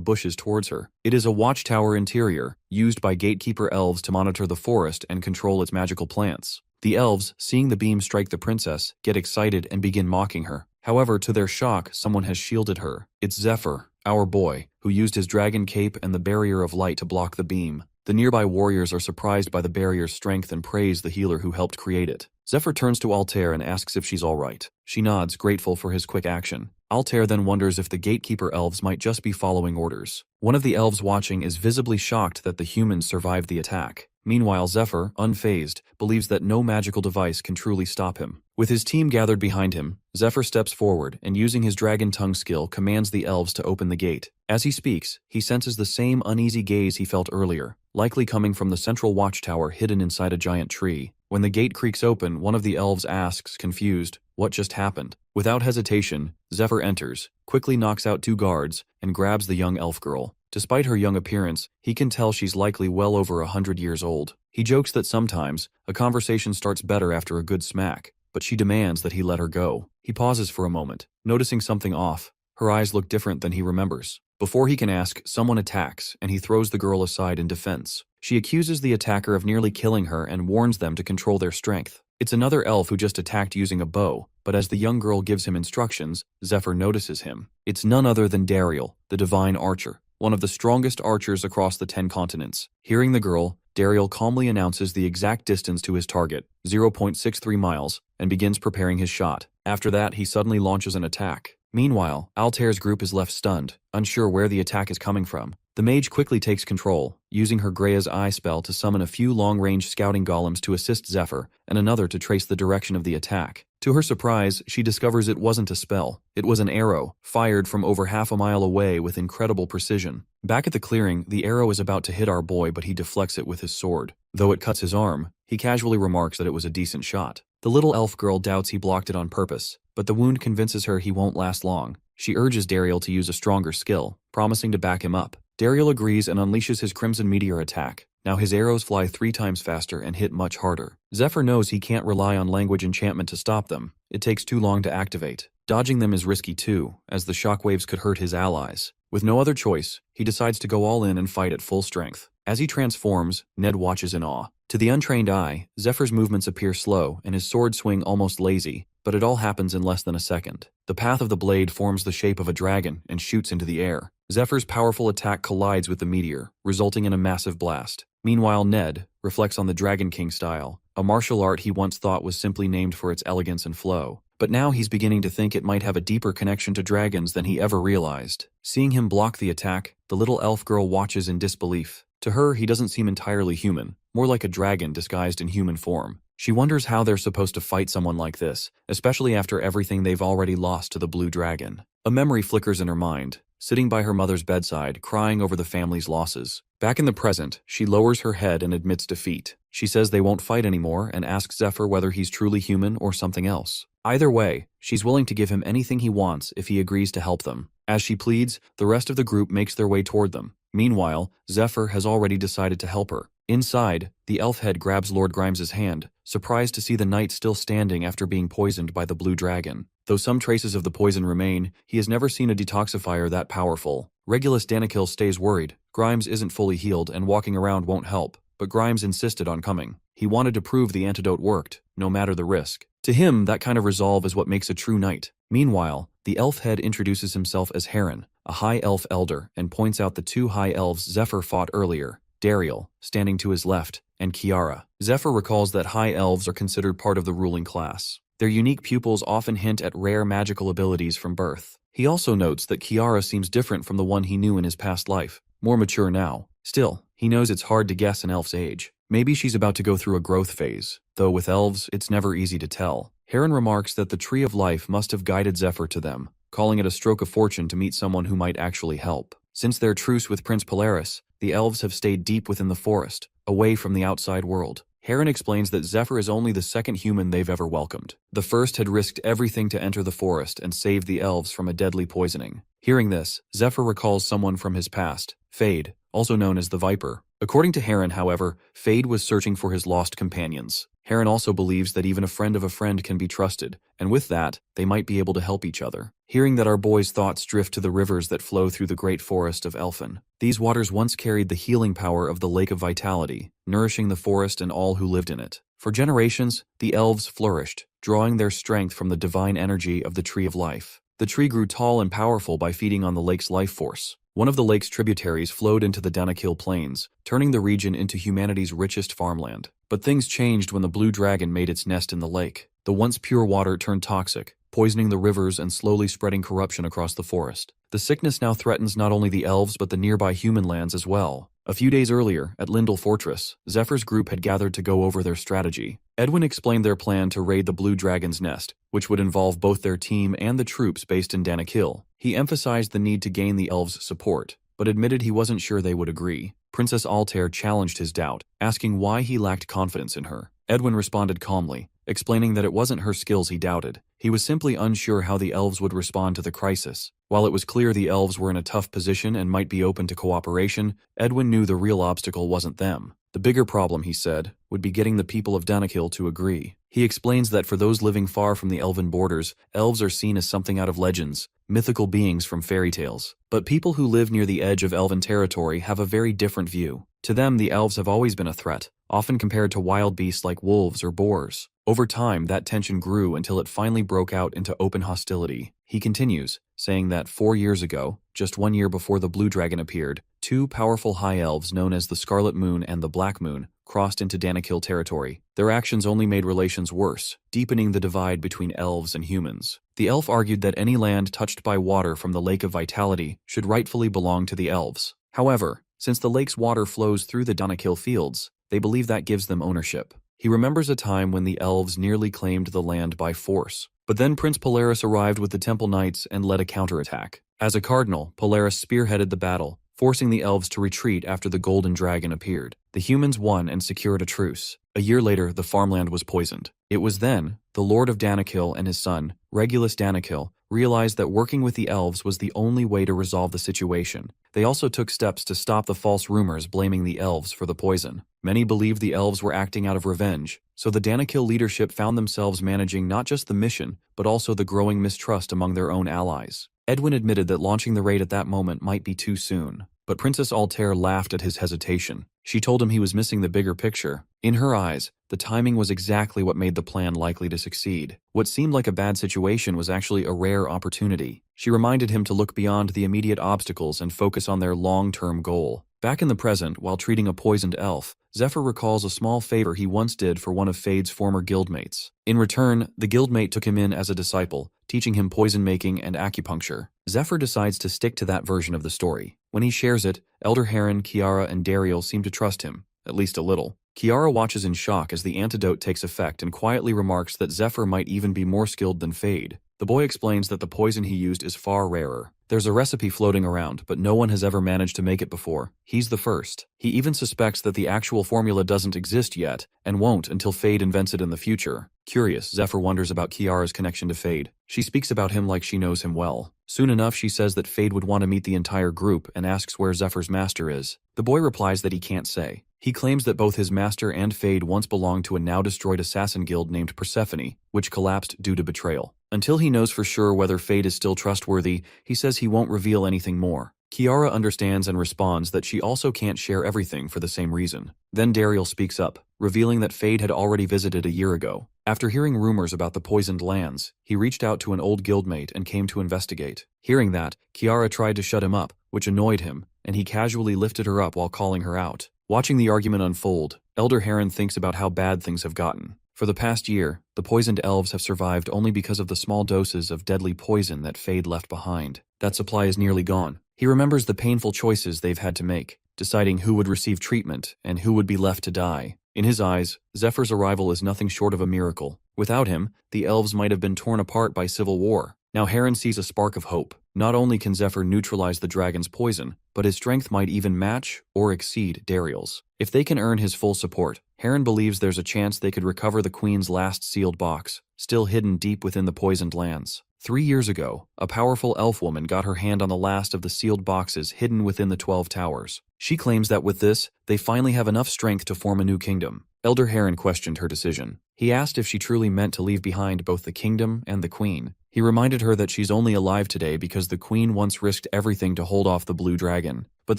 A: bushes towards her. It is a watchtower interior, used by gatekeeper elves to monitor the forest and control its magical plants. The elves, seeing the beam strike the princess, get excited and begin mocking her. However, to their shock, someone has shielded her. It's Zephyr, our boy, who used his dragon cape and the barrier of light to block the beam. The nearby warriors are surprised by the barrier's strength and praise the healer who helped create it. Zephyr turns to Altair and asks if she's all right. She nods, grateful for his quick action. Altair then wonders if the gatekeeper elves might just be following orders. One of the elves watching is visibly shocked that the humans survived the attack. Meanwhile, Zephyr, unfazed, believes that no magical device can truly stop him. With his team gathered behind him, Zephyr steps forward and using his dragon tongue skill commands the elves to open the gate. As he speaks, he senses the same uneasy gaze he felt earlier, likely coming from the central watchtower hidden inside a giant tree. When the gate creaks open, one of the elves asks, confused, what just happened? Without hesitation, Zephyr enters, quickly knocks out 2 guards, and grabs the young elf girl. Despite her young appearance, he can tell she's likely well over 100 years old. He jokes that sometimes, a conversation starts better after a good smack, but she demands that he let her go. He pauses for a moment, noticing something off. Her eyes look different than he remembers. Before he can ask, someone attacks, and he throws the girl aside in defense. She accuses the attacker of nearly killing her and warns them to control their strength. It's another elf who just attacked using a bow, but as the young girl gives him instructions, Zephyr notices him. It's none other than Dariel, the divine archer, one of the strongest archers across the 10 continents. Hearing the girl, Dariel calmly announces the exact distance to his target, 0.63 miles, and begins preparing his shot. After that, he suddenly launches an attack. Meanwhile, Altair's group is left stunned, unsure where the attack is coming from. The mage quickly takes control, using her Grea's Eye spell to summon a few long-range scouting golems to assist Zephyr, and another to trace the direction of the attack. To her surprise, she discovers it wasn't a spell. It was an arrow, fired from over half a mile away with incredible precision. Back at the clearing, the arrow is about to hit our boy, but he deflects it with his sword. Though it cuts his arm, he casually remarks that it was a decent shot. The little elf girl doubts he blocked it on purpose, but the wound convinces her he won't last long. She urges Dariel to use a stronger skill, promising to back him up. Dariel agrees and unleashes his Crimson Meteor attack. Now his arrows fly 3 times faster and hit much harder. Zephyr knows he can't rely on language enchantment to stop them. It takes too long to activate. Dodging them is risky too, as the shockwaves could hurt his allies. With no other choice, he decides to go all in and fight at full strength. As he transforms, Ned watches in awe. To the untrained eye, Zephyr's movements appear slow and his sword swing almost lazy, but it all happens in less than a second. The path of the blade forms the shape of a dragon and shoots into the air. Zephyr's powerful attack collides with the meteor, resulting in a massive blast. Meanwhile, Ned reflects on the Dragon King style, a martial art he once thought was simply named for its elegance and flow. But now he's beginning to think it might have a deeper connection to dragons than he ever realized. Seeing him block the attack, the little elf girl watches in disbelief. To her, he doesn't seem entirely human, more like a dragon disguised in human form. She wonders how they're supposed to fight someone like this, especially after everything they've already lost to the blue dragon. A memory flickers in her mind, sitting by her mother's bedside, crying over the family's losses. Back in the present, she lowers her head and admits defeat. She says they won't fight anymore and asks Zephyr whether he's truly human or something else. Either way, she's willing to give him anything he wants if he agrees to help them. As she pleads, the rest of the group makes their way toward them. Meanwhile, Zephyr has already decided to help her. Inside, the elf head grabs Lord Grimes's hand, surprised to see the knight still standing after being poisoned by the blue dragon. Though some traces of the poison remain, he has never seen a detoxifier that powerful. Regulus Danakil stays worried. Grimes isn't fully healed and walking around won't help, but Grimes insisted on coming. He wanted to prove the antidote worked, no matter the risk. To him, that kind of resolve is what makes a true knight. Meanwhile, the elf head introduces himself as Frieren, a high elf elder, and points out the 2 high elves Zephyr fought earlier, Dariel, standing to his left, and Kiara. Zephyr recalls that high elves are considered part of the ruling class. Their unique pupils often hint at rare magical abilities from birth. He also notes that Kiara seems different from the one he knew in his past life, more mature now. Still, he knows it's hard to guess an elf's age. Maybe she's about to go through a growth phase, though with elves, it's never easy to tell. Frieren remarks that the Tree of Life must have guided Zephyr to them, calling it a stroke of fortune to meet someone who might actually help. Since their truce with Prince Polaris, the elves have stayed deep within the forest, away from the outside world. Frieren explains that Zephyr is only the second human they've ever welcomed. The first had risked everything to enter the forest and save the elves from a deadly poisoning. Hearing this, Zephyr recalls someone from his past, Fade, also known as the Viper. According to Frieren, however, Fade was searching for his lost companions. Frieren also believes that even a friend of a friend can be trusted, and with that, they might be able to help each other. Hearing that our boy's thoughts drift to the rivers that flow through the great forest of Elfen. These waters once carried the healing power of the Lake of Vitality, nourishing the forest and all who lived in it. For generations, the elves flourished, drawing their strength from the divine energy of the Tree of Life. The tree grew tall and powerful by feeding on the lake's life force. One of the lake's tributaries flowed into the Danakil Plains, turning the region into humanity's richest farmland. But things changed when the blue dragon made its nest in the lake. The once pure water turned toxic, poisoning the rivers and slowly spreading corruption across the forest. The sickness now threatens not only the elves but the nearby human lands as well. A few days earlier, at Lindel Fortress, Zephyr's group had gathered to go over their strategy. Edwin explained their plan to raid the Blue Dragon's nest, which would involve both their team and the troops based in Danakil. He emphasized the need to gain the elves' support, but admitted he wasn't sure they would agree. Princess Altair challenged his doubt, asking why he lacked confidence in her. Edwin responded calmly, explaining that it wasn't her skills he doubted. He was simply unsure how the elves would respond to the crisis. While it was clear the elves were in a tough position and might be open to cooperation, Edwin knew the real obstacle wasn't them. The bigger problem, he said, would be getting the people of Danakil to agree. He explains that for those living far from the elven borders, elves are seen as something out of legends, mythical beings from fairy tales. But people who live near the edge of elven territory have a very different view. To them, the elves have always been a threat, often compared to wild beasts like wolves or boars. Over time, that tension grew until it finally broke out into open hostility. He continues, saying that 4 years ago, just 1 year before the Blue Dragon appeared, 2 powerful high elves known as the Scarlet Moon and the Black Moon crossed into Danakil territory. Their actions only made relations worse, deepening the divide between elves and humans. The elf argued that any land touched by water from the Lake of Vitality should rightfully belong to the elves. However, since the lake's water flows through the Danakil fields, they believe that gives them ownership. He remembers a time when the elves nearly claimed the land by force. But then Prince Polaris arrived with the Temple Knights and led a counterattack. As a cardinal, Polaris spearheaded the battle, forcing the elves to retreat after the Golden Dragon appeared. The humans won and secured a truce. A year later, the farmland was poisoned. It was then the Lord of Danakil and his son, Regulus Danakil, realized that working with the elves was the only way to resolve the situation. They also took steps to stop the false rumors blaming the elves for the poison. Many believed the elves were acting out of revenge, so the Danakil leadership found themselves managing not just the mission, but also the growing mistrust among their own allies. Edwin admitted that launching the raid at that moment might be too soon, but Princess Altair laughed at his hesitation. She told him he was missing the bigger picture. In her eyes, the timing was exactly what made the plan likely to succeed. What seemed like a bad situation was actually a rare opportunity. She reminded him to look beyond the immediate obstacles and focus on their long-term goal. Back in the present, while treating a poisoned elf, Zephyr recalls a small favor he once did for one of Fade's former guildmates. In return, the guildmate took him in as a disciple, teaching him poison-making and acupuncture. Zephyr decides to stick to that version of the story. When he shares it, Elder Harem, Kiara, and Dariel seem to trust him, at least a little. Kiara watches in shock as the antidote takes effect and quietly remarks that Zephyr might even be more skilled than Fade. The boy explains that the poison he used is far rarer. There's a recipe floating around, but no one has ever managed to make it before. He's the first. He even suspects that the actual formula doesn't exist yet, and won't until Fade invents it in the future. Curious, Zephyr wonders about Kiara's connection to Fade. She speaks about him like she knows him well. Soon enough, she says that Fade would want to meet the entire group and asks where Zephyr's master is. The boy replies that he can't say. He claims that both his master and Fade once belonged to a now-destroyed assassin guild named Persephone, which collapsed due to betrayal. Until he knows for sure whether Fade is still trustworthy, he says he won't reveal anything more. Kiara understands and responds that she also can't share everything for the same reason. Then Dariel speaks up, revealing that Fade had already visited a year ago. After hearing rumors about the poisoned lands, he reached out to an old guildmate and came to investigate. Hearing that, Kiara tried to shut him up, which annoyed him, and he casually lifted her up while calling her out. Watching the argument unfold, Elder Harem thinks about how bad things have gotten. For the past year, the poisoned elves have survived only because of the small doses of deadly poison that Fade left behind. That supply is nearly gone. He remembers the painful choices they've had to make, deciding who would receive treatment and who would be left to die. In his eyes, Zephyr's arrival is nothing short of a miracle. Without him, the elves might have been torn apart by civil war. Now Harem sees a spark of hope. Not only can Zephyr neutralize the dragon's poison, but his strength might even match or exceed Dariel's. If they can earn his full support, Harem believes there's a chance they could recover the Queen's last sealed box, still hidden deep within the poisoned lands. 3 years ago, a powerful elf woman got her hand on the last of the sealed boxes hidden within the 12 towers. She claims that with this, they finally have enough strength to form a new kingdom. Elder Harem questioned her decision. He asked if she truly meant to leave behind both the kingdom and the queen. He reminded her that she's only alive today because the queen once risked everything to hold off the blue dragon. But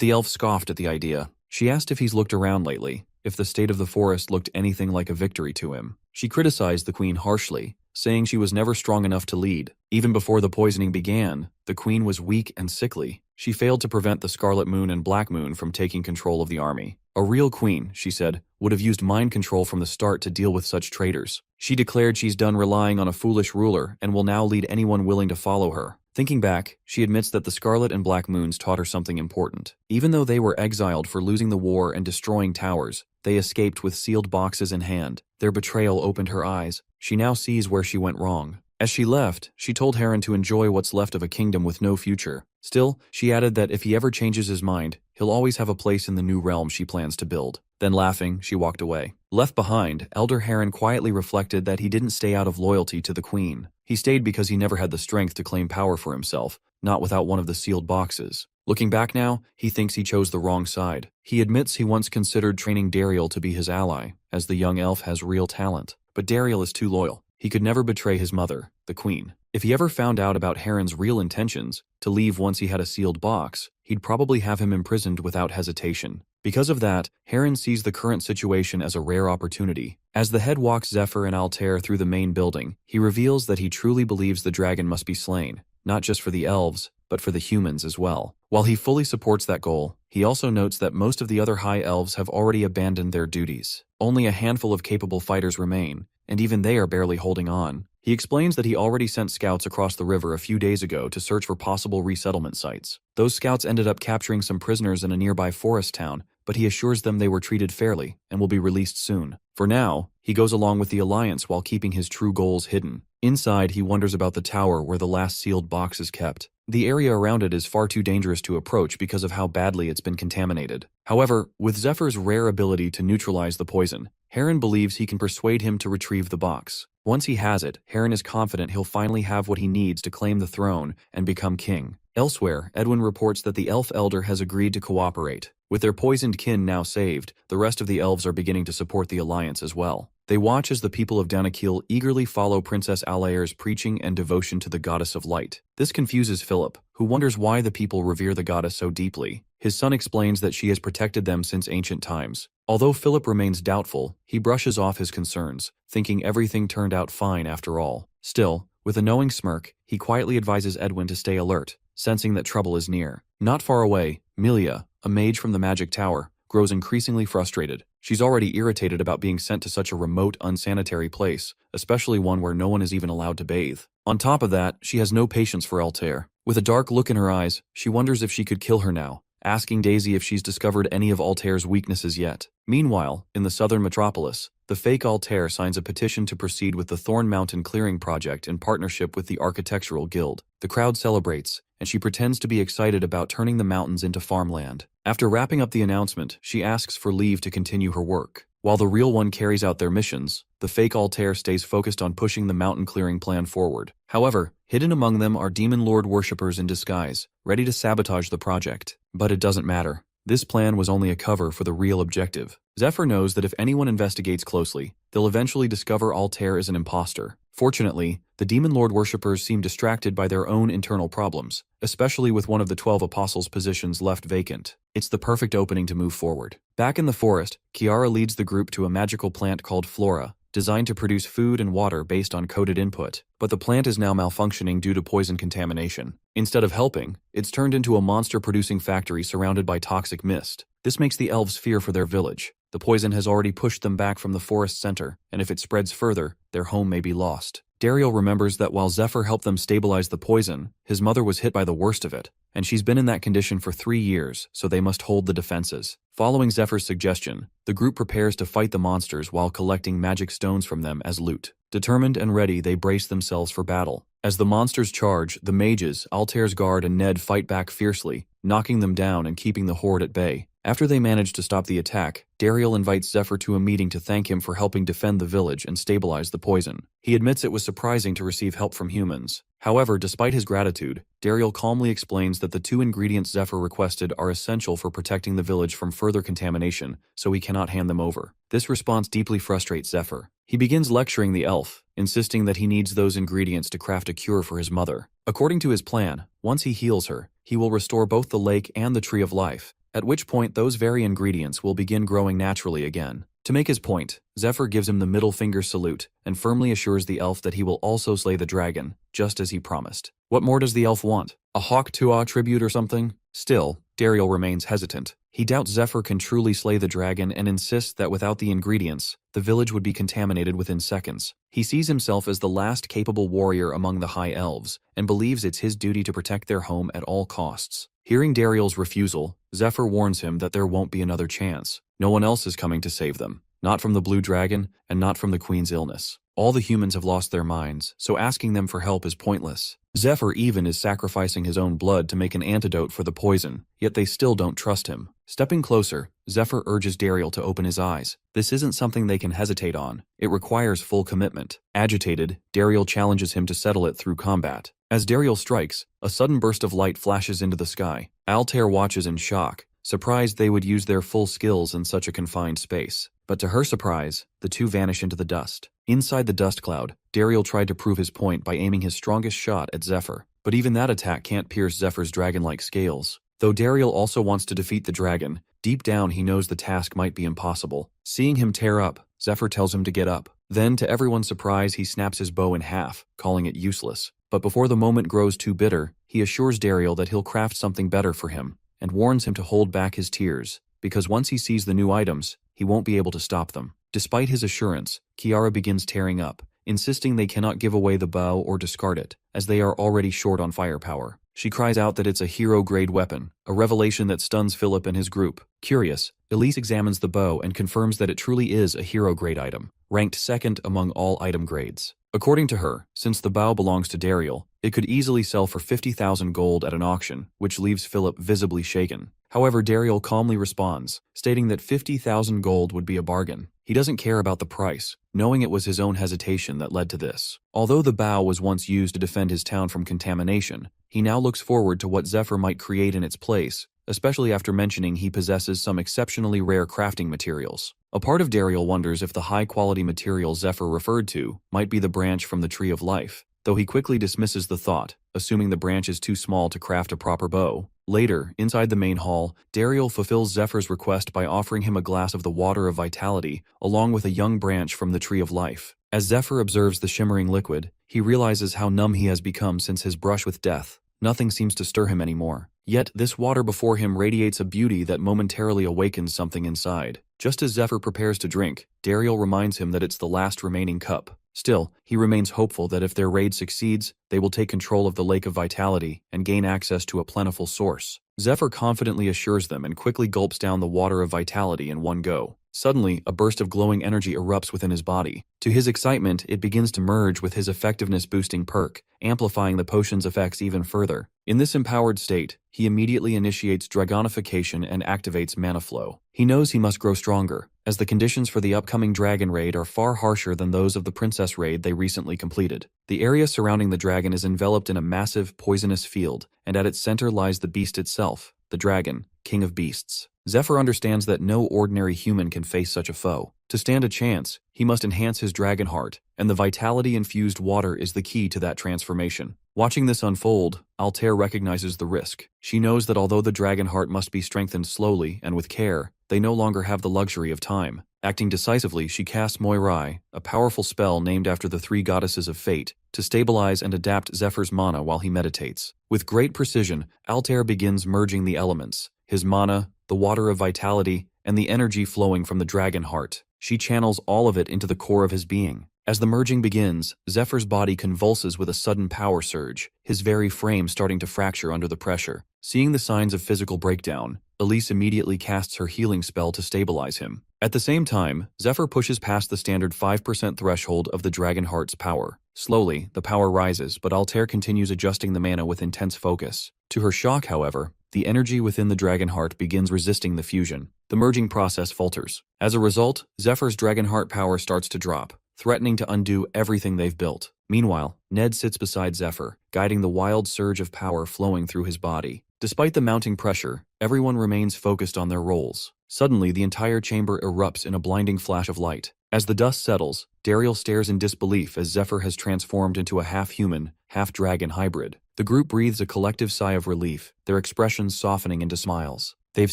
A: the elf scoffed at the idea. She asked if he's looked around lately, if the state of the forest looked anything like a victory to him. She criticized the queen harshly, saying she was never strong enough to lead. Even before the poisoning began, the queen was weak and sickly. She failed to prevent the Scarlet Moon and Black Moon from taking control of the army. A real queen, she said, would have used mind control from the start to deal with such traitors. She declared she's done relying on a foolish ruler and will now lead anyone willing to follow her. Thinking back, she admits that the Scarlet and Black Moons taught her something important. Even though they were exiled for losing the war and destroying towers, they escaped with sealed boxes in hand. Their betrayal opened her eyes. She now sees where she went wrong. As she left, she told Harem to enjoy what's left of a kingdom with no future. Still, she added that if he ever changes his mind, he'll always have a place in the new realm she plans to build. Then laughing, she walked away. Left behind, Elder Harem quietly reflected that he didn't stay out of loyalty to the queen. He stayed because he never had the strength to claim power for himself, not without one of the sealed boxes. Looking back now, he thinks he chose the wrong side. He admits he once considered training Dariel to be his ally, as the young elf has real talent. But Dariel is too loyal. He could never betray his mother, the queen. If he ever found out about Harren's real intentions, to leave once he had a sealed box, he'd probably have him imprisoned without hesitation. Because of that, Harren sees the current situation as a rare opportunity. As the head walks Zephyr and Altair through the main building, he reveals that he truly believes the dragon must be slain, not just for the elves, but for the humans as well. While he fully supports that goal, he also notes that most of the other high elves have already abandoned their duties. Only a handful of capable fighters remain, and even they are barely holding on. He explains that he already sent scouts across the river a few days ago to search for possible resettlement sites. Those scouts ended up capturing some prisoners in a nearby forest town, but he assures them they were treated fairly and will be released soon. For now, he goes along with the Alliance while keeping his true goals hidden. Inside, he wonders about the tower where the last sealed box is kept. The area around it is far too dangerous to approach because of how badly it's been contaminated. However, with Zephyr's rare ability to neutralize the poison, Harren believes he can persuade him to retrieve the box. Once he has it, Harren is confident he'll finally have what he needs to claim the throne and become king. Elsewhere, Edwin reports that the elf elder has agreed to cooperate. With their poisoned kin now saved, the rest of the elves are beginning to support the Alliance as well. They watch as the people of Danakil eagerly follow Princess Alair's preaching and devotion to the goddess of light. This confuses Philip, who wonders why the people revere the goddess so deeply. His son explains that she has protected them since ancient times. Although Philip remains doubtful, he brushes off his concerns, thinking everything turned out fine after all. Still, with a knowing smirk, he quietly advises Edwin to stay alert, sensing that trouble is near. Not far away, Milia, a mage from the magic tower, grows increasingly frustrated. She's already irritated about being sent to such a remote, unsanitary place, especially one where no one is even allowed to bathe. On top of that, she has no patience for Altair. With a dark look in her eyes, she wonders if she could kill her now, asking Daisy if she's discovered any of Altair's weaknesses yet. Meanwhile, in the southern metropolis, the fake Altair signs a petition to proceed with the Thorn Mountain Clearing Project in partnership with the Architectural Guild. The crowd celebrates, and she pretends to be excited about turning the mountains into farmland. After wrapping up the announcement, she asks for leave to continue her work. While the real one carries out their missions, the fake Altair stays focused on pushing the mountain clearing plan forward. However, hidden among them are Demon Lord worshippers in disguise, ready to sabotage the project. But it doesn't matter. This plan was only a cover for the real objective. Zephyr knows that if anyone investigates closely, they'll eventually discover Altair is an imposter. Fortunately, the Demon Lord worshippers seem distracted by their own internal problems, especially with one of the 12 apostles' positions left vacant. It's the perfect opening to move forward. Back in the forest, Kiara leads the group to a magical plant called Flora, designed to produce food and water based on coded input. But the plant is now malfunctioning due to poison contamination. Instead of helping, it's turned into a monster-producing factory surrounded by toxic mist. This makes the elves fear for their village. The poison has already pushed them back from the forest center, and if it spreads further, their home may be lost. Dariel remembers that while Zephyr helped them stabilize the poison, his mother was hit by the worst of it, and she's been in that condition for 3 years, so they must hold the defenses. Following Zephyr's suggestion, the group prepares to fight the monsters while collecting magic stones from them as loot. Determined and ready, they brace themselves for battle. As the monsters charge, the mages, Altair's guard, and Ned fight back fiercely, knocking them down and keeping the horde at bay. After they manage to stop the attack, Dariel invites Zephyr to a meeting to thank him for helping defend the village and stabilize the poison. He admits it was surprising to receive help from humans. However, despite his gratitude, Dariel calmly explains that the 2 ingredients Zephyr requested are essential for protecting the village from further contamination, so he cannot hand them over. This response deeply frustrates Zephyr. He begins lecturing the elf, insisting that he needs those ingredients to craft a cure for his mother. According to his plan, once he heals her, he will restore both the lake and the Tree of Life, at which point those very ingredients will begin growing naturally again. To make his point, Zephyr gives him the middle finger salute and firmly assures the elf that he will also slay the dragon, just as he promised. What more does the elf want? A Hawk Tuah tribute or something? Still, Dariel remains hesitant. He doubts Zephyr can truly slay the dragon and insists that without the ingredients, the village would be contaminated within seconds. He sees himself as the last capable warrior among the High Elves, and believes it's his duty to protect their home at all costs. Hearing Dariel's refusal, Zephyr warns him that there won't be another chance. No one else is coming to save them. Not from the Blue Dragon, and not from the Queen's illness. All the humans have lost their minds, so asking them for help is pointless. Zephyr even is sacrificing his own blood to make an antidote for the poison, yet they still don't trust him. Stepping closer, Zephyr urges Dariel to open his eyes. This isn't something they can hesitate on. It requires full commitment. Agitated, Dariel challenges him to settle it through combat. As Dariel strikes, a sudden burst of light flashes into the sky. Altair watches in shock, surprised they would use their full skills in such a confined space. But to her surprise, the two vanish into the dust. Inside the dust cloud, Dariel tried to prove his point by aiming his strongest shot at Zephyr. But even that attack can't pierce Zephyr's dragon-like scales. Though Dariel also wants to defeat the dragon, deep down he knows the task might be impossible. Seeing him tear up, Zephyr tells him to get up. Then, to everyone's surprise, he snaps his bow in half, calling it useless. But before the moment grows too bitter, he assures Dariel that he'll craft something better for him, and warns him to hold back his tears, because once he sees the new items, he won't be able to stop them. Despite his assurance, Kiara begins tearing up, insisting they cannot give away the bow or discard it, as they are already short on firepower. She cries out that it's a hero-grade weapon, a revelation that stuns Philip and his group. Curious, Elise examines the bow and confirms that it truly is a hero-grade item, ranked second among all item grades. According to her, since the bow belongs to Dariel, it could easily sell for 50,000 gold at an auction, which leaves Philip visibly shaken. However, Dariel calmly responds, stating that 50,000 gold would be a bargain. He doesn't care about the price, knowing it was his own hesitation that led to this. Although the bow was once used to defend his town from contamination, he now looks forward to what Zephyr might create in its place, especially after mentioning he possesses some exceptionally rare crafting materials. A part of Dariel wonders if the high-quality material Zephyr referred to might be the branch from the Tree of Life, though he quickly dismisses the thought, assuming the branch is too small to craft a proper bow. Later, inside the main hall, Dariel fulfills Zephyr's request by offering him a glass of the Water of Vitality, along with a young branch from the Tree of Life. As Zephyr observes the shimmering liquid, he realizes how numb he has become since his brush with death. Nothing seems to stir him anymore. Yet, this water before him radiates a beauty that momentarily awakens something inside. Just as Zephyr prepares to drink, Dariel reminds him that it's the last remaining cup. Still, he remains hopeful that if their raid succeeds, they will take control of the Lake of Vitality and gain access to a plentiful source. Zephyr confidently assures them and quickly gulps down the Water of Vitality in one go. Suddenly, a burst of glowing energy erupts within his body. To his excitement, it begins to merge with his effectiveness-boosting perk, amplifying the potion's effects even further. In this empowered state, he immediately initiates dragonification and activates mana flow. He knows he must grow stronger, as the conditions for the upcoming dragon raid are far harsher than those of the princess raid they recently completed. The area surrounding the dragon is enveloped in a massive, poisonous field, and at its center lies the beast itself, the dragon, king of beasts. Zephyr understands that no ordinary human can face such a foe. To stand a chance, he must enhance his dragon heart, and the vitality-infused water is the key to that transformation. Watching this unfold, Altair recognizes the risk. She knows that although the dragon heart must be strengthened slowly and with care, they no longer have the luxury of time. Acting decisively, she casts Moirai, a powerful spell named after the three goddesses of fate, to stabilize and adapt Zephyr's mana while he meditates. With great precision, Altair begins merging the elements, his mana, the Water of Vitality, and the energy flowing from the dragon heart. She channels all of it into the core of his being. As the merging begins, Zephyr's body convulses with a sudden power surge, his very frame starting to fracture under the pressure. Seeing the signs of physical breakdown, Elise immediately casts her healing spell to stabilize him. At the same time, Zephyr pushes past the standard 5% threshold of the dragon heart's power. Slowly, the power rises, but Altair continues adjusting the mana with intense focus. To her shock, however, the energy within the dragon heart begins resisting the fusion. The merging process falters. As a result, Zephyr's dragon heart power starts to drop, threatening to undo everything they've built. Meanwhile, Ned sits beside Zephyr, guiding the wild surge of power flowing through his body. Despite the mounting pressure, everyone remains focused on their roles. Suddenly, the entire chamber erupts in a blinding flash of light. As the dust settles, Dariel stares in disbelief as Zephyr has transformed into a half-human, half-dragon hybrid. The group breathes a collective sigh of relief, their expressions softening into smiles. They've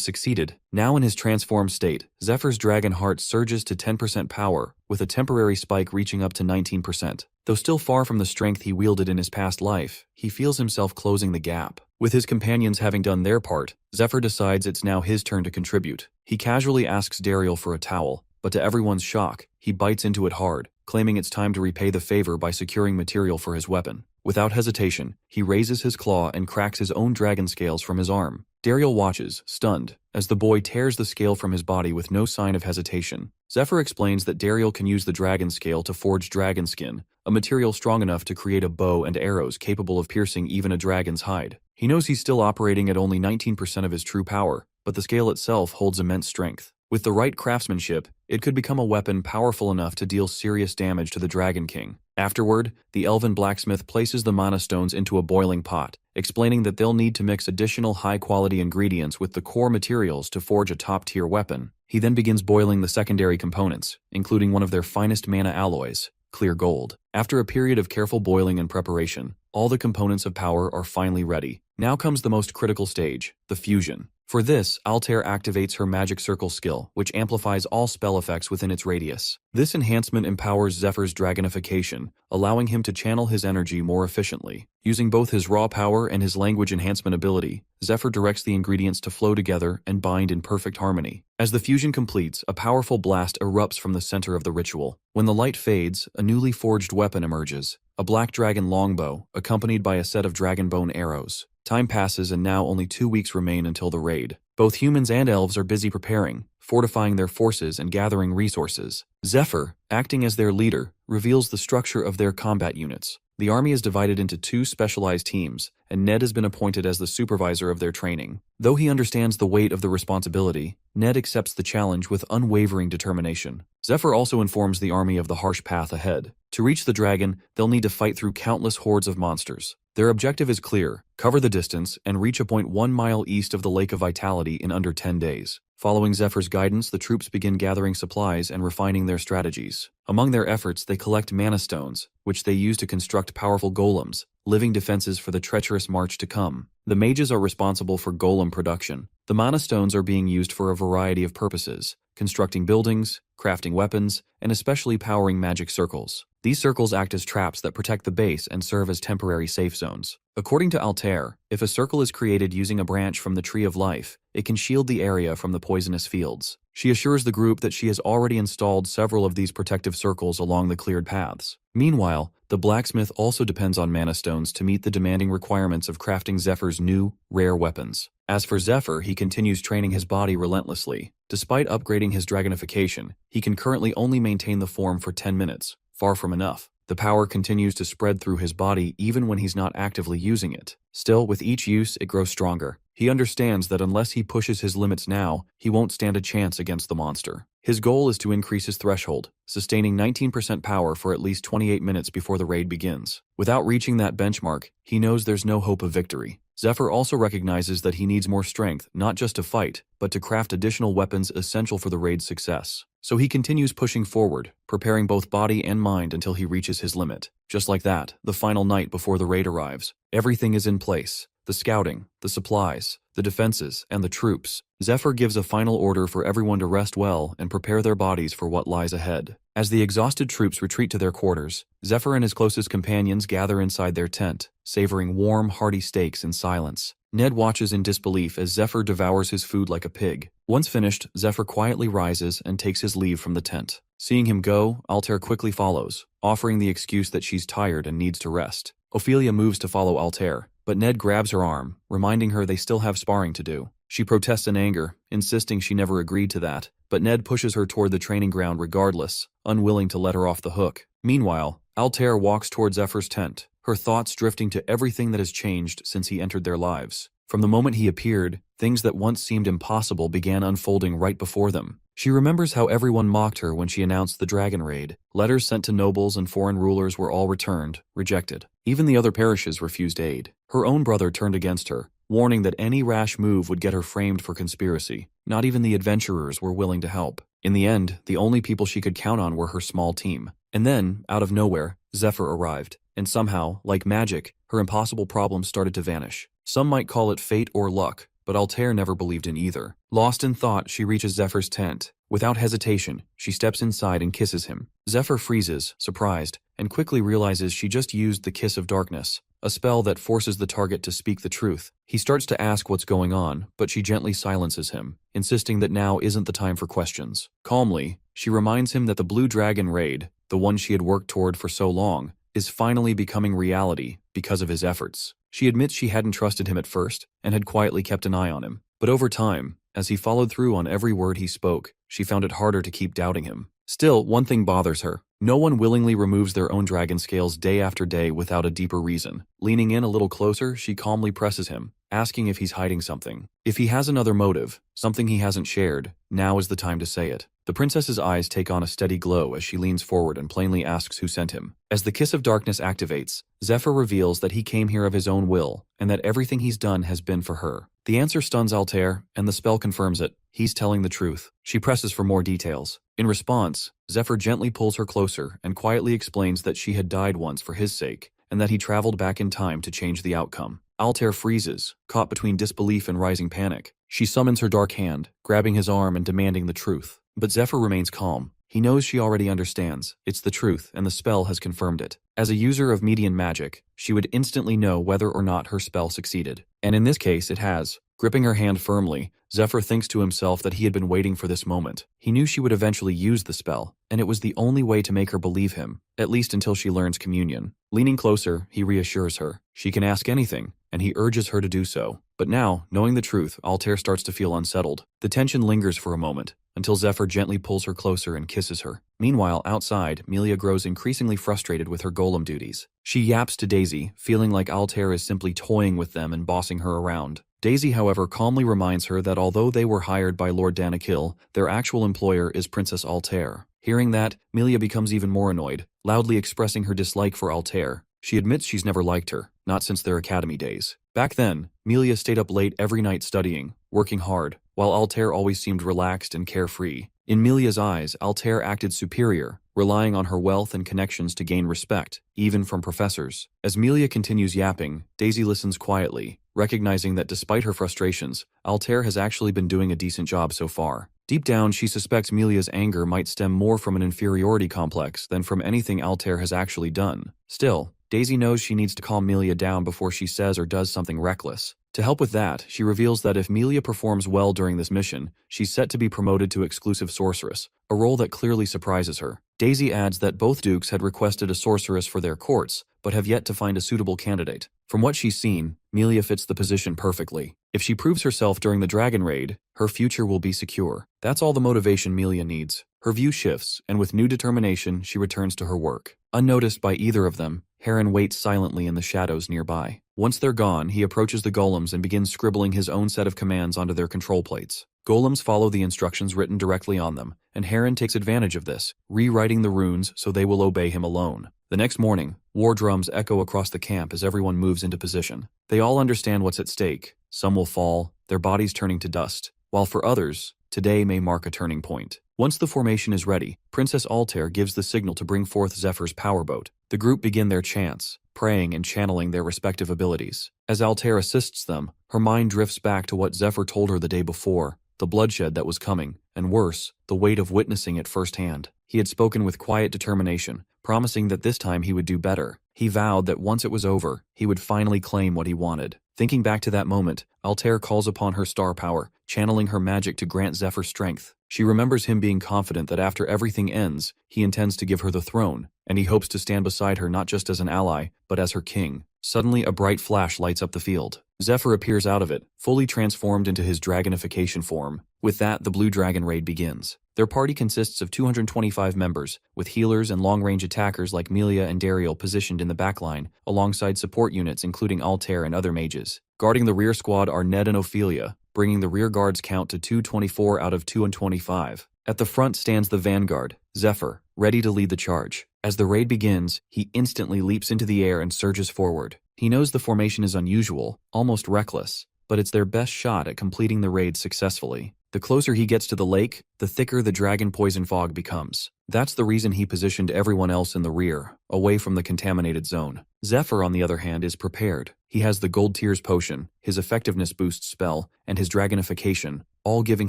A: succeeded. Now in his transformed state, Zephyr's dragon heart surges to 10% power, with a temporary spike reaching up to 19%. Though still far from the strength he wielded in his past life, he feels himself closing the gap. With his companions having done their part, Zephyr decides it's now his turn to contribute. He casually asks Dariel for a towel, but to everyone's shock, he bites into it hard, claiming it's time to repay the favor by securing material for his weapon. Without hesitation, he raises his claw and cracks his own dragon scales from his arm. Dariel watches, stunned, as the boy tears the scale from his body with no sign of hesitation. Zephyr explains that Dariel can use the dragon scale to forge dragon skin, a material strong enough to create a bow and arrows capable of piercing even a dragon's hide. He knows he's still operating at only 19% of his true power, but the scale itself holds immense strength. With the right craftsmanship, it could become a weapon powerful enough to deal serious damage to the Dragon King. Afterward, the elven blacksmith places the mana stones into a boiling pot, explaining that they'll need to mix additional high-quality ingredients with the core materials to forge a top-tier weapon. He then begins boiling the secondary components, including one of their finest mana alloys, clear gold. After a period of careful boiling and preparation, all the components of power are finally ready. Now comes the most critical stage, the fusion. For this, Altair activates her Magic Circle skill, which amplifies all spell effects within its radius. This enhancement empowers Zephyr's dragonification, allowing him to channel his energy more efficiently. Using both his raw power and his language enhancement ability, Zephyr directs the ingredients to flow together and bind in perfect harmony. As the fusion completes, a powerful blast erupts from the center of the ritual. When the light fades, a newly forged weapon emerges, a black dragon longbow, accompanied by a set of dragonbone arrows. Time passes and now only 2 weeks remain until the raid. Both humans and elves are busy preparing, fortifying their forces and gathering resources. Zephyr, acting as their leader, reveals the structure of their combat units. The army is divided into 2 specialized teams, and Ned has been appointed as the supervisor of their training. Though he understands the weight of the responsibility, Ned accepts the challenge with unwavering determination. Zephyr also informs the army of the harsh path ahead. To reach the dragon, they'll need to fight through countless hordes of monsters. Their objective is clear: cover the distance and reach a point 1 mile east of the Lake of Vitality in under 10 days. Following Zephyr's guidance, the troops begin gathering supplies and refining their strategies. Among their efforts, they collect mana stones, which they use to construct powerful golems, living defenses for the treacherous march to come. The mages are responsible for golem production. The mana stones are being used for a variety of purposes: constructing buildings, crafting weapons, and especially powering magic circles. These circles act as traps that protect the base and serve as temporary safe zones. According to Altair, if a circle is created using a branch from the Tree of Life, it can shield the area from the poisonous fields. She assures the group that she has already installed several of these protective circles along the cleared paths. Meanwhile, the blacksmith also depends on mana stones to meet the demanding requirements of crafting Zephyr's new, rare weapons. As for Zephyr, he continues training his body relentlessly. Despite upgrading his dragonification, he can currently only maintain the form for 10 minutes. Far from enough. The power continues to spread through his body even when he's not actively using it. Still, with each use, it grows stronger. He understands that unless he pushes his limits now, he won't stand a chance against the monster. His goal is to increase his threshold, sustaining 19% power for at least 28 minutes before the raid begins. Without reaching that benchmark, he knows there's no hope of victory. Zephyr also recognizes that he needs more strength, not just to fight, but to craft additional weapons essential for the raid's success. So he continues pushing forward, preparing both body and mind until he reaches his limit. Just like that, the final night before the raid arrives, everything is in place. The scouting, the supplies, the defenses, and the troops. Zephyr gives a final order for everyone to rest well and prepare their bodies for what lies ahead. As the exhausted troops retreat to their quarters, Zephyr and his closest companions gather inside their tent, savoring warm, hearty steaks in silence. Ned watches in disbelief as Zephyr devours his food like a pig. Once finished, Zephyr quietly rises and takes his leave from the tent. Seeing him go, Altair quickly follows, offering the excuse that she's tired and needs to rest. Ophelia moves to follow Altair, but Ned grabs her arm, reminding her they still have sparring to do. She protests in anger, insisting she never agreed to that, but Ned pushes her toward the training ground regardless, unwilling to let her off the hook. Meanwhile, Altair walks toward Zephyr's tent, her thoughts drifting to everything that has changed since he entered their lives. From the moment he appeared, things that once seemed impossible began unfolding right before them. She remembers how everyone mocked her when she announced the dragon raid. Letters sent to nobles and foreign rulers were all returned, rejected. Even the other parishes refused aid. Her own brother turned against her, warning that any rash move would get her framed for conspiracy. Not even the adventurers were willing to help. In the end, the only people she could count on were her small team. And then, out of nowhere, Zephyr arrived. And somehow, like magic, her impossible problems started to vanish. Some might call it fate or luck, but Altair never believed in either. Lost in thought, she reaches Zephyr's tent. Without hesitation, she steps inside and kisses him. Zephyr freezes, surprised, and quickly realizes she just used the kiss of darkness. a spell that forces the target to speak the truth. He starts to ask what's going on, but she gently silences him, insisting that now isn't the time for questions. Calmly, she reminds him that the Blue Dragon raid, the one she had worked toward for so long, is finally becoming reality because of his efforts. She admits she hadn't trusted him at first and had quietly kept an eye on him. But over time, as he followed through on every word he spoke, she found it harder to keep doubting him. Still, one thing bothers her. No one willingly removes their own dragon scales day after day without a deeper reason. Leaning in a little closer, she calmly presses him, asking if he's hiding something. If he has another motive, something he hasn't shared, now is the time to say it. The princess's eyes take on a steady glow as she leans forward and plainly asks who sent him. As the Kiss of Darkness activates, Zephyr reveals that he came here of his own will, and that everything he's done has been for her. The answer stuns Altair, and the spell confirms it. He's telling the truth. She presses for more details. In response, Zephyr gently pulls her closer and quietly explains that she had died once for his sake, and that he traveled back in time to change the outcome. Altair freezes, caught between disbelief and rising panic. She summons her dark hand, grabbing his arm and demanding the truth. But Zephyr remains calm. He knows she already understands. It's the truth, and the spell has confirmed it. As a user of median magic, she would instantly know whether or not her spell succeeded. And in this case, it has. Gripping her hand firmly, Zephyr thinks to himself that he had been waiting for this moment. He knew she would eventually use the spell, and it was the only way to make her believe him, at least until she learns communion. Leaning closer, he reassures her. She can ask anything, and he urges her to do so. But now, knowing the truth, Altair starts to feel unsettled. The tension lingers for a moment, until Zephyr gently pulls her closer and kisses her. Meanwhile, outside, Melia grows increasingly frustrated with her golem duties. She yaps to Daisy, feeling like Altair is simply toying with them and bossing her around. Daisy, however, calmly reminds her that although they were hired by Lord Danakil, their actual employer is Princess Altair. Hearing that, Melia becomes even more annoyed, loudly expressing her dislike for Altair. She admits she's never liked her, not since their academy days. Back then, Melia stayed up late every night studying, working hard, while Altair always seemed relaxed and carefree. In Melia's eyes, Altair acted superior, relying on her wealth and connections to gain respect, even from professors. As Melia continues yapping, Daisy listens quietly, recognizing that despite her frustrations, Altair has actually been doing a decent job so far. Deep down, she suspects Melia's anger might stem more from an inferiority complex than from anything Altair has actually done. Still, Daisy knows she needs to calm Melia down before she says or does something reckless. To help with that, she reveals that if Melia performs well during this mission, she's set to be promoted to exclusive sorceress, a role that clearly surprises her. Daisy adds that both dukes had requested a sorceress for their courts, but have yet to find a suitable candidate. From what she's seen, Melia fits the position perfectly. If she proves herself during the dragon raid, her future will be secure. That's all the motivation Melia needs. Her view shifts, and with new determination, she returns to her work. Unnoticed by either of them, Harem waits silently in the shadows nearby. Once they're gone, he approaches the golems and begins scribbling his own set of commands onto their control plates. Golems follow the instructions written directly on them, and Harem takes advantage of this, rewriting the runes so they will obey him alone. The next morning, war drums echo across the camp as everyone moves into position. They all understand what's at stake. Some will fall, their bodies turning to dust, while for others, today may mark a turning point. Once the formation is ready, Princess Altair gives the signal to bring forth Zephyr's powerboat. The group begin their chants, praying and channeling their respective abilities. As Altair assists them, her mind drifts back to what Zephyr told her the day before, the bloodshed that was coming, and worse, the weight of witnessing it firsthand. He had spoken with quiet determination, promising that this time he would do better. He vowed that once it was over, he would finally claim what he wanted. Thinking back to that moment, Altair calls upon her star power, channeling her magic to grant Zephyr strength. She remembers him being confident that after everything ends, he intends to give her the throne, and he hopes to stand beside her not just as an ally, but as her king. Suddenly, a bright flash lights up the field. Zephyr appears out of it, fully transformed into his dragonification form. With that, the Blue Dragon raid begins. Their party consists of 225 members, with healers and long-range attackers like Melia and Dariel positioned in the backline, alongside support units including Altair and other mages. Guarding the rear squad are Ned and Ophelia, bringing the rear guard's count to 224 out of 225. At the front stands the vanguard, Zephyr, ready to lead the charge. As the raid begins, he instantly leaps into the air and surges forward. He knows the formation is unusual, almost reckless, but it's their best shot at completing the raid successfully. The closer he gets to the lake, the thicker the dragon poison fog becomes. That's the reason he positioned everyone else in the rear, away from the contaminated zone. Zephyr, on the other hand, is prepared. He has the Gold Tears potion, his effectiveness boost spell, and his dragonification, all giving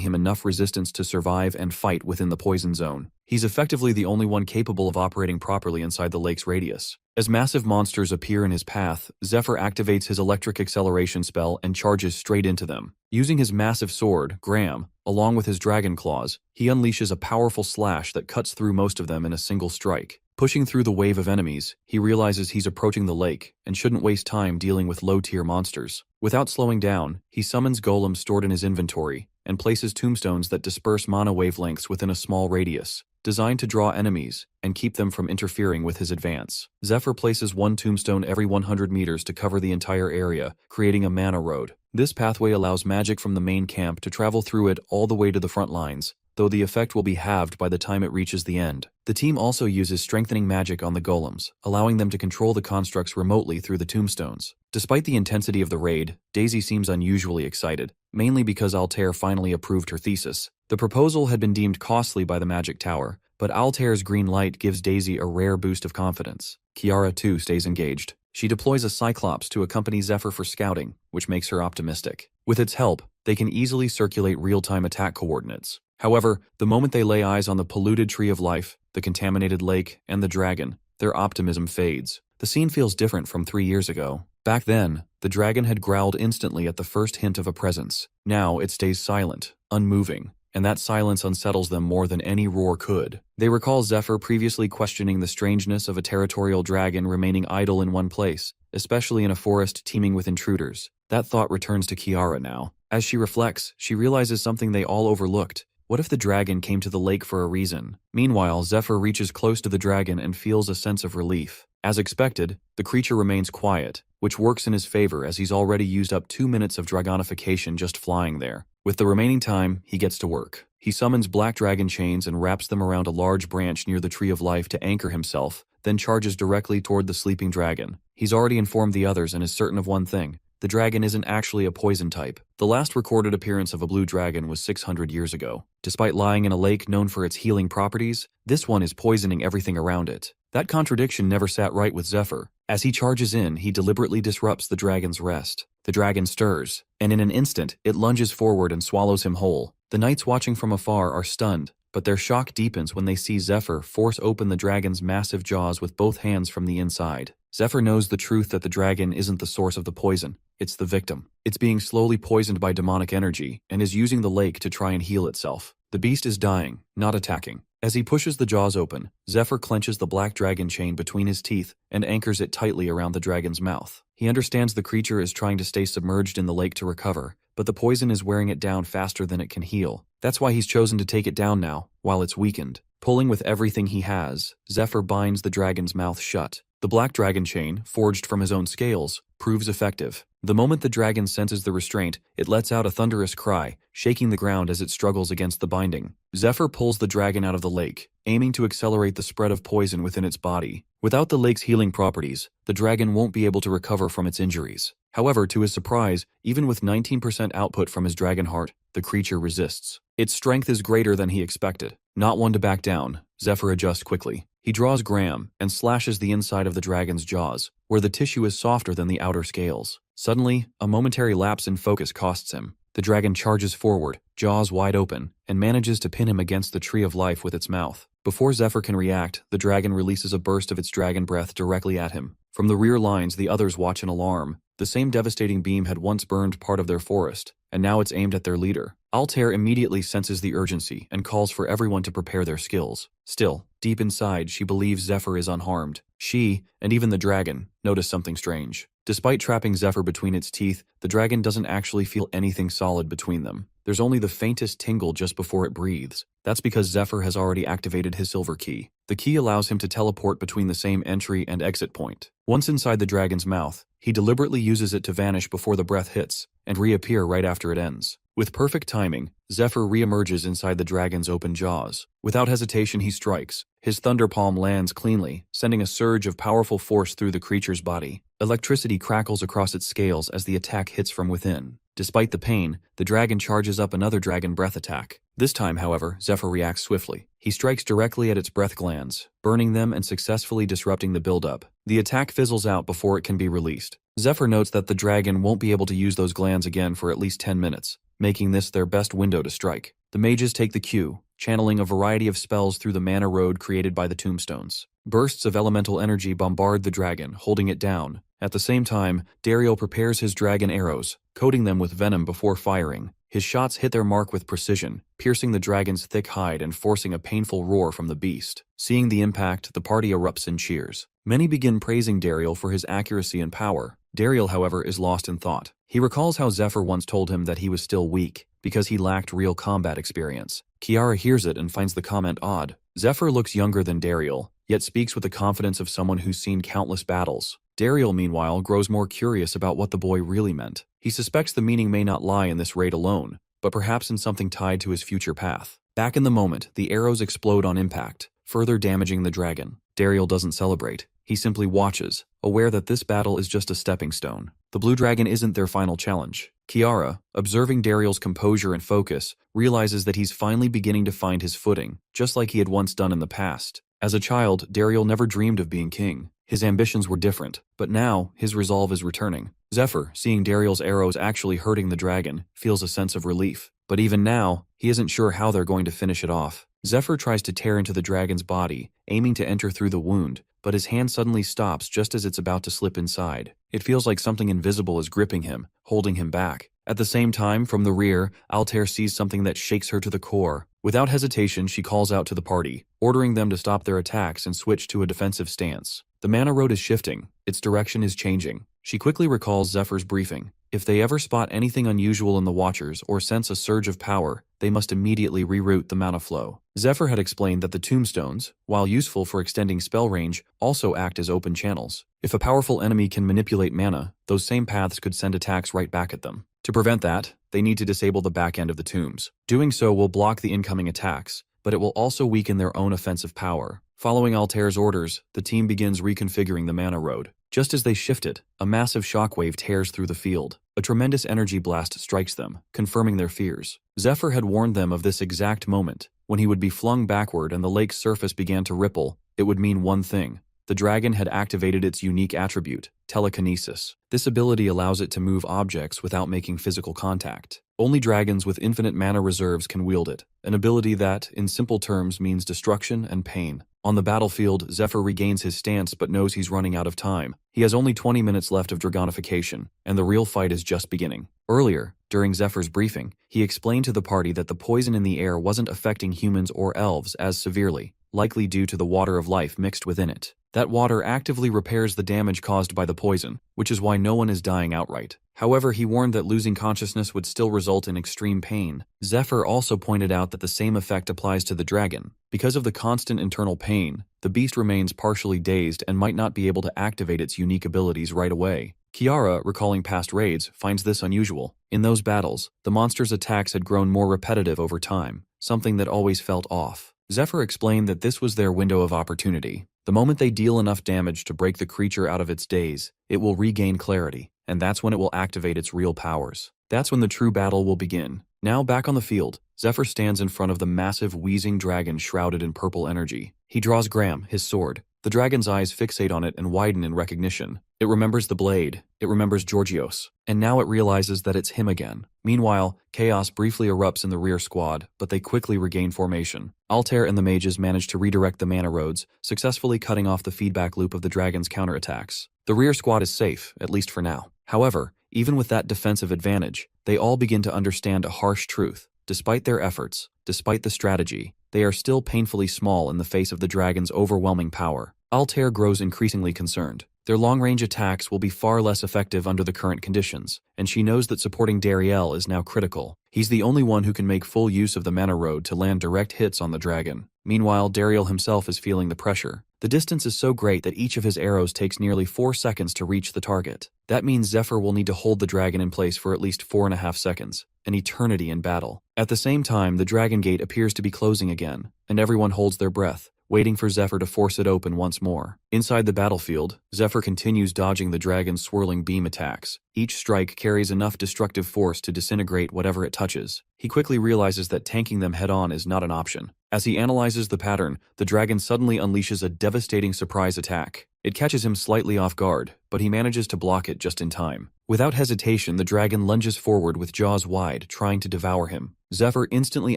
A: him enough resistance to survive and fight within the poison zone. He's effectively the only one capable of operating properly inside the lake's radius. As massive monsters appear in his path, Zephyr activates his electric acceleration spell and charges straight into them. Using his massive sword, Graham, along with his dragon claws, he unleashes a powerful slash that cuts through most of them in a single strike. Pushing through the wave of enemies, he realizes he's approaching the lake and shouldn't waste time dealing with low-tier monsters. Without slowing down, he summons golems stored in his inventory and places tombstones that disperse mana wavelengths within a small radius, designed to draw enemies and keep them from interfering with his advance. Zephyr places one tombstone every 100 meters to cover the entire area, creating a mana road. This pathway allows magic from the main camp to travel through it all the way to the front lines, though the effect will be halved by the time it reaches the end. The team also uses strengthening magic on the golems, allowing them to control the constructs remotely through the tombstones. Despite the intensity of the raid, Daisy seems unusually excited, mainly because Altair finally approved her thesis. The proposal had been deemed costly by the Magic Tower, but Altair's green light gives Daisy a rare boost of confidence. Kiara too stays engaged. She deploys a Cyclops to accompany Zephyr for scouting, which makes her optimistic. With its help, they can easily circulate real-time attack coordinates. However, the moment they lay eyes on the polluted Tree of Life, the contaminated lake, and the dragon, their optimism fades. The scene feels different from 3 years ago. Back then, the dragon had growled instantly at the first hint of a presence. Now it stays silent, unmoving, and that silence unsettles them more than any roar could. They recall Zephyr previously questioning the strangeness of a territorial dragon remaining idle in one place, especially in a forest teeming with intruders. That thought returns to Kiara now. As she reflects, she realizes something they all overlooked. What if the dragon came to the lake for a reason? Meanwhile, Zephyr reaches close to the dragon and feels a sense of relief. As expected, the creature remains quiet, which works in his favor as he's already used up 2 minutes of dragonification just flying there. With the remaining time, he gets to work. He summons black dragon chains and wraps them around a large branch near the Tree of Life to anchor himself, then charges directly toward the sleeping dragon. He's already informed the others and is certain of one thing. The dragon isn't actually a poison type. The last recorded appearance of a blue dragon was 600 years ago. Despite lying in a lake known for its healing properties, this one is poisoning everything around it. That contradiction never sat right with Zephyr. As he charges in, he deliberately disrupts the dragon's rest. The dragon stirs, and in an instant, it lunges forward and swallows him whole. The knights watching from afar are stunned, but their shock deepens when they see Zephyr force open the dragon's massive jaws with both hands from the inside. Zephyr knows the truth that the dragon isn't the source of the poison, it's the victim. It's being slowly poisoned by demonic energy and is using the lake to try and heal itself. The beast is dying, not attacking. As he pushes the jaws open, Zephyr clenches the black dragon chain between his teeth and anchors it tightly around the dragon's mouth. He understands the creature is trying to stay submerged in the lake to recover, but the poison is wearing it down faster than it can heal. That's why he's chosen to take it down now, while it's weakened. Pulling with everything he has, Zephyr binds the dragon's mouth shut. The black dragon chain, forged from his own scales, proves effective. The moment the dragon senses the restraint, it lets out a thunderous cry, shaking the ground as it struggles against the binding. Zephyr pulls the dragon out of the lake, aiming to accelerate the spread of poison within its body. Without the lake's healing properties, the dragon won't be able to recover from its injuries. However, to his surprise, even with 19% output from his dragon heart, the creature resists. Its strength is greater than he expected. Not one to back down, Zephyr adjusts quickly. He draws Graham and slashes the inside of the dragon's jaws, where the tissue is softer than the outer scales. Suddenly, a momentary lapse in focus costs him. The dragon charges forward, jaws wide open, and manages to pin him against the Tree of Life with its mouth. Before Zephyr can react, the dragon releases a burst of its dragon breath directly at him. From the rear lines, the others watch in alarm. The same devastating beam had once burned part of their forest, and now it's aimed at their leader. Altair immediately senses the urgency and calls for everyone to prepare their skills. Still, deep inside, she believes Zephyr is unharmed. She, and even the dragon, notice something strange. Despite trapping Zephyr between its teeth, the dragon doesn't actually feel anything solid between them. There's only the faintest tingle just before it breathes. That's because Zephyr has already activated his silver key. The key allows him to teleport between the same entry and exit point. Once inside the dragon's mouth, he deliberately uses it to vanish before the breath hits, and reappear right after it ends. With perfect timing, Zephyr reemerges inside the dragon's open jaws. Without hesitation, he strikes. His thunder palm lands cleanly, sending a surge of powerful force through the creature's body. Electricity crackles across its scales as the attack hits from within. Despite the pain, the dragon charges up another dragon breath attack. This time, however, Zephyr reacts swiftly. He strikes directly at its breath glands, burning them and successfully disrupting the buildup. The attack fizzles out before it can be released. Zephyr notes that the dragon won't be able to use those glands again for at least 10 minutes. making this their best window to strike. The mages take the cue, channeling a variety of spells through the mana road created by the tombstones. Bursts of elemental energy bombard the dragon, holding it down. At the same time, Dariel prepares his dragon arrows, coating them with venom before firing. His shots hit their mark with precision, piercing the dragon's thick hide and forcing a painful roar from the beast. Seeing the impact, the party erupts in cheers. Many begin praising Dariel for his accuracy and power. Dariel, however, is lost in thought. He recalls how Zephyr once told him that he was still weak, because he lacked real combat experience. Kiara hears it and finds the comment odd. Zephyr looks younger than Dariel, yet speaks with the confidence of someone who's seen countless battles. Dariel, meanwhile, grows more curious about what the boy really meant. He suspects the meaning may not lie in this raid alone, but perhaps in something tied to his future path. Back in the moment, the arrows explode on impact, further damaging the dragon. Dariel doesn't celebrate. He simply watches, aware that this battle is just a stepping stone. The blue dragon isn't their final challenge. Kiara, observing Dariel's composure and focus, realizes that he's finally beginning to find his footing, just like he had once done in the past. As a child, Dariel never dreamed of being king. His ambitions were different, but now his resolve is returning. Zephyr, seeing Dariel's arrows actually hurting the dragon, feels a sense of relief. But even now, he isn't sure how they're going to finish it off. Zephyr tries to tear into the dragon's body, aiming to enter through the wound, but his hand suddenly stops just as it's about to slip inside. It feels like something invisible is gripping him, holding him back. At the same time, from the rear, Altair sees something that shakes her to the core. Without hesitation, she calls out to the party, ordering them to stop their attacks and switch to a defensive stance. The mana road is shifting. Its direction is changing. She quickly recalls Zephyr's briefing. If they ever spot anything unusual in the Watchers or sense a surge of power, they must immediately reroute the mana flow. Zephyr had explained that the tombstones, while useful for extending spell range, also act as open channels. If a powerful enemy can manipulate mana, those same paths could send attacks right back at them. To prevent that, they need to disable the back end of the tombs. Doing so will block the incoming attacks, but it will also weaken their own offensive power. Following Altair's orders, the team begins reconfiguring the mana road. Just as they shift it, a massive shockwave tears through the field. A tremendous energy blast strikes them, confirming their fears. Zephyr had warned them of this exact moment. When he would be flung backward and the lake's surface began to ripple, it would mean one thing. The dragon had activated its unique attribute, telekinesis. This ability allows it to move objects without making physical contact. Only dragons with infinite mana reserves can wield it, an ability that, in simple terms, means destruction and pain. On the battlefield, Zephyr regains his stance but knows he's running out of time. He has only 20 minutes left of dragonification, and the real fight is just beginning. Earlier, during Zephyr's briefing, he explained to the party that the poison in the air wasn't affecting humans or elves as severely, likely due to the water of life mixed within it. That water actively repairs the damage caused by the poison, which is why no one is dying outright. However, he warned that losing consciousness would still result in extreme pain. Zephyr also pointed out that the same effect applies to the dragon. Because of the constant internal pain, the beast remains partially dazed and might not be able to activate its unique abilities right away. Kiara, recalling past raids, finds this unusual. In those battles, the monster's attacks had grown more repetitive over time, something that always felt off. Zephyr explained that this was their window of opportunity. The moment they deal enough damage to break the creature out of its daze, it will regain clarity, and that's when it will activate its real powers. That's when the true battle will begin. Now back on the field, Zephyr stands in front of the massive wheezing dragon shrouded in purple energy. He draws Graham, his sword. The dragon's eyes fixate on it and widen in recognition. It remembers the blade, it remembers Georgios, and now it realizes that it's him again. Meanwhile, chaos briefly erupts in the rear squad, but they quickly regain formation. Altair and the mages manage to redirect the mana roads, successfully cutting off the feedback loop of the dragon's counterattacks. The rear squad is safe, at least for now. However, even with that defensive advantage, they all begin to understand a harsh truth. Despite their efforts, despite the strategy, they are still painfully small in the face of the dragon's overwhelming power. Altair grows increasingly concerned. Their long-range attacks will be far less effective under the current conditions, and she knows that supporting Dariel is now critical. He's the only one who can make full use of the mana road to land direct hits on the dragon. Meanwhile, Dariel himself is feeling the pressure. The distance is so great that each of his arrows takes nearly 4 seconds to reach the target. That means Zephyr will need to hold the dragon in place for at least 4.5 seconds, an eternity in battle. At the same time, the dragon gate appears to be closing again, and everyone holds their breath, waiting for Zephyr to force it open once more. Inside the battlefield, Zephyr continues dodging the dragon's swirling beam attacks. Each strike carries enough destructive force to disintegrate whatever it touches. He quickly realizes that tanking them head-on is not an option. As he analyzes the pattern, the dragon suddenly unleashes a devastating surprise attack. It catches him slightly off guard, but he manages to block it just in time. Without hesitation, the dragon lunges forward with jaws wide, trying to devour him. Zephyr instantly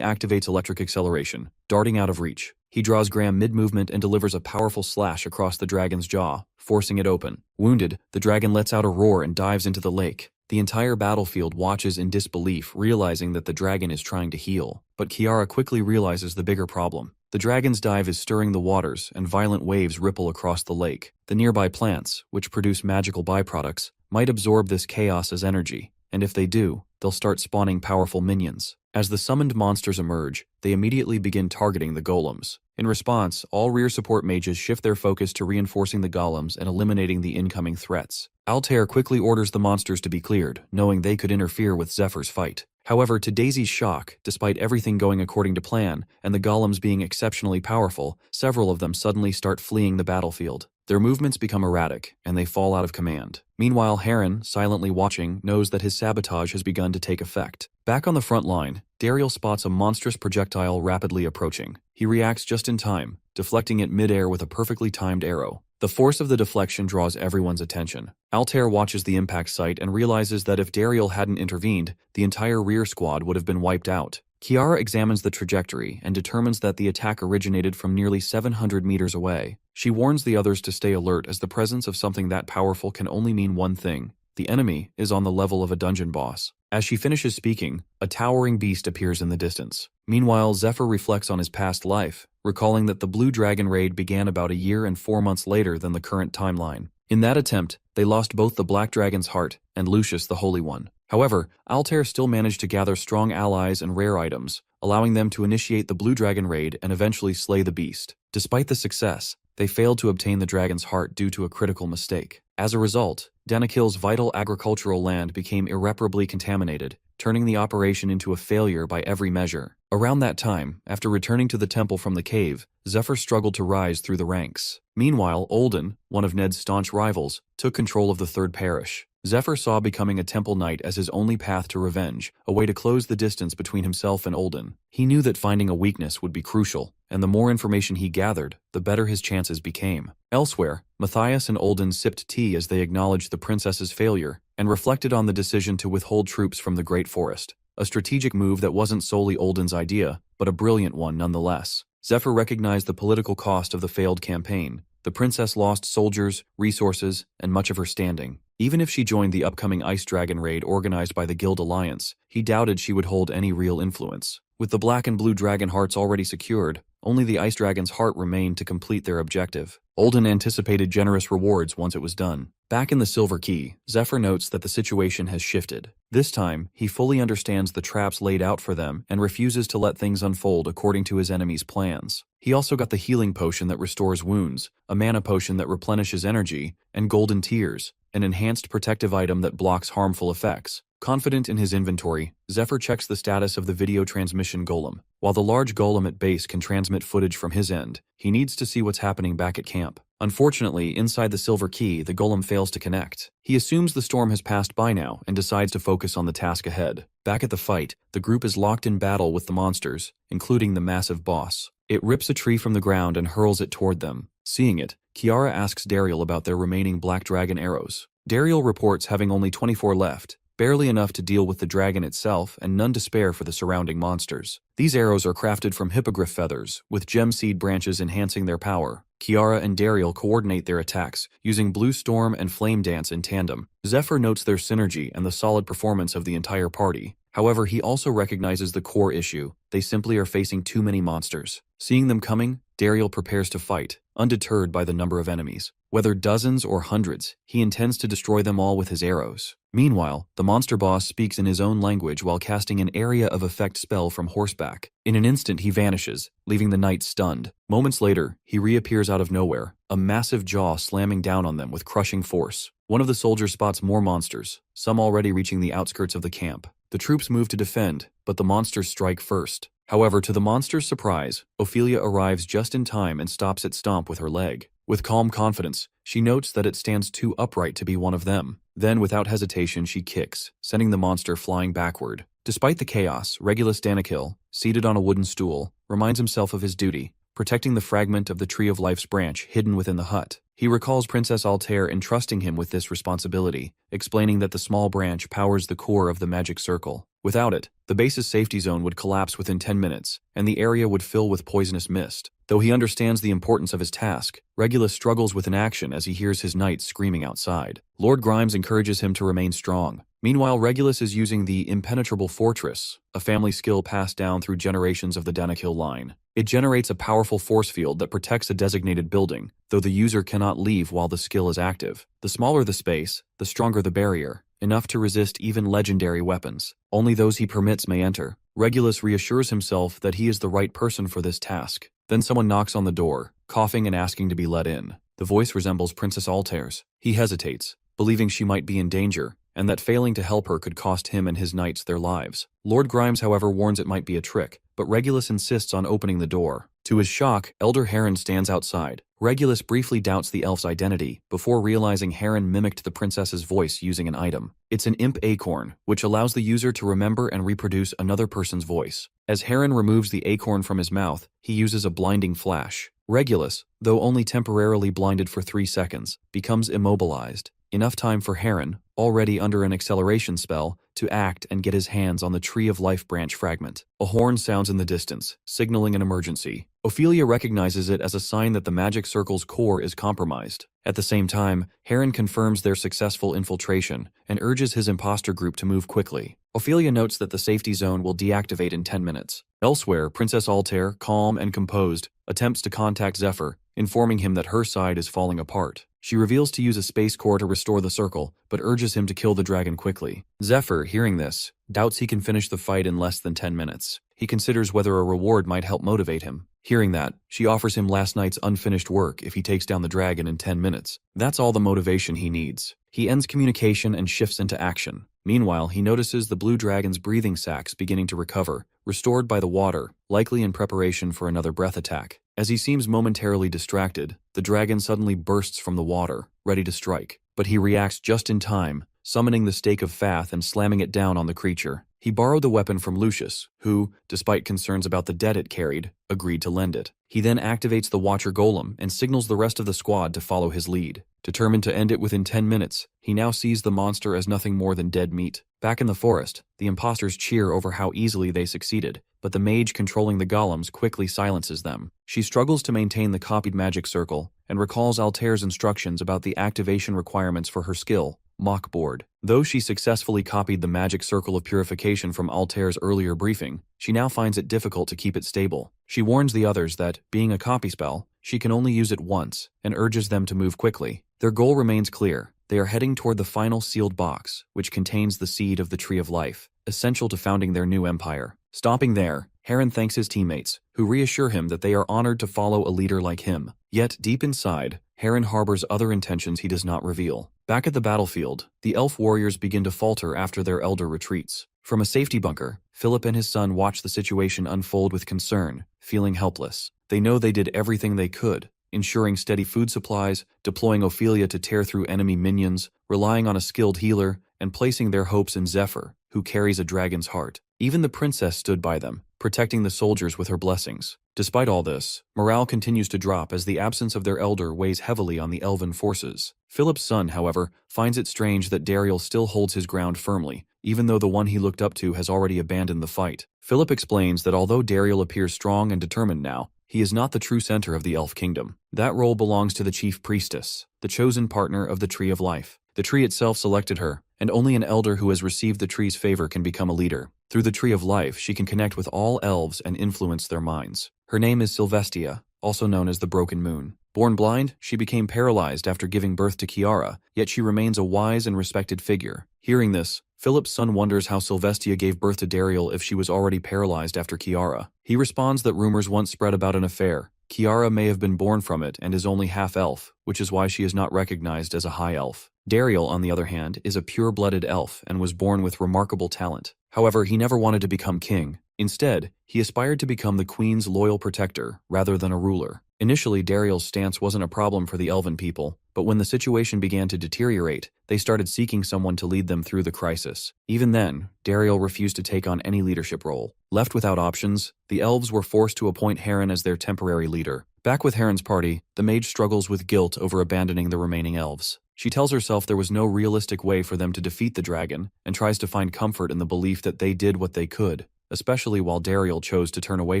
A: activates electric acceleration, darting out of reach. He draws Graham mid-movement and delivers a powerful slash across the dragon's jaw, forcing it open. Wounded, the dragon lets out a roar and dives into the lake. The entire battlefield watches in disbelief, realizing that the dragon is trying to heal. But Kiara quickly realizes the bigger problem. The dragon's dive is stirring the waters, and violent waves ripple across the lake. The nearby plants, which produce magical byproducts, might absorb this chaos as energy, and if they do, they'll start spawning powerful minions. As the summoned monsters emerge, they immediately begin targeting the golems. In response, all rear support mages shift their focus to reinforcing the golems and eliminating the incoming threats. Altair quickly orders the monsters to be cleared, knowing they could interfere with Zephyr's fight. However, to Daisy's shock, despite everything going according to plan and the golems being exceptionally powerful, several of them suddenly start fleeing the battlefield. Their movements become erratic, and they fall out of command. Meanwhile, Frieren, silently watching, knows that his sabotage has begun to take effect. Back on the front line, Dariel spots a monstrous projectile rapidly approaching. He reacts just in time, deflecting it mid-air with a perfectly timed arrow. The force of the deflection draws everyone's attention. Altair watches the impact site and realizes that if Dariel hadn't intervened, the entire rear squad would have been wiped out. Kiara examines the trajectory and determines that the attack originated from nearly 700 meters away. She warns the others to stay alert, as the presence of something that powerful can only mean one thing: the enemy is on the level of a dungeon boss. As she finishes speaking, a towering beast appears in the distance. Meanwhile, Zephyr reflects on his past life, recalling that the Blue Dragon raid began about a year and 4 months later than the current timeline. In that attempt, they lost both the Black Dragon's heart and Lucius the Holy One. However, Altair still managed to gather strong allies and rare items, allowing them to initiate the Blue Dragon raid and eventually slay the beast. Despite the success, they failed to obtain the dragon's heart due to a critical mistake. As a result, Danakil's vital agricultural land became irreparably contaminated, turning the operation into a failure by every measure. Around that time, after returning to the temple from the cave, Zephyr struggled to rise through the ranks. Meanwhile, Olden, one of Ned's staunch rivals, took control of the Third Parish. Zephyr saw becoming a temple knight as his only path to revenge, a way to close the distance between himself and Olden. He knew that finding a weakness would be crucial, and the more information he gathered, the better his chances became. Elsewhere, Matthias and Olden sipped tea as they acknowledged the princess's failure and reflected on the decision to withhold troops from the Great Forest. A strategic move that wasn't solely Olden's idea, but a brilliant one nonetheless. Zephyr recognized the political cost of the failed campaign. The princess lost soldiers, resources, and much of her standing. Even if she joined the upcoming Ice Dragon raid organized by the Guild Alliance, he doubted she would hold any real influence. With the Black and Blue Dragon hearts already secured, only the Ice Dragon's heart remained to complete their objective. Olden anticipated generous rewards once it was done. Back in the Silver Key, Zephyr notes that the situation has shifted. This time, he fully understands the traps laid out for them and refuses to let things unfold according to his enemy's plans. He also got the healing potion that restores wounds, a mana potion that replenishes energy, and golden tears, an enhanced protective item that blocks harmful effects. Confident in his inventory, Zephyr checks the status of the video transmission golem. While the large golem at base can transmit footage from his end, he needs to see what's happening back at camp. Unfortunately, inside the Silver Key, the golem fails to connect. He assumes the storm has passed by now and decides to focus on the task ahead. Back at the fight, the group is locked in battle with the monsters, including the massive boss. It rips a tree from the ground and hurls it toward them. Seeing it, Kiara asks Dariel about their remaining Black Dragon arrows. Dariel reports having only 24 left, barely enough to deal with the dragon itself and none to spare for the surrounding monsters. These arrows are crafted from hippogriff feathers, with gem seed branches enhancing their power. Kiara and Dariel coordinate their attacks, using Blue Storm and Flame Dance in tandem. Zephyr notes their synergy and the solid performance of the entire party. However, he also recognizes the core issue: they simply are facing too many monsters. Seeing them coming, Dariel prepares to fight, undeterred by the number of enemies. Whether dozens or hundreds, he intends to destroy them all with his arrows. Meanwhile, the monster boss speaks in his own language while casting an area of effect spell from horseback. In an instant, he vanishes, leaving the knight stunned. Moments later, he reappears out of nowhere, a massive jaw slamming down on them with crushing force. One of the soldiers spots more monsters, some already reaching the outskirts of the camp. The troops move to defend, but the monsters strike first. However, to the monster's surprise, Ophelia arrives just in time and stops its stomp with her leg. With calm confidence, she notes that it stands too upright to be one of them. Then, without hesitation, she kicks, sending the monster flying backward. Despite the chaos, Regulus Danakil, seated on a wooden stool, reminds himself of his duty, protecting the fragment of the Tree of Life's branch hidden within the hut. He recalls Princess Altair entrusting him with this responsibility, explaining that the small branch powers the core of the magic circle. Without it, the base's safety zone would collapse within 10 minutes, and the area would fill with poisonous mist. Though he understands the importance of his task, Regulus struggles with inaction as he hears his knights screaming outside. Lord Grimes encourages him to remain strong. Meanwhile, Regulus is using the Impenetrable Fortress, a family skill passed down through generations of the Danakil line. It generates a powerful force field that protects a designated building, though the user cannot leave while the skill is active. The smaller the space, the stronger the barrier, enough to resist even legendary weapons. Only those he permits may enter. Regulus reassures himself that he is the right person for this task. Then someone knocks on the door, coughing and asking to be let in. The voice resembles Princess Altair's. He hesitates, believing she might be in danger, and that failing to help her could cost him and his knights their lives. Lord Grimes, however, warns it might be a trick, but Regulus insists on opening the door. To his shock, Elder Harem stands outside. Regulus briefly doubts the elf's identity, before realizing Harem mimicked the princess's voice using an item. It's an imp acorn, which allows the user to remember and reproduce another person's voice. As Harem removes the acorn from his mouth, he uses a blinding flash. Regulus, though only temporarily blinded for 3 seconds, becomes immobilized. Enough time for Harem, already under an acceleration spell, to act and get his hands on the Tree of Life branch fragment. A horn sounds in the distance, signaling an emergency. Ophelia recognizes it as a sign that the magic circle's core is compromised. At the same time, Harem confirms their successful infiltration and urges his imposter group to move quickly. Ophelia notes that the safety zone will deactivate in 10 minutes. Elsewhere, Princess Altair, calm and composed, attempts to contact Zephyr, informing him that her side is falling apart. She reveals to use a space core to restore the circle, but urges him to kill the dragon quickly. Zephyr, hearing this, doubts he can finish the fight in less than 10 minutes. He considers whether a reward might help motivate him. Hearing that, she offers him last night's unfinished work if he takes down the dragon in 10 minutes. That's all the motivation he needs. He ends communication and shifts into action. Meanwhile, he notices the blue dragon's breathing sacs beginning to recover, restored by the water, likely in preparation for another breath attack. As he seems momentarily distracted, the dragon suddenly bursts from the water, ready to strike. But he reacts just in time, summoning the stake of Fath and slamming it down on the creature. He borrowed the weapon from Lucius, who, despite concerns about the debt it carried, agreed to lend it. He then activates the Watcher Golem and signals the rest of the squad to follow his lead. Determined to end it within 10 minutes, he now sees the monster as nothing more than dead meat. Back in the forest, the imposters cheer over how easily they succeeded, but the mage controlling the golems quickly silences them. She struggles to maintain the copied magic circle, and recalls Altair's instructions about the activation requirements for her skill, Mock Board. Though she successfully copied the magic circle of purification from Altair's earlier briefing, she now finds it difficult to keep it stable. She warns the others that, being a copy spell, she can only use it once, and urges them to move quickly. Their goal remains clear. They are heading toward the final sealed box, which contains the seed of the Tree of Life, essential to founding their new empire. Stopping there, Harem thanks his teammates, who reassure him that they are honored to follow a leader like him. Yet, deep inside, Harem harbors other intentions he does not reveal. Back at the battlefield, the elf warriors begin to falter after their elder retreats. From a safety bunker, Philip and his son watch the situation unfold with concern, feeling helpless. They know they did everything they could, ensuring steady food supplies, deploying Ophelia to tear through enemy minions, relying on a skilled healer, and placing their hopes in Zephyr, who carries a dragon's heart. Even the princess stood by them, protecting the soldiers with her blessings. Despite all this, morale continues to drop as the absence of their elder weighs heavily on the elven forces. Philip's son, however, finds it strange that Dariel still holds his ground firmly, even though the one he looked up to has already abandoned the fight. Philip explains that although Dariel appears strong and determined now, he is not the true center of the elf kingdom. That role belongs to the chief priestess, the chosen partner of the Tree of Life. The tree itself selected her, and only an elder who has received the tree's favor can become a leader. Through the Tree of Life, she can connect with all elves and influence their minds. Her name is Sylvestia, also known as the Broken Moon. Born blind, she became paralyzed after giving birth to Kiara, yet she remains a wise and respected figure. Hearing this, Philip's son wonders how Sylvestia gave birth to Dariel if she was already paralyzed after Kiara. He responds that rumors once spread about an affair. Kiara may have been born from it and is only half-elf, which is why she is not recognized as a high elf. Dariel, on the other hand, is a pure-blooded elf and was born with remarkable talent. However, he never wanted to become king, Instead, he aspired to become the queen's loyal protector rather than a ruler. Initially, Dariel's stance wasn't a problem for the elven people, but when the situation began to deteriorate, they started seeking someone to lead them through the crisis. Even then, Dariel refused to take on any leadership role. Left without options, the elves were forced to appoint Frieren as their temporary leader. Back with Frieren's party, the mage struggles with guilt over abandoning the remaining elves. She tells herself there was no realistic way for them to defeat the dragon, and tries to find comfort in the belief that they did what they could, especially while Dariel chose to turn away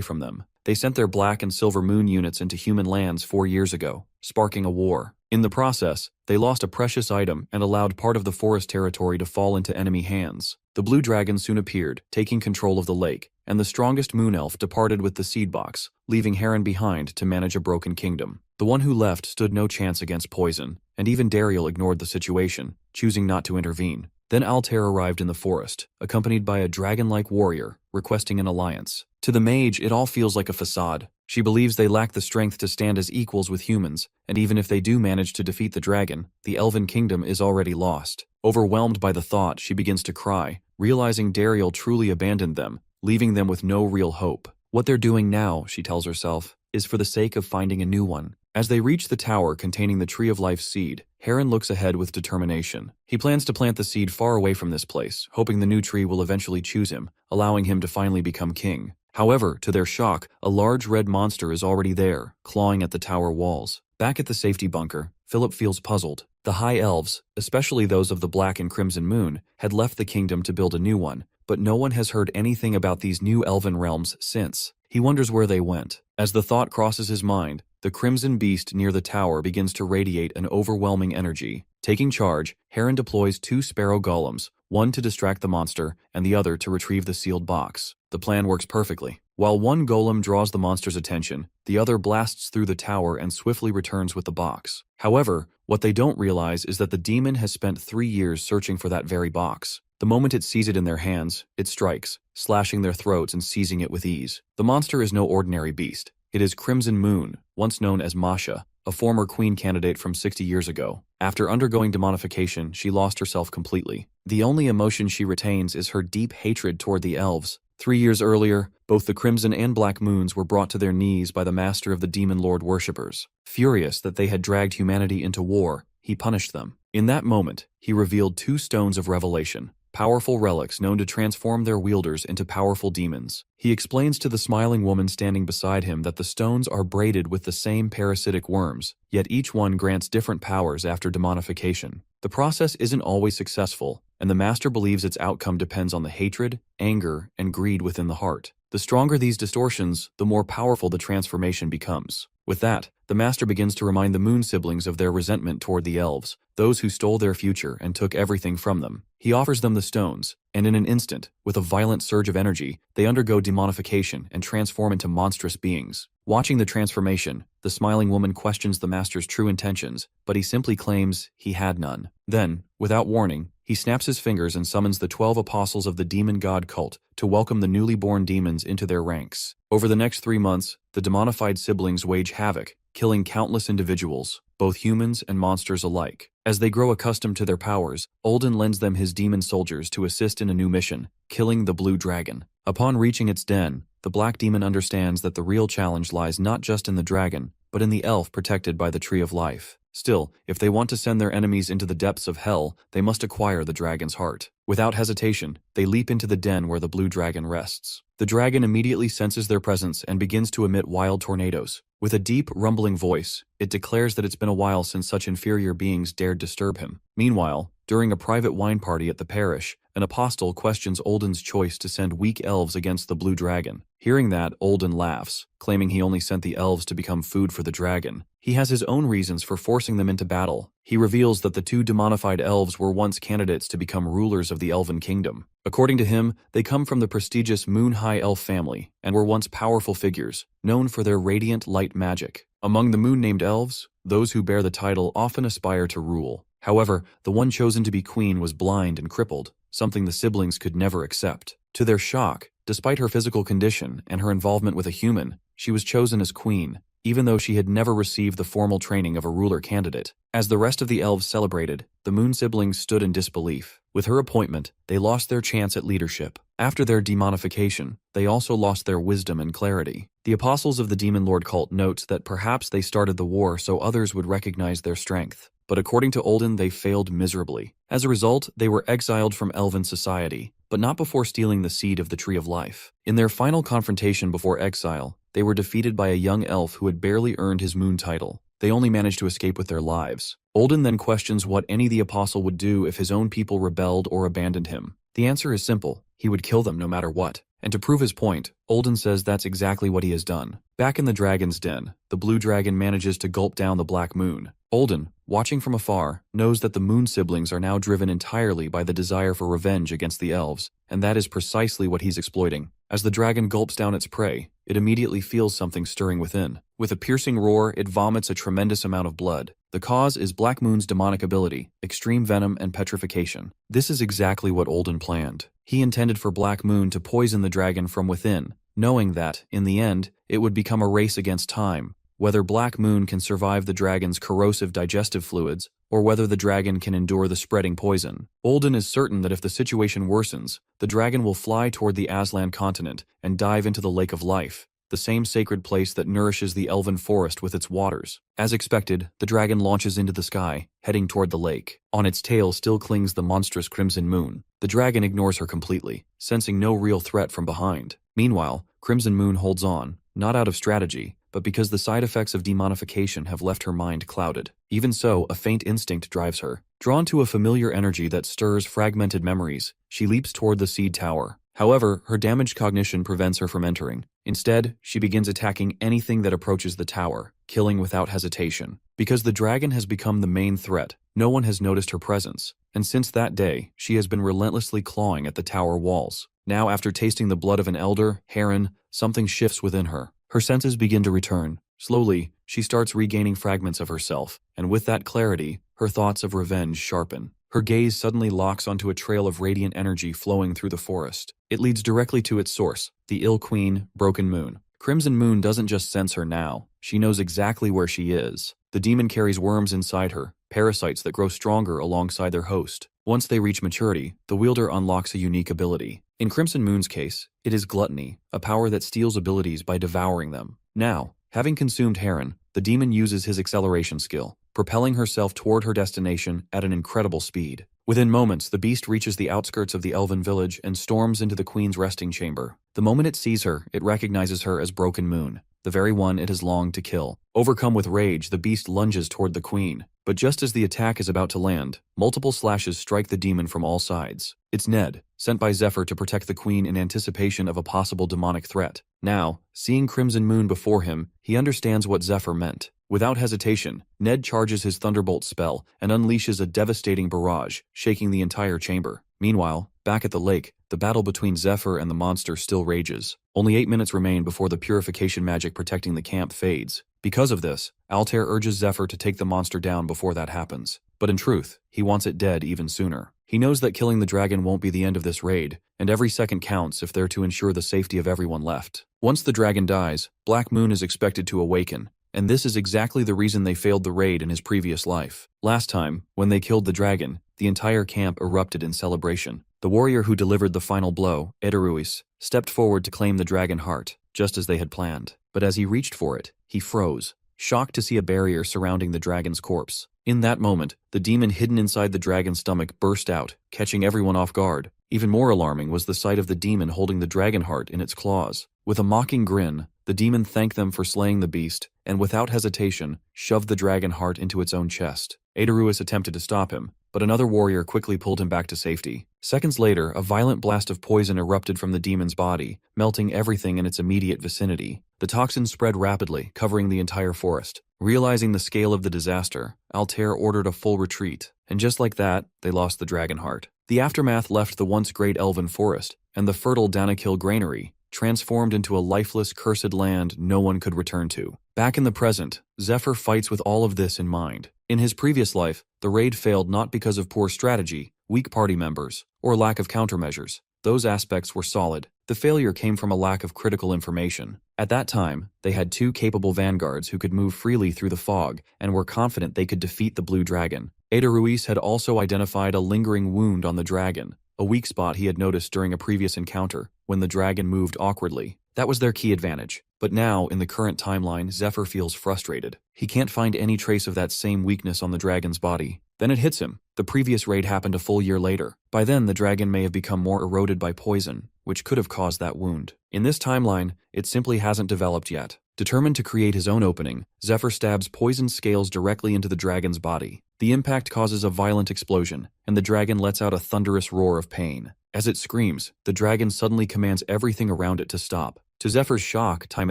A: from them. They sent their Black and Silver Moon units into human lands 4 years ago, sparking a war. In the process, they lost a precious item and allowed part of the forest territory to fall into enemy hands. The blue dragon soon appeared, taking control of the lake, and the strongest moon elf departed with the seed box, leaving Frieren behind to manage a broken kingdom. The one who left stood no chance against poison, and even Dariel ignored the situation, choosing not to intervene. Then Altair arrived in the forest, accompanied by a dragon-like warrior, requesting an alliance. To the mage, it all feels like a facade. She believes they lack the strength to stand as equals with humans, and even if they do manage to defeat the dragon, the elven kingdom is already lost. Overwhelmed by the thought, she begins to cry, realizing Dariel truly abandoned them, leaving them with no real hope. What they're doing now, she tells herself, is for the sake of finding a new one. As they reach the tower containing the Tree of Life's seed, Frieren looks ahead with determination. He plans to plant the seed far away from this place, hoping the new tree will eventually choose him, allowing him to finally become king. However, to their shock, a large red monster is already there, clawing at the tower walls. Back at the safety bunker, Philip feels puzzled. The High Elves, especially those of the Black and Crimson Moon, had left the kingdom to build a new one, but no one has heard anything about these new elven realms since. He wonders where they went. As the thought crosses his mind, the crimson beast near the tower begins to radiate an overwhelming energy. Taking charge, Frieren deploys 2 sparrow golems, one to distract the monster and the other to retrieve the sealed box. The plan works perfectly. While one golem draws the monster's attention, the other blasts through the tower and swiftly returns with the box. However, what they don't realize is that the demon has spent 3 years searching for that very box. The moment it sees it in their hands, it strikes, slashing their throats and seizing it with ease. The monster is no ordinary beast. It is Crimson Moon, once known as Masha, a former queen candidate from 60 years ago. After undergoing demonification, she lost herself completely. The only emotion she retains is her deep hatred toward the elves. 3 years earlier, both the Crimson and Black Moons were brought to their knees by the master of the Demon Lord worshippers. Furious that they had dragged humanity into war, he punished them. In that moment, he revealed 2 stones of revelation, powerful relics known to transform their wielders into powerful demons. He explains to the smiling woman standing beside him that the stones are braided with the same parasitic worms, yet each one grants different powers after demonification. The process isn't always successful, and the master believes its outcome depends on the hatred, anger, and greed within the heart. The stronger these distortions, the more powerful the transformation becomes. With that, the master begins to remind the Moon siblings of their resentment toward the elves, those who stole their future and took everything from them. He offers them the stones, and in an instant, with a violent surge of energy, they undergo demonification and transform into monstrous beings. Watching the transformation, the smiling woman questions the master's true intentions, but he simply claims he had none. Then, without warning, he snaps his fingers and summons the 12 apostles of the demon god cult to welcome the newly born demons into their ranks. Over the next 3 months, the demonified siblings wage havoc, killing countless individuals, both humans and monsters alike. As they grow accustomed to their powers, Olden lends them his demon soldiers to assist in a new mission, killing the blue dragon. Upon reaching its den, the black demon understands that the real challenge lies not just in the dragon, but in the elf protected by the Tree of Life. Still, if they want to send their enemies into the depths of hell, they must acquire the dragon's heart. Without hesitation, they leap into the den where the blue dragon rests. The dragon immediately senses their presence and begins to emit wild tornadoes. With a deep, rumbling voice, it declares that it's been a while since such inferior beings dared disturb him. Meanwhile, during a private wine party at the parish, an apostle questions Olden's choice to send weak elves against the blue dragon. Hearing that, Olden laughs, claiming he only sent the elves to become food for the dragon. He has his own reasons for forcing them into battle. He reveals that the 2 demonified elves were once candidates to become rulers of the Elven Kingdom. According to him, they come from the prestigious Moon High Elf family and were once powerful figures, known for their radiant light magic. Among the moon-named elves, those who bear the title often aspire to rule. However, the one chosen to be queen was blind and crippled, something the siblings could never accept. To their shock, despite her physical condition and her involvement with a human, she was chosen as queen. even though she had never received the formal training of a ruler candidate. As the rest of the elves celebrated, the Moon siblings stood in disbelief. With her appointment, they lost their chance at leadership. After their demonification, they also lost their wisdom and clarity. The apostles of the Demon Lord cult notes that perhaps they started the war so others would recognize their strength. But according to Olden, they failed miserably. As a result, they were exiled from elven society, but not before stealing the seed of the Tree of Life. In their final confrontation before exile, they were defeated by a young elf who had barely earned his moon title. They only managed to escape with their lives. Olden then questions what any the apostle would do if his own people rebelled or abandoned him. The answer is simple: he would kill them no matter what. And to prove his point, Olden says that's exactly what he has done. Back in the dragon's den, the blue dragon manages to gulp down the black moon. Olden, watching from afar, knows that the Moon siblings are now driven entirely by the desire for revenge against the elves, and that is precisely what he's exploiting. As the dragon gulps down its prey, it immediately feels something stirring within. With a piercing roar, it vomits a tremendous amount of blood. The cause is Black Moon's demonic ability, extreme venom and petrification. This is exactly what Olden planned. He intended for Black Moon to poison the dragon from within, knowing that, in the end, it would become a race against time, whether Black Moon can survive the dragon's corrosive digestive fluids, or whether the dragon can endure the spreading poison. Olden is certain that if the situation worsens, the dragon will fly toward the Aslan continent and dive into the Lake of Life, the same sacred place that nourishes the elven forest with its waters. As expected, the dragon launches into the sky, heading toward the lake. On its tail still clings the monstrous Crimson Moon. The dragon ignores her completely, sensing no real threat from behind. Meanwhile, Crimson Moon holds on, not out of strategy, but because the side effects of demonification have left her mind clouded. Even so, a faint instinct drives her. Drawn to a familiar energy that stirs fragmented memories, she leaps toward the seed tower. However, her damaged cognition prevents her from entering. Instead, she begins attacking anything that approaches the tower, killing without hesitation. Because the dragon has become the main threat, no one has noticed her presence, and since that day, she has been relentlessly clawing at the tower walls. Now, after tasting the blood of an elder, Frieren, something shifts within her. Her senses begin to return. Slowly, she starts regaining fragments of herself, and with that clarity, her thoughts of revenge sharpen. Her gaze suddenly locks onto a trail of radiant energy flowing through the forest. It leads directly to its source, the Ill Queen, Broken Moon. Crimson Moon doesn't just sense her now, she knows exactly where she is. The demon carries worms inside her, parasites that grow stronger alongside their host. Once they reach maturity, the wielder unlocks a unique ability. In Crimson Moon's case, it is gluttony, a power that steals abilities by devouring them. Now, having consumed Frieren, the demon uses his acceleration skill, propelling herself toward her destination at an incredible speed. Within moments, the beast reaches the outskirts of the elven village and storms into the queen's resting chamber. The moment it sees her, it recognizes her as Broken Moon, the very one it has longed to kill. Overcome with rage, the beast lunges toward the queen. But just as the attack is about to land, multiple slashes strike the demon from all sides. It's Ned, sent by Zephyr to protect the queen in anticipation of a possible demonic threat. Now, seeing Crimson Moon before him, he understands what Zephyr meant. Without hesitation, Ned charges his Thunderbolt spell and unleashes a devastating barrage, shaking the entire chamber. Meanwhile, back at the lake, the battle between Zephyr and the monster still rages. Only 8 minutes remain before the purification magic protecting the camp fades. Because of this, Altair urges Zephyr to take the monster down before that happens. But in truth, he wants it dead even sooner. He knows that killing the dragon won't be the end of this raid, and every second counts if they're to ensure the safety of everyone left. Once the dragon dies, Black Moon is expected to awaken, and this is exactly the reason they failed the raid in his previous life. Last time, when they killed the dragon, the entire camp erupted in celebration. The warrior who delivered the final blow, Ederuis, stepped forward to claim the dragon heart, just as they had planned. But as he reached for it, he froze, shocked to see a barrier surrounding the dragon's corpse. In that moment, the demon hidden inside the dragon's stomach burst out, catching everyone off guard. Even more alarming was the sight of the demon holding the dragon heart in its claws. With a mocking grin, the demon thanked them for slaying the beast, and without hesitation, shoved the dragon heart into its own chest. Ederuis attempted to stop him, but another warrior quickly pulled him back to safety. Seconds later, a violent blast of poison erupted from the demon's body, melting everything in its immediate vicinity. The toxin spread rapidly, covering the entire forest. Realizing the scale of the disaster, Altair ordered a full retreat, and just like that, they lost the dragon heart. The aftermath left the once great elven forest, and the fertile Danakil granary, transformed into a lifeless, cursed land no one could return to. Back in the present, Zephyr fights with all of this in mind. In his previous life, the raid failed not because of poor strategy, weak party members, or lack of countermeasures. Those aspects were solid. The failure came from a lack of critical information. At that time, they had 2 capable vanguards who could move freely through the fog and were confident they could defeat the blue dragon. Ada Ruiz had also identified a lingering wound on the dragon, a weak spot he had noticed during a previous encounter, when the dragon moved awkwardly. That was their key advantage. But now, in the current timeline, Zephyr feels frustrated. He can't find any trace of that same weakness on the dragon's body. Then it hits him. The previous raid happened a full year later. By then, the dragon may have become more eroded by poison, which could have caused that wound. In this timeline, it simply hasn't developed yet. Determined to create his own opening, Zephyr stabs poison scales directly into the dragon's body. The impact causes a violent explosion, and the dragon lets out a thunderous roar of pain. As it screams, the dragon suddenly commands everything around it to stop. To Zephyr's shock, time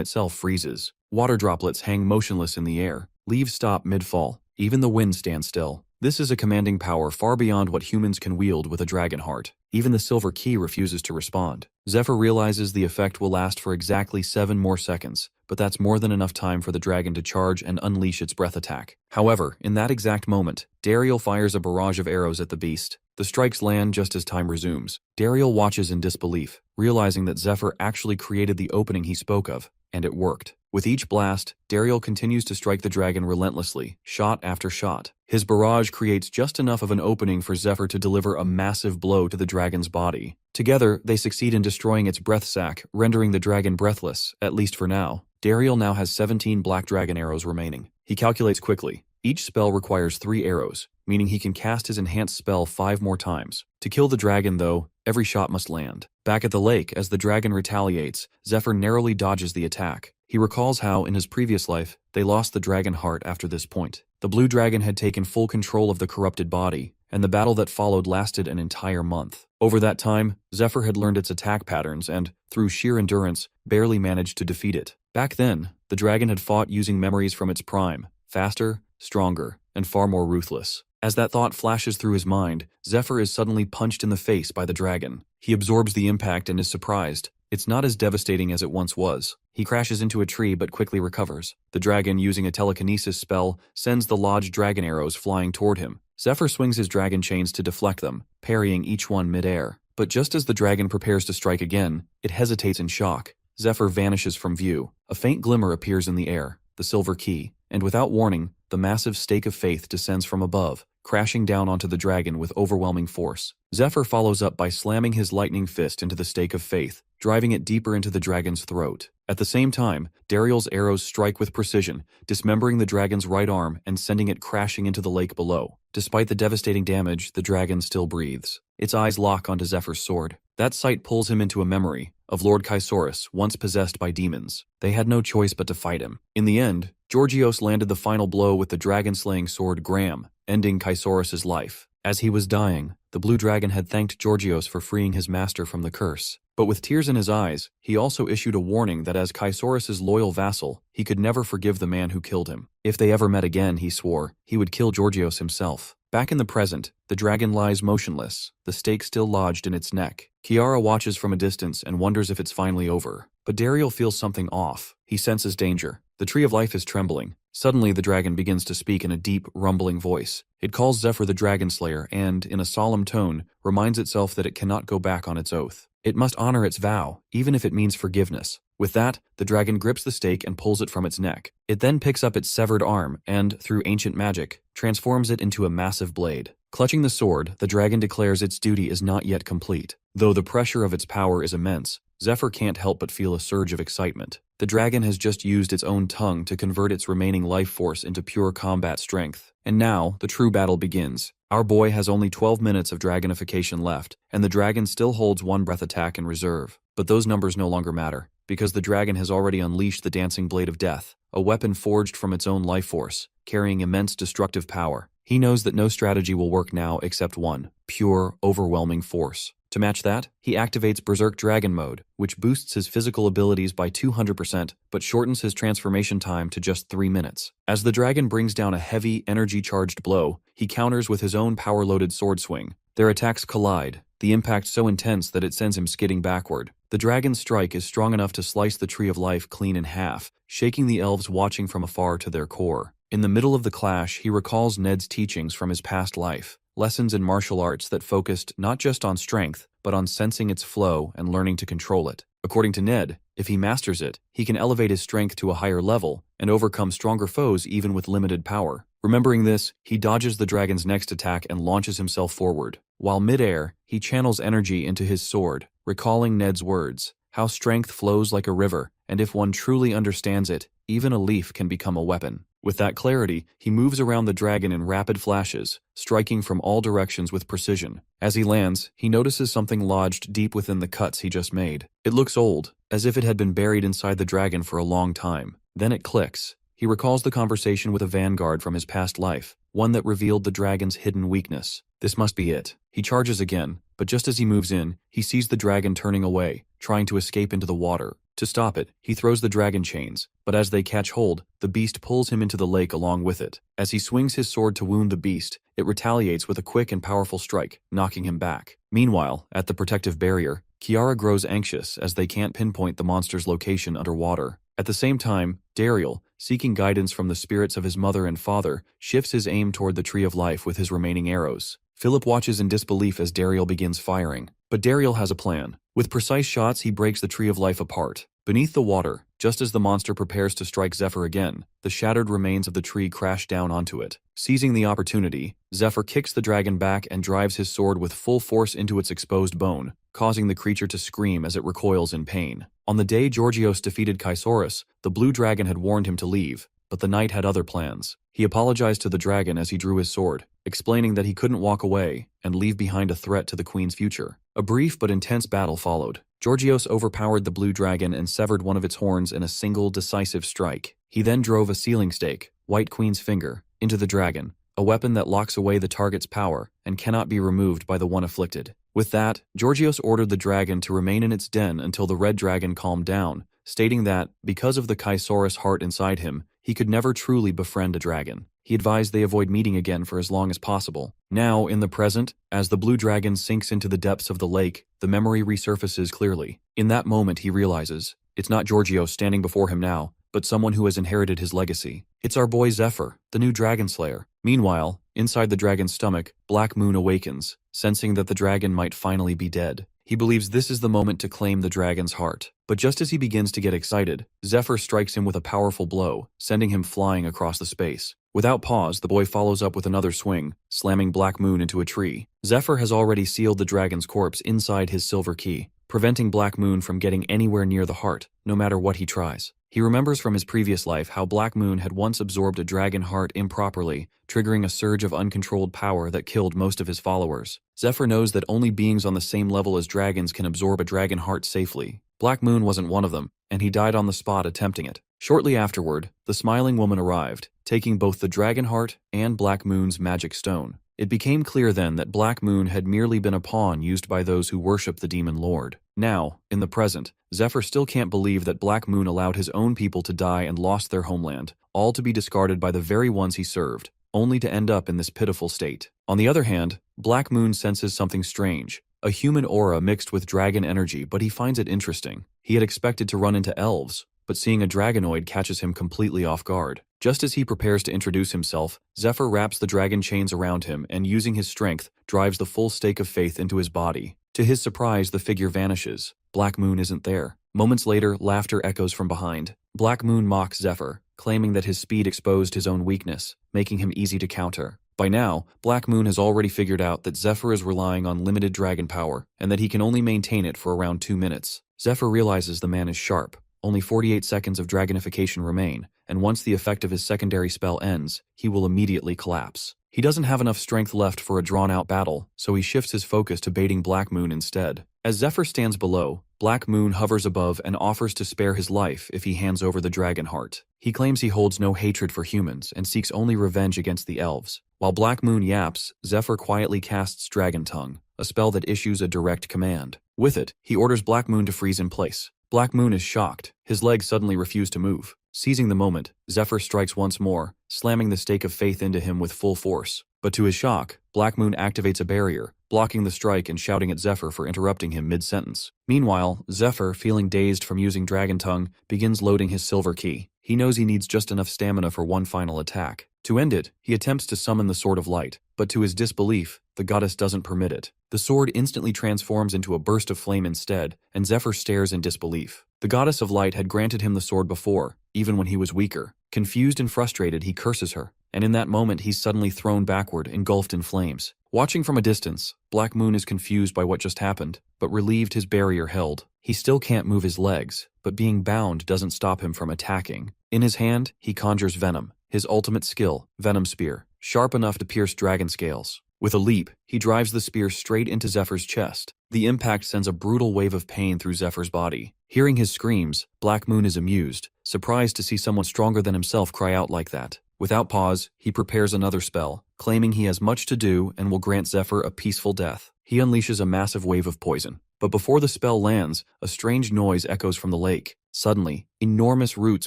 A: itself freezes. Water droplets hang motionless in the air. Leaves stop mid-fall. Even the wind stands still. This is a commanding power far beyond what humans can wield with a dragon heart. Even the silver key refuses to respond. Zephyr realizes the effect will last for exactly 7 more seconds, but that's more than enough time for the dragon to charge and unleash its breath attack. However, in that exact moment, Dariel fires a barrage of arrows at the beast. The strikes land just as time resumes. Dariel watches in disbelief, realizing that Zephyr actually created the opening he spoke of, and it worked. With each blast, Dariel continues to strike the dragon relentlessly, shot after shot. His barrage creates just enough of an opening for Zephyr to deliver a massive blow to the dragon's body. Together, they succeed in destroying its breath sac, rendering the dragon breathless, at least for now. Dariel now has 17 black dragon arrows remaining. He calculates quickly. Each spell requires 3 arrows, meaning he can cast his enhanced spell 5 more times. To kill the dragon, though, every shot must land. Back at the lake, as the dragon retaliates, Zephyr narrowly dodges the attack. He recalls how, in his previous life, they lost the dragon heart after this point. The blue dragon had taken full control of the corrupted body, and the battle that followed lasted an entire month. Over that time, Zephyr had learned its attack patterns and, through sheer endurance, barely managed to defeat it. Back then, the dragon had fought using memories from its prime, faster, stronger, and far more ruthless. As that thought flashes through his mind, Zephyr is suddenly punched in the face by the dragon. He absorbs the impact and is surprised. It's not as devastating as it once was. He crashes into a tree but quickly recovers. The dragon, using a telekinesis spell, sends the lodged dragon arrows flying toward him. Zephyr swings his dragon chains to deflect them, parrying each one mid-air. But just as the dragon prepares to strike again, it hesitates in shock. Zephyr vanishes from view. A faint glimmer appears in the air, the silver key, and without warning, the massive stake of faith descends from above, crashing down onto the dragon with overwhelming force. Zephyr follows up by slamming his lightning fist into the stake of faith, driving it deeper into the dragon's throat. At the same time, Dariel's arrows strike with precision, dismembering the dragon's right arm and sending it crashing into the lake below. Despite the devastating damage, the dragon still breathes. Its eyes lock onto Zephyr's sword. That sight pulls him into a memory of Lord Chrysaorus, once possessed by demons. They had no choice but to fight him. In the end, Georgios landed the final blow with the dragon-slaying sword Graham, ending Chrysaorus' life. As he was dying, the blue dragon had thanked Georgios for freeing his master from the curse. But with tears in his eyes, he also issued a warning that as Chrysaorus' loyal vassal, he could never forgive the man who killed him. If they ever met again, he swore, he would kill Georgios himself. Back in the present, the dragon lies motionless, the stake still lodged in its neck. Kiara watches from a distance and wonders if it's finally over. But Dariel feels something off. He senses danger. The Tree of Life is trembling. Suddenly, the dragon begins to speak in a deep, rumbling voice. It calls Zephyr the Dragon Slayer and, in a solemn tone, reminds itself that it cannot go back on its oath. It must honor its vow, even if it means forgiveness. With that, the dragon grips the stake and pulls it from its neck. It then picks up its severed arm and, through ancient magic, transforms it into a massive blade. Clutching the sword, the dragon declares its duty is not yet complete. Though the pressure of its power is immense, Zephyr can't help but feel a surge of excitement. The dragon has just used its own tongue to convert its remaining life force into pure combat strength. And now, the true battle begins. Our boy has only 12 minutes of dragonification left, and the dragon still holds one breath attack in reserve. But those numbers no longer matter, because the dragon has already unleashed the dancing blade of death, a weapon forged from its own life force, carrying immense destructive power. He knows that no strategy will work now except one, pure, overwhelming force. To match that, he activates Berserk Dragon Mode, which boosts his physical abilities by 200% but shortens his transformation time to just 3 minutes. As the dragon brings down a heavy, energy-charged blow, he counters with his own power-loaded sword swing. Their attacks collide, the impact so intense that it sends him skidding backward. The dragon's strike is strong enough to slice the Tree of Life clean in half, shaking the elves watching from afar to their core. In the middle of the clash, he recalls Ned's teachings from his past life. lessons in martial arts that focused not just on strength, but on sensing its flow and learning to control it. According to Ned, if he masters it, he can elevate his strength to a higher level and overcome stronger foes even with limited power. Remembering this, he dodges the dragon's next attack and launches himself forward. While mid-air, he channels energy into his sword, recalling Ned's words, how strength flows like a river, and if one truly understands it, even a leaf can become a weapon. With that clarity, he moves around the dragon in rapid flashes, striking from all directions with precision. As he lands, he notices something lodged deep within the cuts he just made. It looks old, as if it had been buried inside the dragon for a long time. Then it clicks. He recalls the conversation with a vanguard from his past life, one that revealed the dragon's hidden weakness. This must be it. He charges again, but just as he moves in, he sees the dragon turning away, trying to escape into the water. To stop it, he throws the dragon chains, but as they catch hold, the beast pulls him into the lake along with it. As he swings his sword to wound the beast, it retaliates with a quick and powerful strike, knocking him back. Meanwhile, at the protective barrier, Kiara grows anxious as they can't pinpoint the monster's location underwater. At the same time, Dariel, seeking guidance from the spirits of his mother and father, shifts his aim toward the Tree of Life with his remaining arrows. Philip watches in disbelief as Dariel begins firing, but Dariel has a plan. With precise shots, he breaks the Tree of Life apart. Beneath the water, just as the monster prepares to strike Zephyr again, the shattered remains of the tree crash down onto it. Seizing the opportunity, Zephyr kicks the dragon back and drives his sword with full force into its exposed bone, causing the creature to scream as it recoils in pain. On the day Georgios defeated Chrysaorus, the blue dragon had warned him to leave, but the knight had other plans. He apologized to the dragon as he drew his sword, explaining that he couldn't walk away and leave behind a threat to the queen's future. A brief but intense battle followed. Georgios overpowered the blue dragon and severed one of its horns in a single decisive strike. He then drove a sealing stake, White Queen's finger, into the dragon, a weapon that locks away the target's power and cannot be removed by the one afflicted. With that, Georgios ordered the dragon to remain in its den until the red dragon calmed down, stating that, because of the Chrysaorus heart inside him, he could never truly befriend a dragon. He advised they avoid meeting again for as long as possible. Now, in the present, as the blue dragon sinks into the depths of the lake, the memory resurfaces clearly. In that moment, he realizes, it's not Georgios standing before him now, but someone who has inherited his legacy. It's our boy Zephyr, the new dragon slayer. Meanwhile, inside the dragon's stomach, Black Moon awakens, sensing that the dragon might finally be dead. He believes this is the moment to claim the dragon's heart. But just as he begins to get excited, Zephyr strikes him with a powerful blow, sending him flying across the space. Without pause, the boy follows up with another swing, slamming Black Moon into a tree. Zephyr has already sealed the dragon's corpse inside his silver key, preventing Black Moon from getting anywhere near the heart, no matter what he tries. He remembers from his previous life how Black Moon had once absorbed a dragon heart improperly, triggering a surge of uncontrolled power that killed most of his followers. Zephyr knows that only beings on the same level as dragons can absorb a dragon heart safely. Black Moon wasn't one of them, and he died on the spot attempting it. Shortly afterward, the smiling woman arrived, taking both the dragon heart and Black Moon's magic stone. It became clear then that Black Moon had merely been a pawn used by those who worship the demon lord. Now, in the present, Zephyr still can't believe that Black Moon allowed his own people to die and lost their homeland, all to be discarded by the very ones he served, only to end up in this pitiful state. On the other hand, Black Moon senses something strange, a human aura mixed with dragon energy, but he finds it interesting. He had expected to run into elves, but seeing a dragonoid catches him completely off guard. Just as he prepares to introduce himself, Zephyr wraps the dragon chains around him and, using his strength, drives the full stake of faith into his body. To his surprise, the figure vanishes. Black Moon isn't there. Moments later, laughter echoes from behind. Black Moon mocks Zephyr, claiming that his speed exposed his own weakness, making him easy to counter. By now, Black Moon has already figured out that Zephyr is relying on limited dragon power, and that he can only maintain it for around 2 minutes. Zephyr realizes the man is sharp. Only 48 seconds of dragonification remain, and once the effect of his secondary spell ends, he will immediately collapse. He doesn't have enough strength left for a drawn-out battle, so he shifts his focus to baiting Black Moon instead. As Zephyr stands below, Black Moon hovers above and offers to spare his life if he hands over the dragon heart. He claims he holds no hatred for humans and seeks only revenge against the elves. While Black Moon yaps, Zephyr quietly casts Dragon Tongue, a spell that issues a direct command. With it, he orders Black Moon to freeze in place. Black Moon is shocked. His legs suddenly refuse to move. Seizing the moment, Zephyr strikes once more, slamming the stake of faith into him with full force. But to his shock, Black Moon activates a barrier, blocking the strike and shouting at Zephyr for interrupting him mid-sentence. Meanwhile, Zephyr, feeling dazed from using Dragon Tongue, begins loading his silver key. He knows he needs just enough stamina for one final attack. To end it, he attempts to summon the Sword of Light, but to his disbelief, the goddess doesn't permit it. The sword instantly transforms into a burst of flame instead, and Zephyr stares in disbelief. The goddess of light had granted him the sword before, even when he was weaker. Confused and frustrated, he curses her, and in that moment he's suddenly thrown backward, engulfed in flames. Watching from a distance, Black Moon is confused by what just happened, but relieved his barrier held. He still can't move his legs, but being bound doesn't stop him from attacking. In his hand, he conjures Venom, his ultimate skill, Venom Spear, sharp enough to pierce dragon scales. With a leap, he drives the spear straight into Zephyr's chest. The impact sends a brutal wave of pain through Zephyr's body. Hearing his screams, Black Moon is amused, surprised to see someone stronger than himself cry out like that. Without pause, he prepares another spell, claiming he has much to do and will grant Zephyr a peaceful death. He unleashes a massive wave of poison. But before the spell lands, a strange noise echoes from the lake. Suddenly, enormous roots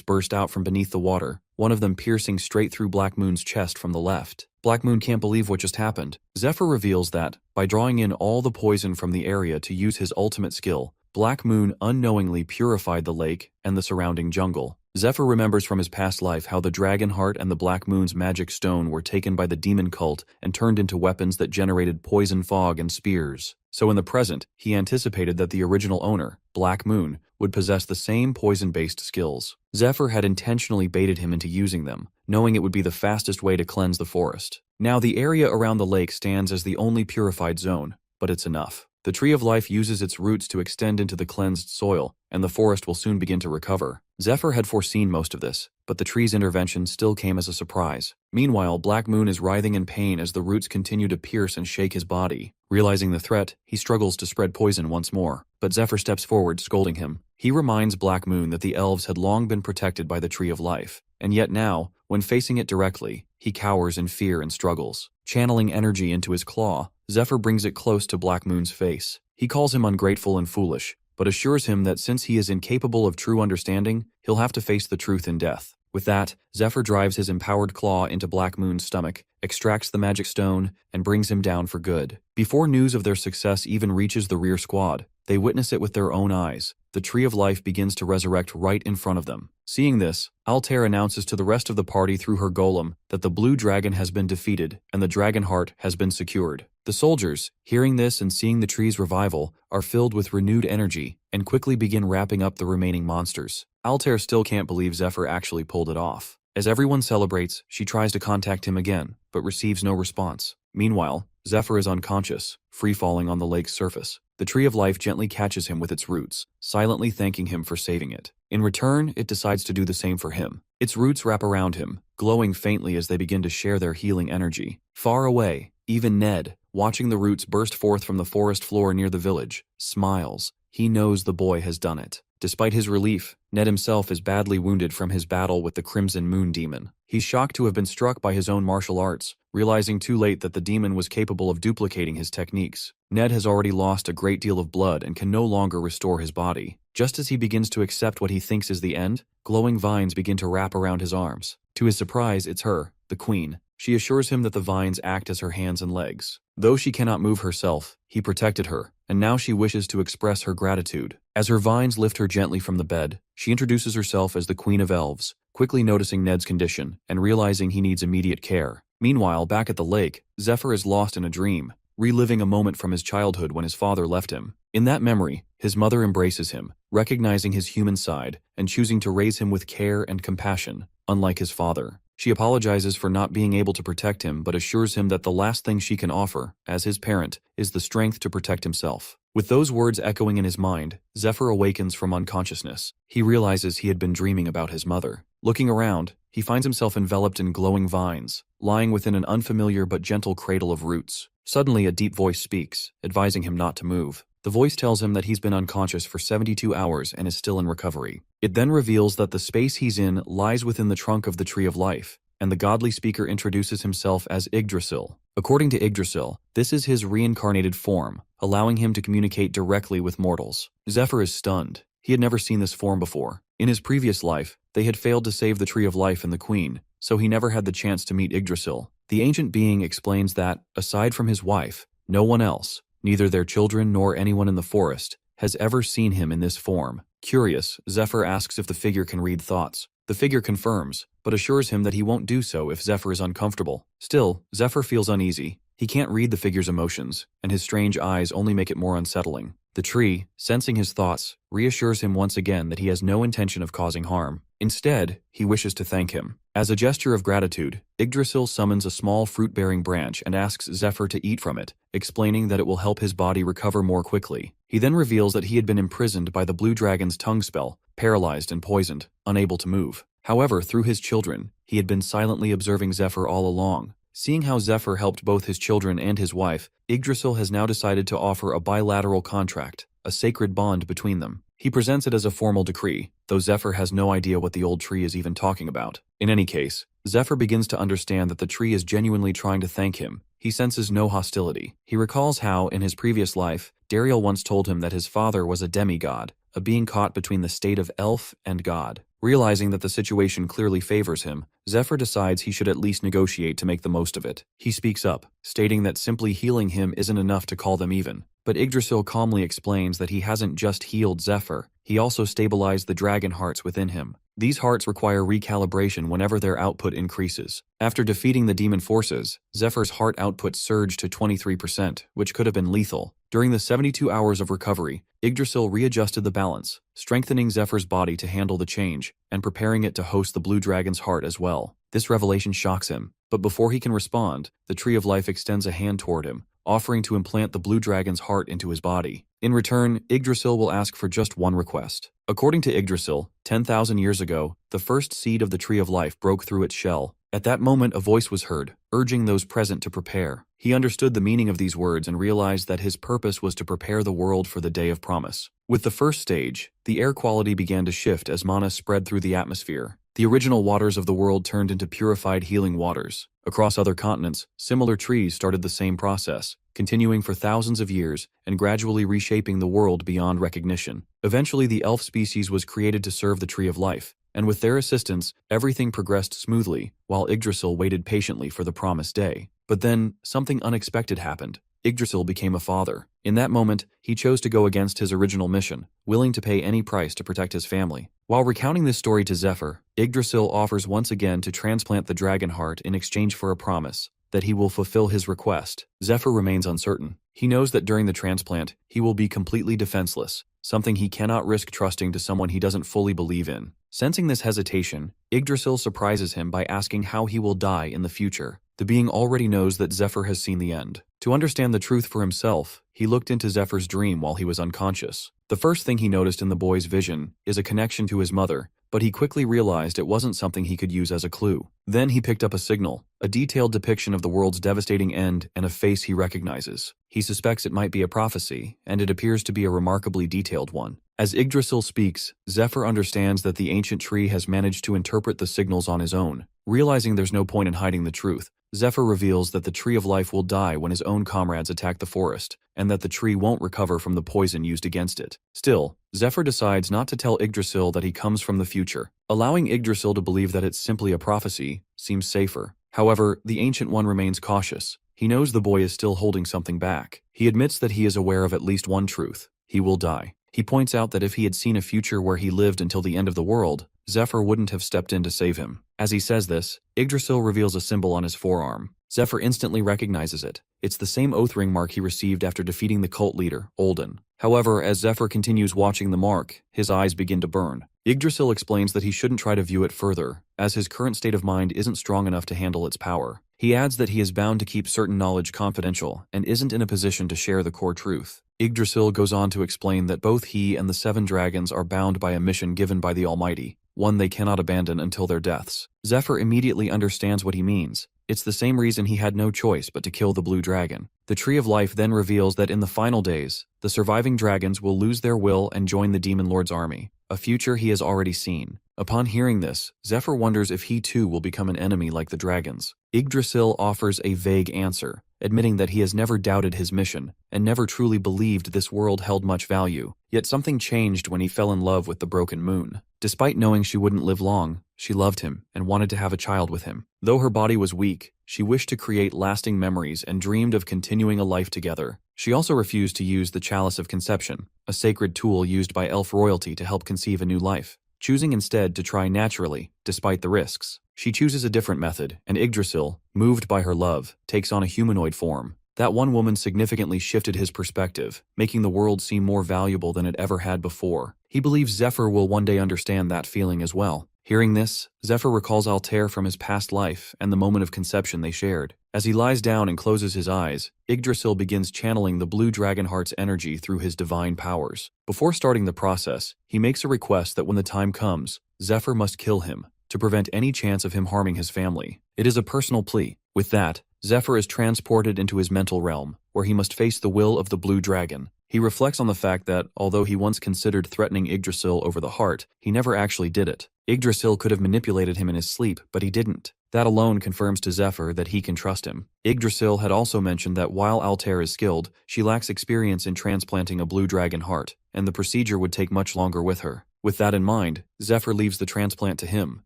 A: burst out from beneath the water, one of them piercing straight through Black Moon's chest from the left. Black Moon can't believe what just happened. Zephyr reveals that, by drawing in all the poison from the area to use his ultimate skill, Black Moon unknowingly purified the lake and the surrounding jungle. Zephyr remembers from his past life how the Dragon Heart and the Black Moon's magic stone were taken by the demon cult and turned into weapons that generated poison fog and spears. So in the present, he anticipated that the original owner, Black Moon, would possess the same poison-based skills. Zephyr had intentionally baited him into using them, knowing it would be the fastest way to cleanse the forest. Now the area around the lake stands as the only purified zone, but it's enough. The Tree of Life uses its roots to extend into the cleansed soil, and the forest will soon begin to recover. Zephyr had foreseen most of this, but the tree's intervention still came as a surprise. Meanwhile, Black Moon is writhing in pain as the roots continue to pierce and shake his body. Realizing the threat, he struggles to spread poison once more, but Zephyr steps forward, scolding him. He reminds Black Moon that the elves had long been protected by the Tree of Life, and yet now, when facing it directly, he cowers in fear and struggles. Channeling energy into his claw, Zephyr brings it close to Black Moon's face. He calls him ungrateful and foolish, but assures him that since he is incapable of true understanding, he'll have to face the truth in death. With that, Zephyr drives his empowered claw into Black Moon's stomach, extracts the magic stone, and brings him down for good. Before news of their success even reaches the rear squad, they witness it with their own eyes. The Tree of Life begins to resurrect right in front of them. Seeing this, Altair announces to the rest of the party through her golem that the blue dragon has been defeated and the dragon heart has been secured. The soldiers, hearing this and seeing the tree's revival, are filled with renewed energy and quickly begin wrapping up the remaining monsters. Altair still can't believe Zephyr actually pulled it off. As everyone celebrates, she tries to contact him again, but receives no response. Meanwhile, Zephyr is unconscious, free-falling on the lake's surface. The Tree of Life gently catches him with its roots, silently thanking him for saving it. In return, it decides to do the same for him. Its roots wrap around him, glowing faintly as they begin to share their healing energy. Far away, even Ned, watching the roots burst forth from the forest floor near the village, smiles. He knows the boy has done it. Despite his relief, Ned himself is badly wounded from his battle with the Crimson Moon Demon. He's shocked to have been struck by his own martial arts, realizing too late that the demon was capable of duplicating his techniques. Ned has already lost a great deal of blood and can no longer restore his body. Just as he begins to accept what he thinks is the end, glowing vines begin to wrap around his arms. To his surprise, it's her, the Queen. She assures him that the vines act as her hands and legs. Though she cannot move herself, he protected her, and now she wishes to express her gratitude. As her vines lift her gently from the bed, she introduces herself as the Queen of Elves, quickly noticing Ned's condition and realizing he needs immediate care. Meanwhile, back at the lake, Zephyr is lost in a dream, reliving a moment from his childhood when his father left him. In that memory, his mother embraces him, recognizing his human side and choosing to raise him with care and compassion, unlike his father. She apologizes for not being able to protect him but assures him that the last thing she can offer, as his parent, is the strength to protect himself. With those words echoing in his mind, Zephyr awakens from unconsciousness. He realizes he had been dreaming about his mother. Looking around, he finds himself enveloped in glowing vines, lying within an unfamiliar but gentle cradle of roots. Suddenly, a deep voice speaks, advising him not to move. The voice tells him that he's been unconscious for 72 hours and is still in recovery. It then reveals that the space he's in lies within the trunk of the Tree of Life, and the godly speaker introduces himself as Yggdrasil. According to Yggdrasil, this is his reincarnated form, allowing him to communicate directly with mortals. Zephyr is stunned. He had never seen this form before. In his previous life, they had failed to save the Tree of Life and the Queen, so he never had the chance to meet Yggdrasil. The ancient being explains that, aside from his wife, no one else, neither their children nor anyone in the forest, has ever seen him in this form. Curious, Zephyr asks if the figure can read thoughts. The figure confirms, but assures him that he won't do so if Zephyr is uncomfortable. Still, Zephyr feels uneasy. He can't read the figure's emotions, and his strange eyes only make it more unsettling. The tree, sensing his thoughts, reassures him once again that he has no intention of causing harm. Instead, he wishes to thank him. As a gesture of gratitude, Yggdrasil summons a small fruit-bearing branch and asks Zephyr to eat from it, explaining that it will help his body recover more quickly. He then reveals that he had been imprisoned by the blue dragon's tongue spell, paralyzed and poisoned, unable to move. However, through his children, he had been silently observing Zephyr all along. Seeing how Zephyr helped both his children and his wife, Yggdrasil has now decided to offer a bilateral contract, a sacred bond between them. He presents it as a formal decree, though Zephyr has no idea what the old tree is even talking about. In any case, Zephyr begins to understand that the tree is genuinely trying to thank him. He senses no hostility. He recalls how, in his previous life, Dariel once told him that his father was a demigod, a being caught between the state of elf and god. Realizing that the situation clearly favors him, Zephyr decides he should at least negotiate to make the most of it. He speaks up, stating that simply healing him isn't enough to call them even. But Yggdrasil calmly explains that he hasn't just healed Zephyr, he also stabilized the dragon hearts within him. These hearts require recalibration whenever their output increases. After defeating the demon forces, Zephyr's heart output surged to 23%, which could have been lethal. During the 72 hours of recovery, Yggdrasil readjusted the balance, strengthening Zephyr's body to handle the change, and preparing it to host the blue dragon's heart as well. This revelation shocks him, but before he can respond, the Tree of Life extends a hand toward him, offering to implant the blue dragon's heart into his body. In return, Yggdrasil will ask for just one request. According to Yggdrasil, 10,000 years ago, the first seed of the Tree of Life broke through its shell. At that moment, a voice was heard, urging those present to prepare. He understood the meaning of these words and realized that his purpose was to prepare the world for the day of promise. With the first stage, the air quality began to shift as mana spread through the atmosphere. The original waters of the world turned into purified healing waters. Across other continents, similar trees started the same process, continuing for thousands of years and gradually reshaping the world beyond recognition. Eventually, the elf species was created to serve the Tree of Life, and with their assistance, everything progressed smoothly, while Yggdrasil waited patiently for the promised day. But then, something unexpected happened. Yggdrasil became a father. In that moment, he chose to go against his original mission, willing to pay any price to protect his family. While recounting this story to Zephyr, Yggdrasil offers once again to transplant the dragon heart in exchange for a promise that he will fulfill his request. Zephyr remains uncertain. He knows that during the transplant, he will be completely defenseless, something he cannot risk trusting to someone he doesn't fully believe in. Sensing this hesitation, Yggdrasil surprises him by asking how he will die in the future. The being already knows that Zephyr has seen the end. To understand the truth for himself, he looked into Zephyr's dream while he was unconscious. The first thing he noticed in the boy's vision is a connection to his mother, but he quickly realized it wasn't something he could use as a clue. Then he picked up a signal, a detailed depiction of the world's devastating end and a face he recognizes. He suspects it might be a prophecy, and it appears to be a remarkably detailed one. As Yggdrasil speaks, Zephyr understands that the ancient tree has managed to interpret the signals on his own. Realizing there's no point in hiding the truth, Zephyr reveals that the Tree of Life will die when his own comrades attack the forest, and that the tree won't recover from the poison used against it. Still, Zephyr decides not to tell Yggdrasil that he comes from the future. Allowing Yggdrasil to believe that it's simply a prophecy seems safer. However, the Ancient One remains cautious. He knows the boy is still holding something back. He admits that he is aware of at least one truth: he will die. He points out that if he had seen a future where he lived until the end of the world, Zephyr wouldn't have stepped in to save him. As he says this, Yggdrasil reveals a symbol on his forearm. Zephyr instantly recognizes it. It's the same oath ring mark he received after defeating the cult leader, Olden. However, as Zephyr continues watching the mark, his eyes begin to burn. Yggdrasil explains that he shouldn't try to view it further, as his current state of mind isn't strong enough to handle its power. He adds that he is bound to keep certain knowledge confidential and isn't in a position to share the core truth. Yggdrasil goes on to explain that both he and the 7 dragons are bound by a mission given by the Almighty, one they cannot abandon until their deaths. Zephyr immediately understands what he means. It's the same reason he had no choice but to kill the blue dragon. The Tree of Life then reveals that in the final days, the surviving dragons will lose their will and join the Demon Lord's army, a future he has already seen. Upon hearing this, Zephyr wonders if he too will become an enemy like the dragons. Yggdrasil offers a vague answer, admitting that he has never doubted his mission and never truly believed this world held much value. Yet something changed when he fell in love with the broken moon. Despite knowing she wouldn't live long, she loved him and wanted to have a child with him. Though her body was weak, she wished to create lasting memories and dreamed of continuing a life together. She also refused to use the Chalice of Conception, a sacred tool used by elf royalty to help conceive a new life. choosing instead to try naturally, despite the risks. She chooses a different method, and Yggdrasil, moved by her love, takes on a humanoid form. That one woman significantly shifted his perspective, making the world seem more valuable than it ever had before. He believes Zephyr will one day understand that feeling as well. Hearing this, Zephyr recalls Altair from his past life and the moment of conception they shared. As he lies down and closes his eyes, Yggdrasil begins channeling the blue dragon heart's energy through his divine powers. Before starting the process, he makes a request that when the time comes, Zephyr must kill him, to prevent any chance of him harming his family. It is a personal plea. With that, Zephyr is transported into his mental realm, where he must face the will of the blue dragon. He reflects on the fact that, although he once considered threatening Yggdrasil over the heart, he never actually did it. Yggdrasil could have manipulated him in his sleep, but he didn't. That alone confirms to Zephyr that he can trust him. Yggdrasil had also mentioned that while Altair is skilled, she lacks experience in transplanting a blue dragon heart, and the procedure would take much longer with her. With that in mind, Zephyr leaves the transplant to him.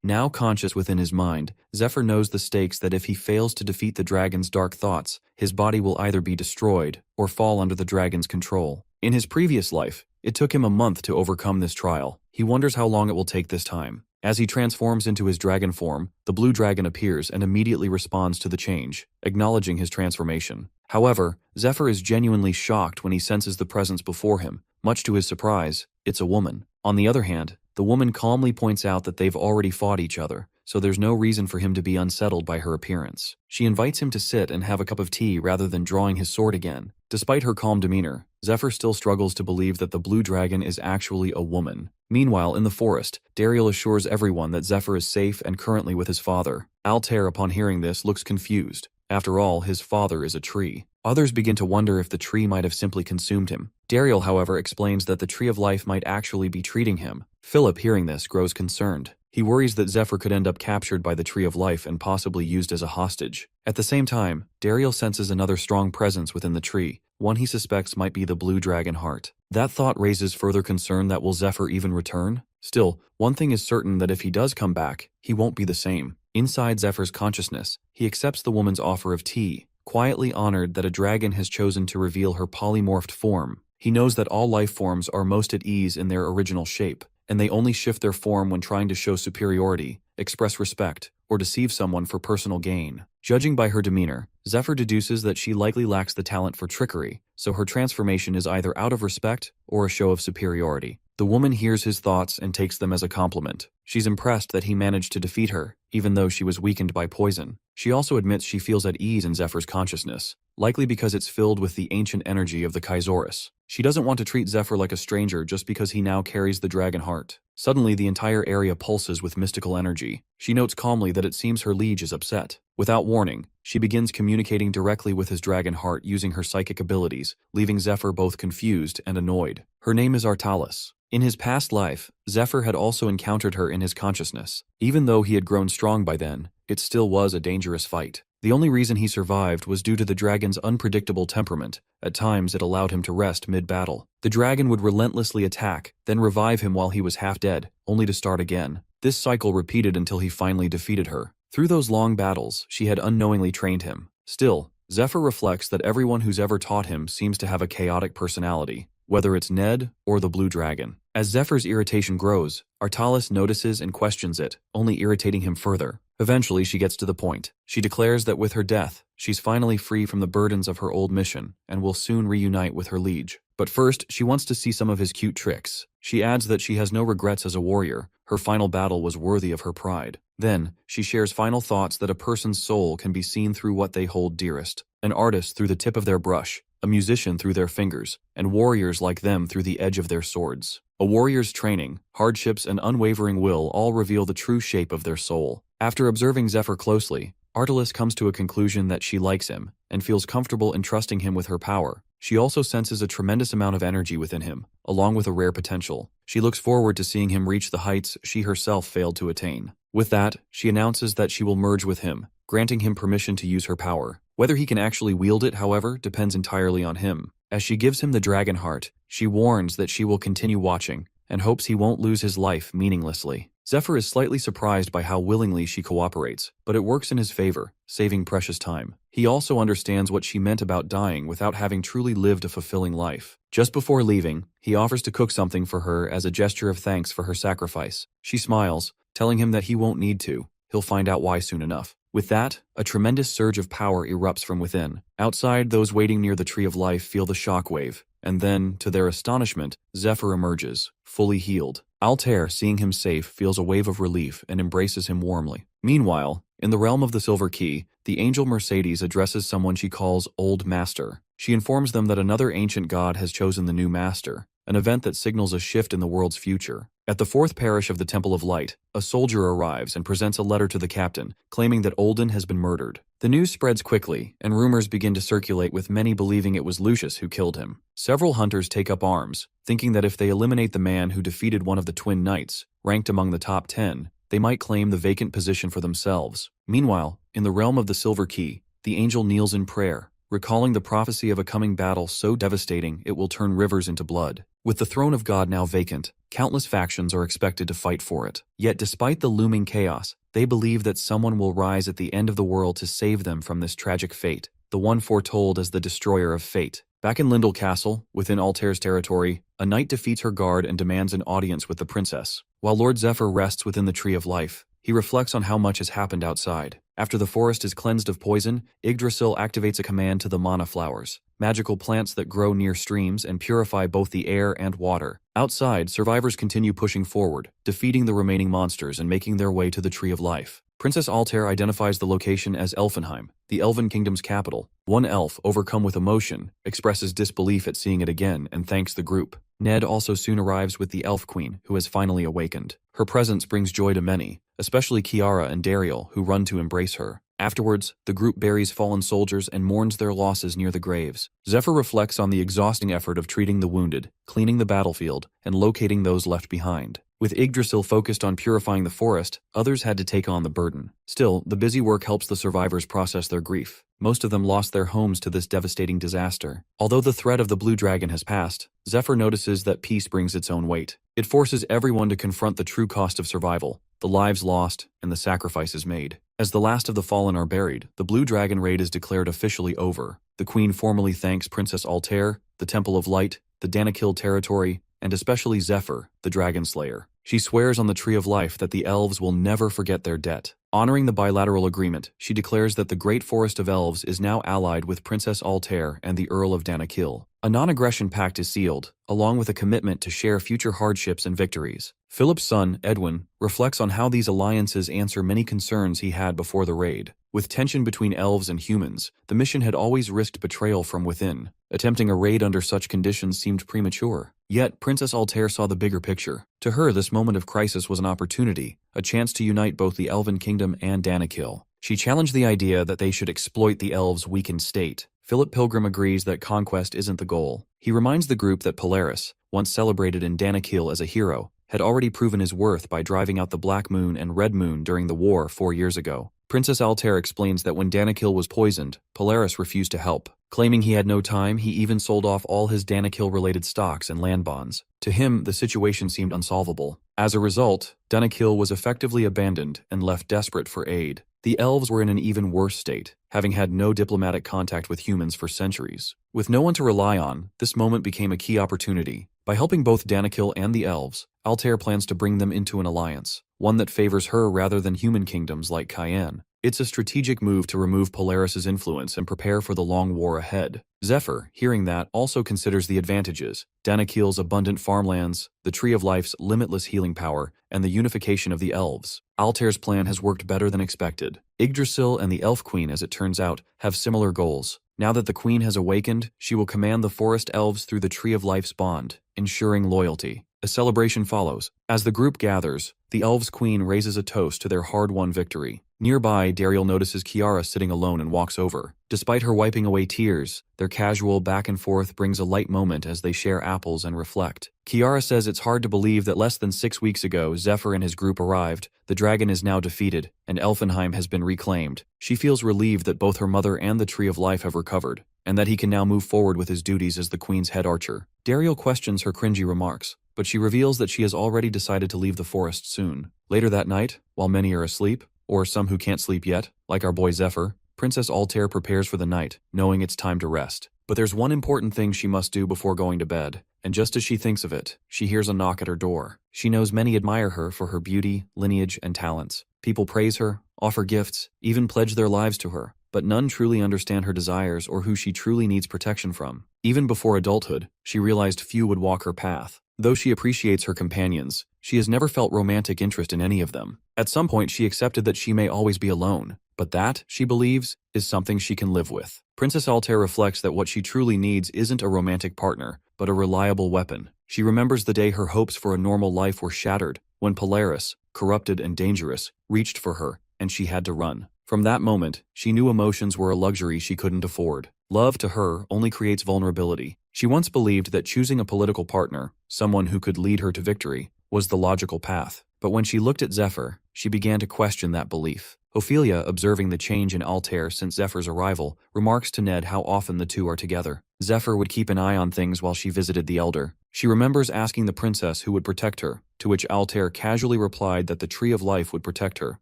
A: Now conscious within his mind, Zephyr knows the stakes that if he fails to defeat the dragon's dark thoughts, his body will either be destroyed or fall under the dragon's control. In his previous life, it took him a month to overcome this trial. He wonders how long it will take this time. As he transforms into his dragon form, the blue dragon appears and immediately responds to the change, acknowledging his transformation. However, Zephyr is genuinely shocked when he senses the presence before him. Much to his surprise, it's a woman. On the other hand, the woman calmly points out that they've already fought each other, so there's no reason for him to be unsettled by her appearance. She invites him to sit and have a cup of tea rather than drawing his sword again. Despite her calm demeanor, Zephyr still struggles to believe that the blue dragon is actually a woman. Meanwhile, in the forest, Dariel assures everyone that Zephyr is safe and currently with his father. Altair, upon hearing this, looks confused. After all, his father is a tree. Others begin to wonder if the tree might have simply consumed him. Dariel, however, explains that the Tree of Life might actually be treating him. Philip, hearing this, grows concerned. He worries that Zephyr could end up captured by the Tree of Life and possibly used as a hostage. At the same time, Dariel senses another strong presence within the tree, one he suspects might be the blue dragon heart. That thought raises further concern that will Zephyr even return? Still, one thing is certain, that if he does come back, he won't be the same. Inside Zephyr's consciousness, he accepts the woman's offer of tea, quietly honored that a dragon has chosen to reveal her polymorphed form. He knows that all life forms are most at ease in their original shape, and they only shift their form when trying to show superiority, express respect, or deceive someone for personal gain. Judging by her demeanor, Zephyr deduces that she likely lacks the talent for trickery, so her transformation is either out of respect or a show of superiority. The woman hears his thoughts and takes them as a compliment. She's impressed that he managed to defeat her, even though she was weakened by poison. She also admits she feels at ease in Zephyr's consciousness, likely because it's filled with the ancient energy of the Kaisaurus. She doesn't want to treat Zephyr like a stranger just because he now carries the dragon heart. Suddenly, the entire area pulses with mystical energy. She notes calmly that it seems her liege is upset. Without warning, she begins communicating directly with his dragon heart using her psychic abilities, leaving Zephyr both confused and annoyed. Her name is Artalis. In his past life, Zephyr had also encountered her in his consciousness. Even though he had grown strong by then, it still was a dangerous fight. The only reason he survived was due to the dragon's unpredictable temperament. At times, it allowed him to rest mid-battle. The dragon would relentlessly attack, then revive him while he was half dead, only to start again. This cycle repeated until he finally defeated her. Through those long battles, she had unknowingly trained him. Still, Zephyr reflects that everyone who's ever taught him seems to have a chaotic personality, whether it's Ned or the blue dragon. As Zephyr's irritation grows, Artalis notices and questions it, only irritating him further. Eventually, she gets to the point. She declares that with her death, she's finally free from the burdens of her old mission and will soon reunite with her liege. But first, she wants to see some of his cute tricks. She adds that she has no regrets as a warrior. Her final battle was worthy of her pride. Then, she shares final thoughts that a person's soul can be seen through what they hold dearest. An artist through the tip of their brush, a musician through their fingers, and warriors like them through the edge of their swords. A warrior's training, hardships, and unwavering will all reveal the true shape of their soul. After observing Zephyr closely, Artalis comes to a conclusion that she likes him, and feels comfortable entrusting him with her power. She also senses a tremendous amount of energy within him, along with a rare potential. She looks forward to seeing him reach the heights she herself failed to attain. With that, she announces that she will merge with him, granting him permission to use her power. Whether he can actually wield it, however, depends entirely on him. As she gives him the dragon heart, she warns that she will continue watching, and hopes he won't lose his life meaninglessly. Zephyr is slightly surprised by how willingly she cooperates, but it works in his favor, saving precious time. He also understands what she meant about dying without having truly lived a fulfilling life. Just before leaving, he offers to cook something for her as a gesture of thanks for her sacrifice. She smiles, telling him that he won't need to. He'll find out why soon enough. With that, a tremendous surge of power erupts from within. Outside, those waiting near the Tree of Life feel the shockwave, and then, to their astonishment, Zephyr emerges, fully healed. Altair, seeing him safe, feels a wave of relief and embraces him warmly. Meanwhile, in the realm of the Silver Key, the angel Mercedes addresses someone she calls Old Master. She informs them that another ancient god has chosen the new master, an event that signals a shift in the world's future. At the fourth parish of the Temple of Light, a soldier arrives and presents a letter to the captain, claiming that Olden has been murdered. The news spreads quickly, and rumors begin to circulate with many believing it was Lucius who killed him. Several hunters take up arms, thinking that if they eliminate the man who defeated one of the twin knights, ranked among the top 10, they might claim the vacant position for themselves. Meanwhile, in the realm of the Silver Key, the angel kneels in prayer, recalling the prophecy of a coming battle so devastating it will turn rivers into blood. With the throne of God now vacant, countless factions are expected to fight for it. Yet despite the looming chaos, they believe that someone will rise at the end of the world to save them from this tragic fate, the one foretold as the destroyer of fate. Back in Lindell Castle, within Altair's territory, a knight defeats her guard and demands an audience with the princess. While Lord Zephyr rests within the Tree of Life, he reflects on how much has happened outside. After the forest is cleansed of poison, Yggdrasil activates a command to the mana flowers, magical plants that grow near streams and purify both the air and water. Outside, survivors continue pushing forward, defeating the remaining monsters and making their way to the Tree of Life. Princess Altair identifies the location as Elfenheim, the Elven Kingdom's capital. One elf, overcome with emotion, expresses disbelief at seeing it again and thanks the group. Ned also soon arrives with the Elf Queen, who has finally awakened. Her presence brings joy to many, especially Kiara and Dariel, who run to embrace her. Afterwards, the group buries fallen soldiers and mourns their losses near the graves. Zephyr reflects on the exhausting effort of treating the wounded, cleaning the battlefield, and locating those left behind. With Yggdrasil focused on purifying the forest, others had to take on the burden. Still, the busy work helps the survivors process their grief. Most of them lost their homes to this devastating disaster. Although the threat of the Blue Dragon has passed, Zephyr notices that peace brings its own weight. It forces everyone to confront the true cost of survival, the lives lost, and the sacrifices made. As the last of the fallen are buried, the Blue Dragon raid is declared officially over. The Queen formally thanks Princess Altair, the Temple of Light, the Danakil territory, and especially Zephyr, the Dragon Slayer. She swears on the Tree of Life that the elves will never forget their debt. Honoring the bilateral agreement, she declares that the Great Forest of Elves is now allied with Princess Altair and the Earl of Danakil. A non-aggression pact is sealed, along with a commitment to share future hardships and victories. Philip's son, Edwin, reflects on how these alliances answer many concerns he had before the raid. With tension between elves and humans, the mission had always risked betrayal from within. Attempting a raid under such conditions seemed premature. Yet, Princess Altair saw the bigger picture. To her, this moment of crisis was an opportunity, a chance to unite both the Elven Kingdom and Danakil. She challenged the idea that they should exploit the elves' weakened state. Philip Pilgrim agrees that conquest isn't the goal. He reminds the group that Polaris, once celebrated in Danakil as a hero, had already proven his worth by driving out the Black Moon and Red Moon during the war 4 years ago. Princess Altair explains that when Danakil was poisoned, Polaris refused to help. Claiming he had no time, he even sold off all his Danakil-related stocks and land bonds. To him, the situation seemed unsolvable. As a result, Danakil was effectively abandoned and left desperate for aid. The elves were in an even worse state, having had no diplomatic contact with humans for centuries. With no one to rely on, this moment became a key opportunity. By helping both Danakil and the elves, Altair plans to bring them into an alliance, one that favors her rather than human kingdoms like Cayenne. It's a strategic move to remove Polaris's influence and prepare for the long war ahead. Zephyr, hearing that, also considers the advantages: Danakil's abundant farmlands, the Tree of Life's limitless healing power, and the unification of the elves. Altair's plan has worked better than expected. Yggdrasil and the Elf Queen, as it turns out, have similar goals. Now that the Queen has awakened, she will command the forest elves through the Tree of Life's bond, ensuring loyalty. A celebration follows. As the group gathers, the Elves' Queen raises a toast to their hard-won victory. Nearby, Dariel notices Kiara sitting alone and walks over. Despite her wiping away tears, their casual back and forth brings a light moment as they share apples and reflect. Kiara says it's hard to believe that less than 6 weeks ago, Zephyr and his group arrived, the dragon is now defeated, and Elfenheim has been reclaimed. She feels relieved that both her mother and the Tree of Life have recovered, and that he can now move forward with his duties as the Queen's head archer. Dariel questions her cringy remarks, but she reveals that she has already decided to leave the forest soon. Later that night, while many are asleep, or some who can't sleep yet, like our boy Zephyr, Princess Altair prepares for the night, knowing it's time to rest. But there's one important thing she must do before going to bed, and just as she thinks of it, she hears a knock at her door. She knows many admire her for her beauty, lineage, and talents. People praise her, offer gifts, even pledge their lives to her, but none truly understand her desires or who she truly needs protection from. Even before adulthood, she realized few would walk her path. Though she appreciates her companions, she has never felt romantic interest in any of them. At some point she accepted that she may always be alone, but that, she believes, is something she can live with. Princess Altair reflects that what she truly needs isn't a romantic partner, but a reliable weapon. She remembers the day her hopes for a normal life were shattered, when Polaris, corrupted and dangerous, reached for her, and she had to run. From that moment, she knew emotions were a luxury she couldn't afford. Love, to her, only creates vulnerability. She once believed that choosing a political partner, someone who could lead her to victory, was the logical path. But when she looked at Zephyr, she began to question that belief. Ophelia, observing the change in Altair since Zephyr's arrival, remarks to Ned how often the two are together. Zephyr would keep an eye on things while she visited the Elder. She remembers asking the princess who would protect her, to which Altair casually replied that the Tree of Life would protect her,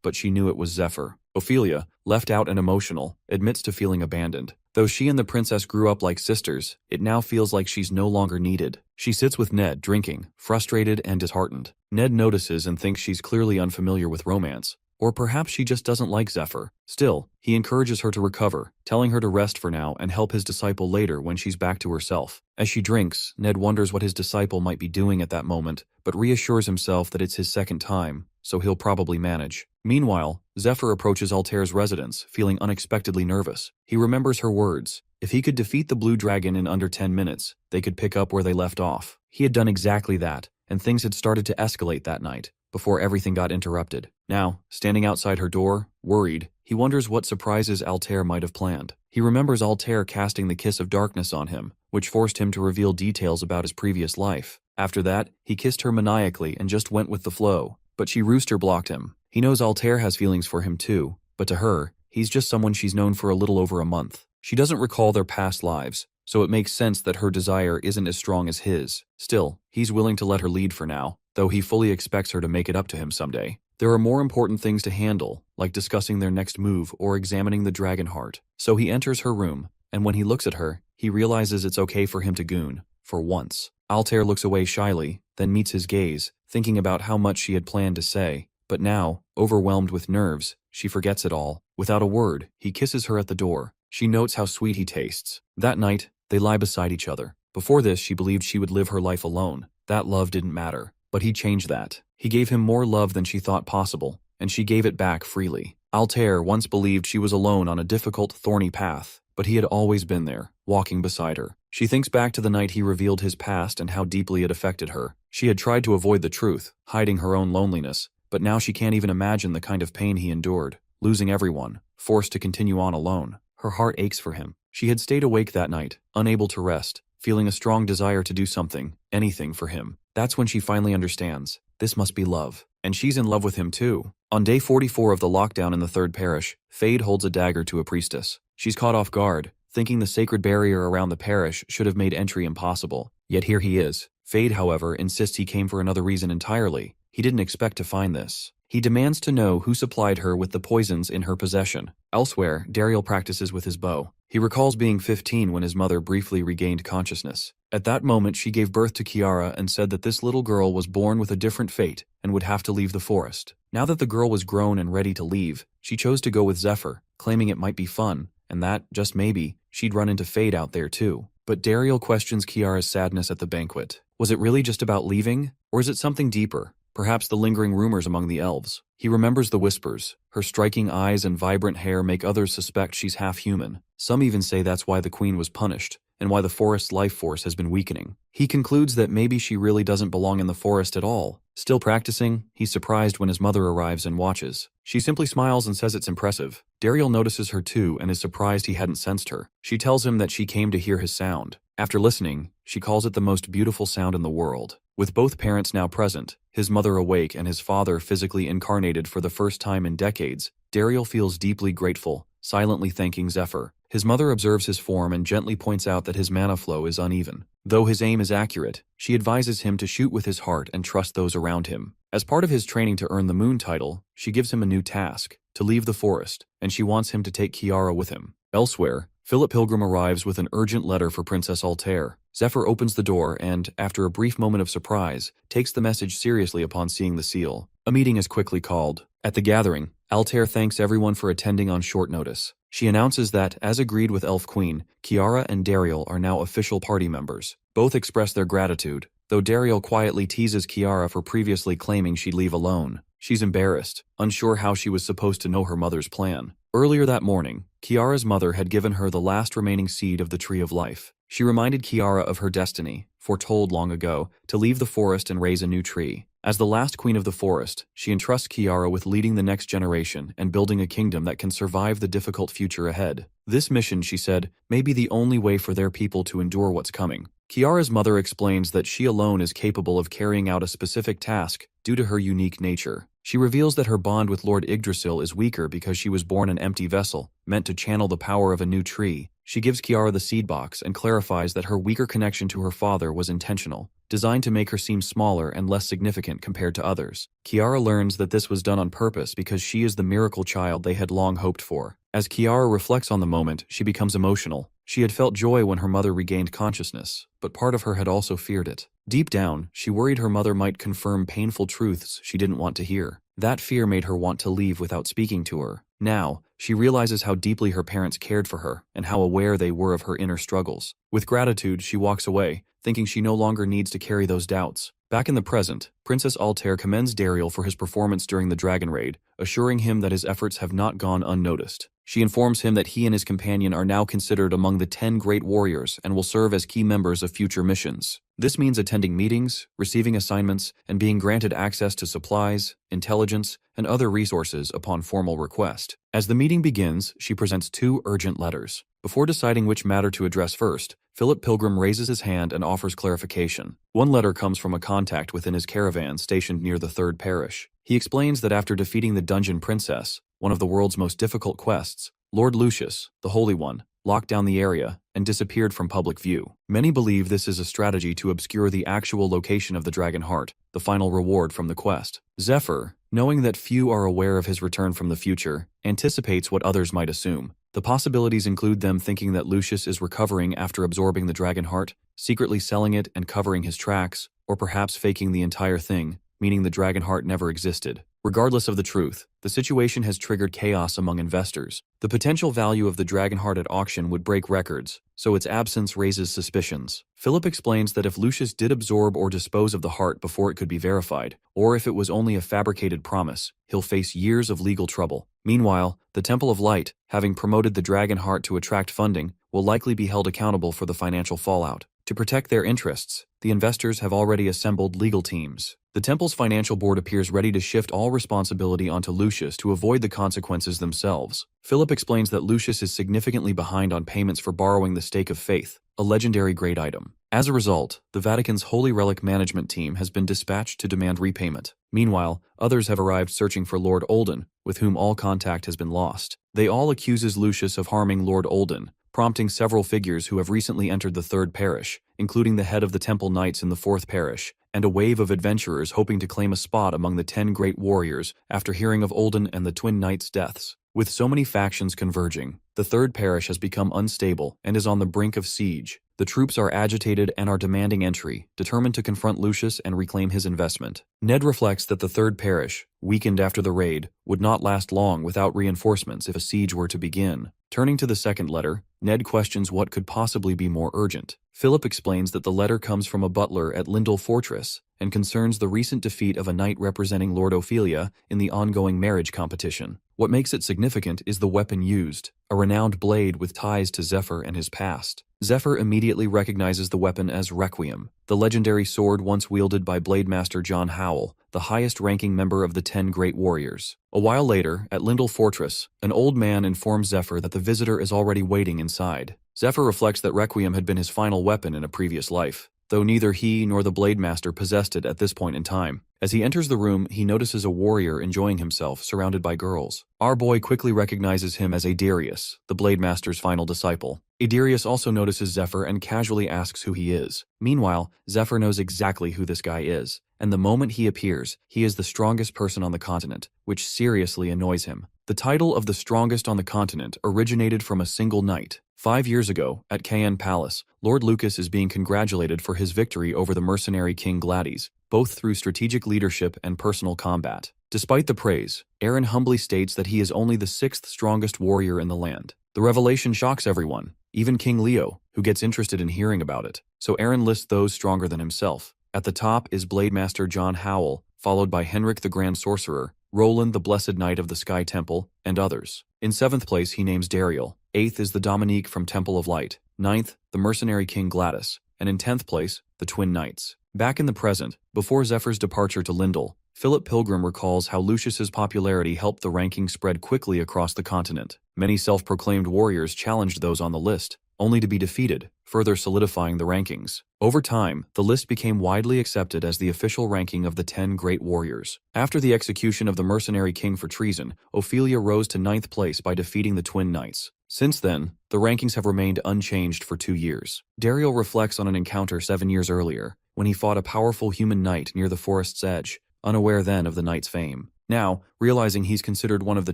A: but she knew it was Zephyr. Ophelia, left out and emotional, admits to feeling abandoned. Though she and the princess grew up like sisters, it now feels like she's no longer needed. She sits with Ned, drinking, frustrated and disheartened. Ned notices and thinks she's clearly unfamiliar with romance. Or perhaps she just doesn't like Zephyr. Still, he encourages her to recover, telling her to rest for now and help his disciple later when she's back to herself. As she drinks, Ned wonders what his disciple might be doing at that moment, but reassures himself that it's his second time, so he'll probably manage. Meanwhile, Zephyr approaches Altair's residence, feeling unexpectedly nervous. He remembers her words. If he could defeat the Blue Dragon in under 10 minutes, they could pick up where they left off. He had done exactly that, and things had started to escalate that night, before everything got interrupted. Now, standing outside her door, worried, he wonders what surprises Altair might have planned. He remembers Altair casting the kiss of darkness on him, which forced him to reveal details about his previous life. After that, he kissed her maniacally and just went with the flow, but she rooster blocked him. He knows Altair has feelings for him too, but to her, he's just someone she's known for a little over a month. She doesn't recall their past lives, so it makes sense that her desire isn't as strong as his. Still, he's willing to let her lead for now, though he fully expects her to make it up to him someday. There are more important things to handle, like discussing their next move or examining the dragon heart. So he enters her room, and when he looks at her, he realizes it's okay for him to goon, for once. Altair looks away shyly, then meets his gaze, thinking about how much she had planned to say. But now, overwhelmed with nerves, she forgets it all. Without a word, he kisses her at the door. She notes how sweet he tastes. That night, they lie beside each other. Before this, she believed she would live her life alone. That love didn't matter. But he changed that. He gave him more love than she thought possible, and she gave it back freely. Altair once believed she was alone on a difficult, thorny path, but he had always been there, walking beside her. She thinks back to the night he revealed his past and how deeply it affected her. She had tried to avoid the truth, hiding her own loneliness, but now she can't even imagine the kind of pain he endured, losing everyone, forced to continue on alone. Her heart aches for him. She had stayed awake that night, unable to rest, feeling a strong desire to do something, anything for him. That's when she finally understands. This must be love. And she's in love with him too. On day 44 of the lockdown in the third parish, Fade holds a dagger to a priestess. She's caught off guard, thinking the sacred barrier around the parish should have made entry impossible. Yet here he is. Fade, however, insists he came for another reason entirely. He didn't expect to find this. He demands to know who supplied her with the poisons in her possession. Elsewhere, Dariel practices with his bow. He recalls being 15 when his mother briefly regained consciousness. At that moment, she gave birth to Kiara and said that this little girl was born with a different fate and would have to leave the forest. Now that the girl was grown and ready to leave, she chose to go with Zephyr, claiming it might be fun, and that, just maybe, she'd run into Fade out there too. But Dariel questions Kiara's sadness at the banquet. Was it really just about leaving? Or is it something deeper? Perhaps the lingering rumors among the elves. He remembers the whispers. Her striking eyes and vibrant hair make others suspect she's half human. Some even say that's why the queen was punished, and why the forest's life force has been weakening. He concludes that maybe she really doesn't belong in the forest at all. Still practicing, he's surprised when his mother arrives and watches. She simply smiles and says it's impressive. Dariel notices her too and is surprised he hadn't sensed her. She tells him that she came to hear his sound. After listening, she calls it the most beautiful sound in the world. With both parents now present, his mother awake and his father physically incarnated for the first time in decades, Dariel feels deeply grateful, silently thanking Zephyr. His mother observes his form and gently points out that his mana flow is uneven. Though his aim is accurate, she advises him to shoot with his heart and trust those around him. As part of his training to earn the Moon title, she gives him a new task. to leave the forest, and she wants him to take Kiara with him. Elsewhere, Philip Pilgrim arrives with an urgent letter for Princess Altair. Zephyr opens the door and, after a brief moment of surprise, takes the message seriously upon seeing the seal. A meeting is quickly called. At the gathering, Altair thanks everyone for attending on short notice. She announces that, as agreed with Elf Queen, Kiara and Dariel are now official party members. Both express their gratitude, though Dariel quietly teases Kiara for previously claiming she'd leave alone. She's embarrassed, unsure how she was supposed to know her mother's plan. Earlier that morning, Kiara's mother had given her the last remaining seed of the Tree of Life. She reminded Kiara of her destiny, foretold long ago, to leave the forest and raise a new tree. As the last queen of the forest, she entrusts Kiara with leading the next generation and building a kingdom that can survive the difficult future ahead. This mission, she said, may be the only way for their people to endure what's coming. Kiara's mother explains that she alone is capable of carrying out a specific task due to her unique nature. She reveals that her bond with Lord Yggdrasil is weaker because she was born an empty vessel, meant to channel the power of a new tree. She gives Kiara the seed box and clarifies that her weaker connection to her father was intentional, designed to make her seem smaller and less significant compared to others. Kiara learns that this was done on purpose because she is the miracle child they had long hoped for. As Kiara reflects on the moment, she becomes emotional. She had felt joy when her mother regained consciousness, but part of her had also feared it. Deep down, she worried her mother might confirm painful truths she didn't want to hear. That fear made her want to leave without speaking to her. Now, she realizes how deeply her parents cared for her and how aware they were of her inner struggles. With gratitude, she walks away, thinking she no longer needs to carry those doubts. Back in the present, Princess Altair commends Dariel for his performance during the Dragon Raid, assuring him that his efforts have not gone unnoticed. She informs him that he and his companion are now considered among the 10 great warriors and will serve as key members of future missions. This means attending meetings, receiving assignments, and being granted access to supplies, intelligence, and other resources upon formal request. As the meeting begins, she presents 2 urgent letters. Before deciding which matter to address first, Philip Pilgrim raises his hand and offers clarification. One letter comes from a contact within his caravan stationed near the Third Parish. He explains that after defeating the Dungeon Princess, one of the world's most difficult quests, Lord Lucius, the Holy One, locked down the area and disappeared from public view. Many believe this is a strategy to obscure the actual location of the Dragon Heart, the final reward from the quest. Zephyr, knowing that few are aware of his return from the future, anticipates what others might assume. The possibilities include them thinking that Lucius is recovering after absorbing the Dragon Heart, secretly selling it and covering his tracks, or perhaps faking the entire thing, meaning the Dragon Heart never existed. Regardless of the truth, the situation has triggered chaos among investors. The potential value of the Dragon Heart at auction would break records, so its absence raises suspicions. Philip explains that if Lucius did absorb or dispose of the heart before it could be verified, or if it was only a fabricated promise, he'll face years of legal trouble. Meanwhile, the Temple of Light, having promoted the Dragon Heart to attract funding, will likely be held accountable for the financial fallout. To protect their interests, the investors have already assembled legal teams. The temple's financial board appears ready to shift all responsibility onto Lucius to avoid the consequences themselves. Philip explains that Lucius is significantly behind on payments for borrowing the Stake of Faith, a legendary great item. As a result, the Vatican's Holy Relic management team has been dispatched to demand repayment. Meanwhile, others have arrived searching for Lord Olden, with whom all contact has been lost. They all accuses Lucius of harming Lord Olden, prompting several figures who have recently entered the Third Parish, including the head of the Temple Knights in the Fourth Parish, and a wave of adventurers hoping to claim a spot among the 10 great warriors after hearing of Olden and the Twin Knights' deaths. With so many factions converging, the Third Parish has become unstable and is on the brink of siege. The troops are agitated and are demanding entry, determined to confront Lucius and reclaim his investment. Ned reflects that the Third Parish, weakened after the raid, would not last long without reinforcements if a siege were to begin. Turning to the second letter, Ned questions what could possibly be more urgent. Philip explains that the letter comes from a butler at Lindell Fortress and concerns the recent defeat of a knight representing Lord Ophelia in the ongoing marriage competition. What makes it significant is the weapon used, a renowned blade with ties to Zephyr and his past. Zephyr immediately recognizes the weapon as Requiem, the legendary sword once wielded by Blademaster John Howell, the highest-ranking member of the 10 Great Warriors. A while later, at Lindell Fortress, an old man informs Zephyr that the visitor is already waiting inside. Zephyr reflects that Requiem had been his final weapon in a previous life, though neither he nor the Blademaster possessed it at this point in time. As he enters the room, he notices a warrior enjoying himself, surrounded by girls. Our boy quickly recognizes him as Adarius, the Blademaster's final disciple. Adarius also notices Zephyr and casually asks who he is. Meanwhile, Zephyr knows exactly who this guy is, and the moment he appears, he is the strongest person on the continent, which seriously annoys him. The title of the strongest on the continent originated from a single night. 5 years ago, at Cayenne Palace, Lord Lucas is being congratulated for his victory over the mercenary King Gladys, both through strategic leadership and personal combat. Despite the praise, Eren humbly states that he is only the 6th strongest warrior in the land. The revelation shocks everyone, even King Leo, who gets interested in hearing about it. So Eren lists those stronger than himself. At the top is Blade Master John Howell, followed by Henrik the Grand Sorcerer, Roland the Blessed Knight of the Sky Temple, and others. In 7th place he names Dariel. 8th is the Dominique from Temple of Light. 9th, the mercenary King Gladys. And in 10th place, the Twin Knights. Back in the present, before Zephyr's departure to Lindell, Philip Pilgrim recalls how Lucius's popularity helped the ranking spread quickly across the continent. Many self-proclaimed warriors challenged those on the list, only to be defeated, further solidifying the rankings. Over time, the list became widely accepted as the official ranking of the 10 great warriors. After the execution of the mercenary king for treason, Ophelia rose to 9th place by defeating the Twin Knights. Since then, the rankings have remained unchanged for 2 years. Dariel reflects on an encounter 7 years earlier, when he fought a powerful human knight near the forest's edge, unaware then of the knight's fame. Now, realizing he's considered one of the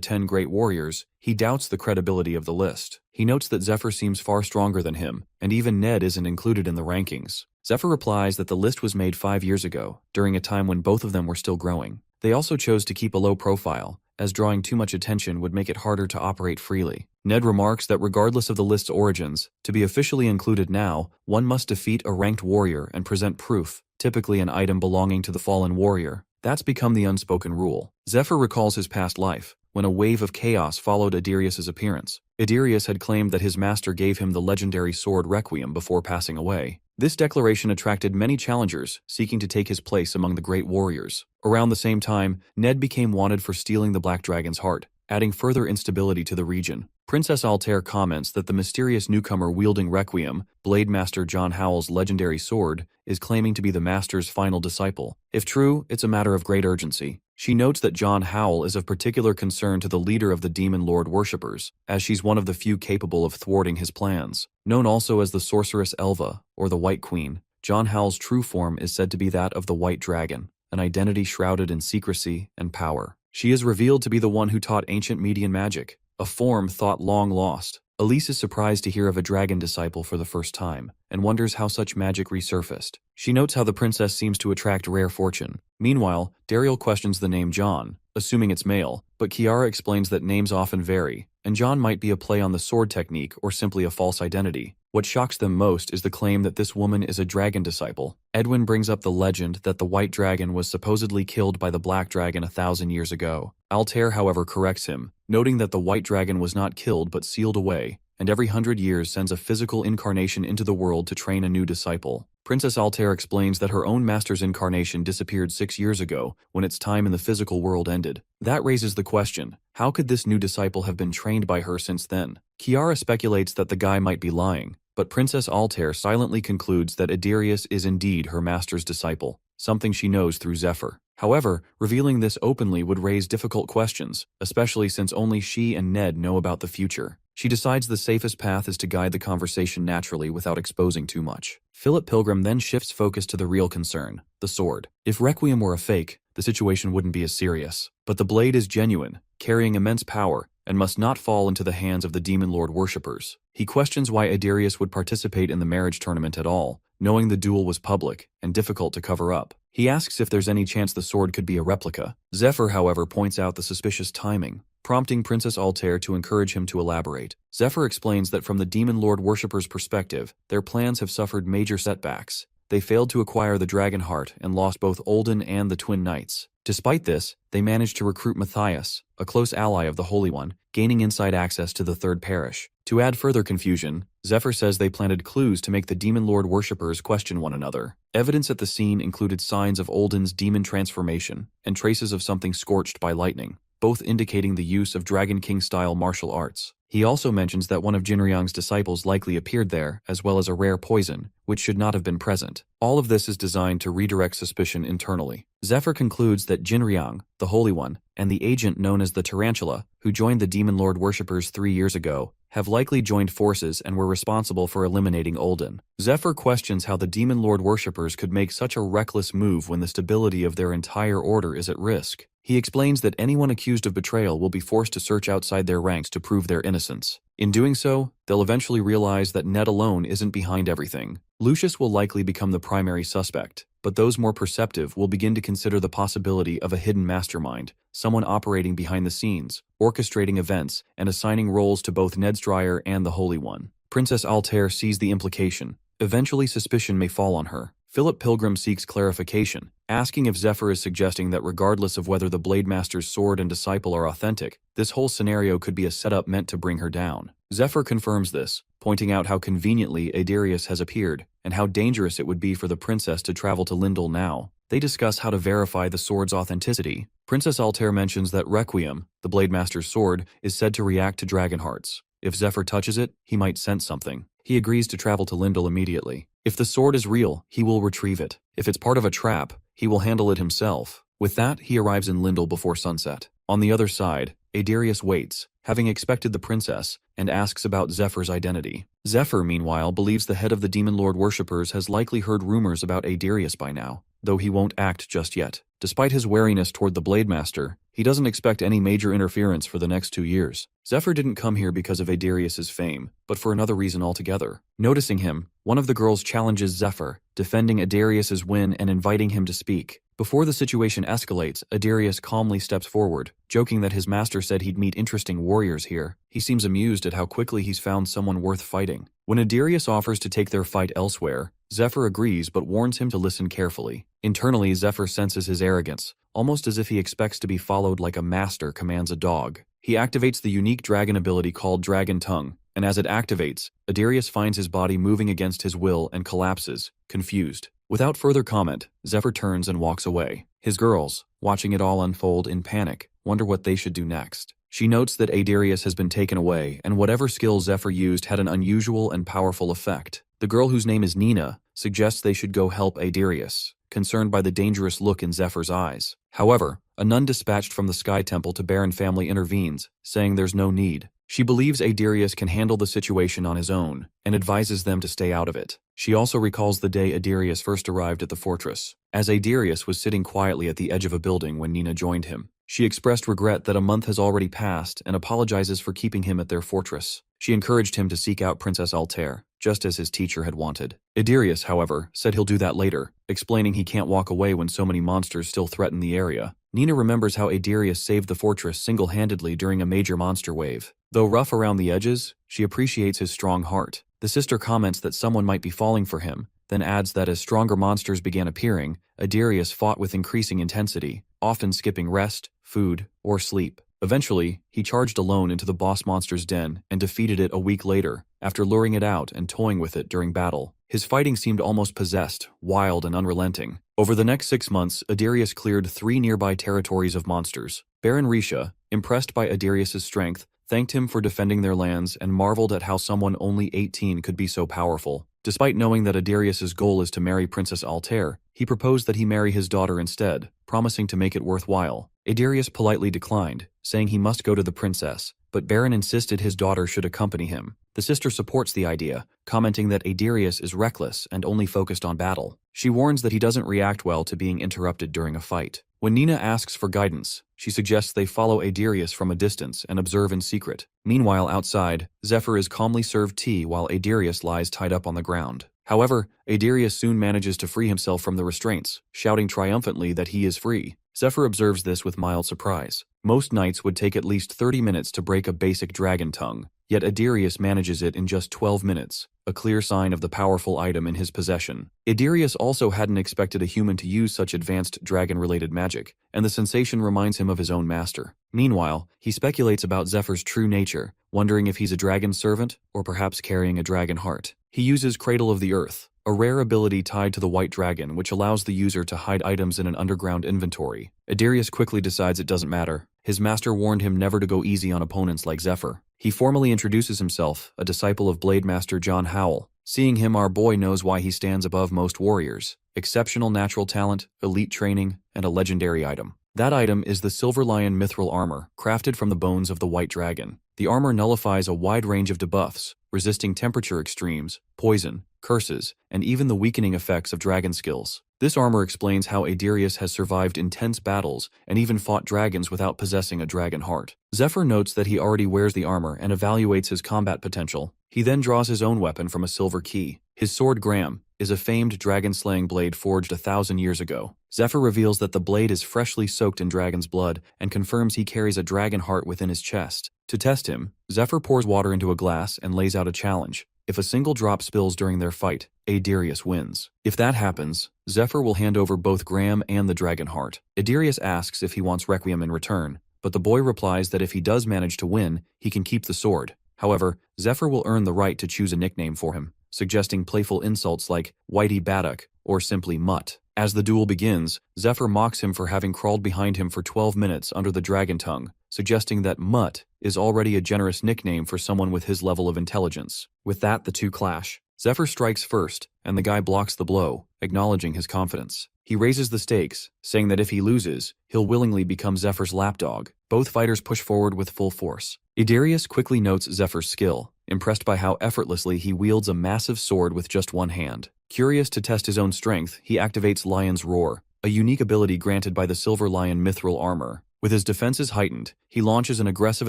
A: 10 great warriors, he doubts the credibility of the list. He notes that Zephyr seems far stronger than him, and even Ned isn't included in the rankings. Zephyr replies that the list was made 5 years ago, during a time when both of them were still growing. They also chose to keep a low profile, as drawing too much attention would make it harder to operate freely. Ned remarks that regardless of the list's origins, to be officially included now, one must defeat a ranked warrior and present proof, typically an item belonging to the fallen warrior. That's become the unspoken rule. Zephyr recalls his past life, when a wave of chaos followed Adirius's appearance. Adirius had claimed that his master gave him the legendary sword Requiem before passing away. This declaration attracted many challengers, seeking to take his place among the great warriors. Around the same time, Ned became wanted for stealing the Black Dragon's heart, adding further instability to the region. Princess Altair comments that the mysterious newcomer wielding Requiem, Blade Master John Howell's legendary sword, is claiming to be the master's final disciple. If true, it's a matter of great urgency. She notes that John Howell is of particular concern to the leader of the Demon Lord worshippers, as she's one of the few capable of thwarting his plans. Known also as the Sorceress Elva, or the White Queen, John Howell's true form is said to be that of the White Dragon, an identity shrouded in secrecy and power. She is revealed to be the one who taught ancient Median magic, a form thought long lost. Elise is surprised to hear of a dragon disciple for the first time, and wonders how such magic resurfaced. She notes how the princess seems to attract rare fortune. Meanwhile, Dariel questions the name John, assuming it's male, but Kiara explains that names often vary, and John might be a play on the sword technique or simply a false identity. What shocks them most is the claim that this woman is a dragon disciple. Edwin brings up the legend that the White Dragon was supposedly killed by the Black Dragon 1,000 years ago. Altair, however, corrects him, noting that the White Dragon was not killed but sealed away, and every 100 years sends a physical incarnation into the world to train a new disciple. Princess Altair explains that her own master's incarnation disappeared 6 years ago, when its time in the physical world ended. That raises the question, how could this new disciple have been trained by her since then? Kiara speculates that the guy might be lying, but Princess Altair silently concludes that Adirius is indeed her master's disciple, something she knows through Zephyr. However, revealing this openly would raise difficult questions, especially since only she and Ned know about the future. She decides the safest path is to guide the conversation naturally without exposing too much. Philip Pilgrim then shifts focus to the real concern, the sword. If Requiem were a fake, the situation wouldn't be as serious. But the blade is genuine, carrying immense power, and must not fall into the hands of the Demon Lord worshippers. He questions why Adirius would participate in the marriage tournament at all, knowing the duel was public and difficult to cover up. He asks if there's any chance the sword could be a replica. Zephyr, however, points out the suspicious timing, prompting Princess Altair to encourage him to elaborate. Zephyr explains that from the Demon Lord worshippers' perspective, their plans have suffered major setbacks. They failed to acquire the Dragon Heart and lost both Olden and the Twin Knights. Despite this, they managed to recruit Matthias, a close ally of the Holy One, gaining inside access to the Third Parish. To add further confusion, Zephyr says they planted clues to make the Demon Lord worshippers question one another. Evidence at the scene included signs of Olden's demon transformation and traces of something scorched by lightning, both indicating the use of Dragon King-style martial arts. He also mentions that one of Jinryang's disciples likely appeared there, as well as a rare poison, which should not have been present. All of this is designed to redirect suspicion internally. Zephyr concludes that Jinryang, the Holy One, and the agent known as the Tarantula, who joined the Demon Lord worshippers 3 years ago, have likely joined forces and were responsible for eliminating Ulden. Zephyr questions how the Demon Lord worshippers could make such a reckless move when the stability of their entire order is at risk. He explains that anyone accused of betrayal will be forced to search outside their ranks to prove their innocence. In doing so, they'll eventually realize that Ned alone isn't behind everything. Lucius will likely become the primary suspect, but those more perceptive will begin to consider the possibility of a hidden mastermind, someone operating behind the scenes, orchestrating events, and assigning roles to both Ned's Dryer and the Holy One. Princess Altair sees the implication. Eventually suspicion may fall on her. Philip Pilgrim seeks clarification, asking if Zephyr is suggesting that regardless of whether the Blade Master's sword and disciple are authentic, this whole scenario could be a setup meant to bring her down. Zephyr confirms this, pointing out how conveniently Adarius has appeared, and how dangerous it would be for the princess to travel to Lindel now. They discuss how to verify the sword's authenticity. Princess Altair mentions that Requiem, the Blade Master's sword, is said to react to dragon hearts. If Zephyr touches it, he might sense something. He agrees to travel to Lindel immediately. If the sword is real, he will retrieve it. If it's part of a trap, he will handle it himself. With that, he arrives in Lindel before sunset. On the other side, Adarius waits, having expected the princess, and asks about Zephyr's identity. Zephyr, meanwhile, believes the head of the Demon Lord worshippers has likely heard rumors about Adarius by now, though he won't act just yet. Despite his wariness toward the Blade Master, he doesn't expect any major interference for the next 2 years. Zephyr didn't come here because of Adarius's fame, but for another reason altogether. Noticing him, one of the girls challenges Zephyr, defending Adarius's win and inviting him to speak. Before the situation escalates, Adarius calmly steps forward, joking that his master said he'd meet interesting warriors here. He seems amused at how quickly he's found someone worth fighting. When Adarius offers to take their fight elsewhere, Zephyr agrees but warns him to listen carefully. Internally, Zephyr senses his arrogance, almost as if he expects to be followed like a master commands a dog. He activates the unique dragon ability called Dragon Tongue, and as it activates, Adarius finds his body moving against his will and collapses, confused. Without further comment, Zephyr turns and walks away. His girls, watching it all unfold in panic, wonder what they should do next. She notes that Adarius has been taken away, and whatever skill Zephyr used had an unusual and powerful effect. The girl, whose name is Nina, suggests they should go help Adarius, concerned by the dangerous look in Zephyr's eyes. However, a nun dispatched from the Sky Temple to Baron family intervenes, saying there's no need. She believes Adarius can handle the situation on his own, and advises them to stay out of it. She also recalls the day Adarius first arrived at the fortress. As Adarius was sitting quietly at the edge of a building when Nina joined him, she expressed regret that a month has already passed and apologizes for keeping him at their fortress. She encouraged him to seek out Princess Altair, just as his teacher had wanted. Adarius, however, said he'll do that later, explaining he can't walk away when so many monsters still threaten the area. Nina remembers how Adarius saved the fortress single-handedly during a major monster wave. Though rough around the edges, she appreciates his strong heart. The sister comments that someone might be falling for him, then adds that as stronger monsters began appearing, Adarius fought with increasing intensity, often skipping rest, food, or sleep. Eventually, he charged alone into the boss monster's den and defeated it a week later, after luring it out and toying with it during battle. His fighting seemed almost possessed, wild and unrelenting. Over the next 6 months, Adarius cleared 3 nearby territories of monsters. Baron Risha, impressed by Adarius's strength, thanked him for defending their lands and marveled at how someone only 18 could be so powerful. Despite knowing that Adarius's goal is to marry Princess Altair, he proposed that he marry his daughter instead, promising to make it worthwhile. Adarius politely declined, saying he must go to the princess, but Baron insisted his daughter should accompany him. The sister supports the idea, commenting that Adarius is reckless and only focused on battle. She warns that he doesn't react well to being interrupted during a fight. When Nina asks for guidance, she suggests they follow Adarius from a distance and observe in secret. Meanwhile, outside, Zephyr is calmly served tea while Adarius lies tied up on the ground. However, Adarius soon manages to free himself from the restraints, shouting triumphantly that he is free. Zephyr observes this with mild surprise. Most knights would take at least 30 minutes to break a basic dragon tongue, yet Adarius manages it in just 12 minutes, a clear sign of the powerful item in his possession. Adarius also hadn't expected a human to use such advanced dragon-related magic, and the sensation reminds him of his own master. Meanwhile, he speculates about Zephyr's true nature, wondering if he's a dragon servant or perhaps carrying a dragon heart. He uses Cradle of the Earth, a rare ability tied to the white dragon which allows the user to hide items in an underground inventory. Adarius quickly decides it doesn't matter. His master warned him never to go easy on opponents like Zephyr. He formally introduces himself, a disciple of Blade Master John Howell. Seeing him, our boy knows why he stands above most warriors. Exceptional natural talent, elite training, and a legendary item. That item is the Silver Lion Mithril Armor, crafted from the bones of the White Dragon. The armor nullifies a wide range of debuffs, resisting temperature extremes, poison, curses, and even the weakening effects of dragon skills. This armor explains how Adirius has survived intense battles and even fought dragons without possessing a dragon heart. Zephyr notes that he already wears the armor and evaluates his combat potential. He then draws his own weapon from a silver key. His sword Graham is a famed dragon-slaying blade forged 1,000 years ago. Zephyr reveals that the blade is freshly soaked in dragon's blood and confirms he carries a dragon heart within his chest. To test him, Zephyr pours water into a glass and lays out a challenge. If a single drop spills during their fight, Adirius wins. If that happens, Zephyr will hand over both Graham and the dragon heart. Adirius asks if he wants Requiem in return, but the boy replies that if he does manage to win, he can keep the sword. However, Zephyr will earn the right to choose a nickname for him, suggesting playful insults like Whitey Baddock or simply Mutt. As the duel begins, Zephyr mocks him for having crawled behind him for 12 minutes under the dragon tongue, suggesting that Mutt is already a generous nickname for someone with his level of intelligence. With that, the two clash. Zephyr strikes first, and the guy blocks the blow, acknowledging his confidence. He raises the stakes, saying that if he loses, he'll willingly become Zephyr's lapdog. Both fighters push forward with full force. Adirius quickly notes Zephyr's skill, impressed by how effortlessly he wields a massive sword with just one hand. Curious to test his own strength, he activates Lion's Roar, a unique ability granted by the Silver Lion mithril armor. With his defenses heightened, he launches an aggressive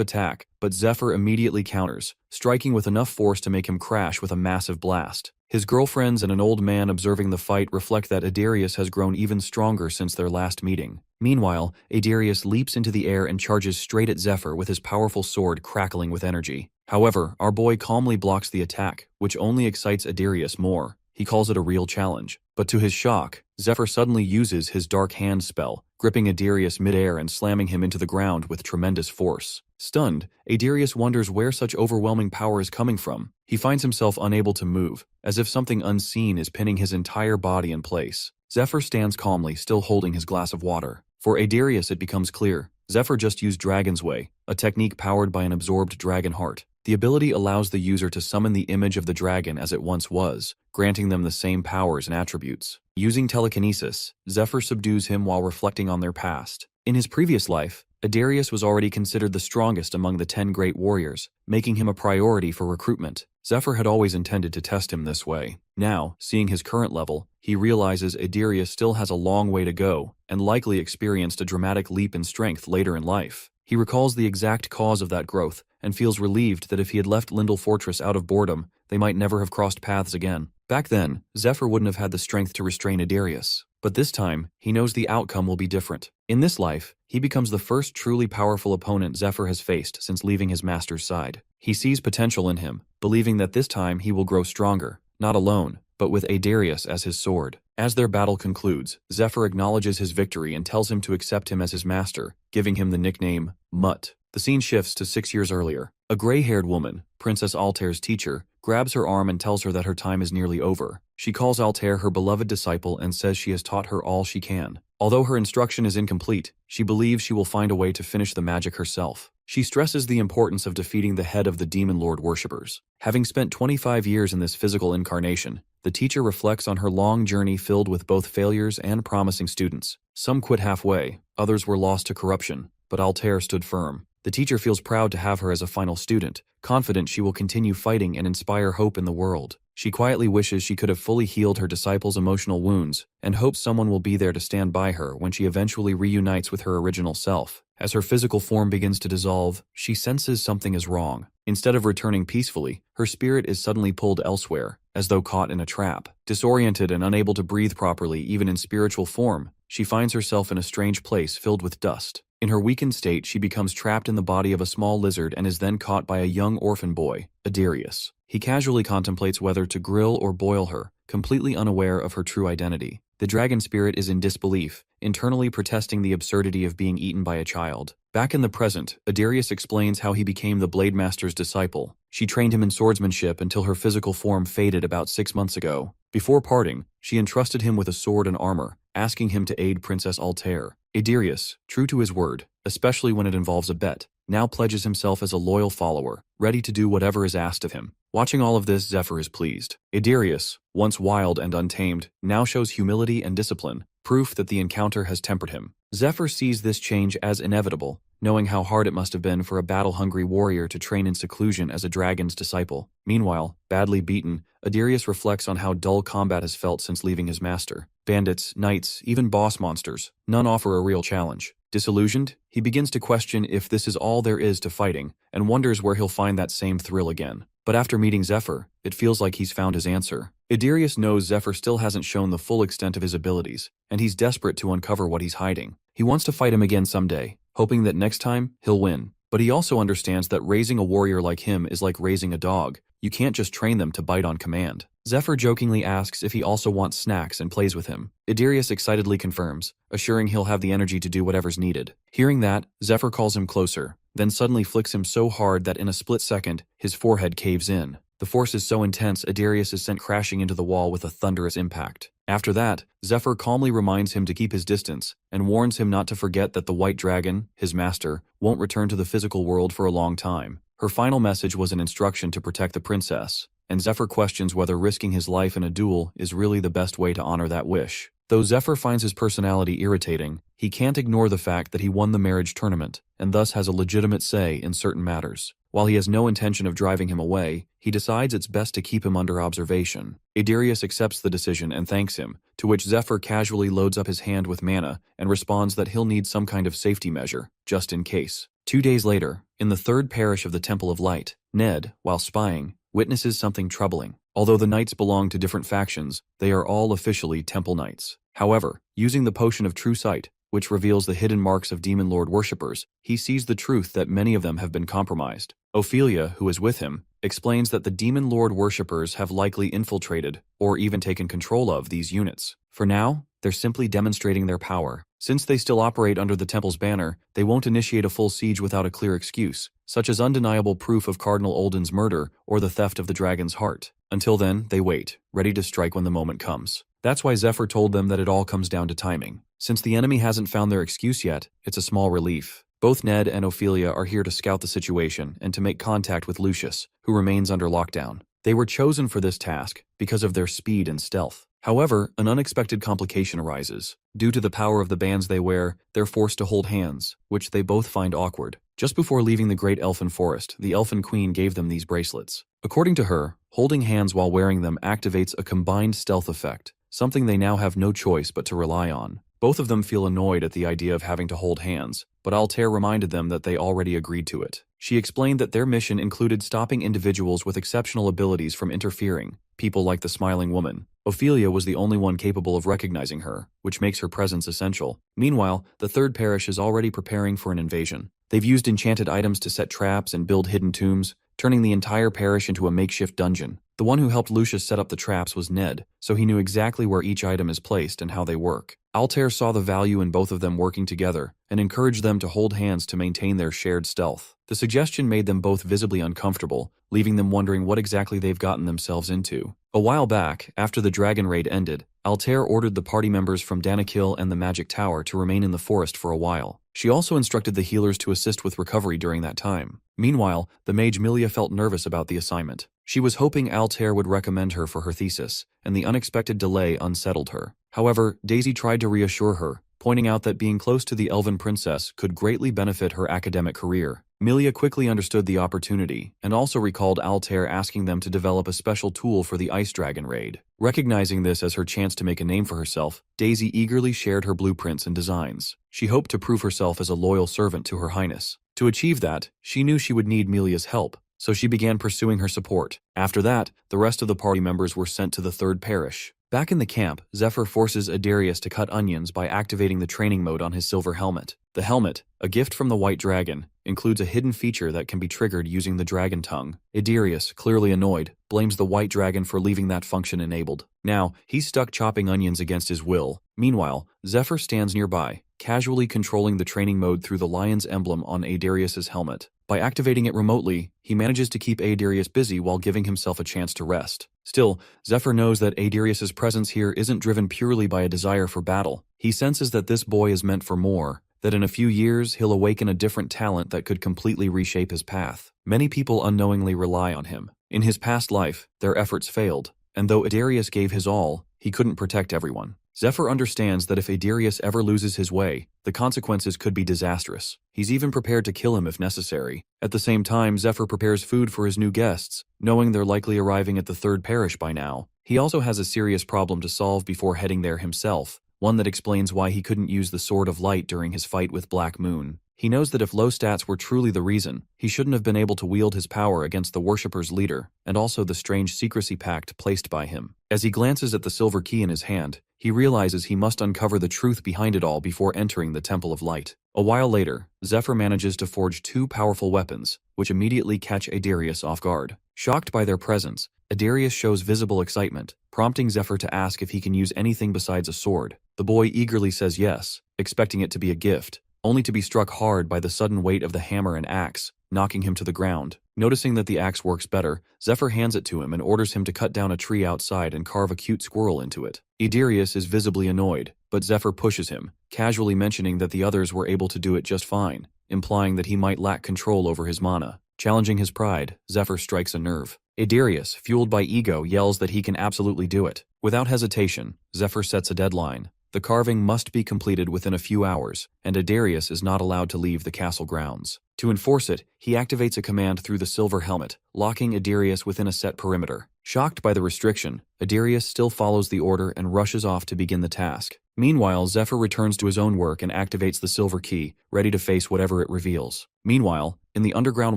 A: attack, but Zephyr immediately counters, striking with enough force to make him crash with a massive blast. His girlfriends and an old man observing the fight reflect that Adirius has grown even stronger since their last meeting. Meanwhile, Adirius leaps into the air and charges straight at Zephyr with his powerful sword crackling with energy. However, our boy calmly blocks the attack, which only excites Adirius more. He calls it a real challenge. But to his shock, Zephyr suddenly uses his Dark Hand spell, gripping Adirius midair and slamming him into the ground with tremendous force. Stunned, Adirius wonders where such overwhelming power is coming from. He finds himself unable to move, as if something unseen is pinning his entire body in place. Zephyr stands calmly, still holding his glass of water. For Adirius, it becomes clear. Zephyr just used Dragon's Way, a technique powered by an absorbed dragon heart. The ability allows the user to summon the image of the dragon as it once was, granting them the same powers and attributes. Using telekinesis, Zephyr subdues him while reflecting on their past. In his previous life, Adirius was already considered the strongest among the 10 great warriors, making him a priority for recruitment. Zephyr had always intended to test him this way. Now, seeing his current level, he realizes Adirius still has a long way to go, and likely experienced a dramatic leap in strength later in life. He recalls the exact cause of that growth, and feels relieved that if he had left Lindel Fortress out of boredom, they might never have crossed paths again. Back then, Zephyr wouldn't have had the strength to restrain Adirius. But this time, he knows the outcome will be different. In this life, he becomes the first truly powerful opponent Zephyr has faced since leaving his master's side. He sees potential in him, believing that this time he will grow stronger, not alone, but with Adirius as his sword. As their battle concludes, Zephyr acknowledges his victory and tells him to accept him as his master, giving him the nickname Mutt. The scene shifts to 6 years earlier. A gray-haired woman, Princess Altair's teacher, grabs her arm and tells her that her time is nearly over. She calls Altair her beloved disciple and says she has taught her all she can. Although her instruction is incomplete, she believes she will find a way to finish the magic herself. She stresses the importance of defeating the head of the Demon Lord worshippers. Having spent 25 years in this physical incarnation, the teacher reflects on her long journey filled with both failures and promising students. Some quit halfway, others were lost to corruption, but Altair stood firm. The teacher feels proud to have her as a final student, confident she will continue fighting and inspire hope in the world. She quietly wishes she could have fully healed her disciples' emotional wounds, and hopes someone will be there to stand by her when she eventually reunites with her original self. As her physical form begins to dissolve, she senses something is wrong. Instead of returning peacefully, her spirit is suddenly pulled elsewhere, as though caught in a trap. Disoriented and unable to breathe properly even in spiritual form, she finds herself in a strange place filled with dust. In her weakened state, she becomes trapped in the body of a small lizard and is then caught by a young orphan boy, Adirius. He casually contemplates whether to grill or boil her, completely unaware of her true identity. The dragon spirit is in disbelief, internally protesting the absurdity of being eaten by a child. Back in the present, Adirius explains how he became the Blade Master's disciple. She trained him in swordsmanship until her physical form faded about 6 months ago. Before parting, she entrusted him with a sword and armor, asking him to aid Princess Altair. Adirius, true to his word, especially when it involves a bet, now pledges himself as a loyal follower, ready to do whatever is asked of him. Watching all of this, Zephyr is pleased. Adirius, once wild and untamed, now shows humility and discipline, proof that the encounter has tempered him. Zephyr sees this change as inevitable, knowing how hard it must have been for a battle-hungry warrior to train in seclusion as a dragon's disciple. Meanwhile, badly beaten, Adirius reflects on how dull combat has felt since leaving his master. Bandits, knights, even boss monsters, none offer a real challenge. Disillusioned, he begins to question if this is all there is to fighting, and wonders where he'll find that same thrill again. But after meeting Zephyr, it feels like he's found his answer. Adirius knows Zephyr still hasn't shown the full extent of his abilities, and he's desperate to uncover what he's hiding. He wants to fight him again someday, hoping that next time, he'll win. But he also understands that raising a warrior like him is like raising a dog. You can't just train them to bite on command. Zephyr jokingly asks if he also wants snacks and plays with him. Adirius excitedly confirms, assuring he'll have the energy to do whatever's needed. Hearing that, Zephyr calls him closer, then suddenly flicks him so hard that in a split second, his forehead caves in. The force is so intense, Adirius is sent crashing into the wall with a thunderous impact. After that, Zephyr calmly reminds him to keep his distance, and warns him not to forget that the White Dragon, his master, won't return to the physical world for a long time. Her final message was an instruction to protect the princess, and Zephyr questions whether risking his life in a duel is really the best way to honor that wish. Though Zephyr finds his personality irritating, he can't ignore the fact that he won the marriage tournament, and thus has a legitimate say in certain matters. While he has no intention of driving him away, he decides it's best to keep him under observation. Adirius accepts the decision and thanks him, to which Zephyr casually loads up his hand with mana and responds that he'll need some kind of safety measure, just in case. 2 days later, in the third parish of the Temple of Light, Ned, while spying, witnesses something troubling. Although the knights belong to different factions, they are all officially temple knights. However, using the potion of true sight, which reveals the hidden marks of Demon Lord worshippers, he sees the truth that many of them have been compromised. Ophelia, who is with him, explains that the Demon Lord worshippers have likely infiltrated, or even taken control of, these units. For now, they're simply demonstrating their power. Since they still operate under the temple's banner, they won't initiate a full siege without a clear excuse, such as undeniable proof of Cardinal Olden's murder or the theft of the dragon's heart. Until then, they wait, ready to strike when the moment comes. That's why Zephyr told them that it all comes down to timing. Since the enemy hasn't found their excuse yet, it's a small relief. Both Ned and Ophelia are here to scout the situation and to make contact with Lucius, who remains under lockdown. They were chosen for this task because of their speed and stealth. However, an unexpected complication arises. Due to the power of the bands they wear, they're forced to hold hands, which they both find awkward. Just before leaving the Great Elfin Forest, the Elfin Queen gave them these bracelets. According to her, holding hands while wearing them activates a combined stealth effect, something they now have no choice but to rely on. Both of them feel annoyed at the idea of having to hold hands, but Altair reminded them that they already agreed to it. She explained that their mission included stopping individuals with exceptional abilities from interfering, people like the Smiling Woman. Ophelia was the only one capable of recognizing her, which makes her presence essential. Meanwhile, the third parish is already preparing for an invasion. They've used enchanted items to set traps and build hidden tombs, turning the entire parish into a makeshift dungeon. The one who helped Lucius set up the traps was Ned, so he knew exactly where each item is placed and how they work. Altair saw the value in both of them working together and encouraged them to hold hands to maintain their shared stealth. The suggestion made them both visibly uncomfortable, leaving them wondering what exactly they've gotten themselves into. A while back, after the dragon raid ended, Altair ordered the party members from Danakil and the Magic Tower to remain in the forest for a while. She also instructed the healers to assist with recovery during that time. Meanwhile, the mage Milia felt nervous about the assignment. She was hoping Altair would recommend her for her thesis, and the unexpected delay unsettled her. However, Daisy tried to reassure her, pointing out that being close to the elven princess could greatly benefit her academic career. Milia quickly understood the opportunity, and also recalled Altair asking them to develop a special tool for the Ice Dragon raid. Recognizing this as her chance to make a name for herself, Daisy eagerly shared her blueprints and designs. She hoped to prove herself as a loyal servant to Her Highness. To achieve that, she knew she would need Milia's help, so she began pursuing her support. After that, the rest of the party members were sent to the third parish. Back in the camp, Zephyr forces Adirius to cut onions by activating the training mode on his silver helmet. The helmet, a gift from the White Dragon, includes a hidden feature that can be triggered using the dragon tongue. Adirius, clearly annoyed, blames the White Dragon for leaving that function enabled. Now, he's stuck chopping onions against his will. Meanwhile, Zephyr stands nearby, casually controlling the training mode through the lion's emblem on Adirius's helmet. By activating it remotely, he manages to keep Adirius busy while giving himself a chance to rest. Still, Zephyr knows that Adirius's presence here isn't driven purely by a desire for battle. He senses that this boy is meant for more, that in a few years he'll awaken a different talent that could completely reshape his path. Many people unknowingly rely on him. In his past life, their efforts failed, and though Adirius gave his all, he couldn't protect everyone. Zephyr understands that if Adirius ever loses his way, the consequences could be disastrous. He's even prepared to kill him if necessary. At the same time, Zephyr prepares food for his new guests, knowing they're likely arriving at the third parish by now. He also has a serious problem to solve before heading there himself, one that explains why he couldn't use the Sword of Light during his fight with Black Moon. He knows that if low stats were truly the reason, he shouldn't have been able to wield his power against the worshipper's leader, and also the strange secrecy pact placed by him. As he glances at the silver key in his hand, he realizes he must uncover the truth behind it all before entering the Temple of Light. A while later, Zephyr manages to forge two powerful weapons, which immediately catch Adirius off guard. Shocked by their presence, Adirius shows visible excitement, prompting Zephyr to ask if he can use anything besides a sword. The boy eagerly says yes, expecting it to be a gift, only to be struck hard by the sudden weight of the hammer and axe, knocking him to the ground. Noticing that the axe works better, Zephyr hands it to him and orders him to cut down a tree outside and carve a cute squirrel into it. Adirius is visibly annoyed, but Zephyr pushes him, casually mentioning that the others were able to do it just fine, implying that he might lack control over his mana. Challenging his pride, Zephyr strikes a nerve. Adirius, fueled by ego, yells that he can absolutely do it. Without hesitation, Zephyr sets a deadline. The carving must be completed within a few hours, and Adirius is not allowed to leave the castle grounds. To enforce it, he activates a command through the silver helmet, locking Adirius within a set perimeter. Shocked by the restriction, Adirius still follows the order and rushes off to begin the task. Meanwhile, Zephyr returns to his own work and activates the silver key, ready to face whatever it reveals. Meanwhile, in the underground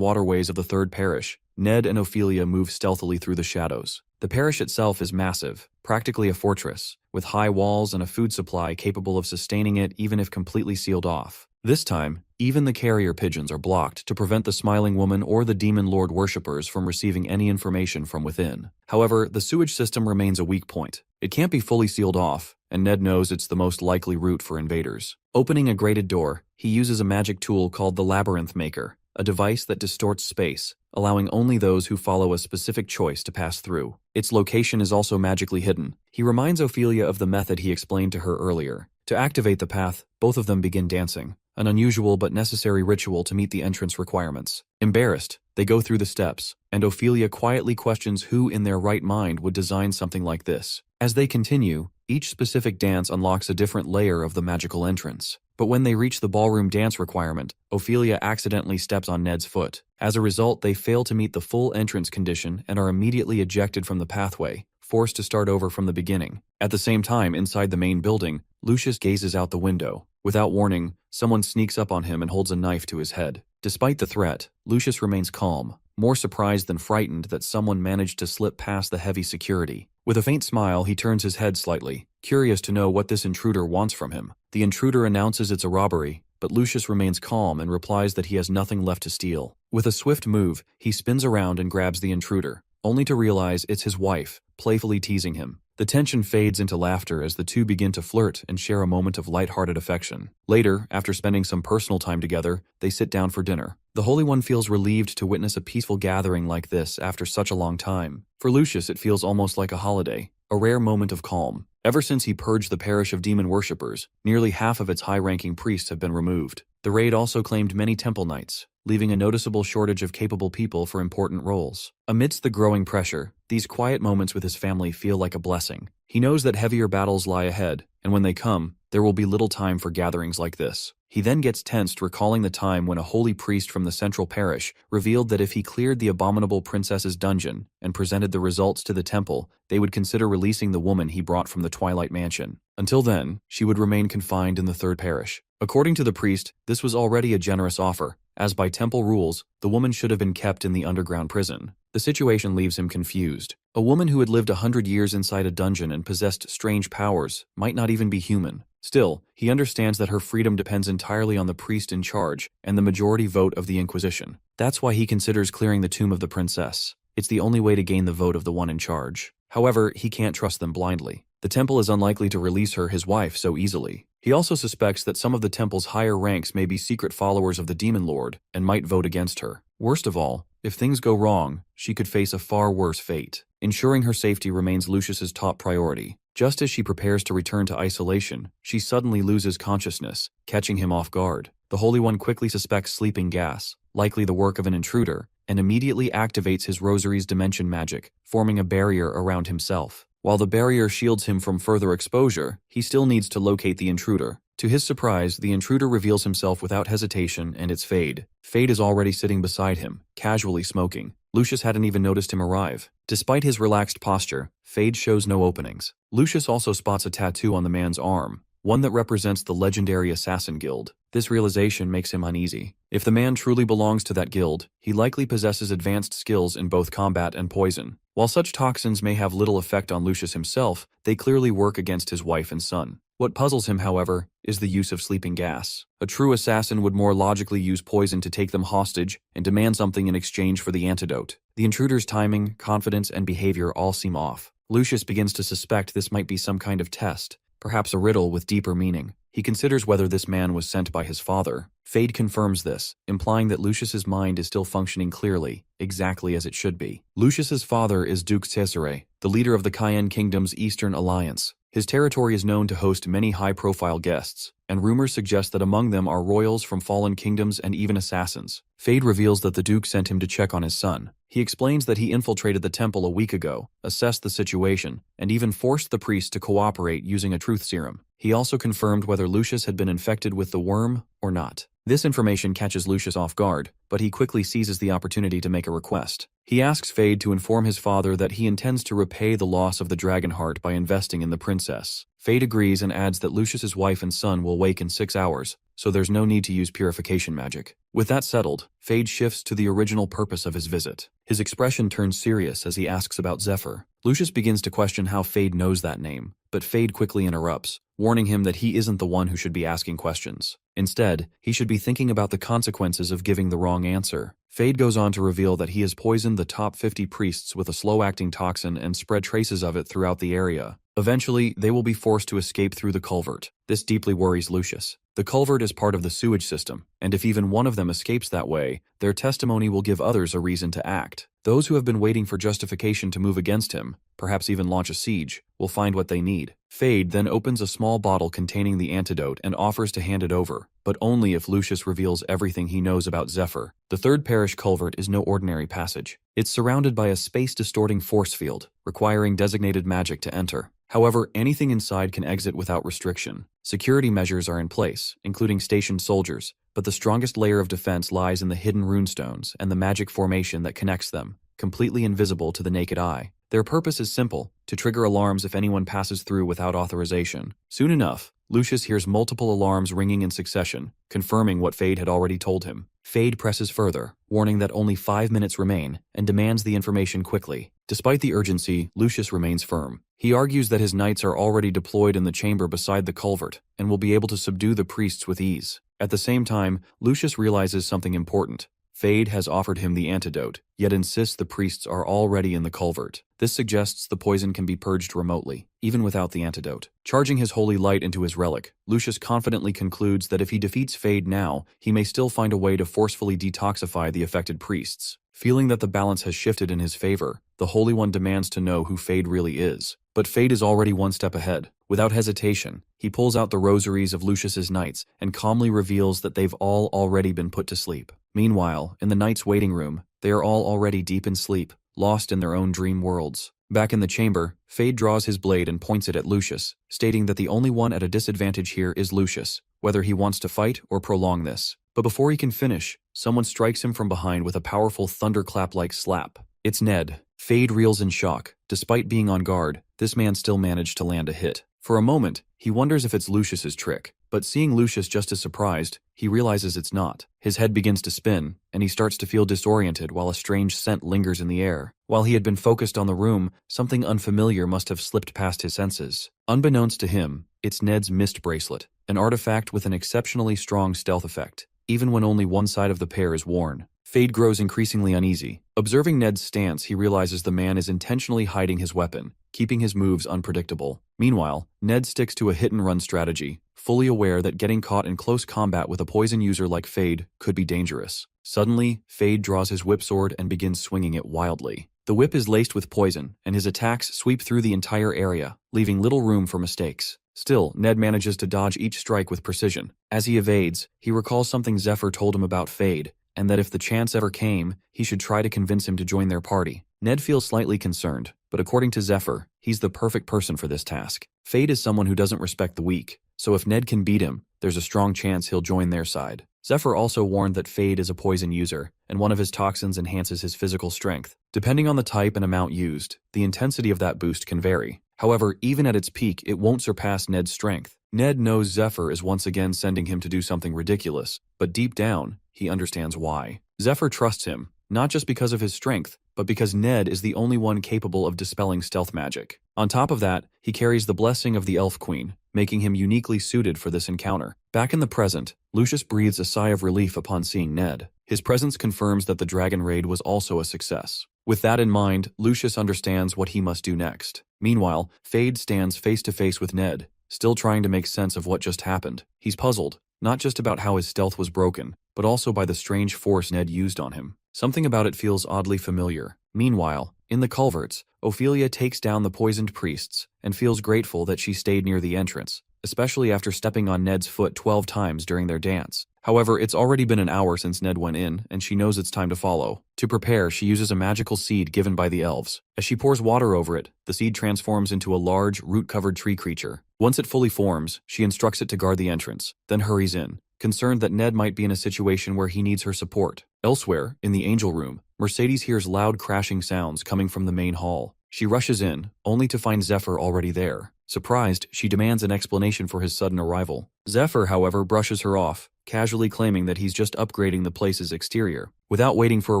A: waterways of the third parish, Ned and Ophelia move stealthily through the shadows. The parish itself is massive, practically a fortress, with high walls and a food supply capable of sustaining it even if completely sealed off. This time, even the carrier pigeons are blocked to prevent the Smiling Woman or the Demon Lord worshippers from receiving any information from within. However, the sewage system remains a weak point. It can't be fully sealed off, and Ned knows it's the most likely route for invaders. Opening a grated door, he uses a magic tool called the Labyrinth Maker, a device that distorts space, allowing only those who follow a specific choice to pass through. Its location is also magically hidden. He reminds Ophelia of the method he explained to her earlier. To activate the path, both of them begin dancing, an unusual but necessary ritual to meet the entrance requirements. Embarrassed, they go through the steps, and Ophelia quietly questions who in their right mind would design something like this. As they continue, each specific dance unlocks a different layer of the magical entrance. But when they reach the ballroom dance requirement, Ophelia accidentally steps on Ned's foot. As a result, they fail to meet the full entrance condition and are immediately ejected from the pathway, forced to start over from the beginning. At the same time, inside the main building, Lucius gazes out the window. Without warning, someone sneaks up on him and holds a knife to his head. Despite the threat, Lucius remains calm, more surprised than frightened that someone managed to slip past the heavy security. With a faint smile, he turns his head slightly, curious to know what this intruder wants from him. The intruder announces it's a robbery, but Lucius remains calm and replies that he has nothing left to steal. With a swift move, he spins around and grabs the intruder, only to realize it's his wife, playfully teasing him. The tension fades into laughter as the two begin to flirt and share a moment of lighthearted affection. Later, after spending some personal time together, they sit down for dinner. The Holy One feels relieved to witness a peaceful gathering like this after such a long time. For Lucius, it feels almost like a holiday, a rare moment of calm. Ever since he purged the parish of demon worshippers, nearly half of its high-ranking priests have been removed. The raid also claimed many temple knights, leaving a noticeable shortage of capable people for important roles. Amidst the growing pressure, these quiet moments with his family feel like a blessing. He knows that heavier battles lie ahead, and when they come, there will be little time for gatherings like this. He then gets tensed, recalling the time when a holy priest from the central parish revealed that if he cleared the abominable princess's dungeon and presented the results to the temple, they would consider releasing the woman he brought from the Twilight Mansion. Until then, she would remain confined in the third parish. According to the priest, this was already a generous offer, as by temple rules, the woman should have been kept in the underground prison. The situation leaves him confused. A woman who had lived 100 years inside a dungeon and possessed strange powers might not even be human. Still, he understands that her freedom depends entirely on the priest in charge and the majority vote of the Inquisition. That's why he considers clearing the tomb of the princess. It's the only way to gain the vote of the one in charge. However, he can't trust them blindly. The temple is unlikely to release her, his wife, so easily. He also suspects that some of the temple's higher ranks may be secret followers of the Demon Lord and might vote against her. Worst of all, if things go wrong, she could face a far worse fate. Ensuring her safety remains Lucius's top priority. Just as she prepares to return to isolation, she suddenly loses consciousness, catching him off guard. The Holy One quickly suspects sleeping gas, likely the work of an intruder, and immediately activates his rosary's dimension magic, forming a barrier around himself. While the barrier shields him from further exposure, he still needs to locate the intruder. To his surprise, the intruder reveals himself without hesitation, and it's Fade. Fade is already sitting beside him, casually smoking. Lucius hadn't even noticed him arrive. Despite his relaxed posture, Fade shows no openings. Lucius also spots a tattoo on the man's arm, one that represents the legendary Assassin Guild. This realization makes him uneasy. If the man truly belongs to that guild, he likely possesses advanced skills in both combat and poison. While such toxins may have little effect on Lucius himself, they clearly work against his wife and son. What puzzles him, however, is the use of sleeping gas. A true assassin would more logically use poison to take them hostage and demand something in exchange for the antidote. The intruder's timing, confidence, and behavior all seem off. Lucius begins to suspect this might be some kind of test, perhaps a riddle with deeper meaning. He considers whether this man was sent by his father. Fade confirms this, implying that Lucius's mind is still functioning clearly, exactly as it should be. Lucius's father is Duke Cesare, the leader of the Cayenne Kingdom's Eastern Alliance. His territory is known to host many high-profile guests, and rumors suggest that among them are royals from fallen kingdoms and even assassins. Fade reveals that the Duke sent him to check on his son. He explains that he infiltrated the temple a week ago, assessed the situation, and even forced the priest to cooperate using a truth serum. He also confirmed whether Lucius had been infected with the worm or not. This information catches Lucius off guard, but he quickly seizes the opportunity to make a request. He asks Fade to inform his father that he intends to repay the loss of the dragon heart by investing in the princess. Fade agrees and adds that Lucius's wife and son will wake in 6 hours, so there's no need to use purification magic. With that settled, Fade shifts to the original purpose of his visit. His expression turns serious as he asks about Zephyr. Lucius begins to question how Fade knows that name, but Fade quickly interrupts, warning him that he isn't the one who should be asking questions. Instead, he should be thinking about the consequences of giving the wrong answer. Fade goes on to reveal that he has poisoned the top 50 priests with a slow-acting toxin and spread traces of it throughout the area. Eventually, they will be forced to escape through the culvert. This deeply worries Lucius. The culvert is part of the sewage system, and if even one of them escapes that way, their testimony will give others a reason to act. Those who have been waiting for justification to move against him, perhaps even launch a siege, will find what they need. Fade then opens a small bottle containing the antidote and offers to hand it over, but only if Lucius reveals everything he knows about Zephyr. The third parish culvert is no ordinary passage. It's surrounded by a space-distorting force field, requiring designated magic to enter. However, anything inside can exit without restriction. Security measures are in place, including stationed soldiers, but the strongest layer of defense lies in the hidden runestones and the magic formation that connects them, completely invisible to the naked eye. Their purpose is simple, to trigger alarms if anyone passes through without authorization. Soon enough, Lucius hears multiple alarms ringing in succession, confirming what Fade had already told him. Fade presses further, warning that only 5 minutes remain, and demands the information quickly. Despite the urgency, Lucius remains firm. He argues that his knights are already deployed in the chamber beside the culvert, and will be able to subdue the priests with ease. At the same time, Lucius realizes something important. Fade has offered him the antidote, yet insists the priests are already in the culvert. This suggests the poison can be purged remotely, even without the antidote. Charging his holy light into his relic, Lucius confidently concludes that if he defeats Fade now, he may still find a way to forcefully detoxify the affected priests. Feeling that the balance has shifted in his favor, the Holy One demands to know who Fade really is. But Fade is already one step ahead. Without hesitation, he pulls out the rosaries of Lucius's knights and calmly reveals that they've all already been put to sleep. Meanwhile, in the knights' waiting room, they are all already deep in sleep, lost in their own dream worlds. Back in the chamber, Fade draws his blade and points it at Lucius, stating that the only one at a disadvantage here is Lucius, whether he wants to fight or prolong this. But before he can finish, someone strikes him from behind with a powerful thunderclap-like slap. It's Ned. Fade reels in shock. Despite being on guard, this man still managed to land a hit. For a moment, he wonders if it's Lucius's trick, but seeing Lucius just as surprised, he realizes it's not. His head begins to spin, and he starts to feel disoriented while a strange scent lingers in the air. While he had been focused on the room, something unfamiliar must have slipped past his senses. Unbeknownst to him, it's Ned's mist bracelet, an artifact with an exceptionally strong stealth effect, even when only one side of the pair is worn. Fade grows increasingly uneasy. Observing Ned's stance, he realizes the man is intentionally hiding his weapon, keeping his moves unpredictable. Meanwhile, Ned sticks to a hit-and-run strategy, fully aware that getting caught in close combat with a poison user like Fade could be dangerous. Suddenly, Fade draws his whip sword and begins swinging it wildly. The whip is laced with poison, and his attacks sweep through the entire area, leaving little room for mistakes. Still, Ned manages to dodge each strike with precision. As he evades, he recalls something Zephyr told him about Fade, and that if the chance ever came, he should try to convince him to join their party. Ned feels slightly concerned, but according to Zephyr, He's the perfect person for this task. Fade is someone who doesn't respect the weak, so if Ned can beat him, there's a strong chance he'll join their side. Zephyr also warned that Fade is a poison user, and one of his toxins enhances his physical strength. Depending on the type and amount used, the intensity of that boost can vary. However, even at its peak, it won't surpass Ned's strength. Ned knows Zephyr is once again sending him to do something ridiculous, but deep down, he understands why. Zephyr trusts him, not just because of his strength, but because Ned is the only one capable of dispelling stealth magic. On top of that, he carries the blessing of the Elf Queen, making him uniquely suited for this encounter. Back in the present, Lucius breathes a sigh of relief upon seeing Ned. His presence confirms that the dragon raid was also a success. With that in mind, Lucius understands what he must do next. Meanwhile, Fade stands face to face with Ned, still trying to make sense of what just happened. He's puzzled, not just about how his stealth was broken, but also by the strange force Ned used on him. Something about it feels oddly familiar. Meanwhile, in the culverts, Ophelia takes down the poisoned priests and feels grateful that she stayed near the entrance, especially after stepping on Ned's foot 12 times during their dance. However, it's already been an hour since Ned went in, and she knows it's time to follow. To prepare, she uses a magical seed given by the elves. As she pours water over it, the seed transforms into a large, root-covered tree creature. Once it fully forms, she instructs it to guard the entrance, then hurries in, concerned that Ned might be in a situation where he needs her support. Elsewhere, in the angel room, Mercedes hears loud crashing sounds coming from the main hall. She rushes in, only to find Zephyr already there. Surprised, she demands an explanation for his sudden arrival. Zephyr, however, brushes her off, casually claiming that he's just upgrading the place's exterior. Without waiting for a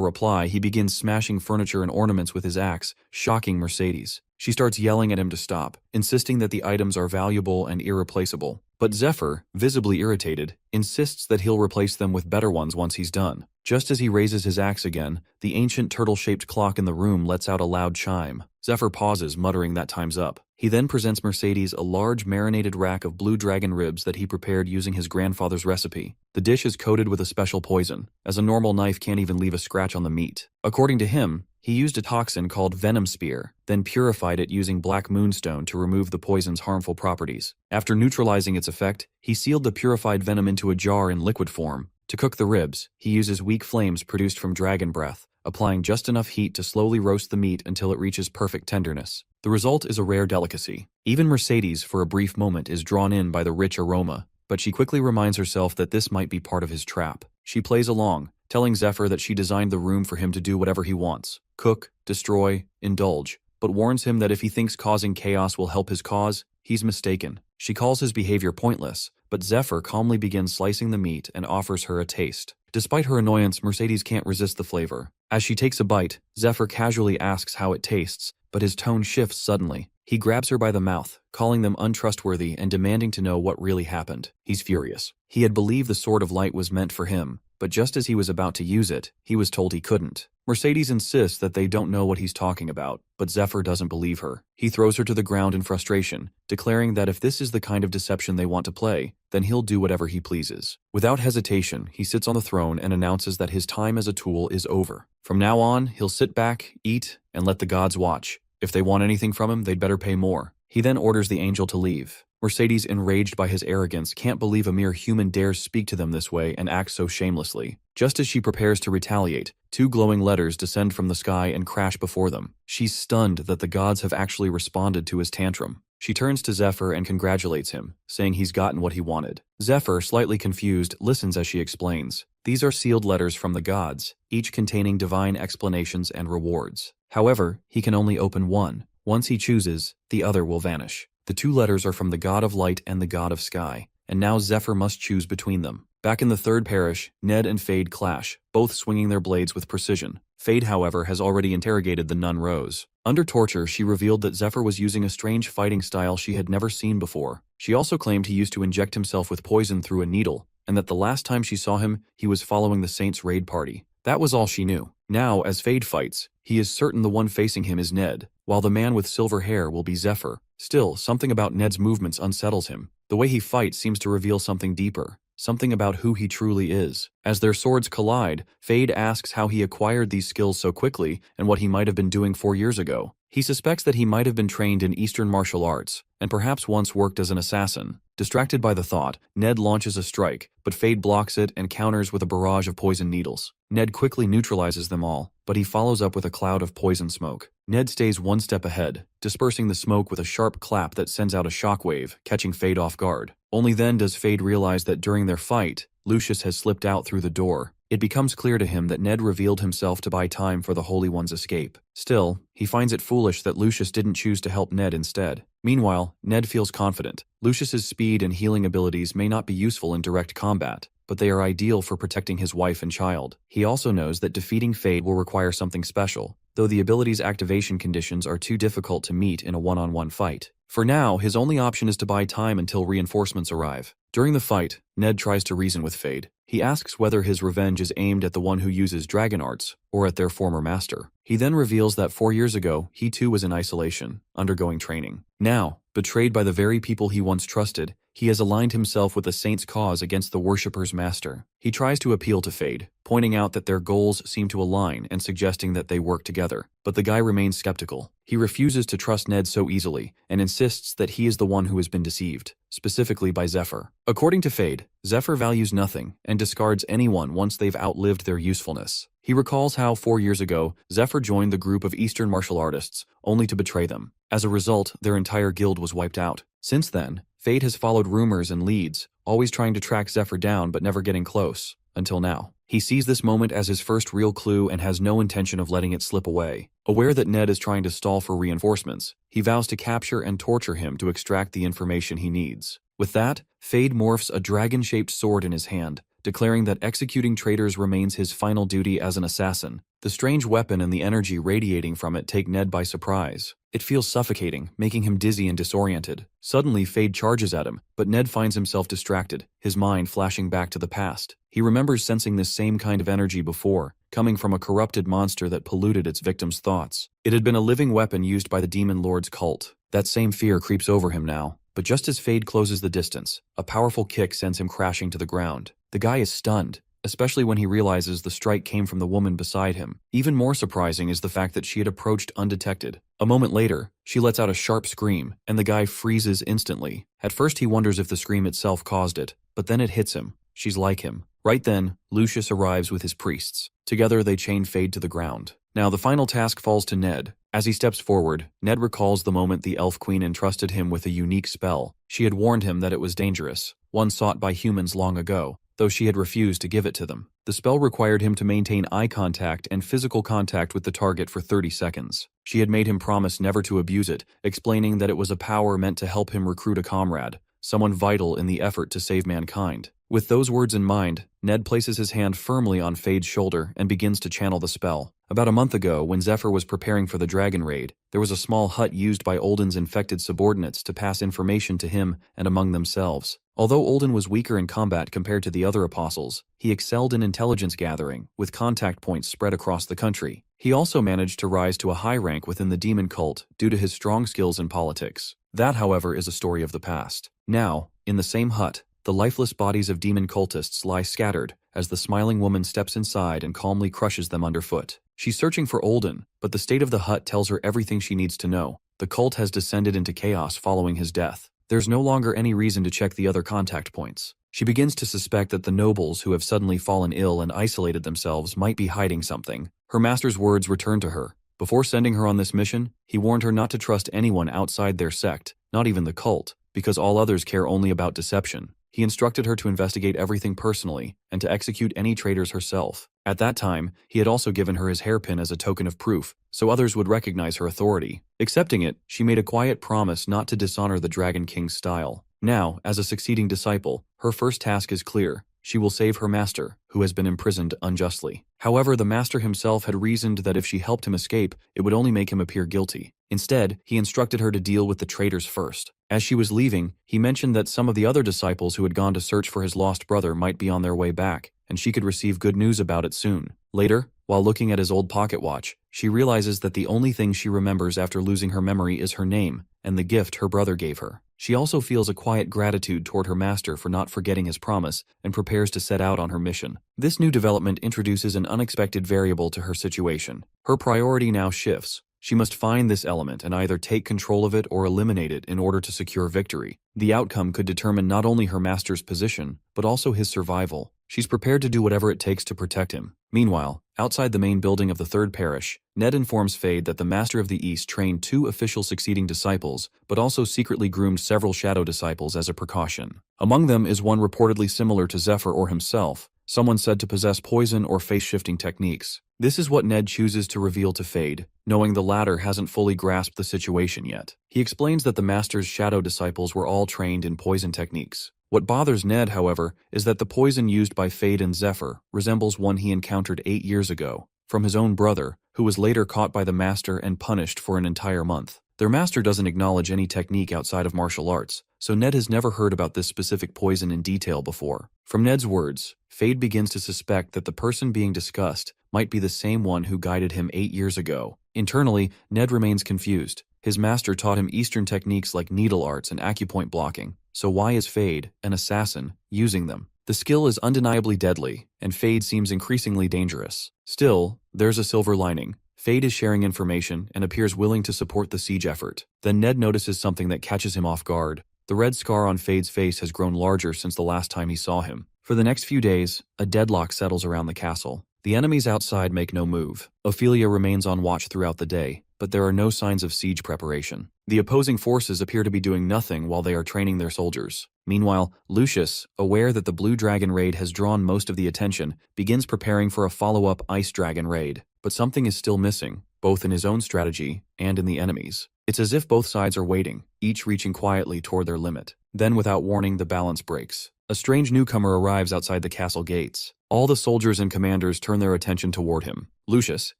A: reply, he begins smashing furniture and ornaments with his axe, shocking Mercedes. She starts yelling at him to stop, insisting that the items are valuable and irreplaceable. But Zephyr, visibly irritated, insists that he'll replace them with better ones once he's done. Just as he raises his axe again, the ancient turtle-shaped clock in the room lets out a loud chime. Zephyr pauses, muttering that time's up. He then presents Mercedes a large marinated rack of blue dragon ribs that he prepared using his grandfather's recipe. The dish is coated with a special poison, as a normal knife can't even leave a scratch on the meat. According to him, he used a toxin called venom spear, then purified it using black moonstone to remove the poison's harmful properties. After neutralizing its effect, he sealed the purified venom into a jar in liquid form. To cook the ribs, he uses weak flames produced from dragon breath, applying just enough heat to slowly roast the meat until it reaches perfect tenderness. The result is a rare delicacy. Even Mercedes, for a brief moment, is drawn in by the rich aroma, but she quickly reminds herself that this might be part of his trap. She plays along, telling Zephyr that she designed the room for him to do whatever he wants: cook, destroy, indulge, but warns him that if he thinks causing chaos will help his cause, he's mistaken. She calls his behavior pointless, but Zephyr calmly begins slicing the meat and offers her a taste. Despite her annoyance, Mercedes can't resist the flavor. As she takes a bite, Zephyr casually asks how it tastes, but his tone shifts suddenly. He grabs her by the mouth, calling them untrustworthy and demanding to know what really happened. He's furious. He had believed the Sword of Light was meant for him, but just as he was about to use it, he was told he couldn't. Mercedes insists that they don't know what he's talking about, but Zephyr doesn't believe her. He throws her to the ground in frustration, declaring that if this is the kind of deception they want to play, then he'll do whatever he pleases. Without hesitation, he sits on the throne and announces that his time as a tool is over. From now on, he'll sit back, eat, and let the gods watch. If they want anything from him, they'd better pay more. He then orders the angel to leave. Mercedes, enraged by his arrogance, can't believe a mere human dares speak to them this way and act so shamelessly. Just as she prepares to retaliate, two glowing letters descend from the sky and crash before them. She's stunned that the gods have actually responded to his tantrum. She turns to Zephyr and congratulates him, saying he's gotten what he wanted. Zephyr, slightly confused, listens as she explains. These are sealed letters from the gods, each containing divine explanations and rewards. However, he can only open one. Once he chooses, the other will vanish. The two letters are from the god of light and the god of sky, and now Zephyr must choose between them. Back in the third parish, Ned and Fade clash, both swinging their blades with precision. Fade, however, has already interrogated the nun Rose. Under torture, she revealed that Zephyr was using a strange fighting style she had never seen before. She also claimed he used to inject himself with poison through a needle, and that the last time she saw him, he was following the Saints' raid party. That was all she knew. Now, as Fade fights, he is certain the one facing him is Ned, while the man with silver hair will be Zephyr. Still, something about Ned's movements unsettles him. The way he fights seems to reveal something deeper, something about who he truly is. As their swords collide, Fade asks how he acquired these skills so quickly and what he might have been doing 4 years ago. He suspects that he might have been trained in Eastern martial arts, and perhaps once worked as an assassin. Distracted by the thought, Ned launches a strike, but Fade blocks it and counters with a barrage of poison needles. Ned quickly neutralizes them all, but he follows up with a cloud of poison smoke. Ned stays one step ahead, dispersing the smoke with a sharp clap that sends out a shockwave, catching Fade off guard. Only then does Fade realize that during their fight, Lucius has slipped out through the door. It becomes clear to him that Ned revealed himself to buy time for the Holy One's escape. Still, he finds it foolish that Lucius didn't choose to help Ned instead. Meanwhile, Ned feels confident. Lucius's speed and healing abilities may not be useful in direct combat, but they are ideal for protecting his wife and child. He also knows that defeating Fade will require something special, though the ability's activation conditions are too difficult to meet in a one-on-one fight. For now, his only option is to buy time until reinforcements arrive. During the fight, Ned tries to reason with Fade. He asks whether his revenge is aimed at the one who uses dragon arts, or at their former master. He then reveals that 4 years ago, he too was in isolation, undergoing training. Now, betrayed by the very people he once trusted, he has aligned himself with the saint's cause against the worshipper's master. He tries to appeal to Fade, pointing out that their goals seem to align and suggesting that they work together. But the guy remains skeptical. He refuses to trust Ned so easily, and insists that he is the one who has been deceived, specifically by Zephyr. According to Fade, Zephyr values nothing and discards anyone once they've outlived their usefulness. He recalls how 4 years ago, Zephyr joined the group of Eastern martial artists, only to betray them. As a result, their entire guild was wiped out. Since then, Fade has followed rumors and leads, always trying to track Zephyr down but never getting close, until now. He sees this moment as his first real clue and has no intention of letting it slip away. Aware that Ned is trying to stall for reinforcements, he vows to capture and torture him to extract the information he needs. With that, Fade morphs a dragon-shaped sword in his hand, declaring that executing traitors remains his final duty as an assassin. The strange weapon and the energy radiating from it take Ned by surprise. It feels suffocating, making him dizzy and disoriented. Suddenly, Fade charges at him, but Ned finds himself distracted, his mind flashing back to the past. He remembers sensing this same kind of energy before, coming from a corrupted monster that polluted its victim's thoughts. It had been a living weapon used by the Demon Lord's cult. That same fear creeps over him now. But just as Fade closes the distance, a powerful kick sends him crashing to the ground. The guy is stunned, especially when he realizes the strike came from the woman beside him. Even more surprising is the fact that she had approached undetected. A moment later, she lets out a sharp scream, and the guy freezes instantly. At first he wonders if the scream itself caused it, but then it hits him. She's like him. Right then, Lucius arrives with his priests. Together they chain Fade to the ground. Now the final task falls to Ned. As he steps forward, Ned recalls the moment the Elf Queen entrusted him with a unique spell. She had warned him that it was dangerous, one sought by humans long ago, though she had refused to give it to them. The spell required him to maintain eye contact and physical contact with the target for 30 seconds. She had made him promise never to abuse it, explaining that it was a power meant to help him recruit a comrade, someone vital in the effort to save mankind. With those words in mind, Ned places his hand firmly on Fade's shoulder and begins to channel the spell. About a month ago, when Zephyr was preparing for the dragon raid, there was a small hut used by Olden's infected subordinates to pass information to him and among themselves. Although Olden was weaker in combat compared to the other apostles, he excelled in intelligence gathering, with contact points spread across the country. He also managed to rise to a high rank within the demon cult due to his strong skills in politics. That, however, is a story of the past. Now, in the same hut, the lifeless bodies of demon cultists lie scattered as the smiling woman steps inside and calmly crushes them underfoot. She's searching for Olden, but the state of the hut tells her everything she needs to know. The cult has descended into chaos following his death. There's no longer any reason to check the other contact points. She begins to suspect that the nobles who have suddenly fallen ill and isolated themselves might be hiding something. Her master's words return to her. Before sending her on this mission, he warned her not to trust anyone outside their sect, not even the cult, because all others care only about deception. He instructed her to investigate everything personally and to execute any traitors herself. At that time, he had also given her his hairpin as a token of proof, so others would recognize her authority. Accepting it, she made a quiet promise not to dishonor the Dragon King's style. Now, as a succeeding disciple, her first task is clear. She will save her master, who has been imprisoned unjustly. However, the master himself had reasoned that if she helped him escape, it would only make him appear guilty. Instead, he instructed her to deal with the traitors first. As she was leaving, he mentioned that some of the other disciples who had gone to search for his lost brother might be on their way back, and she could receive good news about it soon. Later, while looking at his old pocket watch, she realizes that the only thing she remembers after losing her memory is her name and the gift her brother gave her. She also feels a quiet gratitude toward her master for not forgetting his promise and prepares to set out on her mission. This new development introduces an unexpected variable to her situation. Her priority now shifts. She must find this element and either take control of it or eliminate it in order to secure victory. The outcome could determine not only her master's position, but also his survival. She's prepared to do whatever it takes to protect him. Meanwhile, outside the main building of the third parish, Ned informs Fade that the Master of the East trained 2 official succeeding disciples, but also secretly groomed several shadow disciples as a precaution. Among them is one reportedly similar to Zephyr or himself, someone said to possess poison or face-shifting techniques. This is what Ned chooses to reveal to Fade, knowing the latter hasn't fully grasped the situation yet. He explains that the Master's shadow disciples were all trained in poison techniques. What bothers Ned, however, is that the poison used by Fade and Zephyr resembles one he encountered 8 years ago, from his own brother, who was later caught by the Master and punished for an entire month. Their master doesn't acknowledge any technique outside of martial arts, so Ned has never heard about this specific poison in detail before. From Ned's words, Fade begins to suspect that the person being discussed might be the same one who guided him 8 years ago. Internally, Ned remains confused. His master taught him Eastern techniques like needle arts and acupoint blocking, so why is Fade, an assassin, using them? The skill is undeniably deadly, and Fade seems increasingly dangerous. Still, there's a silver lining. Fade is sharing information and appears willing to support the siege effort. Then Ned notices something that catches him off guard. The red scar on Fade's face has grown larger since the last time he saw him. For the next few days, a deadlock settles around the castle. The enemies outside make no move. Ophelia remains on watch throughout the day, but there are no signs of siege preparation. The opposing forces appear to be doing nothing while they are training their soldiers. Meanwhile, Lucius, aware that the Blue Dragon raid has drawn most of the attention, begins preparing for a follow-up Ice Dragon raid. But something is still missing, both in his own strategy and in the enemy's. It's as if both sides are waiting, each reaching quietly toward their limit. Then, without warning, the balance breaks. A strange newcomer arrives outside the castle gates. All the soldiers and commanders turn their attention toward him. Lucius,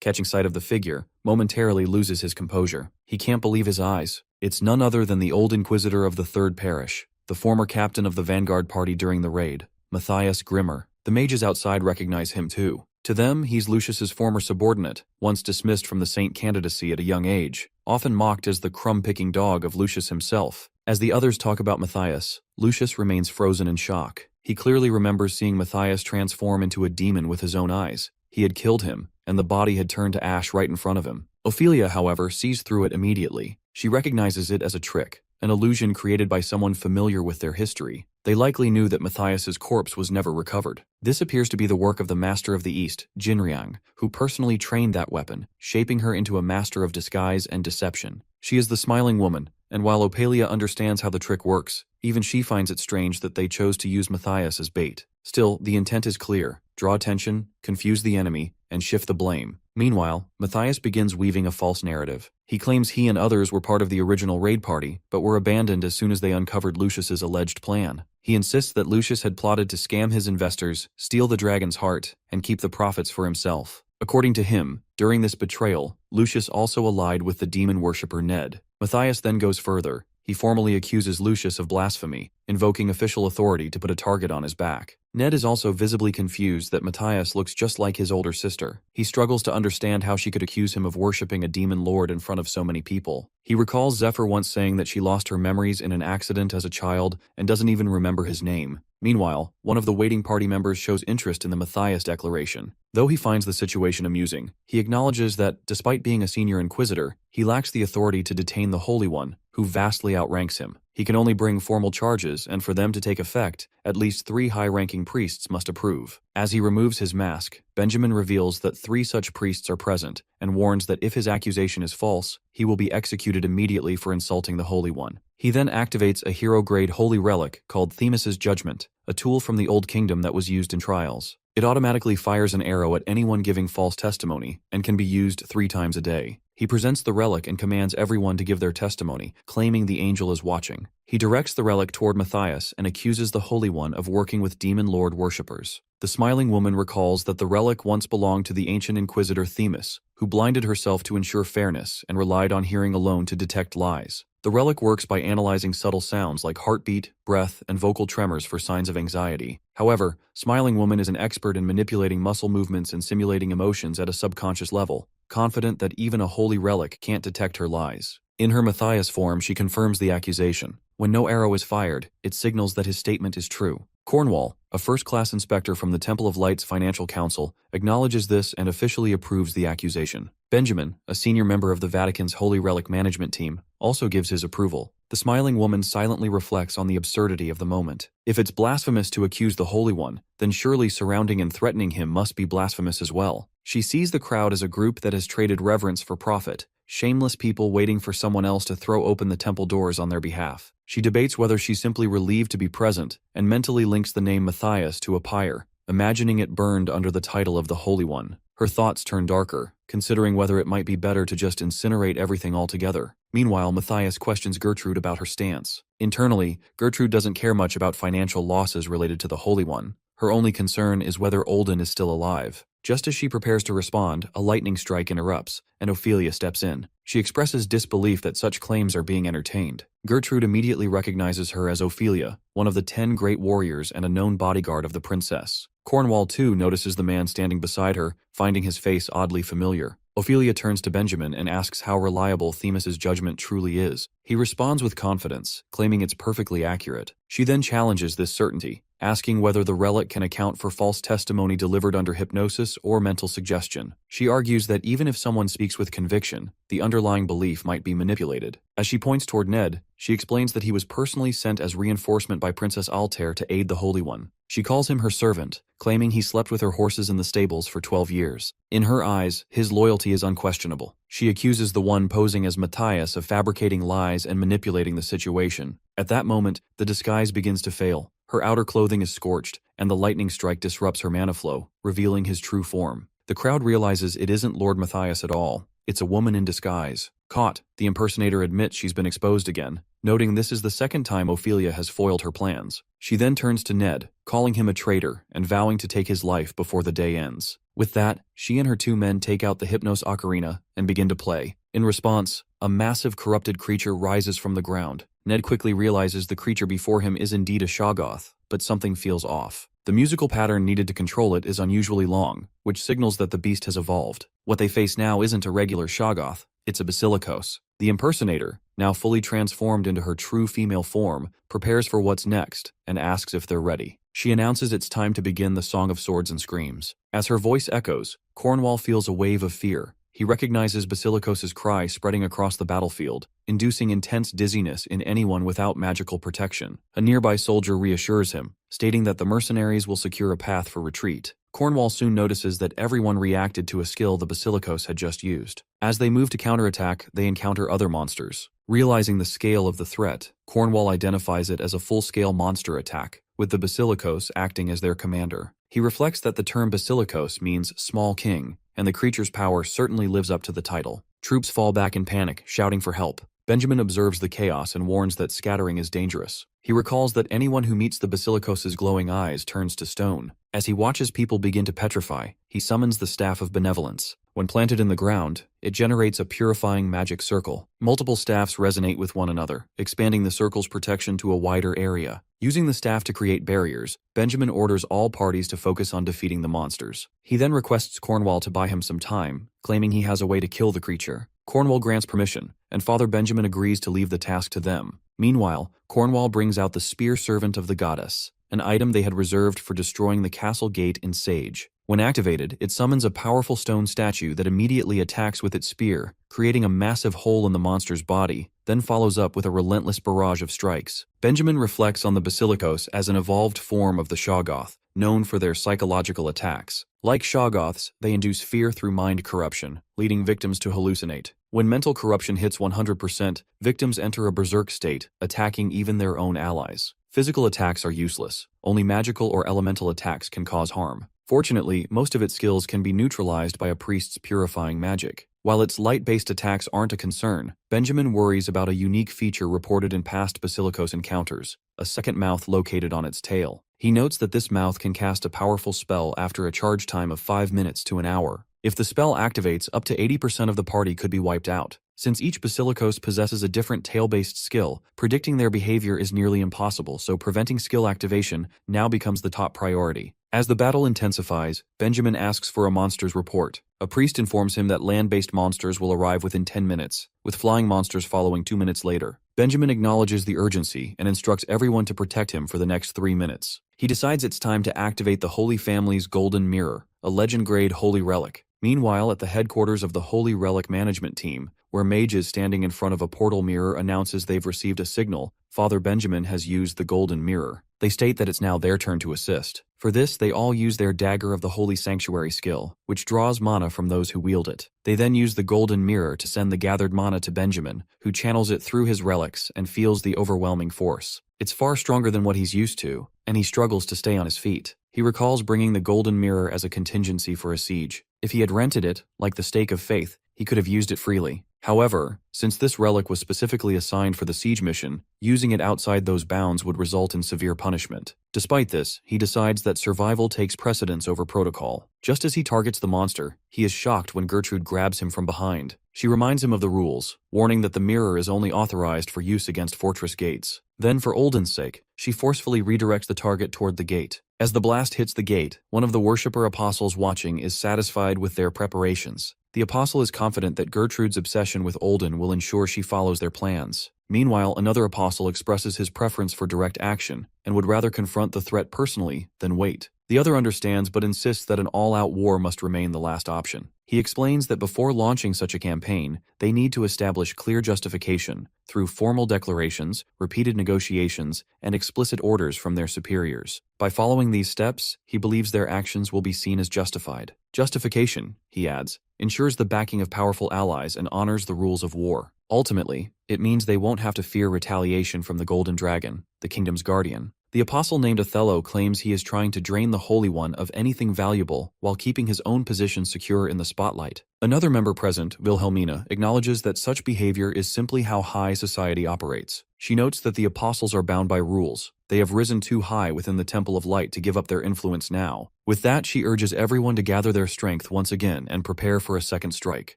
A: catching sight of the figure, momentarily loses his composure. He can't believe his eyes. It's none other than the old inquisitor of the third parish, the former captain of the vanguard party during the raid, Matthias Grimmer. The mages outside recognize him too. To them, he's Lucius's former subordinate, once dismissed from the saint candidacy at a young age, often mocked as the crumb-picking dog of Lucius himself. As the others talk about Matthias, Lucius remains frozen in shock. He clearly remembers seeing Matthias transform into a demon with his own eyes. He had killed him, and the body had turned to ash right in front of him. Ophelia, however, sees through it immediately. She recognizes it as a trick, an illusion created by someone familiar with their history. They likely knew that Matthias's corpse was never recovered. This appears to be the work of the Master of the East, Jinriang, who personally trained that weapon, shaping her into a master of disguise and deception. She is the smiling woman, and while Ophelia understands how the trick works, even she finds it strange that they chose to use Matthias as bait. Still, the intent is clear: draw attention, confuse the enemy, and shift the blame. Meanwhile, Matthias begins weaving a false narrative. He claims he and others were part of the original raid party, but were abandoned as soon as they uncovered Lucius's alleged plan. He insists that Lucius had plotted to scam his investors, steal the dragon's heart, and keep the profits for himself. According to him, during this betrayal, Lucius also allied with the demon worshipper Ned. Matthias then goes further. He formally accuses Lucius of blasphemy, invoking official authority to put a target on his back. Ned is also visibly confused that Matthias looks just like his older sister. He struggles to understand how she could accuse him of worshipping a demon lord in front of so many people. He recalls Zephyr once saying that she lost her memories in an accident as a child and doesn't even remember his name. Meanwhile, one of the waiting party members shows interest in the Matthias declaration. Though he finds the situation amusing, he acknowledges that, despite being a senior inquisitor, he lacks the authority to detain the Holy One, who vastly outranks him. He can only bring formal charges, and for them to take effect, at least 3 high-ranking priests must approve. As he removes his mask, Benjamin reveals that 3 such priests are present, and warns that if his accusation is false, he will be executed immediately for insulting the Holy One. He then activates a hero-grade holy relic called Themis's Judgment, a tool from the Old Kingdom that was used in trials. It automatically fires an arrow at anyone giving false testimony, and can be used 3 times a day. He presents the relic and commands everyone to give their testimony, claiming the angel is watching. He directs the relic toward Matthias and accuses the Holy One of working with demon lord worshippers. The smiling woman recalls that the relic once belonged to the ancient inquisitor Themis, who blinded herself to ensure fairness and relied on hearing alone to detect lies. The relic works by analyzing subtle sounds like heartbeat, breath, and vocal tremors for signs of anxiety. However, Smiling Woman is an expert in manipulating muscle movements and simulating emotions at a subconscious level, confident that even a holy relic can't detect her lies. In her Matthias form, she confirms the accusation. When no arrow is fired, it signals that his statement is true. Cornwall, a first-class inspector from the Temple of Light's Financial Council, acknowledges this and officially approves the accusation. Benjamin, a senior member of the Vatican's Holy Relic Management Team, also gives his approval. The smiling woman silently reflects on the absurdity of the moment. If it's blasphemous to accuse the Holy One, then surely surrounding and threatening him must be blasphemous as well. She sees the crowd as a group that has traded reverence for profit, shameless people waiting for someone else to throw open the temple doors on their behalf. She debates whether she's simply relieved to be present, and mentally links the name Matthias to a pyre, imagining it burned under the title of the Holy One. Her thoughts turn darker, considering whether it might be better to just incinerate everything altogether. Meanwhile, Matthias questions Gertrude about her stance. Internally, Gertrude doesn't care much about financial losses related to the Holy One. Her only concern is whether Olden is still alive. Just as she prepares to respond, a lightning strike interrupts, and Ophelia steps in. She expresses disbelief that such claims are being entertained. Gertrude immediately recognizes her as Ophelia, one of the 10 great warriors and a known bodyguard of the princess. Cornwall too notices the man standing beside her, finding his face oddly familiar. Ophelia turns to Benjamin and asks how reliable Themis's judgment truly is. He responds with confidence, claiming it's perfectly accurate. She then challenges this certainty, asking whether the relic can account for false testimony delivered under hypnosis or mental suggestion. She argues that even if someone speaks with conviction, the underlying belief might be manipulated. As she points toward Ned, she explains that he was personally sent as reinforcement by Princess Altair to aid the Holy One. She calls him her servant, claiming he slept with her horses in the stables for 12 years. In her eyes, his loyalty is unquestionable. She accuses the one posing as Matthias of fabricating lies and manipulating the situation. At that moment, the disguise begins to fail. Her outer clothing is scorched, and the lightning strike disrupts her mana flow, revealing his true form. The crowd realizes it isn't Lord Matthias at all. It's a woman in disguise. Caught, the impersonator admits she's been exposed again, noting this is the second time Ophelia has foiled her plans. She then turns to Ned, calling him a traitor and vowing to take his life before the day ends. With that, she and her 2 men take out the Hypnos ocarina and begin to play. In response, a massive corrupted creature rises from the ground. Ned quickly realizes the creature before him is indeed a Shoggoth, but something feels off. The musical pattern needed to control it is unusually long, which signals that the beast has evolved. What they face now isn't a regular Shoggoth, it's a Basilikos. The impersonator, now fully transformed into her true female form, prepares for what's next and asks if they're ready. She announces it's time to begin the Song of Swords and Screams. As her voice echoes, Cornwall feels a wave of fear. He recognizes Basilikos' cry spreading across the battlefield, inducing intense dizziness in anyone without magical protection. A nearby soldier reassures him, stating that the mercenaries will secure a path for retreat. Cornwall soon notices that everyone reacted to a skill the Basilikos had just used. As they move to counterattack, they encounter other monsters. Realizing the scale of the threat, Cornwall identifies it as a full-scale monster attack, with the Basilikos acting as their commander. He reflects that the term Basilikos means small king, and the creature's power certainly lives up to the title. Troops fall back in panic, shouting for help. Benjamin observes the chaos and warns that scattering is dangerous. He recalls that anyone who meets the Basilikos' glowing eyes turns to stone. As he watches people begin to petrify, he summons the Staff of Benevolence. When planted in the ground, it generates a purifying magic circle. Multiple staffs resonate with one another, expanding the circle's protection to a wider area. Using the staff to create barriers, Benjamin orders all parties to focus on defeating the monsters. He then requests Cornwall to buy him some time, claiming he has a way to kill the creature. Cornwall grants permission, and Father Benjamin agrees to leave the task to them. Meanwhile, Cornwall brings out the Spear Servant of the Goddess, an item they had reserved for destroying the castle gate in Sage. When activated, it summons a powerful stone statue that immediately attacks with its spear, creating a massive hole in the monster's body, then follows up with a relentless barrage of strikes. Benjamin reflects on the Basilikos as an evolved form of the Shoggoth, known for their psychological attacks. Like Shoggoths, they induce fear through mind corruption, leading victims to hallucinate. When mental corruption hits 100%, victims enter a berserk state, attacking even their own allies. Physical attacks are useless. Only magical or elemental attacks can cause harm. Fortunately, most of its skills can be neutralized by a priest's purifying magic. While its light-based attacks aren't a concern, Benjamin worries about a unique feature reported in past Basilikos encounters, a second mouth located on its tail. He notes that this mouth can cast a powerful spell after a charge time of 5 minutes to an hour. If the spell activates, up to 80% of the party could be wiped out. Since each Basilikos possesses a different tail-based skill, predicting their behavior is nearly impossible, so preventing skill activation now becomes the top priority. As the battle intensifies, Benjamin asks for a monster's report. A priest informs him that land-based monsters will arrive within 10 minutes, with flying monsters following 2 minutes later. Benjamin acknowledges the urgency and instructs everyone to protect him for the next 3 minutes. He decides it's time to activate the Holy Family's Golden Mirror, a legend-grade holy relic. Meanwhile, at the headquarters of the Holy Relic Management Team, where mages standing in front of a portal mirror announces they've received a signal, Father Benjamin has used the golden mirror. They state that it's now their turn to assist. For this, they all use their Dagger of the Holy Sanctuary skill, which draws mana from those who wield it. They then use the golden mirror to send the gathered mana to Benjamin, who channels it through his relics and feels the overwhelming force. It's far stronger than what he's used to, and he struggles to stay on his feet. He recalls bringing the golden mirror as a contingency for a siege. If he had rented it, like the Stake of Faith, he could have used it freely. However, since this relic was specifically assigned for the siege mission, using it outside those bounds would result in severe punishment. Despite this, he decides that survival takes precedence over protocol. Just as he targets the monster, he is shocked when Gertrude grabs him from behind. She reminds him of the rules, warning that the mirror is only authorized for use against fortress gates. Then, for Olden's sake, she forcefully redirects the target toward the gate. As the blast hits the gate, one of the worshipper apostles watching is satisfied with their preparations. The apostle is confident that Gertrude's obsession with Olden will ensure she follows their plans. Meanwhile, another apostle expresses his preference for direct action and would rather confront the threat personally than wait. The other understands but insists that an all-out war must remain the last option. He explains that before launching such a campaign, they need to establish clear justification through formal declarations, repeated negotiations, and explicit orders from their superiors. By following these steps, he believes their actions will be seen as justified. Justification, he adds, ensures the backing of powerful allies and honors the rules of war. Ultimately, it means they won't have to fear retaliation from the Golden Dragon, the kingdom's guardian. The apostle named Othello claims he is trying to drain the Holy One of anything valuable while keeping his own position secure in the spotlight. Another member present, Wilhelmina, acknowledges that such behavior is simply how high society operates. She notes that the apostles are bound by rules. They have risen too high within the Temple of Light to give up their influence now. With that, she urges everyone to gather their strength once again and prepare for a second strike.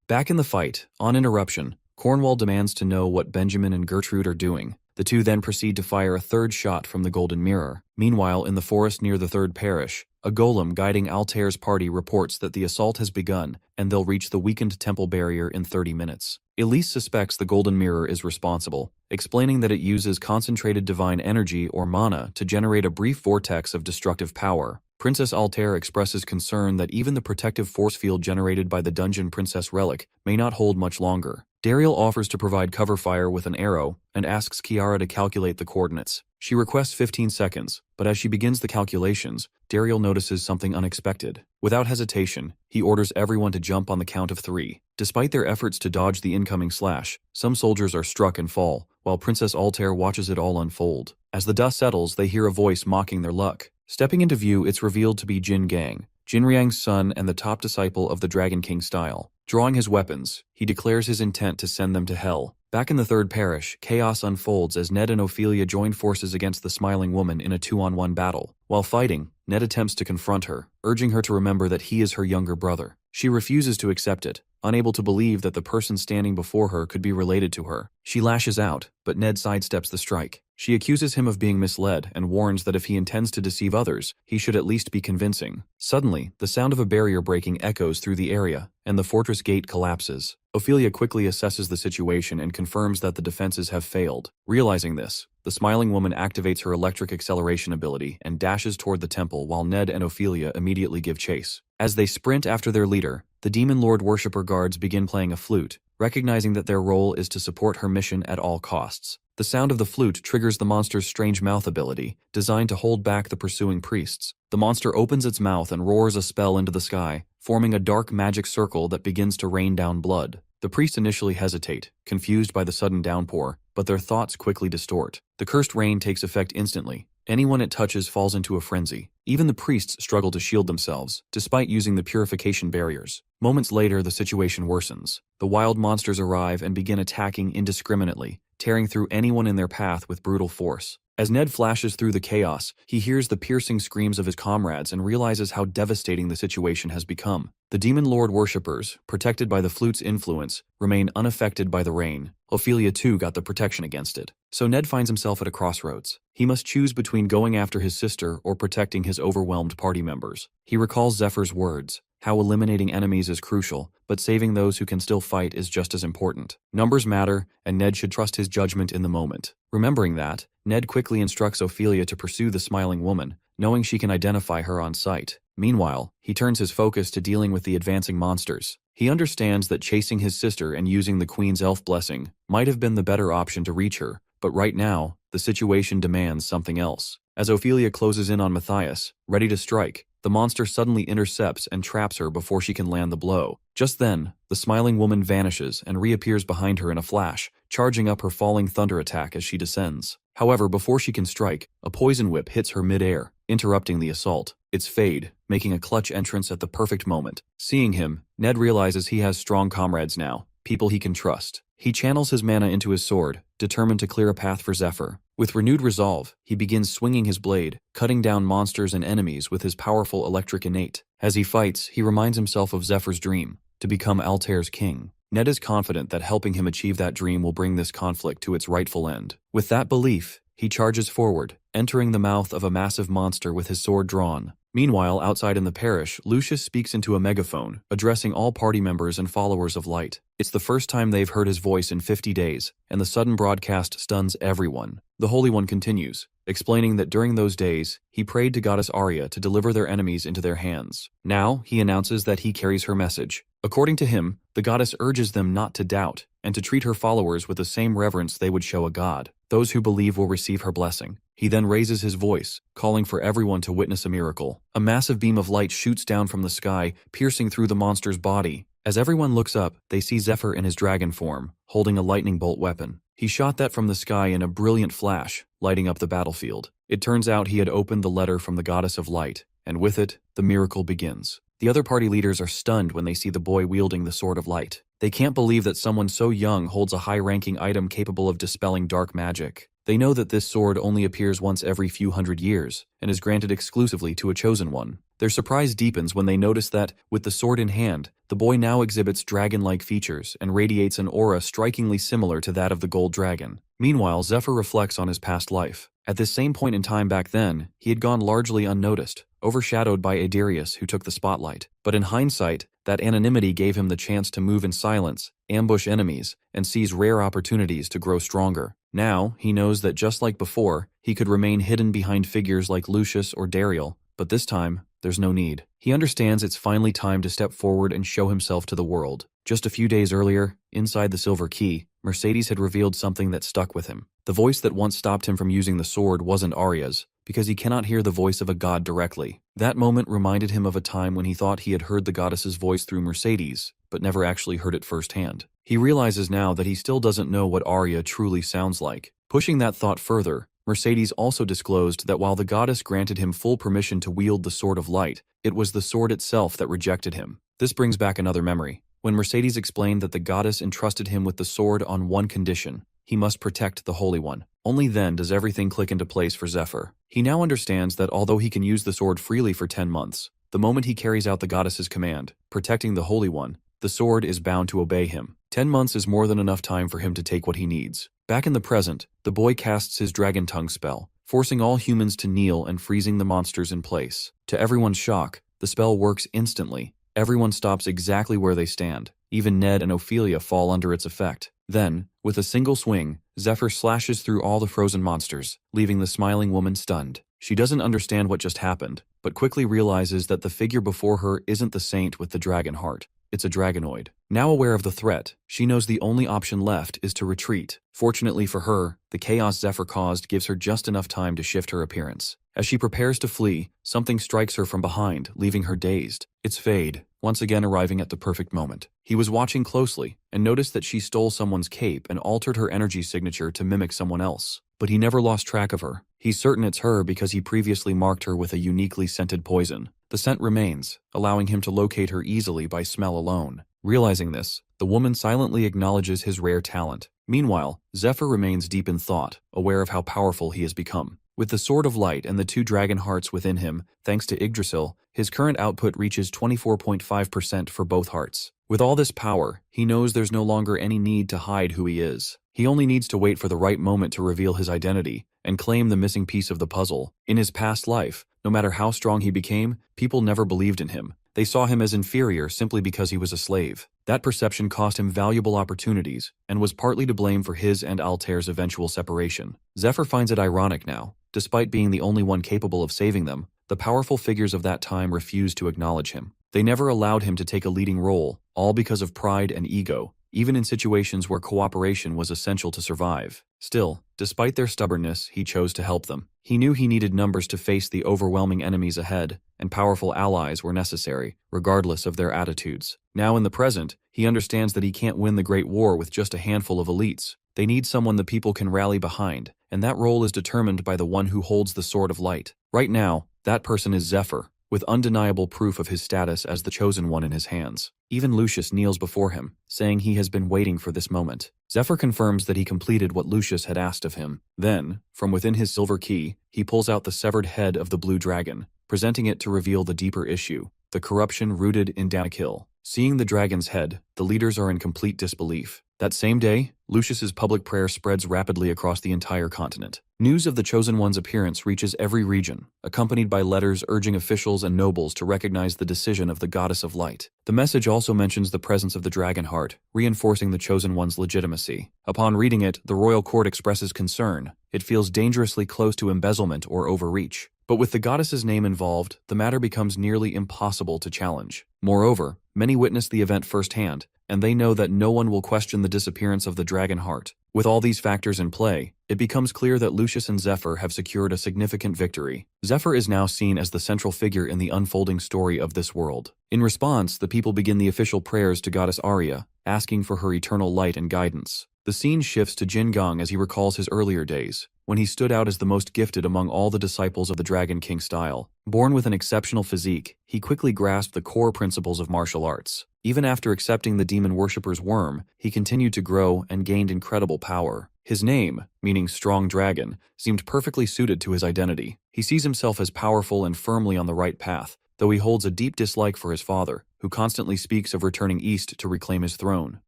A: Back in the fight, on interruption, Cornwall demands to know what Benjamin and Gertrude are doing. The two then proceed to fire a third shot from the Golden Mirror. Meanwhile, in the forest near the third parish, a golem guiding Altair's party reports that the assault has begun and they'll reach the weakened temple barrier in 30 minutes. Elise suspects the Golden Mirror is responsible, explaining that it uses concentrated divine energy or mana to generate a brief vortex of destructive power. Princess Altair expresses concern that even the protective force field generated by the Dungeon Princess relic may not hold much longer. Dariel offers to provide cover fire with an arrow and asks Kiara to calculate the coordinates. She requests 15 seconds, but as she begins the calculations, Dariel notices something unexpected. Without hesitation, he orders everyone to jump on the count of 3. Despite their efforts to dodge the incoming slash, some soldiers are struck and fall, while Princess Altair watches it all unfold. As the dust settles, they hear a voice mocking their luck. Stepping into view, it's revealed to be Jin Gang, Jinriang's son and the top disciple of the Dragon King style. Drawing his weapons, he declares his intent to send them to hell. Back in the third parish, chaos unfolds as Ned and Ophelia join forces against the Smiling Woman in a 2-on-1 battle. While fighting, Ned attempts to confront her, urging her to remember that he is her younger brother. She refuses to accept it, unable to believe that the person standing before her could be related to her. She lashes out, but Ned sidesteps the strike. She accuses him of being misled and warns that if he intends to deceive others, he should at least be convincing. Suddenly, the sound of a barrier breaking echoes through the area, and the fortress gate collapses. Ophelia quickly assesses the situation and confirms that the defenses have failed. Realizing this, the Smiling Woman activates her electric acceleration ability and dashes toward the temple while Ned and Ophelia immediately give chase. As they sprint after their leader, the Demon Lord worshipper guards begin playing a flute, recognizing that their role is to support her mission at all costs. The sound of the flute triggers the monster's strange mouth ability, designed to hold back the pursuing priests. The monster opens its mouth and roars a spell into the sky, forming a dark magic circle that begins to rain down blood. The priests initially hesitate, confused by the sudden downpour, but their thoughts quickly distort. The cursed rain takes effect instantly. Anyone it touches falls into a frenzy. Even the priests struggle to shield themselves, despite using the purification barriers. Moments later, the situation worsens. The wild monsters arrive and begin attacking indiscriminately, tearing through anyone in their path with brutal force. As Ned flashes through the chaos, he hears the piercing screams of his comrades and realizes how devastating the situation has become. The Demon Lord worshippers, protected by the flute's influence, remain unaffected by the rain. Ophelia too got the protection against it. So Ned finds himself at a crossroads. He must choose between going after his sister or protecting his overwhelmed party members. He recalls Zephyr's words, how eliminating enemies is crucial, but saving those who can still fight is just as important. Numbers matter, and Ned should trust his judgment in the moment. Remembering that, Ned quickly instructs Ophelia to pursue the Smiling Woman, knowing she can identify her on sight. Meanwhile, he turns his focus to dealing with the advancing monsters. He understands that chasing his sister and using the Queen's elf blessing might have been the better option to reach her, but right now, the situation demands something else. As Ophelia closes in on Matthias, ready to strike, the monster suddenly intercepts and traps her before she can land the blow. Just then, the smiling woman vanishes and reappears behind her in a flash, charging up her falling thunder attack as she descends. However, before she can strike, a poison whip hits her mid-air, interrupting the assault. It's Fade, making a clutch entrance at the perfect moment. Seeing him, Ned realizes he has strong comrades now, people he can trust. He channels his mana into his sword, determined to clear a path for Zephyr. With renewed resolve, he begins swinging his blade, cutting down monsters and enemies with his powerful electric innate. As he fights, he reminds himself of Zephyr's dream, to become Altair's king. Ned is confident that helping him achieve that dream will bring this conflict to its rightful end. With that belief, he charges forward, entering the mouth of a massive monster with his sword drawn. Meanwhile, outside in the parish, Lucius speaks into a megaphone, addressing all party members and followers of light. It's the first time they've heard his voice in 50 days, and the sudden broadcast stuns everyone. The Holy One continues, explaining that during those days, he prayed to Goddess Arya to deliver their enemies into their hands. Now, he announces that he carries her message. According to him, the goddess urges them not to doubt, and to treat her followers with the same reverence they would show a god. Those who believe will receive her blessing. He then raises his voice, calling for everyone to witness a miracle. A massive beam of light shoots down from the sky, piercing through the monster's body. As everyone looks up, they see Zephyr in his dragon form, holding a lightning bolt weapon. He shot that from the sky in a brilliant flash, lighting up the battlefield. It turns out he had opened the letter from the goddess of light, and with it, the miracle begins. The other party leaders are stunned when they see the boy wielding the sword of light. They can't believe that someone so young holds a high-ranking item capable of dispelling dark magic. They know that this sword only appears once every few hundred years, and is granted exclusively to a chosen one. Their surprise deepens when they notice that, with the sword in hand, the boy now exhibits dragon-like features and radiates an aura strikingly similar to that of the gold dragon. Meanwhile, Zephyr reflects on his past life. At this same point in time back then, he had gone largely unnoticed, overshadowed by Adarius, who took the spotlight. But in hindsight, that anonymity gave him the chance to move in silence, ambush enemies, and seize rare opportunities to grow stronger. Now, he knows that just like before, he could remain hidden behind figures like Lucius or Dariel, but this time, there's no need. He understands it's finally time to step forward and show himself to the world. Just a few days earlier, inside the Silver Key, Mercedes had revealed something that stuck with him. The voice that once stopped him from using the sword wasn't Arya's, because he cannot hear the voice of a god directly. That moment reminded him of a time when he thought he had heard the goddess's voice through Mercedes, but never actually heard it firsthand. He realizes now that he still doesn't know what Arya truly sounds like. Pushing that thought further, Mercedes also disclosed that while the goddess granted him full permission to wield the Sword of Light, it was the sword itself that rejected him. This brings back another memory. When Mercedes explained that the goddess entrusted him with the sword on one condition: he must protect the Holy One. Only then does everything click into place for Zephyr. He now understands that although he can use the sword freely for 10 months, the moment he carries out the goddess's command, protecting the Holy One, the sword is bound to obey him. 10 months is more than enough time for him to take what he needs. Back in the present, the boy casts his Dragon Tongue spell, forcing all humans to kneel and freezing the monsters in place. To everyone's shock, the spell works instantly. Everyone stops exactly where they stand. Even Ned and Ophelia fall under its effect. Then, with a single swing, Zephyr slashes through all the frozen monsters, leaving the smiling woman stunned. She doesn't understand what just happened, but quickly realizes that the figure before her isn't the saint with the dragon heart. It's a dragonoid. Now aware of the threat, she knows the only option left is to retreat. Fortunately for her, the chaos Zephyr caused gives her just enough time to shift her appearance. As she prepares to flee, something strikes her from behind, leaving her dazed. It's Fade, once again arriving at the perfect moment. He was watching closely, and noticed that she stole someone's cape and altered her energy signature to mimic someone else. But he never lost track of her. He's certain it's her because he previously marked her with a uniquely scented poison. The scent remains, allowing him to locate her easily by smell alone. Realizing this, the woman silently acknowledges his rare talent. Meanwhile, Zephyr remains deep in thought, aware of how powerful he has become. With the Sword of Light and the 2 dragon hearts within him, thanks to Yggdrasil, his current output reaches 24.5% for both hearts. With all this power, he knows there's no longer any need to hide who he is. He only needs to wait for the right moment to reveal his identity and claim the missing piece of the puzzle. In his past life, no matter how strong he became, people never believed in him. They saw him as inferior simply because he was a slave. That perception cost him valuable opportunities and was partly to blame for his and Altair's eventual separation. Zephyr finds it ironic now. Despite being the only one capable of saving them, the powerful figures of that time refused to acknowledge him. They never allowed him to take a leading role, all because of pride and ego, even in situations where cooperation was essential to survive. Still, despite their stubbornness, he chose to help them. He knew he needed numbers to face the overwhelming enemies ahead, and powerful allies were necessary, regardless of their attitudes. Now in the present, he understands that he can't win the Great War with just a handful of elites. They need someone the people can rally behind, and that role is determined by the one who holds the Sword of Light. Right now, that person is Zephyr, with undeniable proof of his status as the Chosen One in his hands. Even Lucius kneels before him, saying he has been waiting for this moment. Zephyr confirms that he completed what Lucius had asked of him. Then, from within his silver key, he pulls out the severed head of the blue dragon, presenting it to reveal the deeper issue, the corruption rooted in Danakil. Seeing the dragon's head, the leaders are in complete disbelief. That same day, Lucius's public prayer spreads rapidly across the entire continent. News of the Chosen One's appearance reaches every region, accompanied by letters urging officials and nobles to recognize the decision of the Goddess of Light. The message also mentions the presence of the dragon heart, reinforcing the Chosen One's legitimacy. Upon reading it, the royal court expresses concern. It feels dangerously close to embezzlement or overreach. But with the goddess's name involved, the matter becomes nearly impossible to challenge. Moreover, many witness the event firsthand, and they know that no one will question the disappearance of the dragon heart. With all these factors in play, it becomes clear that Lucius and Zephyr have secured a significant victory. Zephyr is now seen as the central figure in the unfolding story of this world. In response, the people begin the official prayers to Goddess Arya, asking for her eternal light and guidance. The scene shifts to Jin Gong as he recalls his earlier days, when he stood out as the most gifted among all the disciples of the Dragon King style. Born with an exceptional physique, he quickly grasped the core principles of martial arts. Even after accepting the demon worshipper's worm, he continued to grow and gained incredible power. His name, meaning strong dragon, seemed perfectly suited to his identity. He sees himself as powerful and firmly on the right path, though he holds a deep dislike for his father, who constantly speaks of returning east to reclaim his throne.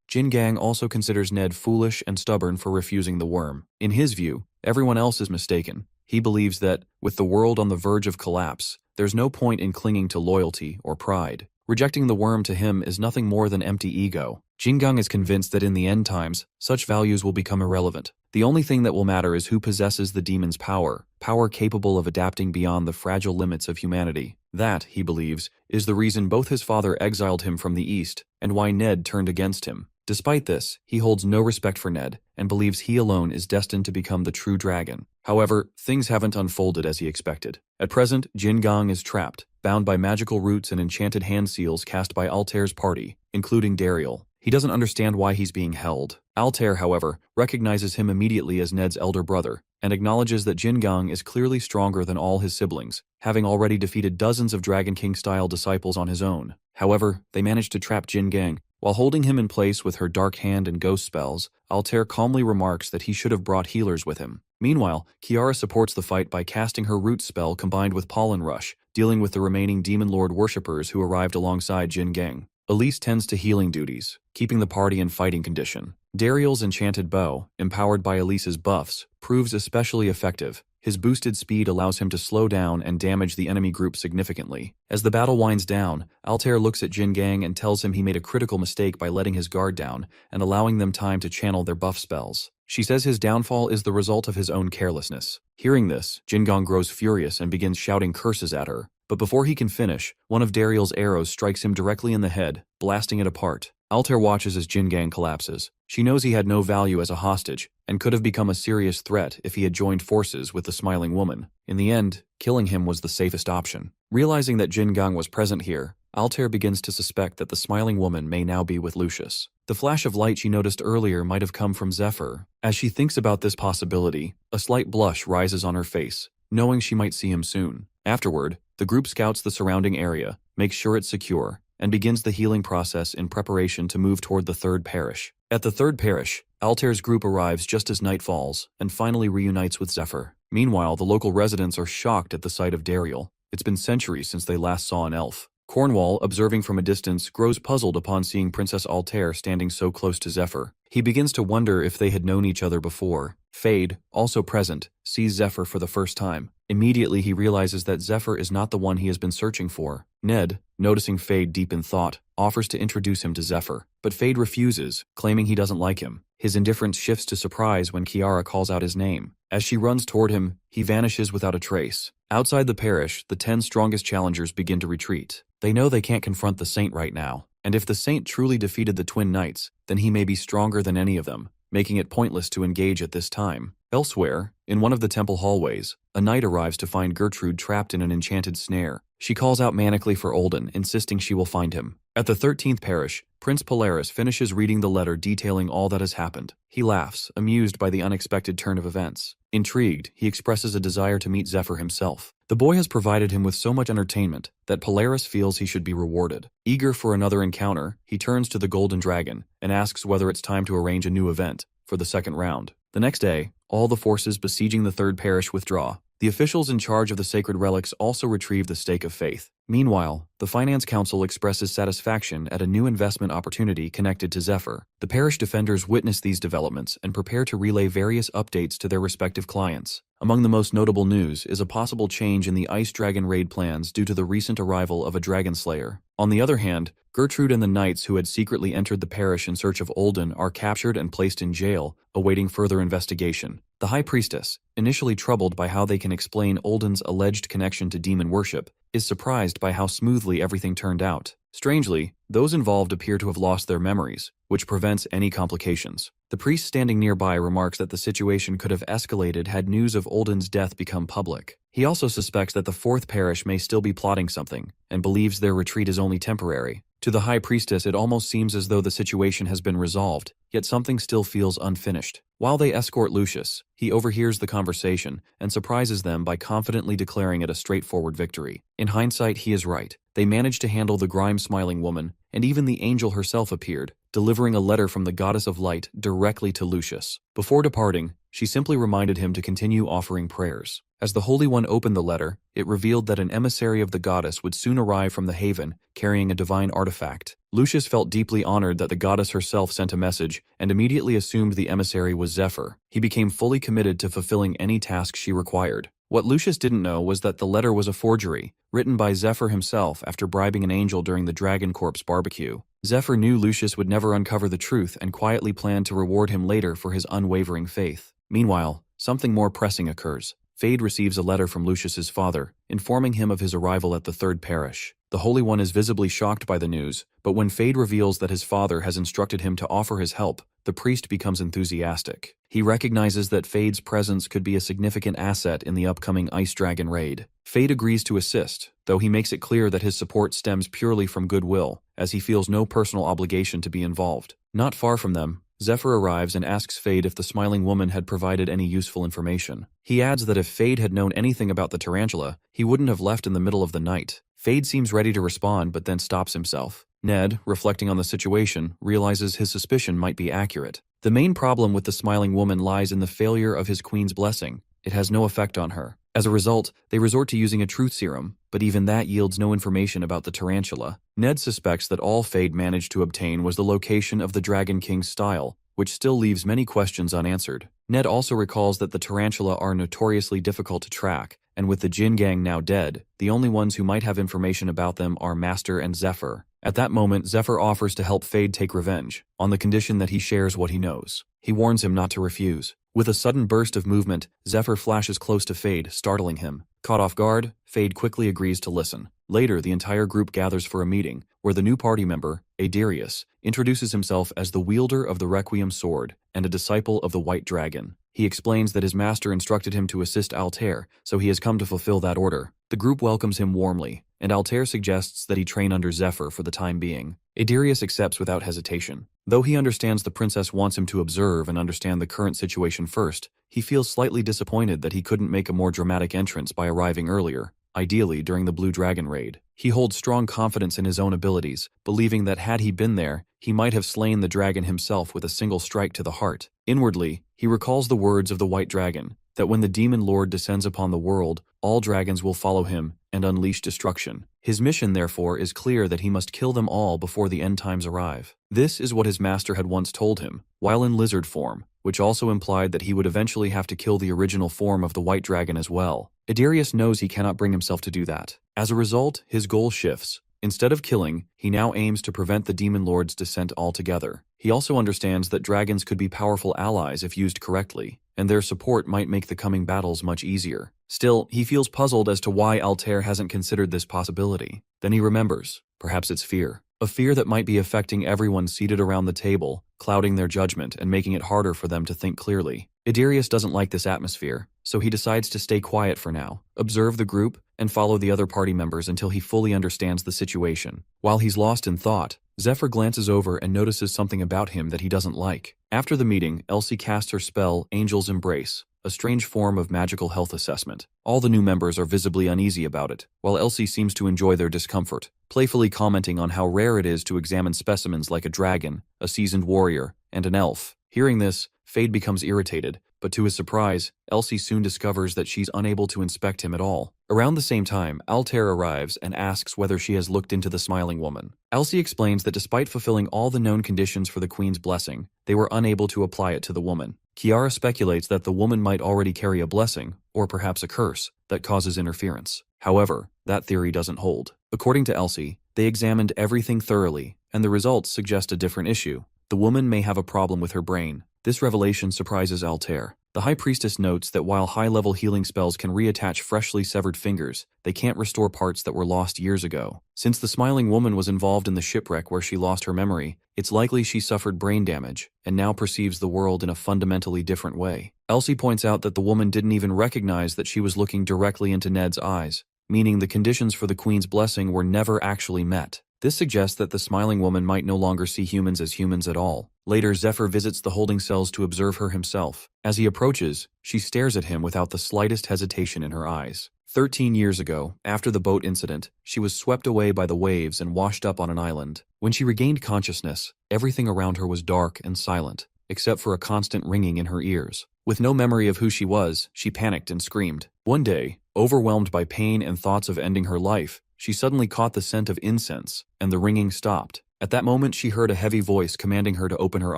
A: Jin Gang also considers Ned foolish and stubborn for refusing the worm. In his view, everyone else is mistaken. He believes that, with the world on the verge of collapse, there's no point in clinging to loyalty or pride. Rejecting the worm to him is nothing more than empty ego. Jin Gang is convinced that in the end times, such values will become irrelevant. The only thing that will matter is who possesses the demon's power capable of adapting beyond the fragile limits of humanity. That, he believes, is the reason both his father exiled him from the East, and why Ned turned against him. Despite this, he holds no respect for Ned, and believes he alone is destined to become the true dragon. However, things haven't unfolded as he expected. At present, Jin Gang is trapped, bound by magical roots and enchanted hand seals cast by Altair's party, including Dariel. He doesn't understand why he's being held. Altair, however, recognizes him immediately as Ned's elder brother, and acknowledges that Jin Gang is clearly stronger than all his siblings, having already defeated dozens of Dragon King-style disciples on his own. However, they manage to trap Jin Gang. While holding him in place with her dark hand and ghost spells, Altair calmly remarks that he should have brought healers with him. Meanwhile, Kiara supports the fight by casting her root spell combined with Pollen Rush, dealing with the remaining Demon Lord worshippers who arrived alongside Jin Gang. Elise tends to healing duties, keeping the party in fighting condition. Dariel's enchanted bow, empowered by Elise's buffs, proves especially effective. His boosted speed allows him to slow down and damage the enemy group significantly. As the battle winds down, Altair looks at Jin Gang and tells him he made a critical mistake by letting his guard down and allowing them time to channel their buff spells. She says his downfall is the result of his own carelessness. Hearing this, Jin Gang grows furious and begins shouting curses at her. But before he can finish, one of Dariel's arrows strikes him directly in the head, blasting it apart. Altair watches as Jin Gang collapses. She knows he had no value as a hostage, and could have become a serious threat if he had joined forces with the Smiling Woman. In the end, killing him was the safest option. Realizing that Jin Gang was present here, Altair begins to suspect that the Smiling Woman may now be with Lucius. The flash of light she noticed earlier might have come from Zephyr. As she thinks about this possibility, a slight blush rises on her face, knowing she might see him soon. Afterward, the group scouts the surrounding area, makes sure it's secure, and begins the healing process in preparation to move toward the third parish. At the third parish, Altair's group arrives just as night falls and finally reunites with Zephyr. Meanwhile, the local residents are shocked at the sight of Dariel. It's been centuries since they last saw an elf. Cornwall, observing from a distance, grows puzzled upon seeing Princess Altair standing so close to Zephyr. He begins to wonder if they had known each other before. Fade, also present, sees Zephyr for the first time. Immediately he realizes that Zephyr is not the one he has been searching for. Ned, noticing Fade deep in thought, offers to introduce him to Zephyr, but Fade refuses, claiming he doesn't like him. His indifference shifts to surprise when Kiara calls out his name. As she runs toward him, he vanishes without a trace. Outside the parish, the 10 strongest challengers begin to retreat. They know they can't confront the saint right now, and if the saint truly defeated the twin knights, then he may be stronger than any of them, making it pointless to engage at this time. Elsewhere, in one of the temple hallways, a knight arrives to find Gertrude trapped in an enchanted snare. She calls out manically for Olden, insisting she will find him. At the 13th parish, Prince Polaris finishes reading the letter detailing all that has happened. He laughs, amused by the unexpected turn of events. Intrigued, he expresses a desire to meet Zephyr himself. The boy has provided him with so much entertainment that Polaris feels he should be rewarded. Eager for another encounter, he turns to the Golden Dragon and asks whether it's time to arrange a new event for the second round. The next day, all the forces besieging the third parish withdraw. The officials in charge of the sacred relics also retrieve the stake of faith. Meanwhile, the Finance Council expresses satisfaction at a new investment opportunity connected to Zephyr. The parish defenders witness these developments and prepare to relay various updates to their respective clients. Among the most notable news is a possible change in the Ice Dragon raid plans due to the recent arrival of a dragon slayer. On the other hand, Gertrude and the knights who had secretly entered the parish in search of Olden are captured and placed in jail, awaiting further investigation. The High Priestess, initially troubled by how they can explain Olden's alleged connection to demon worship, is surprised by how smoothly everything turned out. Strangely, those involved appear to have lost their memories, which prevents any complications. The priest standing nearby remarks that the situation could have escalated had news of Olden's death become public. He also suspects that the fourth parish may still be plotting something, and believes their retreat is only temporary. To the High Priestess, it almost seems as though the situation has been resolved, yet something still feels unfinished. While they escort Lucius, he overhears the conversation and surprises them by confidently declaring it a straightforward victory. In hindsight, he is right. They managed to handle the grime-smiling woman, and even the angel herself appeared, delivering a letter from the goddess of light directly to Lucius. Before departing, she simply reminded him to continue offering prayers. As the Holy One opened the letter, it revealed that an emissary of the goddess would soon arrive from the haven, carrying a divine artifact. Lucius felt deeply honored that the goddess herself sent a message, and immediately assumed the emissary was Zephyr. He became fully committed to fulfilling any task she required. What Lucius didn't know was that the letter was a forgery, written by Zephyr himself after bribing an angel during the Dragon Corpse barbecue. Zephyr knew Lucius would never uncover the truth and quietly planned to reward him later for his unwavering faith. Meanwhile, something more pressing occurs. Fade receives a letter from Lucius's father, informing him of his arrival at the third parish. The Holy One is visibly shocked by the news, but when Fade reveals that his father has instructed him to offer his help, the priest becomes enthusiastic. He recognizes that Fade's presence could be a significant asset in the upcoming Ice Dragon raid. Fade agrees to assist, though he makes it clear that his support stems purely from goodwill, as he feels no personal obligation to be involved. Not far from them, Zephyr arrives and asks Fade if the smiling woman had provided any useful information. He adds that if Fade had known anything about the tarantula, he wouldn't have left in the middle of the night. Fade seems ready to respond but then stops himself. Ned, reflecting on the situation, realizes his suspicion might be accurate. The main problem with the smiling woman lies in the failure of his queen's blessing. It has no effect on her. As a result, they resort to using a truth serum, but even that yields no information about the tarantula. Ned suspects that all Fade managed to obtain was the location of the Dragon King's style, which still leaves many questions unanswered. Ned also recalls that the tarantula are notoriously difficult to track, and with the Jin Gang now dead, the only ones who might have information about them are Master and Zephyr. At that moment, Zephyr offers to help Fade take revenge, on the condition that he shares what he knows. He warns him not to refuse. With a sudden burst of movement, Zephyr flashes close to Fade, startling him. Caught off guard, Fade quickly agrees to listen. Later, the entire group gathers for a meeting, where the new party member, Adarius, introduces himself as the wielder of the Requiem sword and a disciple of the White Dragon. He explains that his master instructed him to assist Altair, so he has come to fulfill that order. The group welcomes him warmly, and Altair suggests that he train under Zephyr for the time being. Adarius accepts without hesitation. Though he understands the princess wants him to observe and understand the current situation first, he feels slightly disappointed that he couldn't make a more dramatic entrance by arriving earlier, ideally during the Blue Dragon raid. He holds strong confidence in his own abilities, believing that had he been there, he might have slain the dragon himself with a single strike to the heart. Inwardly, he recalls the words of the White Dragon, that when the Demon Lord descends upon the world, all dragons will follow him and unleash destruction. His mission, therefore, is clear that he must kill them all before the end times arrive. This is what his master had once told him, while in lizard form, which also implied that he would eventually have to kill the original form of the White Dragon as well. Adarius knows he cannot bring himself to do that. As a result, his goal shifts. Instead of killing, he now aims to prevent the Demon Lord's descent altogether. He also understands that dragons could be powerful allies if used correctly, and their support might make the coming battles much easier. Still, he feels puzzled as to why Altair hasn't considered this possibility. Then he remembers. Perhaps it's fear. A fear that might be affecting everyone seated around the table, clouding their judgment and making it harder for them to think clearly. Idarius doesn't like this atmosphere, so he decides to stay quiet for now, observe the group, and follow the other party members until he fully understands the situation. While he's lost in thought, Zephyr glances over and notices something about him that he doesn't like. After the meeting, Elsie casts her spell, Angel's Embrace, a strange form of magical health assessment. All the new members are visibly uneasy about it, while Elsie seems to enjoy their discomfort, playfully commenting on how rare it is to examine specimens like a dragon, a seasoned warrior, and an elf. Hearing this, Fade becomes irritated, but to his surprise, Elsie soon discovers that she's unable to inspect him at all. Around the same time, Altair arrives and asks whether she has looked into the Smiling Woman. Elsie explains that despite fulfilling all the known conditions for the Queen's blessing, they were unable to apply it to the woman. Kiara speculates that the woman might already carry a blessing, or perhaps a curse, that causes interference. However, that theory doesn't hold. According to Elsie, they examined everything thoroughly, and the results suggest a different issue. The woman may have a problem with her brain. This revelation surprises Altair. The High Priestess notes that while high-level healing spells can reattach freshly severed fingers, they can't restore parts that were lost years ago. Since the Smiling Woman was involved in the shipwreck where she lost her memory, it's likely she suffered brain damage, and now perceives the world in a fundamentally different way. Elsie points out that the woman didn't even recognize that she was looking directly into Ned's eyes, meaning the conditions for the Queen's blessing were never actually met. This suggests that the Smiling Woman might no longer see humans as humans at all. Later, Zephyr visits the holding cells to observe her himself. As he approaches, she stares at him without the slightest hesitation in her eyes. 13 years ago, after the boat incident, she was swept away by the waves and washed up on an island. When she regained consciousness, everything around her was dark and silent, except for a constant ringing in her ears. With no memory of who she was, she panicked and screamed. One day, overwhelmed by pain and thoughts of ending her life, she suddenly caught the scent of incense, and the ringing stopped. At that moment, she heard a heavy voice commanding her to open her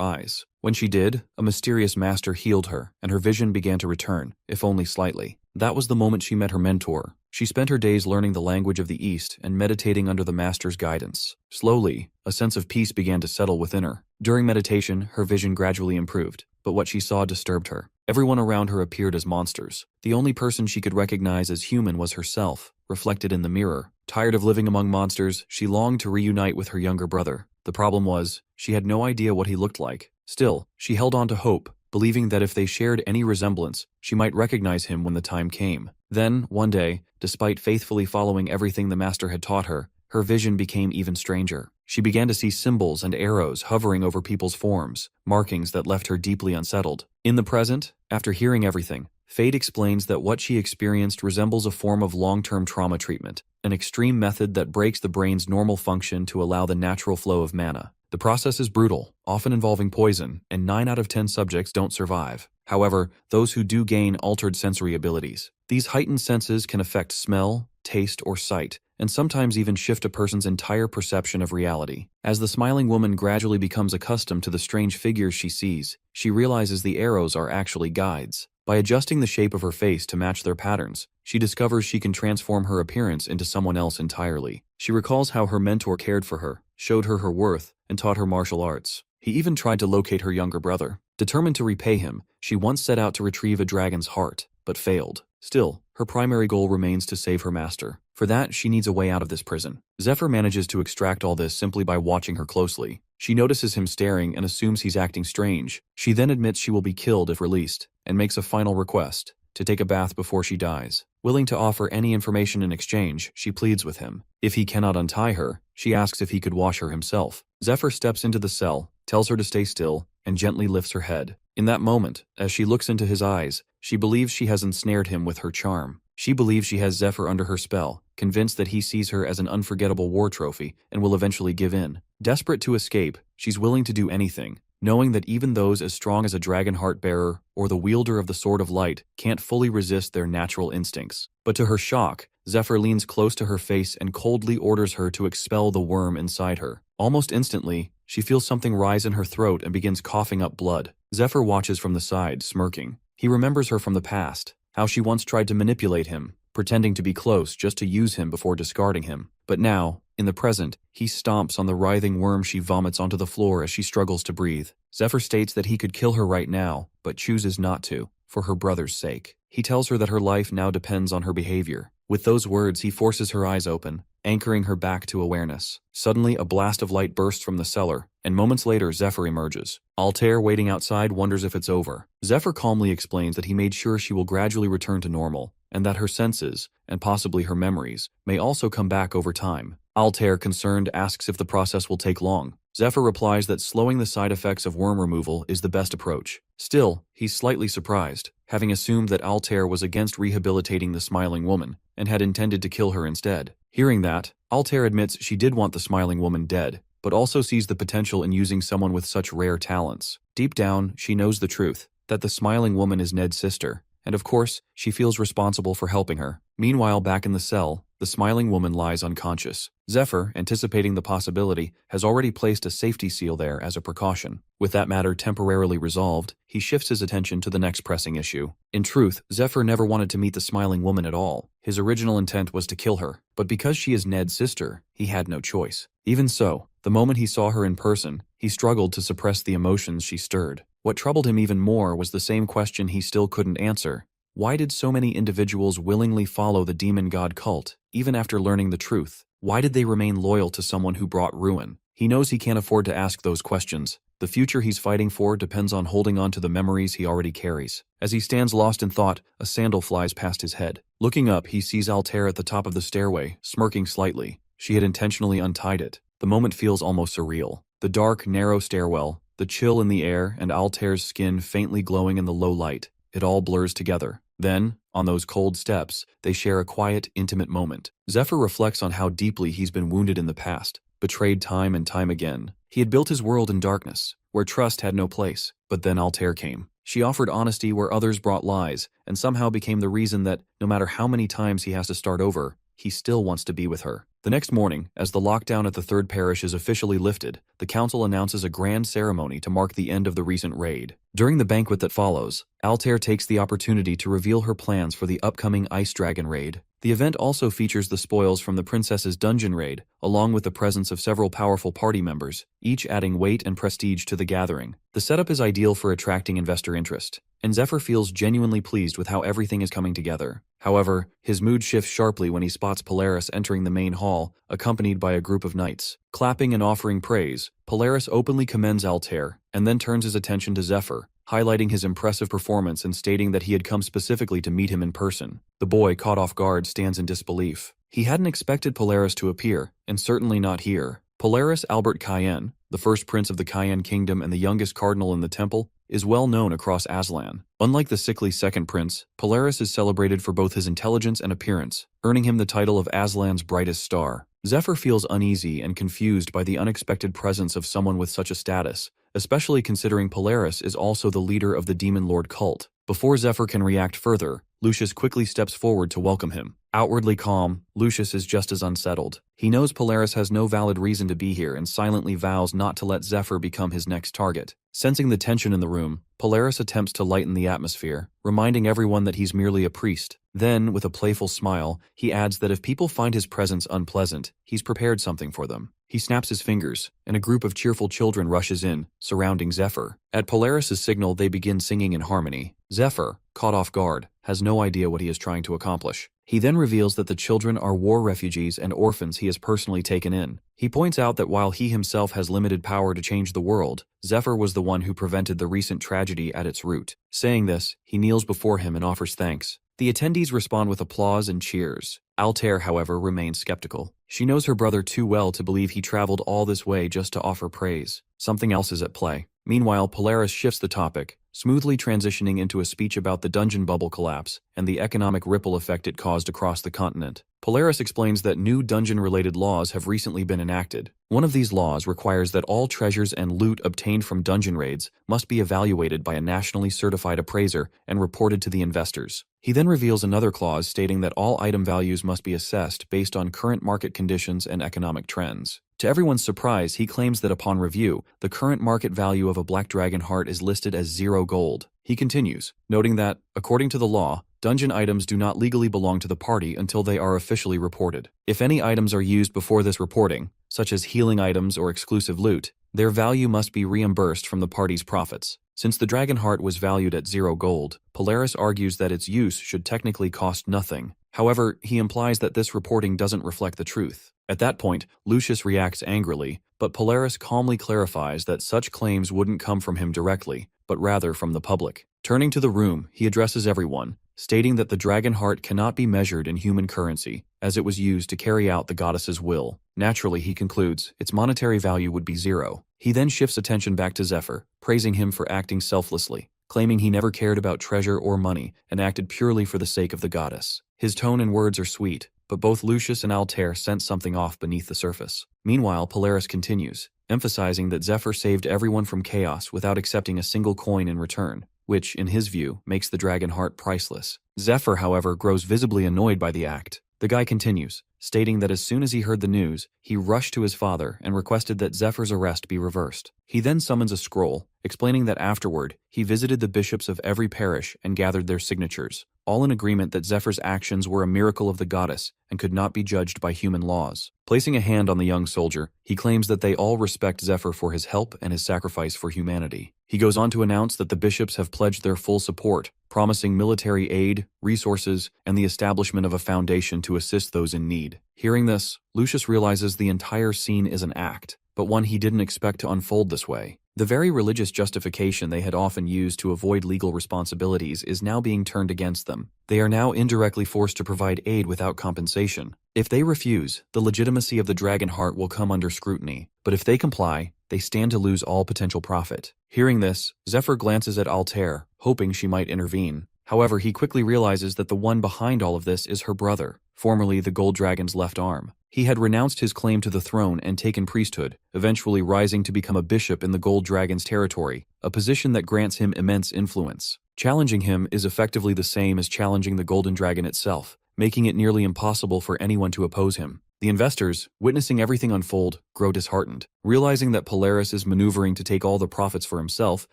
A: eyes. When she did, a mysterious master healed her, and her vision began to return, if only slightly. That was the moment she met her mentor. She spent her days learning the language of the East and meditating under the master's guidance. Slowly, a sense of peace began to settle within her. During meditation, her vision gradually improved, but what she saw disturbed her. Everyone around her appeared as monsters. The only person she could recognize as human was herself, reflected in the mirror. Tired of living among monsters, she longed to reunite with her younger brother. The problem was, she had no idea what he looked like. Still, she held on to hope, believing that if they shared any resemblance, she might recognize him when the time came. Then, one day, despite faithfully following everything the master had taught her, her vision became even stranger. She began to see symbols and arrows hovering over people's forms, markings that left her deeply unsettled. In the present, after hearing everything, Fade explains that what she experienced resembles a form of long-term trauma treatment, an extreme method that breaks the brain's normal function to allow the natural flow of mana. The process is brutal, often involving poison, and 9 out of 10 subjects don't survive. However, those who do gain altered sensory abilities. These heightened senses can affect smell, taste, or sight, and sometimes even shift a person's entire perception of reality. As the Smiling Woman gradually becomes accustomed to the strange figures she sees, she realizes the arrows are actually guides. By adjusting the shape of her face to match their patterns, she discovers she can transform her appearance into someone else entirely. She recalls how her mentor cared for her, showed her her worth, and taught her martial arts. He even tried to locate her younger brother. Determined to repay him, she once set out to retrieve a dragon's heart, but failed. Still, her primary goal remains to save her master. For that, she needs a way out of this prison. Zephyr manages to extract all this simply by watching her closely. She notices him staring and assumes he's acting strange. She then admits she will be killed if released, and makes a final request, to take a bath before she dies. Willing to offer any information in exchange, she pleads with him. If he cannot untie her, she asks if he could wash her himself. Zephyr steps into the cell, tells her to stay still, and gently lifts her head. In that moment, as she looks into his eyes, she believes she has ensnared him with her charm. She believes she has Zephyr under her spell, convinced that he sees her as an unforgettable war trophy and will eventually give in. Desperate to escape, she's willing to do anything, knowing that even those as strong as a dragon heart bearer or the wielder of the Sword of Light can't fully resist their natural instincts. But to her shock, Zephyr leans close to her face and coldly orders her to expel the worm inside her. Almost instantly, she feels something rise in her throat and begins coughing up blood. Zephyr watches from the side, smirking. He remembers her from the past, how she once tried to manipulate him, pretending to be close just to use him before discarding him. But now, in the present, he stomps on the writhing worm she vomits onto the floor as she struggles to breathe. Zephyr states that he could kill her right now, but chooses not to, for her brother's sake. He tells her that her life now depends on her behavior. With those words, he forces her eyes open, anchoring her back to awareness. Suddenly, a blast of light bursts from the cellar, and moments later, Zephyr emerges. Altair, waiting outside, wonders if it's over. Zephyr calmly explains that he made sure she will gradually return to normal, and that her senses, and possibly her memories, may also come back over time. Altair, concerned, asks if the process will take long. Zephyr replies that slowing the side effects of worm removal is the best approach. Still, he's slightly surprised, having assumed that Altair was against rehabilitating the smiling woman, and had intended to kill her instead. Hearing that, Altair admits she did want the smiling woman dead, but also sees the potential in using someone with such rare talents. Deep down, she knows the truth, that the smiling woman is Ned's sister, and of course, she feels responsible for helping her. Meanwhile, back in the cell, the smiling woman lies unconscious. Zephyr, anticipating the possibility, has already placed a safety seal there as a precaution. With that matter temporarily resolved, he shifts his attention to the next pressing issue. In truth, Zephyr never wanted to meet the smiling woman at all. His original intent was to kill her, but because she is Ned's sister, he had no choice. Even so, the moment he saw her in person, he struggled to suppress the emotions she stirred. What troubled him even more was the same question he still couldn't answer. Why did so many individuals willingly follow the demon god cult, even after learning the truth? Why did they remain loyal to someone who brought ruin? He knows he can't afford to ask those questions. The future he's fighting for depends on holding on to the memories he already carries. As he stands lost in thought, a sandal flies past his head. Looking up, he sees Altair at the top of the stairway, smirking slightly. She had intentionally untied it. The moment feels almost surreal. The dark, narrow stairwell, the chill in the air, and Altair's skin faintly glowing in the low light. It all blurs together. Then, on those cold steps, they share a quiet, intimate moment. Zephyr reflects on how deeply he's been wounded in the past, betrayed time and time again. He had built his world in darkness, where trust had no place. But then Altair came. She offered honesty where others brought lies, and somehow became the reason that, no matter how many times he has to start over, he still wants to be with her. The next morning, as the lockdown at the third parish is officially lifted, the council announces a grand ceremony to mark the end of the recent raid. During the banquet that follows, Altair takes the opportunity to reveal her plans for the upcoming Ice Dragon raid. The event also features the spoils from the princess's dungeon raid, along with the presence of several powerful party members, each adding weight and prestige to the gathering. The setup is ideal for attracting investor interest, and Zephyr feels genuinely pleased with how everything is coming together. However, his mood shifts sharply when he spots Polaris entering the main hall, accompanied by a group of knights. Clapping and offering praise, Polaris openly commends Altair, and then turns his attention to Zephyr, highlighting his impressive performance and stating that he had come specifically to meet him in person. The boy, caught off guard, stands in disbelief. He hadn't expected Polaris to appear, and certainly not here. Polaris Albert Cayenne, the first prince of the Cayenne kingdom and the youngest cardinal in the temple, is well known across Aslan. Unlike the sickly second prince, Polaris is celebrated for both his intelligence and appearance, earning him the title of Aslan's brightest star. Zephyr feels uneasy and confused by the unexpected presence of someone with such a status, especially considering Polaris is also the leader of the Demon Lord cult. Before Zephyr can react further, Lucius quickly steps forward to welcome him. Outwardly calm, Lucius is just as unsettled. He knows Polaris has no valid reason to be here and silently vows not to let Zephyr become his next target. Sensing the tension in the room, Polaris attempts to lighten the atmosphere, reminding everyone that he's merely a priest. Then, with a playful smile, he adds that if people find his presence unpleasant, he's prepared something for them. He snaps his fingers, and a group of cheerful children rushes in, surrounding Zephyr. At Polaris's signal, they begin singing in harmony. Zephyr, caught off guard, has no idea what he is trying to accomplish. He then reveals that the children are war refugees and orphans he has personally taken in. He points out that while he himself has limited power to change the world, Zephyr was the one who prevented the recent tragedy at its root. Saying this, he kneels before him and offers thanks. The attendees respond with applause and cheers. Altair, however, remains skeptical. She knows her brother too well to believe he traveled all this way just to offer praise. Something else is at play. Meanwhile, Polaris shifts the topic, smoothly transitioning into a speech about the dungeon bubble collapse and the economic ripple effect it caused across the continent. Polaris explains that new dungeon-related laws have recently been enacted. One of these laws requires that all treasures and loot obtained from dungeon raids must be evaluated by a nationally certified appraiser and reported to the investors. He then reveals another clause stating that all item values must be assessed based on current market conditions and economic trends. To everyone's surprise, he claims that upon review, the current market value of a black dragon heart is listed as 0 gold. He continues, noting that, according to the law, dungeon items do not legally belong to the party until they are officially reported. If any items are used before this reporting, such as healing items or exclusive loot, their value must be reimbursed from the party's profits. Since the dragon heart was valued at 0 gold, Polaris argues that its use should technically cost nothing. However, he implies that this reporting doesn't reflect the truth. At that point, Lucius reacts angrily, but Polaris calmly clarifies that such claims wouldn't come from him directly, but rather from the public. Turning to the room, he addresses everyone, stating that the dragon heart cannot be measured in human currency, as it was used to carry out the goddess's will. Naturally, he concludes, its monetary value would be 0. He then shifts attention back to Zephyr, praising him for acting selflessly, claiming he never cared about treasure or money and acted purely for the sake of the goddess. His tone and words are sweet, but both Lucius and Altair sense something off beneath the surface. Meanwhile, Polaris continues, emphasizing that Zephyr saved everyone from chaos without accepting a single coin in return, which, in his view, makes the dragon heart priceless. Zephyr, however, grows visibly annoyed by the act. The guy continues, stating that as soon as he heard the news, he rushed to his father and requested that Zephyr's arrest be reversed. He then summons a scroll, explaining that afterward, he visited the bishops of every parish and gathered their signatures, all in agreement that Zephyr's actions were a miracle of the goddess and could not be judged by human laws. Placing a hand on the young soldier, he claims that they all respect Zephyr for his help and his sacrifice for humanity. He goes on to announce that the bishops have pledged their full support, promising military aid, resources, and the establishment of a foundation to assist those in need. Hearing this, Lucius realizes the entire scene is an act, but one he didn't expect to unfold this way. The very religious justification they had often used to avoid legal responsibilities is now being turned against them. They are now indirectly forced to provide aid without compensation. If they refuse, the legitimacy of the dragon heart will come under scrutiny, but if they comply, they stand to lose all potential profit. Hearing this, Zephyr glances at Altair, hoping she might intervene. However, he quickly realizes that the one behind all of this is her brother, formerly the Gold Dragon's left arm. He had renounced his claim to the throne and taken priesthood, eventually rising to become a bishop in the Gold Dragon's territory, a position that grants him immense influence. Challenging him is effectively the same as challenging the Golden Dragon itself, making it nearly impossible for anyone to oppose him. The investors, witnessing everything unfold, grow disheartened. Realizing that Polaris is maneuvering to take all the profits for himself,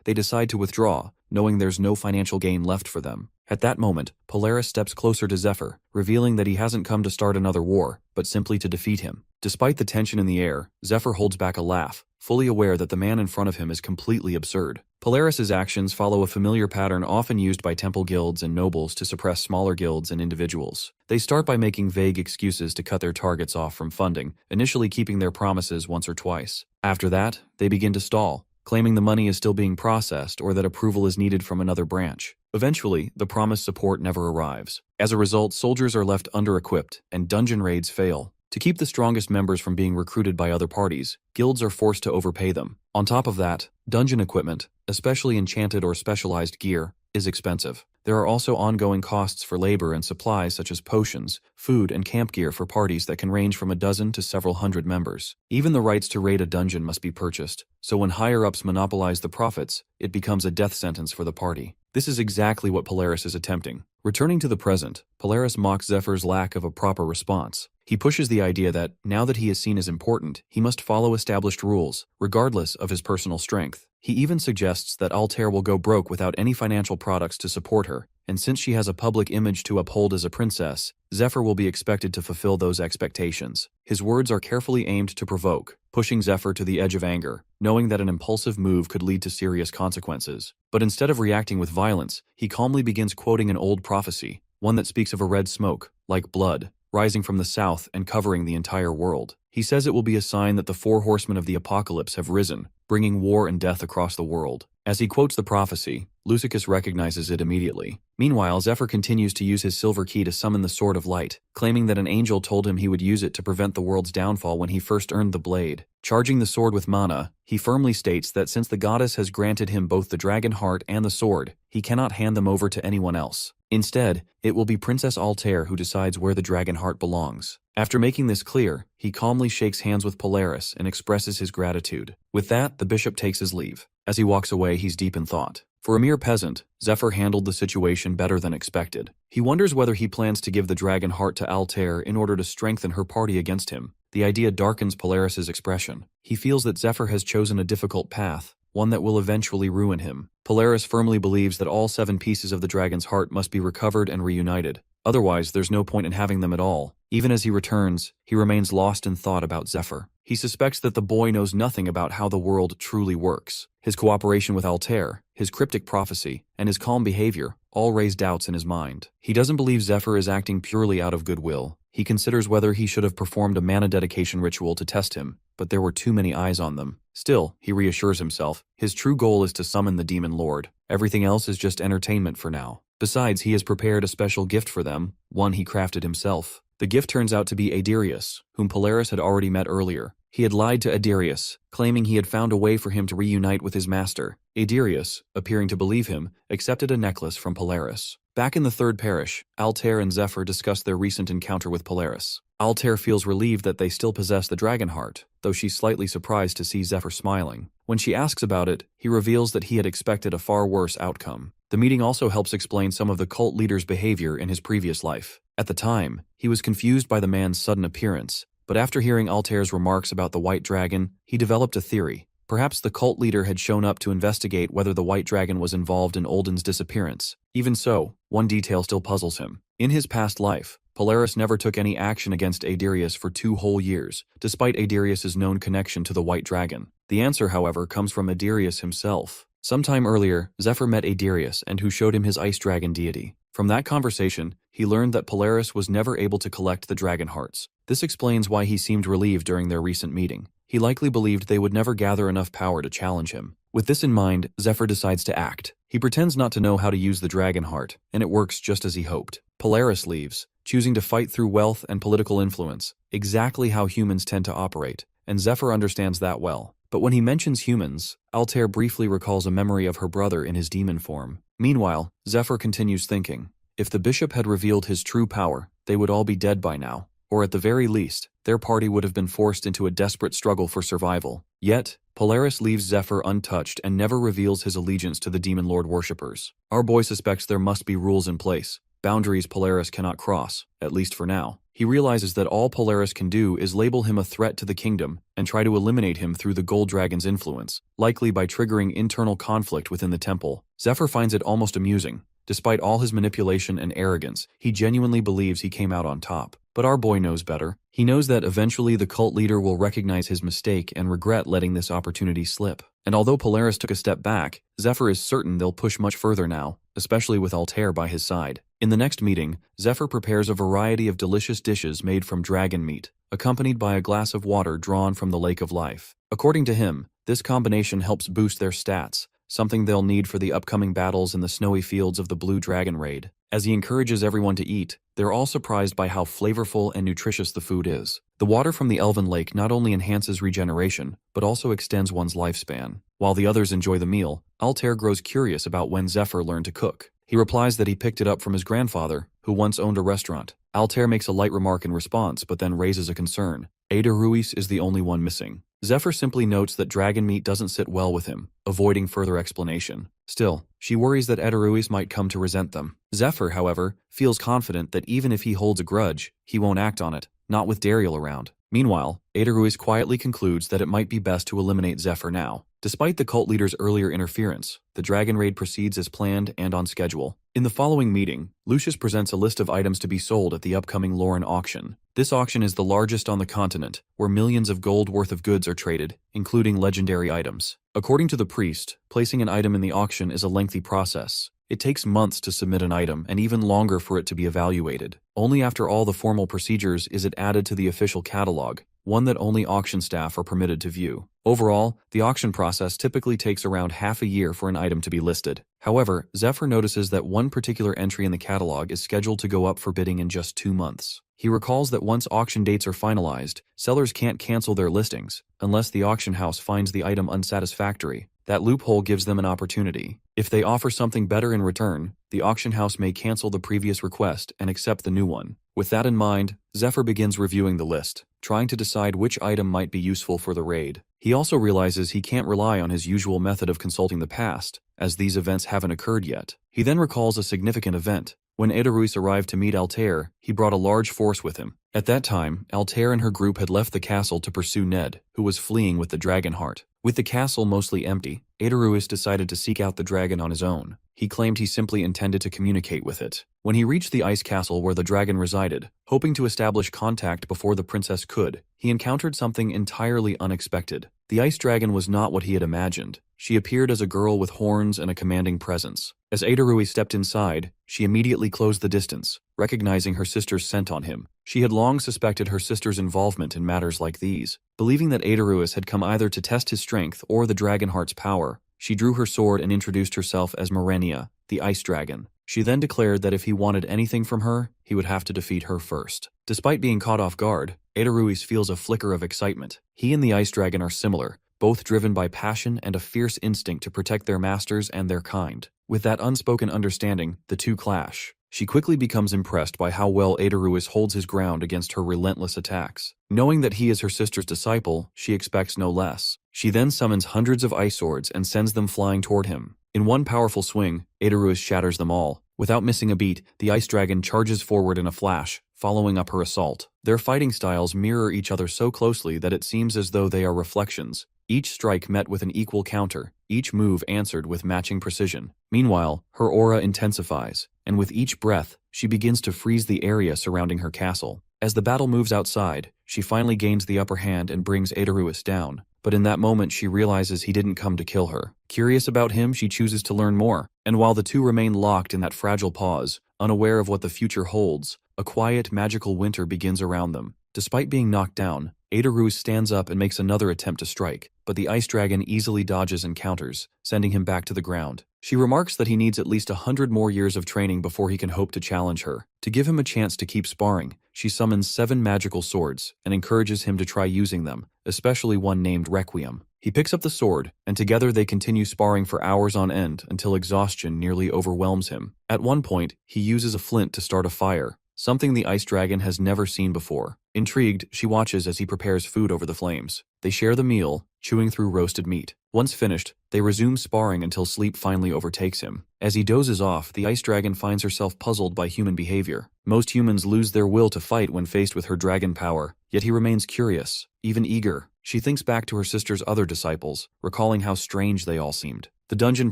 A: they decide to withdraw, knowing there's no financial gain left for them. At that moment, Polaris steps closer to Zephyr, revealing that he hasn't come to start another war, but simply to defeat him. Despite the tension in the air, Zephyr holds back a laugh, fully aware that the man in front of him is completely absurd. Polaris's actions follow a familiar pattern often used by temple guilds and nobles to suppress smaller guilds and individuals. They start by making vague excuses to cut their targets off from funding, initially keeping their promises once or twice. After that, they begin to stall, claiming the money is still being processed or that approval is needed from another branch. Eventually, the promised support never arrives. As a result, soldiers are left under-equipped, and dungeon raids fail. To keep the strongest members from being recruited by other parties, guilds are forced to overpay them. On top of that, dungeon equipment, especially enchanted or specialized gear, is expensive. There are also ongoing costs for labor and supplies such as potions, food, and camp gear for parties that can range from a dozen to several hundred members. Even the rights to raid a dungeon must be purchased, so when higher-ups monopolize the profits, it becomes a death sentence for the party. This is exactly what Polaris is attempting. Returning to the present, Polaris mocks Zephyr's lack of a proper response. He pushes the idea that, now that he is seen as important, he must follow established rules, regardless of his personal strength. He even suggests that Altair will go broke without any financial products to support her, and since she has a public image to uphold as a princess, Zephyr will be expected to fulfill those expectations. His words are carefully aimed to provoke, pushing Zephyr to the edge of anger, knowing that an impulsive move could lead to serious consequences. But instead of reacting with violence, he calmly begins quoting an old prophecy, one that speaks of a red smoke, like blood, rising from the south and covering the entire world. He says it will be a sign that the 4 horsemen of the apocalypse have risen, bringing war and death across the world. As he quotes the prophecy, Lucius recognizes it immediately. Meanwhile, Zephyr continues to use his silver key to summon the Sword of Light, claiming that an angel told him he would use it to prevent the world's downfall when he first earned the blade. Charging the sword with mana, he firmly states that since the goddess has granted him both the dragon heart and the sword, he cannot hand them over to anyone else. Instead, it will be Princess Altair who decides where the dragon heart belongs. After making this clear, he calmly shakes hands with Polaris and expresses his gratitude. With that, the bishop takes his leave. As he walks away, he's deep in thought. For a mere peasant, Zephyr handled the situation better than expected. He wonders whether he plans to give the dragon heart to Altair in order to strengthen her party against him. The idea darkens Polaris's expression. He feels that Zephyr has chosen a difficult path, one that will eventually ruin him. Polaris firmly believes that all 7 pieces of the dragon's heart must be recovered and reunited. Otherwise, there's no point in having them at all. Even as he returns, he remains lost in thought about Zephyr. He suspects that the boy knows nothing about how the world truly works. His cooperation with Altair, his cryptic prophecy, and his calm behavior all raise doubts in his mind. He doesn't believe Zephyr is acting purely out of goodwill. He considers whether he should have performed a mana dedication ritual to test him, but there were too many eyes on them. Still, he reassures himself, his true goal is to summon the Demon Lord. Everything else is just entertainment for now. Besides, he has prepared a special gift for them, one he crafted himself. The gift turns out to be Adirius, whom Polaris had already met earlier. He had lied to Adirius, claiming he had found a way for him to reunite with his master. Adirius, appearing to believe him, accepted a necklace from Polaris. Back in the third parish, Altair and Zephyr discuss their recent encounter with Polaris. Altair feels relieved that they still possess the dragon heart, though she's slightly surprised to see Zephyr smiling. When she asks about it, he reveals that he had expected a far worse outcome. The meeting also helps explain some of the cult leader's behavior in his previous life. At the time, he was confused by the man's sudden appearance, but after hearing Altair's remarks about the white dragon, he developed a theory. Perhaps the cult leader had shown up to investigate whether the white dragon was involved in Olden's disappearance. Even so, one detail still puzzles him. In his past life, Polaris never took any action against Adirius for 2 whole years, despite Adirius's known connection to the white dragon. The answer, however, comes from Adirius himself. Sometime earlier, Zephyr met Adirius and who showed him his ice dragon deity. From that conversation, he learned that Polaris was never able to collect the dragon hearts. This explains why he seemed relieved during their recent meeting. He likely believed they would never gather enough power to challenge him. With this in mind, Zephyr decides to act. He pretends not to know how to use the dragon heart, and it works just as he hoped. Polaris leaves, choosing to fight through wealth and political influence, exactly how humans tend to operate, and Zephyr understands that well. But when he mentions humans, Altair briefly recalls a memory of her brother in his demon form. Meanwhile, Zephyr continues thinking, if the bishop had revealed his true power, they would all be dead by now. Or at the very least, their party would have been forced into a desperate struggle for survival. Yet, Polaris leaves Zephyr untouched and never reveals his allegiance to the Demon Lord worshippers. Our boy suspects there must be rules in place, boundaries Polaris cannot cross, at least for now. He realizes that all Polaris can do is label him a threat to the kingdom and try to eliminate him through the Gold Dragon's influence, likely by triggering internal conflict within the temple. Zephyr finds it almost amusing. Despite all his manipulation and arrogance, he genuinely believes he came out on top. But our boy knows better. He knows that eventually the cult leader will recognize his mistake and regret letting this opportunity slip. And although Polaris took a step back, Zephyr is certain they'll push much further now, especially with Altair by his side. In the next meeting, Zephyr prepares a variety of delicious dishes made from dragon meat, accompanied by a glass of water drawn from the Lake of Life. According to him, this combination helps boost their stats, something they'll need for the upcoming battles in the snowy fields of the Blue Dragon Raid. As he encourages everyone to eat, they're all surprised by how flavorful and nutritious the food is. The water from the Elven Lake not only enhances regeneration, but also extends one's lifespan. While the others enjoy the meal, Altair grows curious about when Zephyr learned to cook. He replies that he picked it up from his grandfather, who once owned a restaurant. Altair makes a light remark in response, but then raises a concern. Ada Ruiz is the only one missing. Zephyr simply notes that dragon meat doesn't sit well with him, avoiding further explanation. Still, she worries that Ada Ruiz might come to resent them. Zephyr, however, feels confident that even if he holds a grudge, he won't act on it, not with Dariel around. Meanwhile, Ada Ruiz quietly concludes that it might be best to eliminate Zephyr now. Despite the cult leader's earlier interference, the dragon raid proceeds as planned and on schedule. In the following meeting, Lucius presents a list of items to be sold at the upcoming Lauren auction. This auction is the largest on the continent, where millions of gold worth of goods are traded, including legendary items. According to the priest, placing an item in the auction is a lengthy process. It takes months to submit an item and even longer for it to be evaluated. Only after all the formal procedures is it added to the official catalog, one that only auction staff are permitted to view. Overall, the auction process typically takes around half a year for an item to be listed. However, Zephyr notices that one particular entry in the catalog is scheduled to go up for bidding in just 2 months. He recalls that once auction dates are finalized, sellers can't cancel their listings, unless the auction house finds the item unsatisfactory. That loophole gives them an opportunity. If they offer something better in return, the auction house may cancel the previous request and accept the new one. With that in mind, Zephyr begins reviewing the list, trying to decide which item might be useful for the raid. He also realizes he can't rely on his usual method of consulting the past, as these events haven't occurred yet. He then recalls a significant event, When Edoruis arrived to meet Altair, he brought a large force with him. At that time, Altair and her group had left the castle to pursue Ned, who was fleeing with the dragon heart. With the castle mostly empty, Edoruis decided to seek out the dragon on his own. He claimed he simply intended to communicate with it. When he reached the ice castle where the dragon resided, hoping to establish contact before the princess could, he encountered something entirely unexpected. The ice dragon was not what he had imagined. She appeared as a girl with horns and a commanding presence. As Edoruis stepped inside, she immediately closed the distance, recognizing her sister's scent on him. She had long suspected her sister's involvement in matters like these. Believing that Edoruis had come either to test his strength or the Dragonheart's power, she drew her sword and introduced herself as Marenia, the ice dragon. She then declared that if he wanted anything from her, he would have to defeat her first. Despite being caught off guard, Edoruis feels a flicker of excitement. He and the ice dragon are similar, both driven by passion and a fierce instinct to protect their masters and their kind. With that unspoken understanding, the two clash. She quickly becomes impressed by how well Edoruis holds his ground against her relentless attacks. Knowing that he is her sister's disciple, she expects no less. She then summons hundreds of ice swords and sends them flying toward him. In one powerful swing, Edoruis shatters them all. Without missing a beat, the ice dragon charges forward in a flash, following up her assault. Their fighting styles mirror each other so closely that it seems as though they are reflections. Each strike met with an equal counter, each move answered with matching precision. Meanwhile, her aura intensifies, and with each breath, she begins to freeze the area surrounding her castle. As the battle moves outside, she finally gains the upper hand and brings Edoruis down. But in that moment she realizes he didn't come to kill her. Curious about him, she chooses to learn more. And while the two remain locked in that fragile pause, unaware of what the future holds, a quiet, magical winter begins around them. Despite being knocked down, Edoruis stands up and makes another attempt to strike, but the ice dragon easily dodges and counters, sending him back to the ground. She remarks that he needs at least 100 more years of training before he can hope to challenge her. To give him a chance to keep sparring, she summons 7 magical swords and encourages him to try using them, especially one named Requiem. He picks up the sword, and together they continue sparring for hours on end until exhaustion nearly overwhelms him. At one point, he uses a flint to start a fire, something the ice dragon has never seen before. Intrigued, she watches as he prepares food over the flames. They share the meal, chewing through roasted meat. Once finished, they resume sparring until sleep finally overtakes him. As he dozes off, the ice dragon finds herself puzzled by human behavior. Most humans lose their will to fight when faced with her dragon power, yet he remains curious, even eager. She thinks back to her sister's other disciples, recalling how strange they all seemed. The dungeon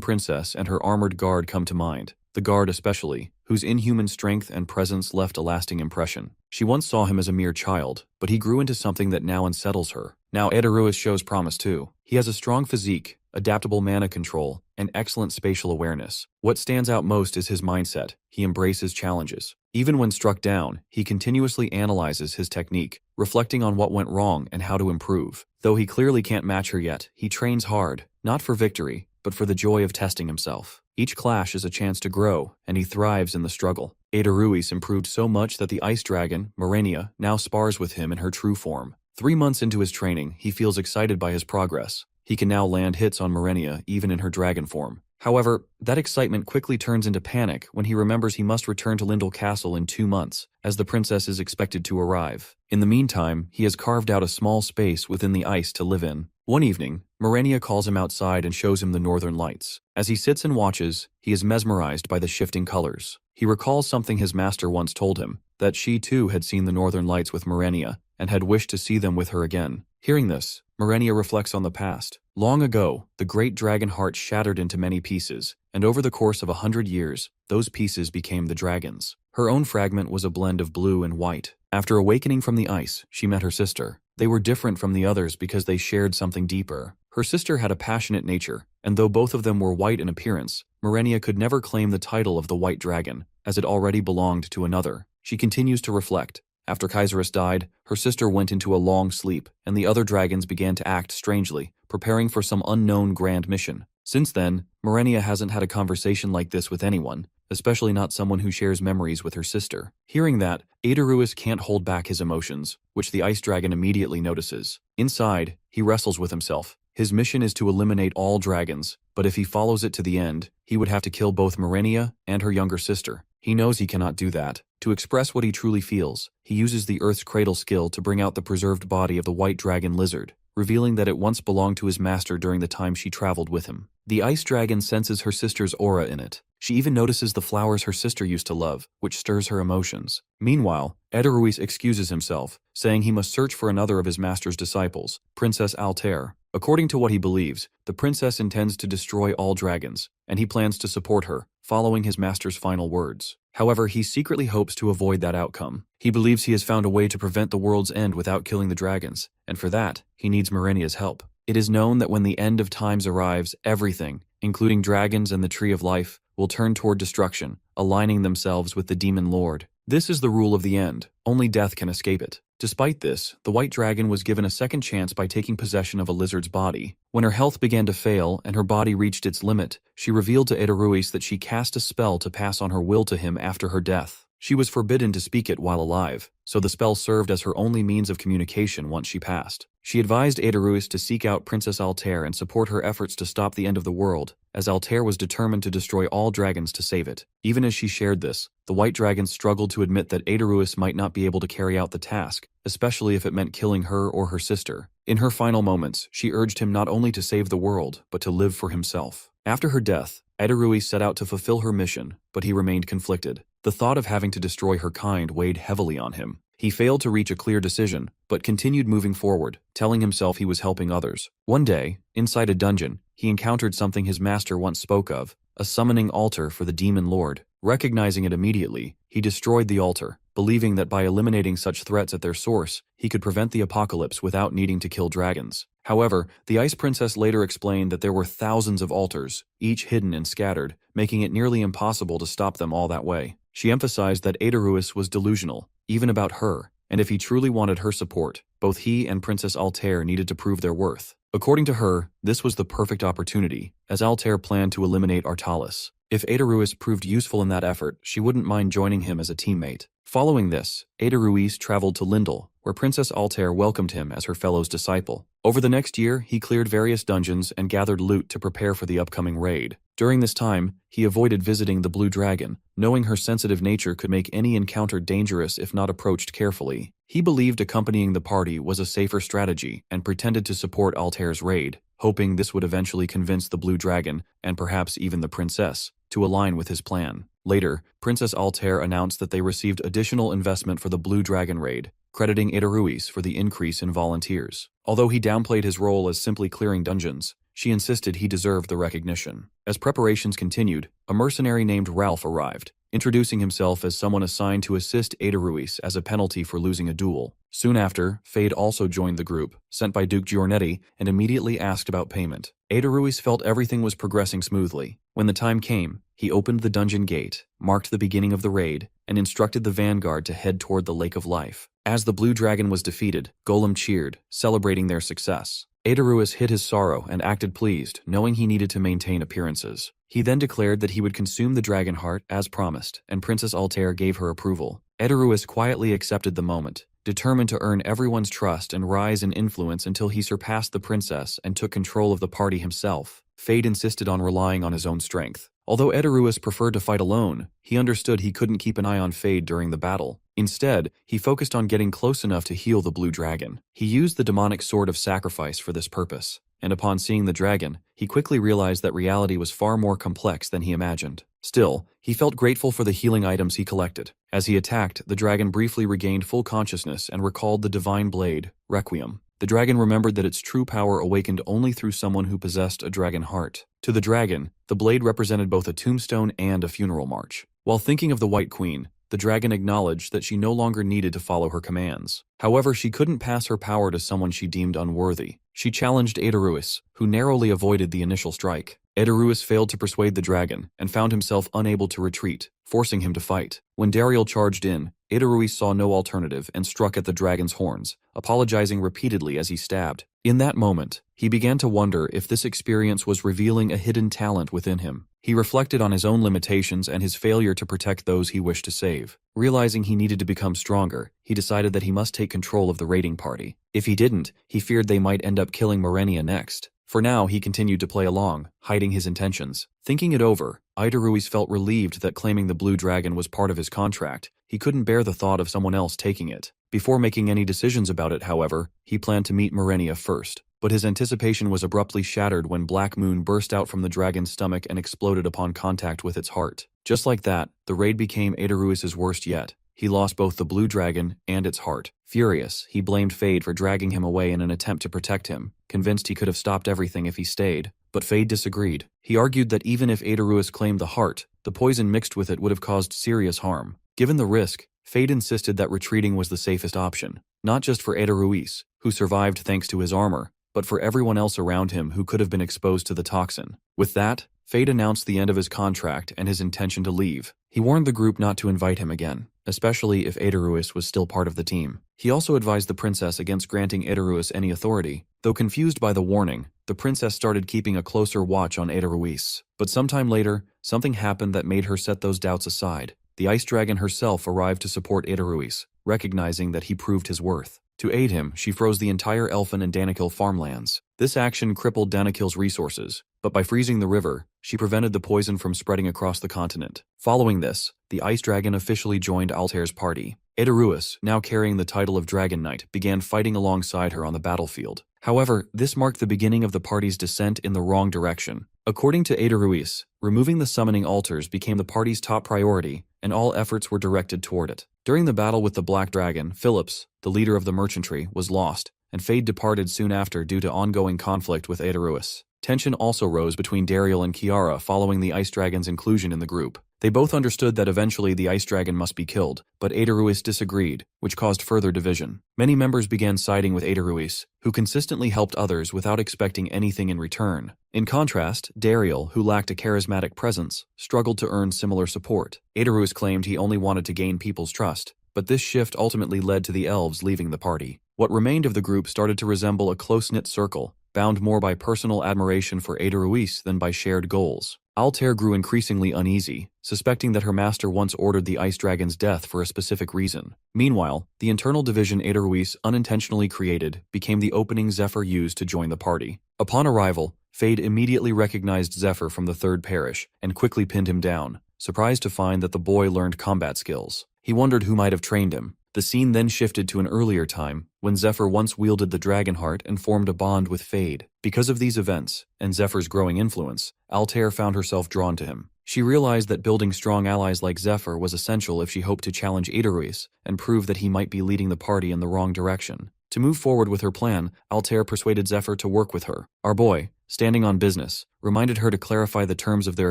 A: princess and her armored guard come to mind. The guard especially, whose inhuman strength and presence left a lasting impression. She once saw him as a mere child, but he grew into something that now unsettles her. Now Edoruis shows promise too. He has a strong physique, adaptable mana control, and excellent spatial awareness. What stands out most is his mindset. He embraces challenges. Even when struck down, he continuously analyzes his technique, reflecting on what went wrong and how to improve. Though he clearly can't match her yet, he trains hard, not for victory, but for the joy of testing himself. Each clash is a chance to grow, and he thrives in the struggle. Edoruis improved so much that the ice dragon, Marenia, now spars with him in her true form. 3 months into his training, he feels excited by his progress. He can now land hits on Marenia even in her dragon form. However, that excitement quickly turns into panic when he remembers he must return to Lindell Castle in 2 months, as the princess is expected to arrive. In the meantime, he has carved out a small space within the ice to live in. One evening, Marenia calls him outside and shows him the northern lights. As he sits and watches, he is mesmerized by the shifting colors. He recalls something his master once told him, that she too had seen the northern lights with Marenia, and had wished to see them with her again. Hearing this, Marenia reflects on the past. Long ago, the great dragon heart shattered into many pieces, and over the course of 100 years, those pieces became the dragons. Her own fragment was a blend of blue and white. After awakening from the ice, she met her sister. They were different from the others because they shared something deeper. Her sister had a passionate nature, and though both of them were white in appearance, Marenia could never claim the title of the White Dragon, as it already belonged to another. She continues to reflect. After Kaiserus died, her sister went into a long sleep, and the other dragons began to act strangely, preparing for some unknown grand mission. Since then, Marenia hasn't had a conversation like this with anyone, especially not someone who shares memories with her sister. Hearing that, Edoruis can't hold back his emotions, which the ice dragon immediately notices. Inside, he wrestles with himself. His mission is to eliminate all dragons, but if he follows it to the end, he would have to kill both Marenia and her younger sister. He knows he cannot do that. To express what he truly feels, he uses the Earth's Cradle skill to bring out the preserved body of the white dragon lizard, revealing that it once belonged to his master during the time she traveled with him. The ice dragon senses her sister's aura in it. She even notices the flowers her sister used to love, which stirs her emotions. Meanwhile, Ederuis excuses himself, saying he must search for another of his master's disciples, Princess Altair. According to what he believes, the princess intends to destroy all dragons, and he plans to support her, following his master's final words. However, he secretly hopes to avoid that outcome. He believes he has found a way to prevent the world's end without killing the dragons, and for that, he needs Marenia's help. It is known that when the end of times arrives, everything, including dragons and the Tree of Life, will turn toward destruction, aligning themselves with the Demon Lord. This is the rule of the end. Only death can escape it. Despite this, the white dragon was given a second chance by taking possession of a lizard's body. When her health began to fail and her body reached its limit, she revealed to Ederuis that she cast a spell to pass on her will to him after her death. She was forbidden to speak it while alive, so the spell served as her only means of communication once she passed. She advised Ederuis to seek out Princess Altair and support her efforts to stop the end of the world, as Altair was determined to destroy all dragons to save it. Even as she shared this, the white dragon struggled to admit that Ederuis might not be able to carry out the task, especially if it meant killing her or her sister. In her final moments, she urged him not only to save the world, but to live for himself. After her death, Ederuis set out to fulfill her mission, but he remained conflicted. The thought of having to destroy her kind weighed heavily on him. He failed to reach a clear decision, but continued moving forward, telling himself he was helping others. One day, inside a dungeon, he encountered something his master once spoke of, a summoning altar for the Demon Lord. Recognizing it immediately, he destroyed the altar, believing that by eliminating such threats at their source, he could prevent the apocalypse without needing to kill dragons. However, the Ice Princess later explained that there were thousands of altars, each hidden and scattered, making it nearly impossible to stop them all that way. She emphasized that Ederuis was delusional, even about her, and if he truly wanted her support, both he and Princess Altair needed to prove their worth. According to her, this was the perfect opportunity, as Altair planned to eliminate Artalis. If Ederuis proved useful in that effort, she wouldn't mind joining him as a teammate. Following this, Ederuis traveled to Lindel, where Princess Altair welcomed him as her fellow's disciple. Over the next year, he cleared various dungeons and gathered loot to prepare for the upcoming raid. During this time, he avoided visiting the Blue Dragon, knowing her sensitive nature could make any encounter dangerous if not approached carefully. He believed accompanying the party was a safer strategy and pretended to support Altair's raid, hoping this would eventually convince the Blue Dragon, and perhaps even the princess, to align with his plan. Later, Princess Altair announced that they received additional investment for the Blue Dragon raid, crediting Ederuis for the increase in volunteers. Although he downplayed his role as simply clearing dungeons, she insisted he deserved the recognition. As preparations continued, a mercenary named Ralph arrived, introducing himself as someone assigned to assist Ederuis as a penalty for losing a duel. Soon after, Fade also joined the group, sent by Duke Giornetti, and immediately asked about payment. Ederuis felt everything was progressing smoothly. When the time came, he opened the dungeon gate, marked the beginning of the raid, and instructed the vanguard to head toward the Lake of Life. As the Blue Dragon was defeated, Golem cheered, celebrating their success. Ederuis hid his sorrow and acted pleased, knowing he needed to maintain appearances. He then declared that he would consume the dragon heart as promised, and Princess Altair gave her approval. Ederuis quietly accepted the moment, determined to earn everyone's trust and rise in influence until he surpassed the princess and took control of the party himself. Fade insisted on relying on his own strength. Although Ederuis preferred to fight alone, he understood he couldn't keep an eye on Fade during the battle. Instead, he focused on getting close enough to heal the Blue Dragon. He used the demonic sword of sacrifice for this purpose, and upon seeing the dragon, he quickly realized that reality was far more complex than he imagined. Still, he felt grateful for the healing items he collected. As he attacked, the dragon briefly regained full consciousness and recalled the divine blade, Requiem. The dragon remembered that its true power awakened only through someone who possessed a dragon heart. To the dragon, the blade represented both a tombstone and a funeral march. While thinking of the White Queen, the dragon acknowledged that she no longer needed to follow her commands. However, she couldn't pass her power to someone she deemed unworthy. She challenged Ederuis, who narrowly avoided the initial strike. Ederuis failed to persuade the dragon and found himself unable to retreat, forcing him to fight. When Dariel charged in, Ederuis saw no alternative and struck at the dragon's horns, apologizing repeatedly as he stabbed. In that moment, he began to wonder if this experience was revealing a hidden talent within him. He reflected on his own limitations and his failure to protect those he wished to save. Realizing he needed to become stronger, he decided that he must take control of the raiding party. If he didn't, he feared they might end up killing Marenia next. For now, he continued to play along, hiding his intentions. Thinking it over, Ederuis felt relieved that claiming the Blue Dragon was part of his contract. He couldn't bear the thought of someone else taking it. Before making any decisions about it, however, he planned to meet Marenia first. but his anticipation was abruptly shattered when Black Moon burst out from the dragon's stomach and exploded upon contact with its heart. Just like that, the raid became Adaruis's worst yet. He lost both the blue dragon and its heart. Furious, he blamed Fade for dragging him away in an attempt to protect him, convinced he could have stopped everything if he stayed. But Fade disagreed. He argued that even if Adaruis claimed the heart, the poison mixed with it would have caused serious harm. Given the risk, Fade insisted that retreating was the safest option, not just for Adaruis, who survived thanks to his armor, but for everyone else around him who could have been exposed to the toxin. With that, Fade announced the end of his contract and his intention to leave. He warned the group not to invite him again, especially if Adaruis was still part of the team. He also advised the princess against granting Adaruis any authority. Though confused by the warning, the princess started keeping a closer watch on Adaruis. But sometime later, something happened that made her set those doubts aside. The ice dragon herself arrived to support Adaruis, recognizing that he proved his worth. To aid him, she froze the entire Elfin and Danakil farmlands. This action crippled Danakil's resources, but by freezing the river, she prevented the poison from spreading across the continent. Following this, the ice dragon officially joined Altair's party. Adaruis, now carrying the title of Dragon Knight, began fighting alongside her on the battlefield. However, this marked the beginning of the party's descent in the wrong direction. According to Adaruis, removing the summoning altars became the party's top priority, and all efforts were directed toward it. During the battle with the Black Dragon, Phillips, the leader of the merchantry, was lost, and Fade departed soon after due to ongoing conflict with Adaruis. Tension also rose between Dariel and Kiara following the Ice Dragon's inclusion in the group. They both understood that eventually the Ice Dragon must be killed, but Adaruis disagreed, which caused further division. Many members began siding with Adaruis, who consistently helped others without expecting anything in return. In contrast, Dariel, who lacked a charismatic presence, struggled to earn similar support. Adaruis claimed he only wanted to gain people's trust, but this shift ultimately led to the elves leaving the party. What remained of the group started to resemble a close-knit circle, bound more by personal admiration for Adaruis than by shared goals. Altair grew increasingly uneasy, suspecting that her master once ordered the Ice Dragon's death for a specific reason. Meanwhile, the internal division Adaruis unintentionally created became the opening Zephyr used to join the party. Upon arrival, Fade immediately recognized Zephyr from the Third Parish and quickly pinned him down, surprised to find that the boy learned combat skills. He wondered who might have trained him. The scene then shifted to an earlier time, when Zephyr once wielded the dragon heart and formed a bond with Fade. Because of these events, and Zephyr's growing influence, Altair found herself drawn to him. She realized that building strong allies like Zephyr was essential if she hoped to challenge Adaruis and prove that he might be leading the party in the wrong direction. To move forward with her plan, Altair persuaded Zephyr to work with her. Our boy, standing on business, reminded her to clarify the terms of their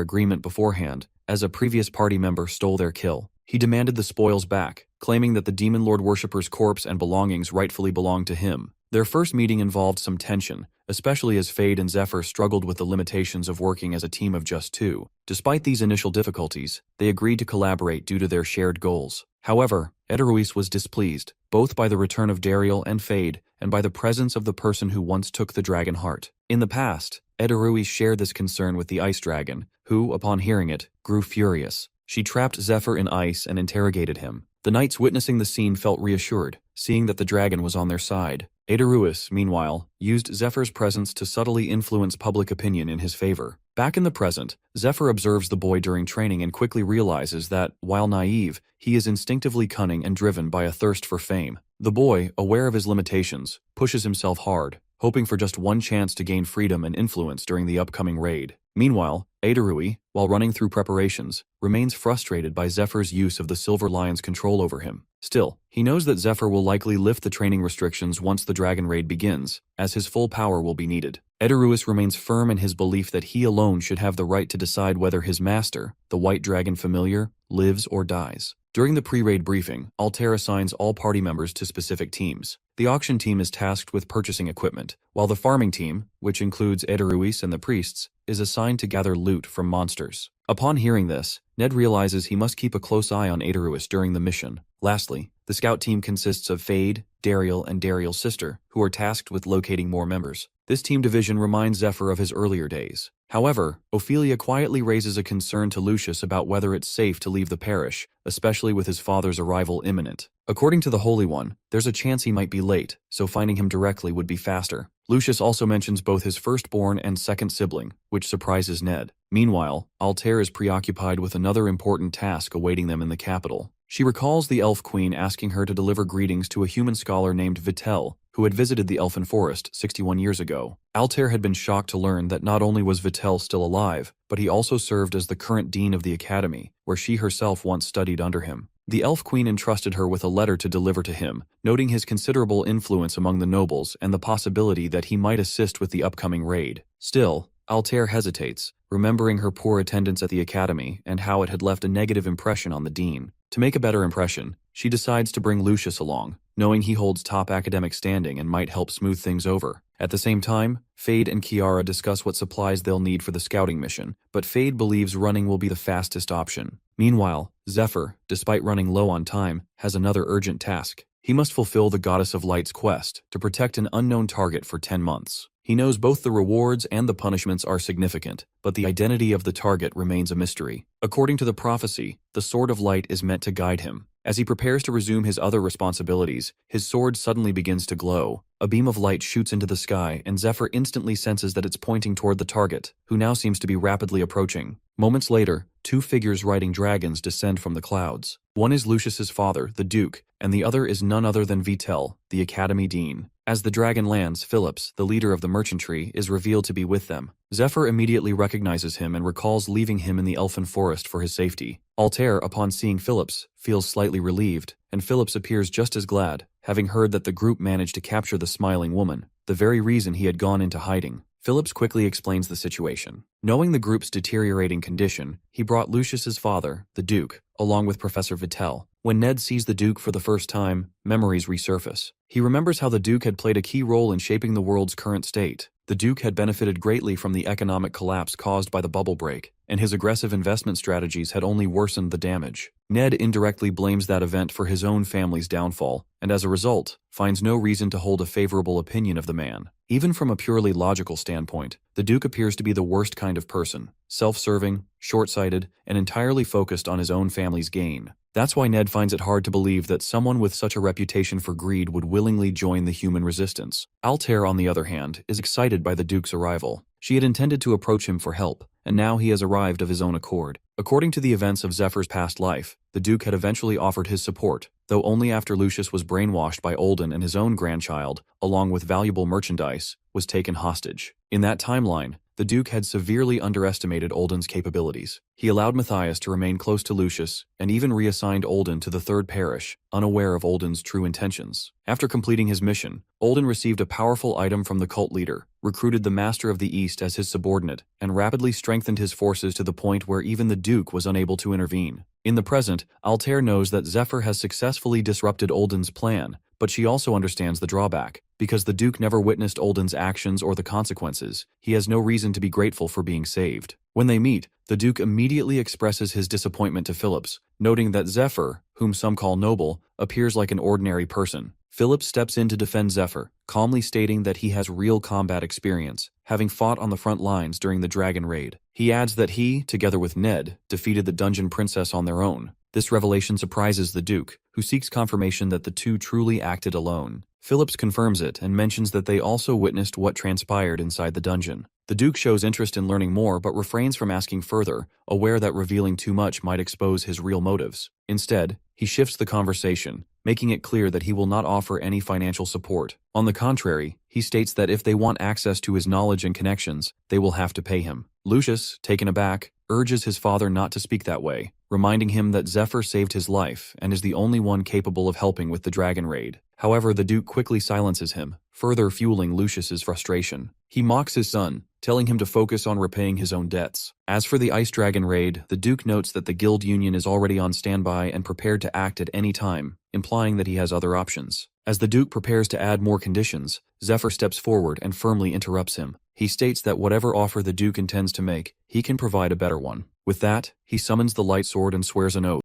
A: agreement beforehand, as a previous party member stole their kill. He demanded the spoils back, claiming that the Demon Lord worshipper's corpse and belongings rightfully belonged to him. Their first meeting involved some tension, especially as Fade and Zephyr struggled with the limitations of working as a team of just two. Despite these initial difficulties, they agreed to collaborate due to their shared goals. However, Adaruis was displeased, both by the return of Dariel and Fade, and by the presence of the person who once took the dragon heart. In the past, Adaruis shared this concern with the Ice Dragon, who, upon hearing it, grew furious. She trapped Zephyr in ice and interrogated him. The knights witnessing the scene felt reassured, seeing that the dragon was on their side. Adaruis, meanwhile, used Zephyr's presence to subtly influence public opinion in his favor. Back in the present, Zephyr observes the boy during training and quickly realizes that, while naive, he is instinctively cunning and driven by a thirst for fame. The boy, aware of his limitations, pushes himself hard, hoping for just one chance to gain freedom and influence during the upcoming raid. Meanwhile, Adaruis, while running through preparations, remains frustrated by Zephyr's use of the Silver Lion's control over him. Still, he knows that Zephyr will likely lift the training restrictions once the dragon raid begins, as his full power will be needed. Adaruis remains firm in his belief that he alone should have the right to decide whether his master, the White Dragon Familiar, lives or dies. During the pre-raid briefing, Altair assigns all party members to specific teams. The auction team is tasked with purchasing equipment, while the farming team, which includes Adaruis and the priests, is assigned to gather loot from monsters. Upon hearing this, Ned realizes he must keep a close eye on Adaruis during the mission. Lastly, the scout team consists of Fade, Dariel, and Dariel's sister, who are tasked with locating more members. This team division reminds Zephyr of his earlier days. However, Ophelia quietly raises a concern to Lucius about whether it's safe to leave the parish, especially with his father's arrival imminent. According to the Holy One, there's a chance he might be late, so finding him directly would be faster. Lucius also mentions both his firstborn and second sibling, which surprises Ned. Meanwhile, Altair is preoccupied with another important task awaiting them in the capital. She recalls the Elf Queen asking her to deliver greetings to a human scholar named Vitel, who had visited the Elfin Forest 61 years ago. Altair had been shocked to learn that not only was Vitel still alive, but he also served as the current dean of the academy, where she herself once studied under him. The Elf Queen entrusted her with a letter to deliver to him, noting his considerable influence among the nobles and the possibility that he might assist with the upcoming raid. Still, Altair hesitates, remembering her poor attendance at the academy and how it had left a negative impression on the dean. To make a better impression, she decides to bring Lucius along, knowing he holds top academic standing and might help smooth things over. At the same time, Fade and Kiara discuss what supplies they'll need for the scouting mission, but Fade believes running will be the fastest option. Meanwhile, Zephyr, despite running low on time, has another urgent task. He must fulfill the Goddess of Light's quest to protect an unknown target for 10 months. He knows both the rewards and the punishments are significant, but the identity of the target remains a mystery. According to the prophecy, the Sword of Light is meant to guide him. As he prepares to resume his other responsibilities, his sword suddenly begins to glow. A beam of light shoots into the sky, and Zephyr instantly senses that it's pointing toward the target, who now seems to be rapidly approaching. Moments later, two figures riding dragons descend from the clouds. One is Lucius's father, the Duke, and the other is none other than Vitel, the Academy Dean. As the dragon lands, Phillips, the leader of the merchantry, is revealed to be with them. Zephyr immediately recognizes him and recalls leaving him in the Elfin Forest for his safety. Altair, upon seeing Phillips, feels slightly relieved, and Phillips appears just as glad, having heard that the group managed to capture the smiling woman, the very reason he had gone into hiding. Phillips quickly explains the situation. Knowing the group's deteriorating condition, he brought Lucius's father, the Duke, along with Professor Vitel. When Ned sees the Duke for the first time, memories resurface. He remembers how the Duke had played a key role in shaping the world's current state. The Duke had benefited greatly from the economic collapse caused by the bubble break, and his aggressive investment strategies had only worsened the damage. Ned indirectly blames that event for his own family's downfall, and as a result, finds no reason to hold a favorable opinion of the man. Even from a purely logical standpoint, the Duke appears to be the worst kind of person, self-serving, short-sighted, and entirely focused on his own family's gain. That's why Ned finds it hard to believe that someone with such a reputation for greed would willingly join the human resistance. Altair, on the other hand, is excited by the Duke's arrival. She had intended to approach him for help, and now he has arrived of his own accord. According to the events of Zephyr's past life, the Duke had eventually offered his support, though only after Lucius was brainwashed by Olden and his own grandchild, along with valuable merchandise, was taken hostage. In that timeline, the Duke had severely underestimated Olden's capabilities. He allowed Matthias to remain close to Lucius, and even reassigned Olden to the Third Parish, unaware of Olden's true intentions. After completing his mission, Olden received a powerful item from the cult leader, recruited the Master of the East as his subordinate, and rapidly strengthened his forces to the point where even the Duke was unable to intervene. In the present, Altair knows that Zephyr has successfully disrupted Olden's plan, but she also understands the drawback. Because the Duke never witnessed Olden's actions or the consequences, he has no reason to be grateful for being saved. When they meet, the Duke immediately expresses his disappointment to Phillips, noting that Zephyr, whom some call noble, appears like an ordinary person. Phillips steps in to defend Zephyr, calmly stating that he has real combat experience, having fought on the front lines during the Dragon Raid. He adds that he, together with Ned, defeated the Dungeon Princess on their own. This revelation surprises the Duke, who seeks confirmation that the two truly acted alone. Phillips confirms it and mentions that they also witnessed what transpired inside the dungeon. The Duke shows interest in learning more but refrains from asking further, aware that revealing too much might expose his real motives. Instead, he shifts the conversation, making it clear that he will not offer any financial support. On the contrary, he states that if they want access to his knowledge and connections, they will have to pay him. Lucius, taken aback, urges his father not to speak that way, reminding him that Zephyr saved his life and is the only one capable of helping with the Dragon Raid. However, the Duke quickly silences him, further fueling Lucius's frustration. He mocks his son, telling him to focus on repaying his own debts. As for the Ice Dragon Raid, the Duke notes that the Guild Union is already on standby and prepared to act at any time, implying that he has other options. As the Duke prepares to add more conditions, Zephyr steps forward and firmly interrupts him. He states that whatever offer the Duke intends to make, he can provide a better one. With that, he summons the light sword and swears an oath.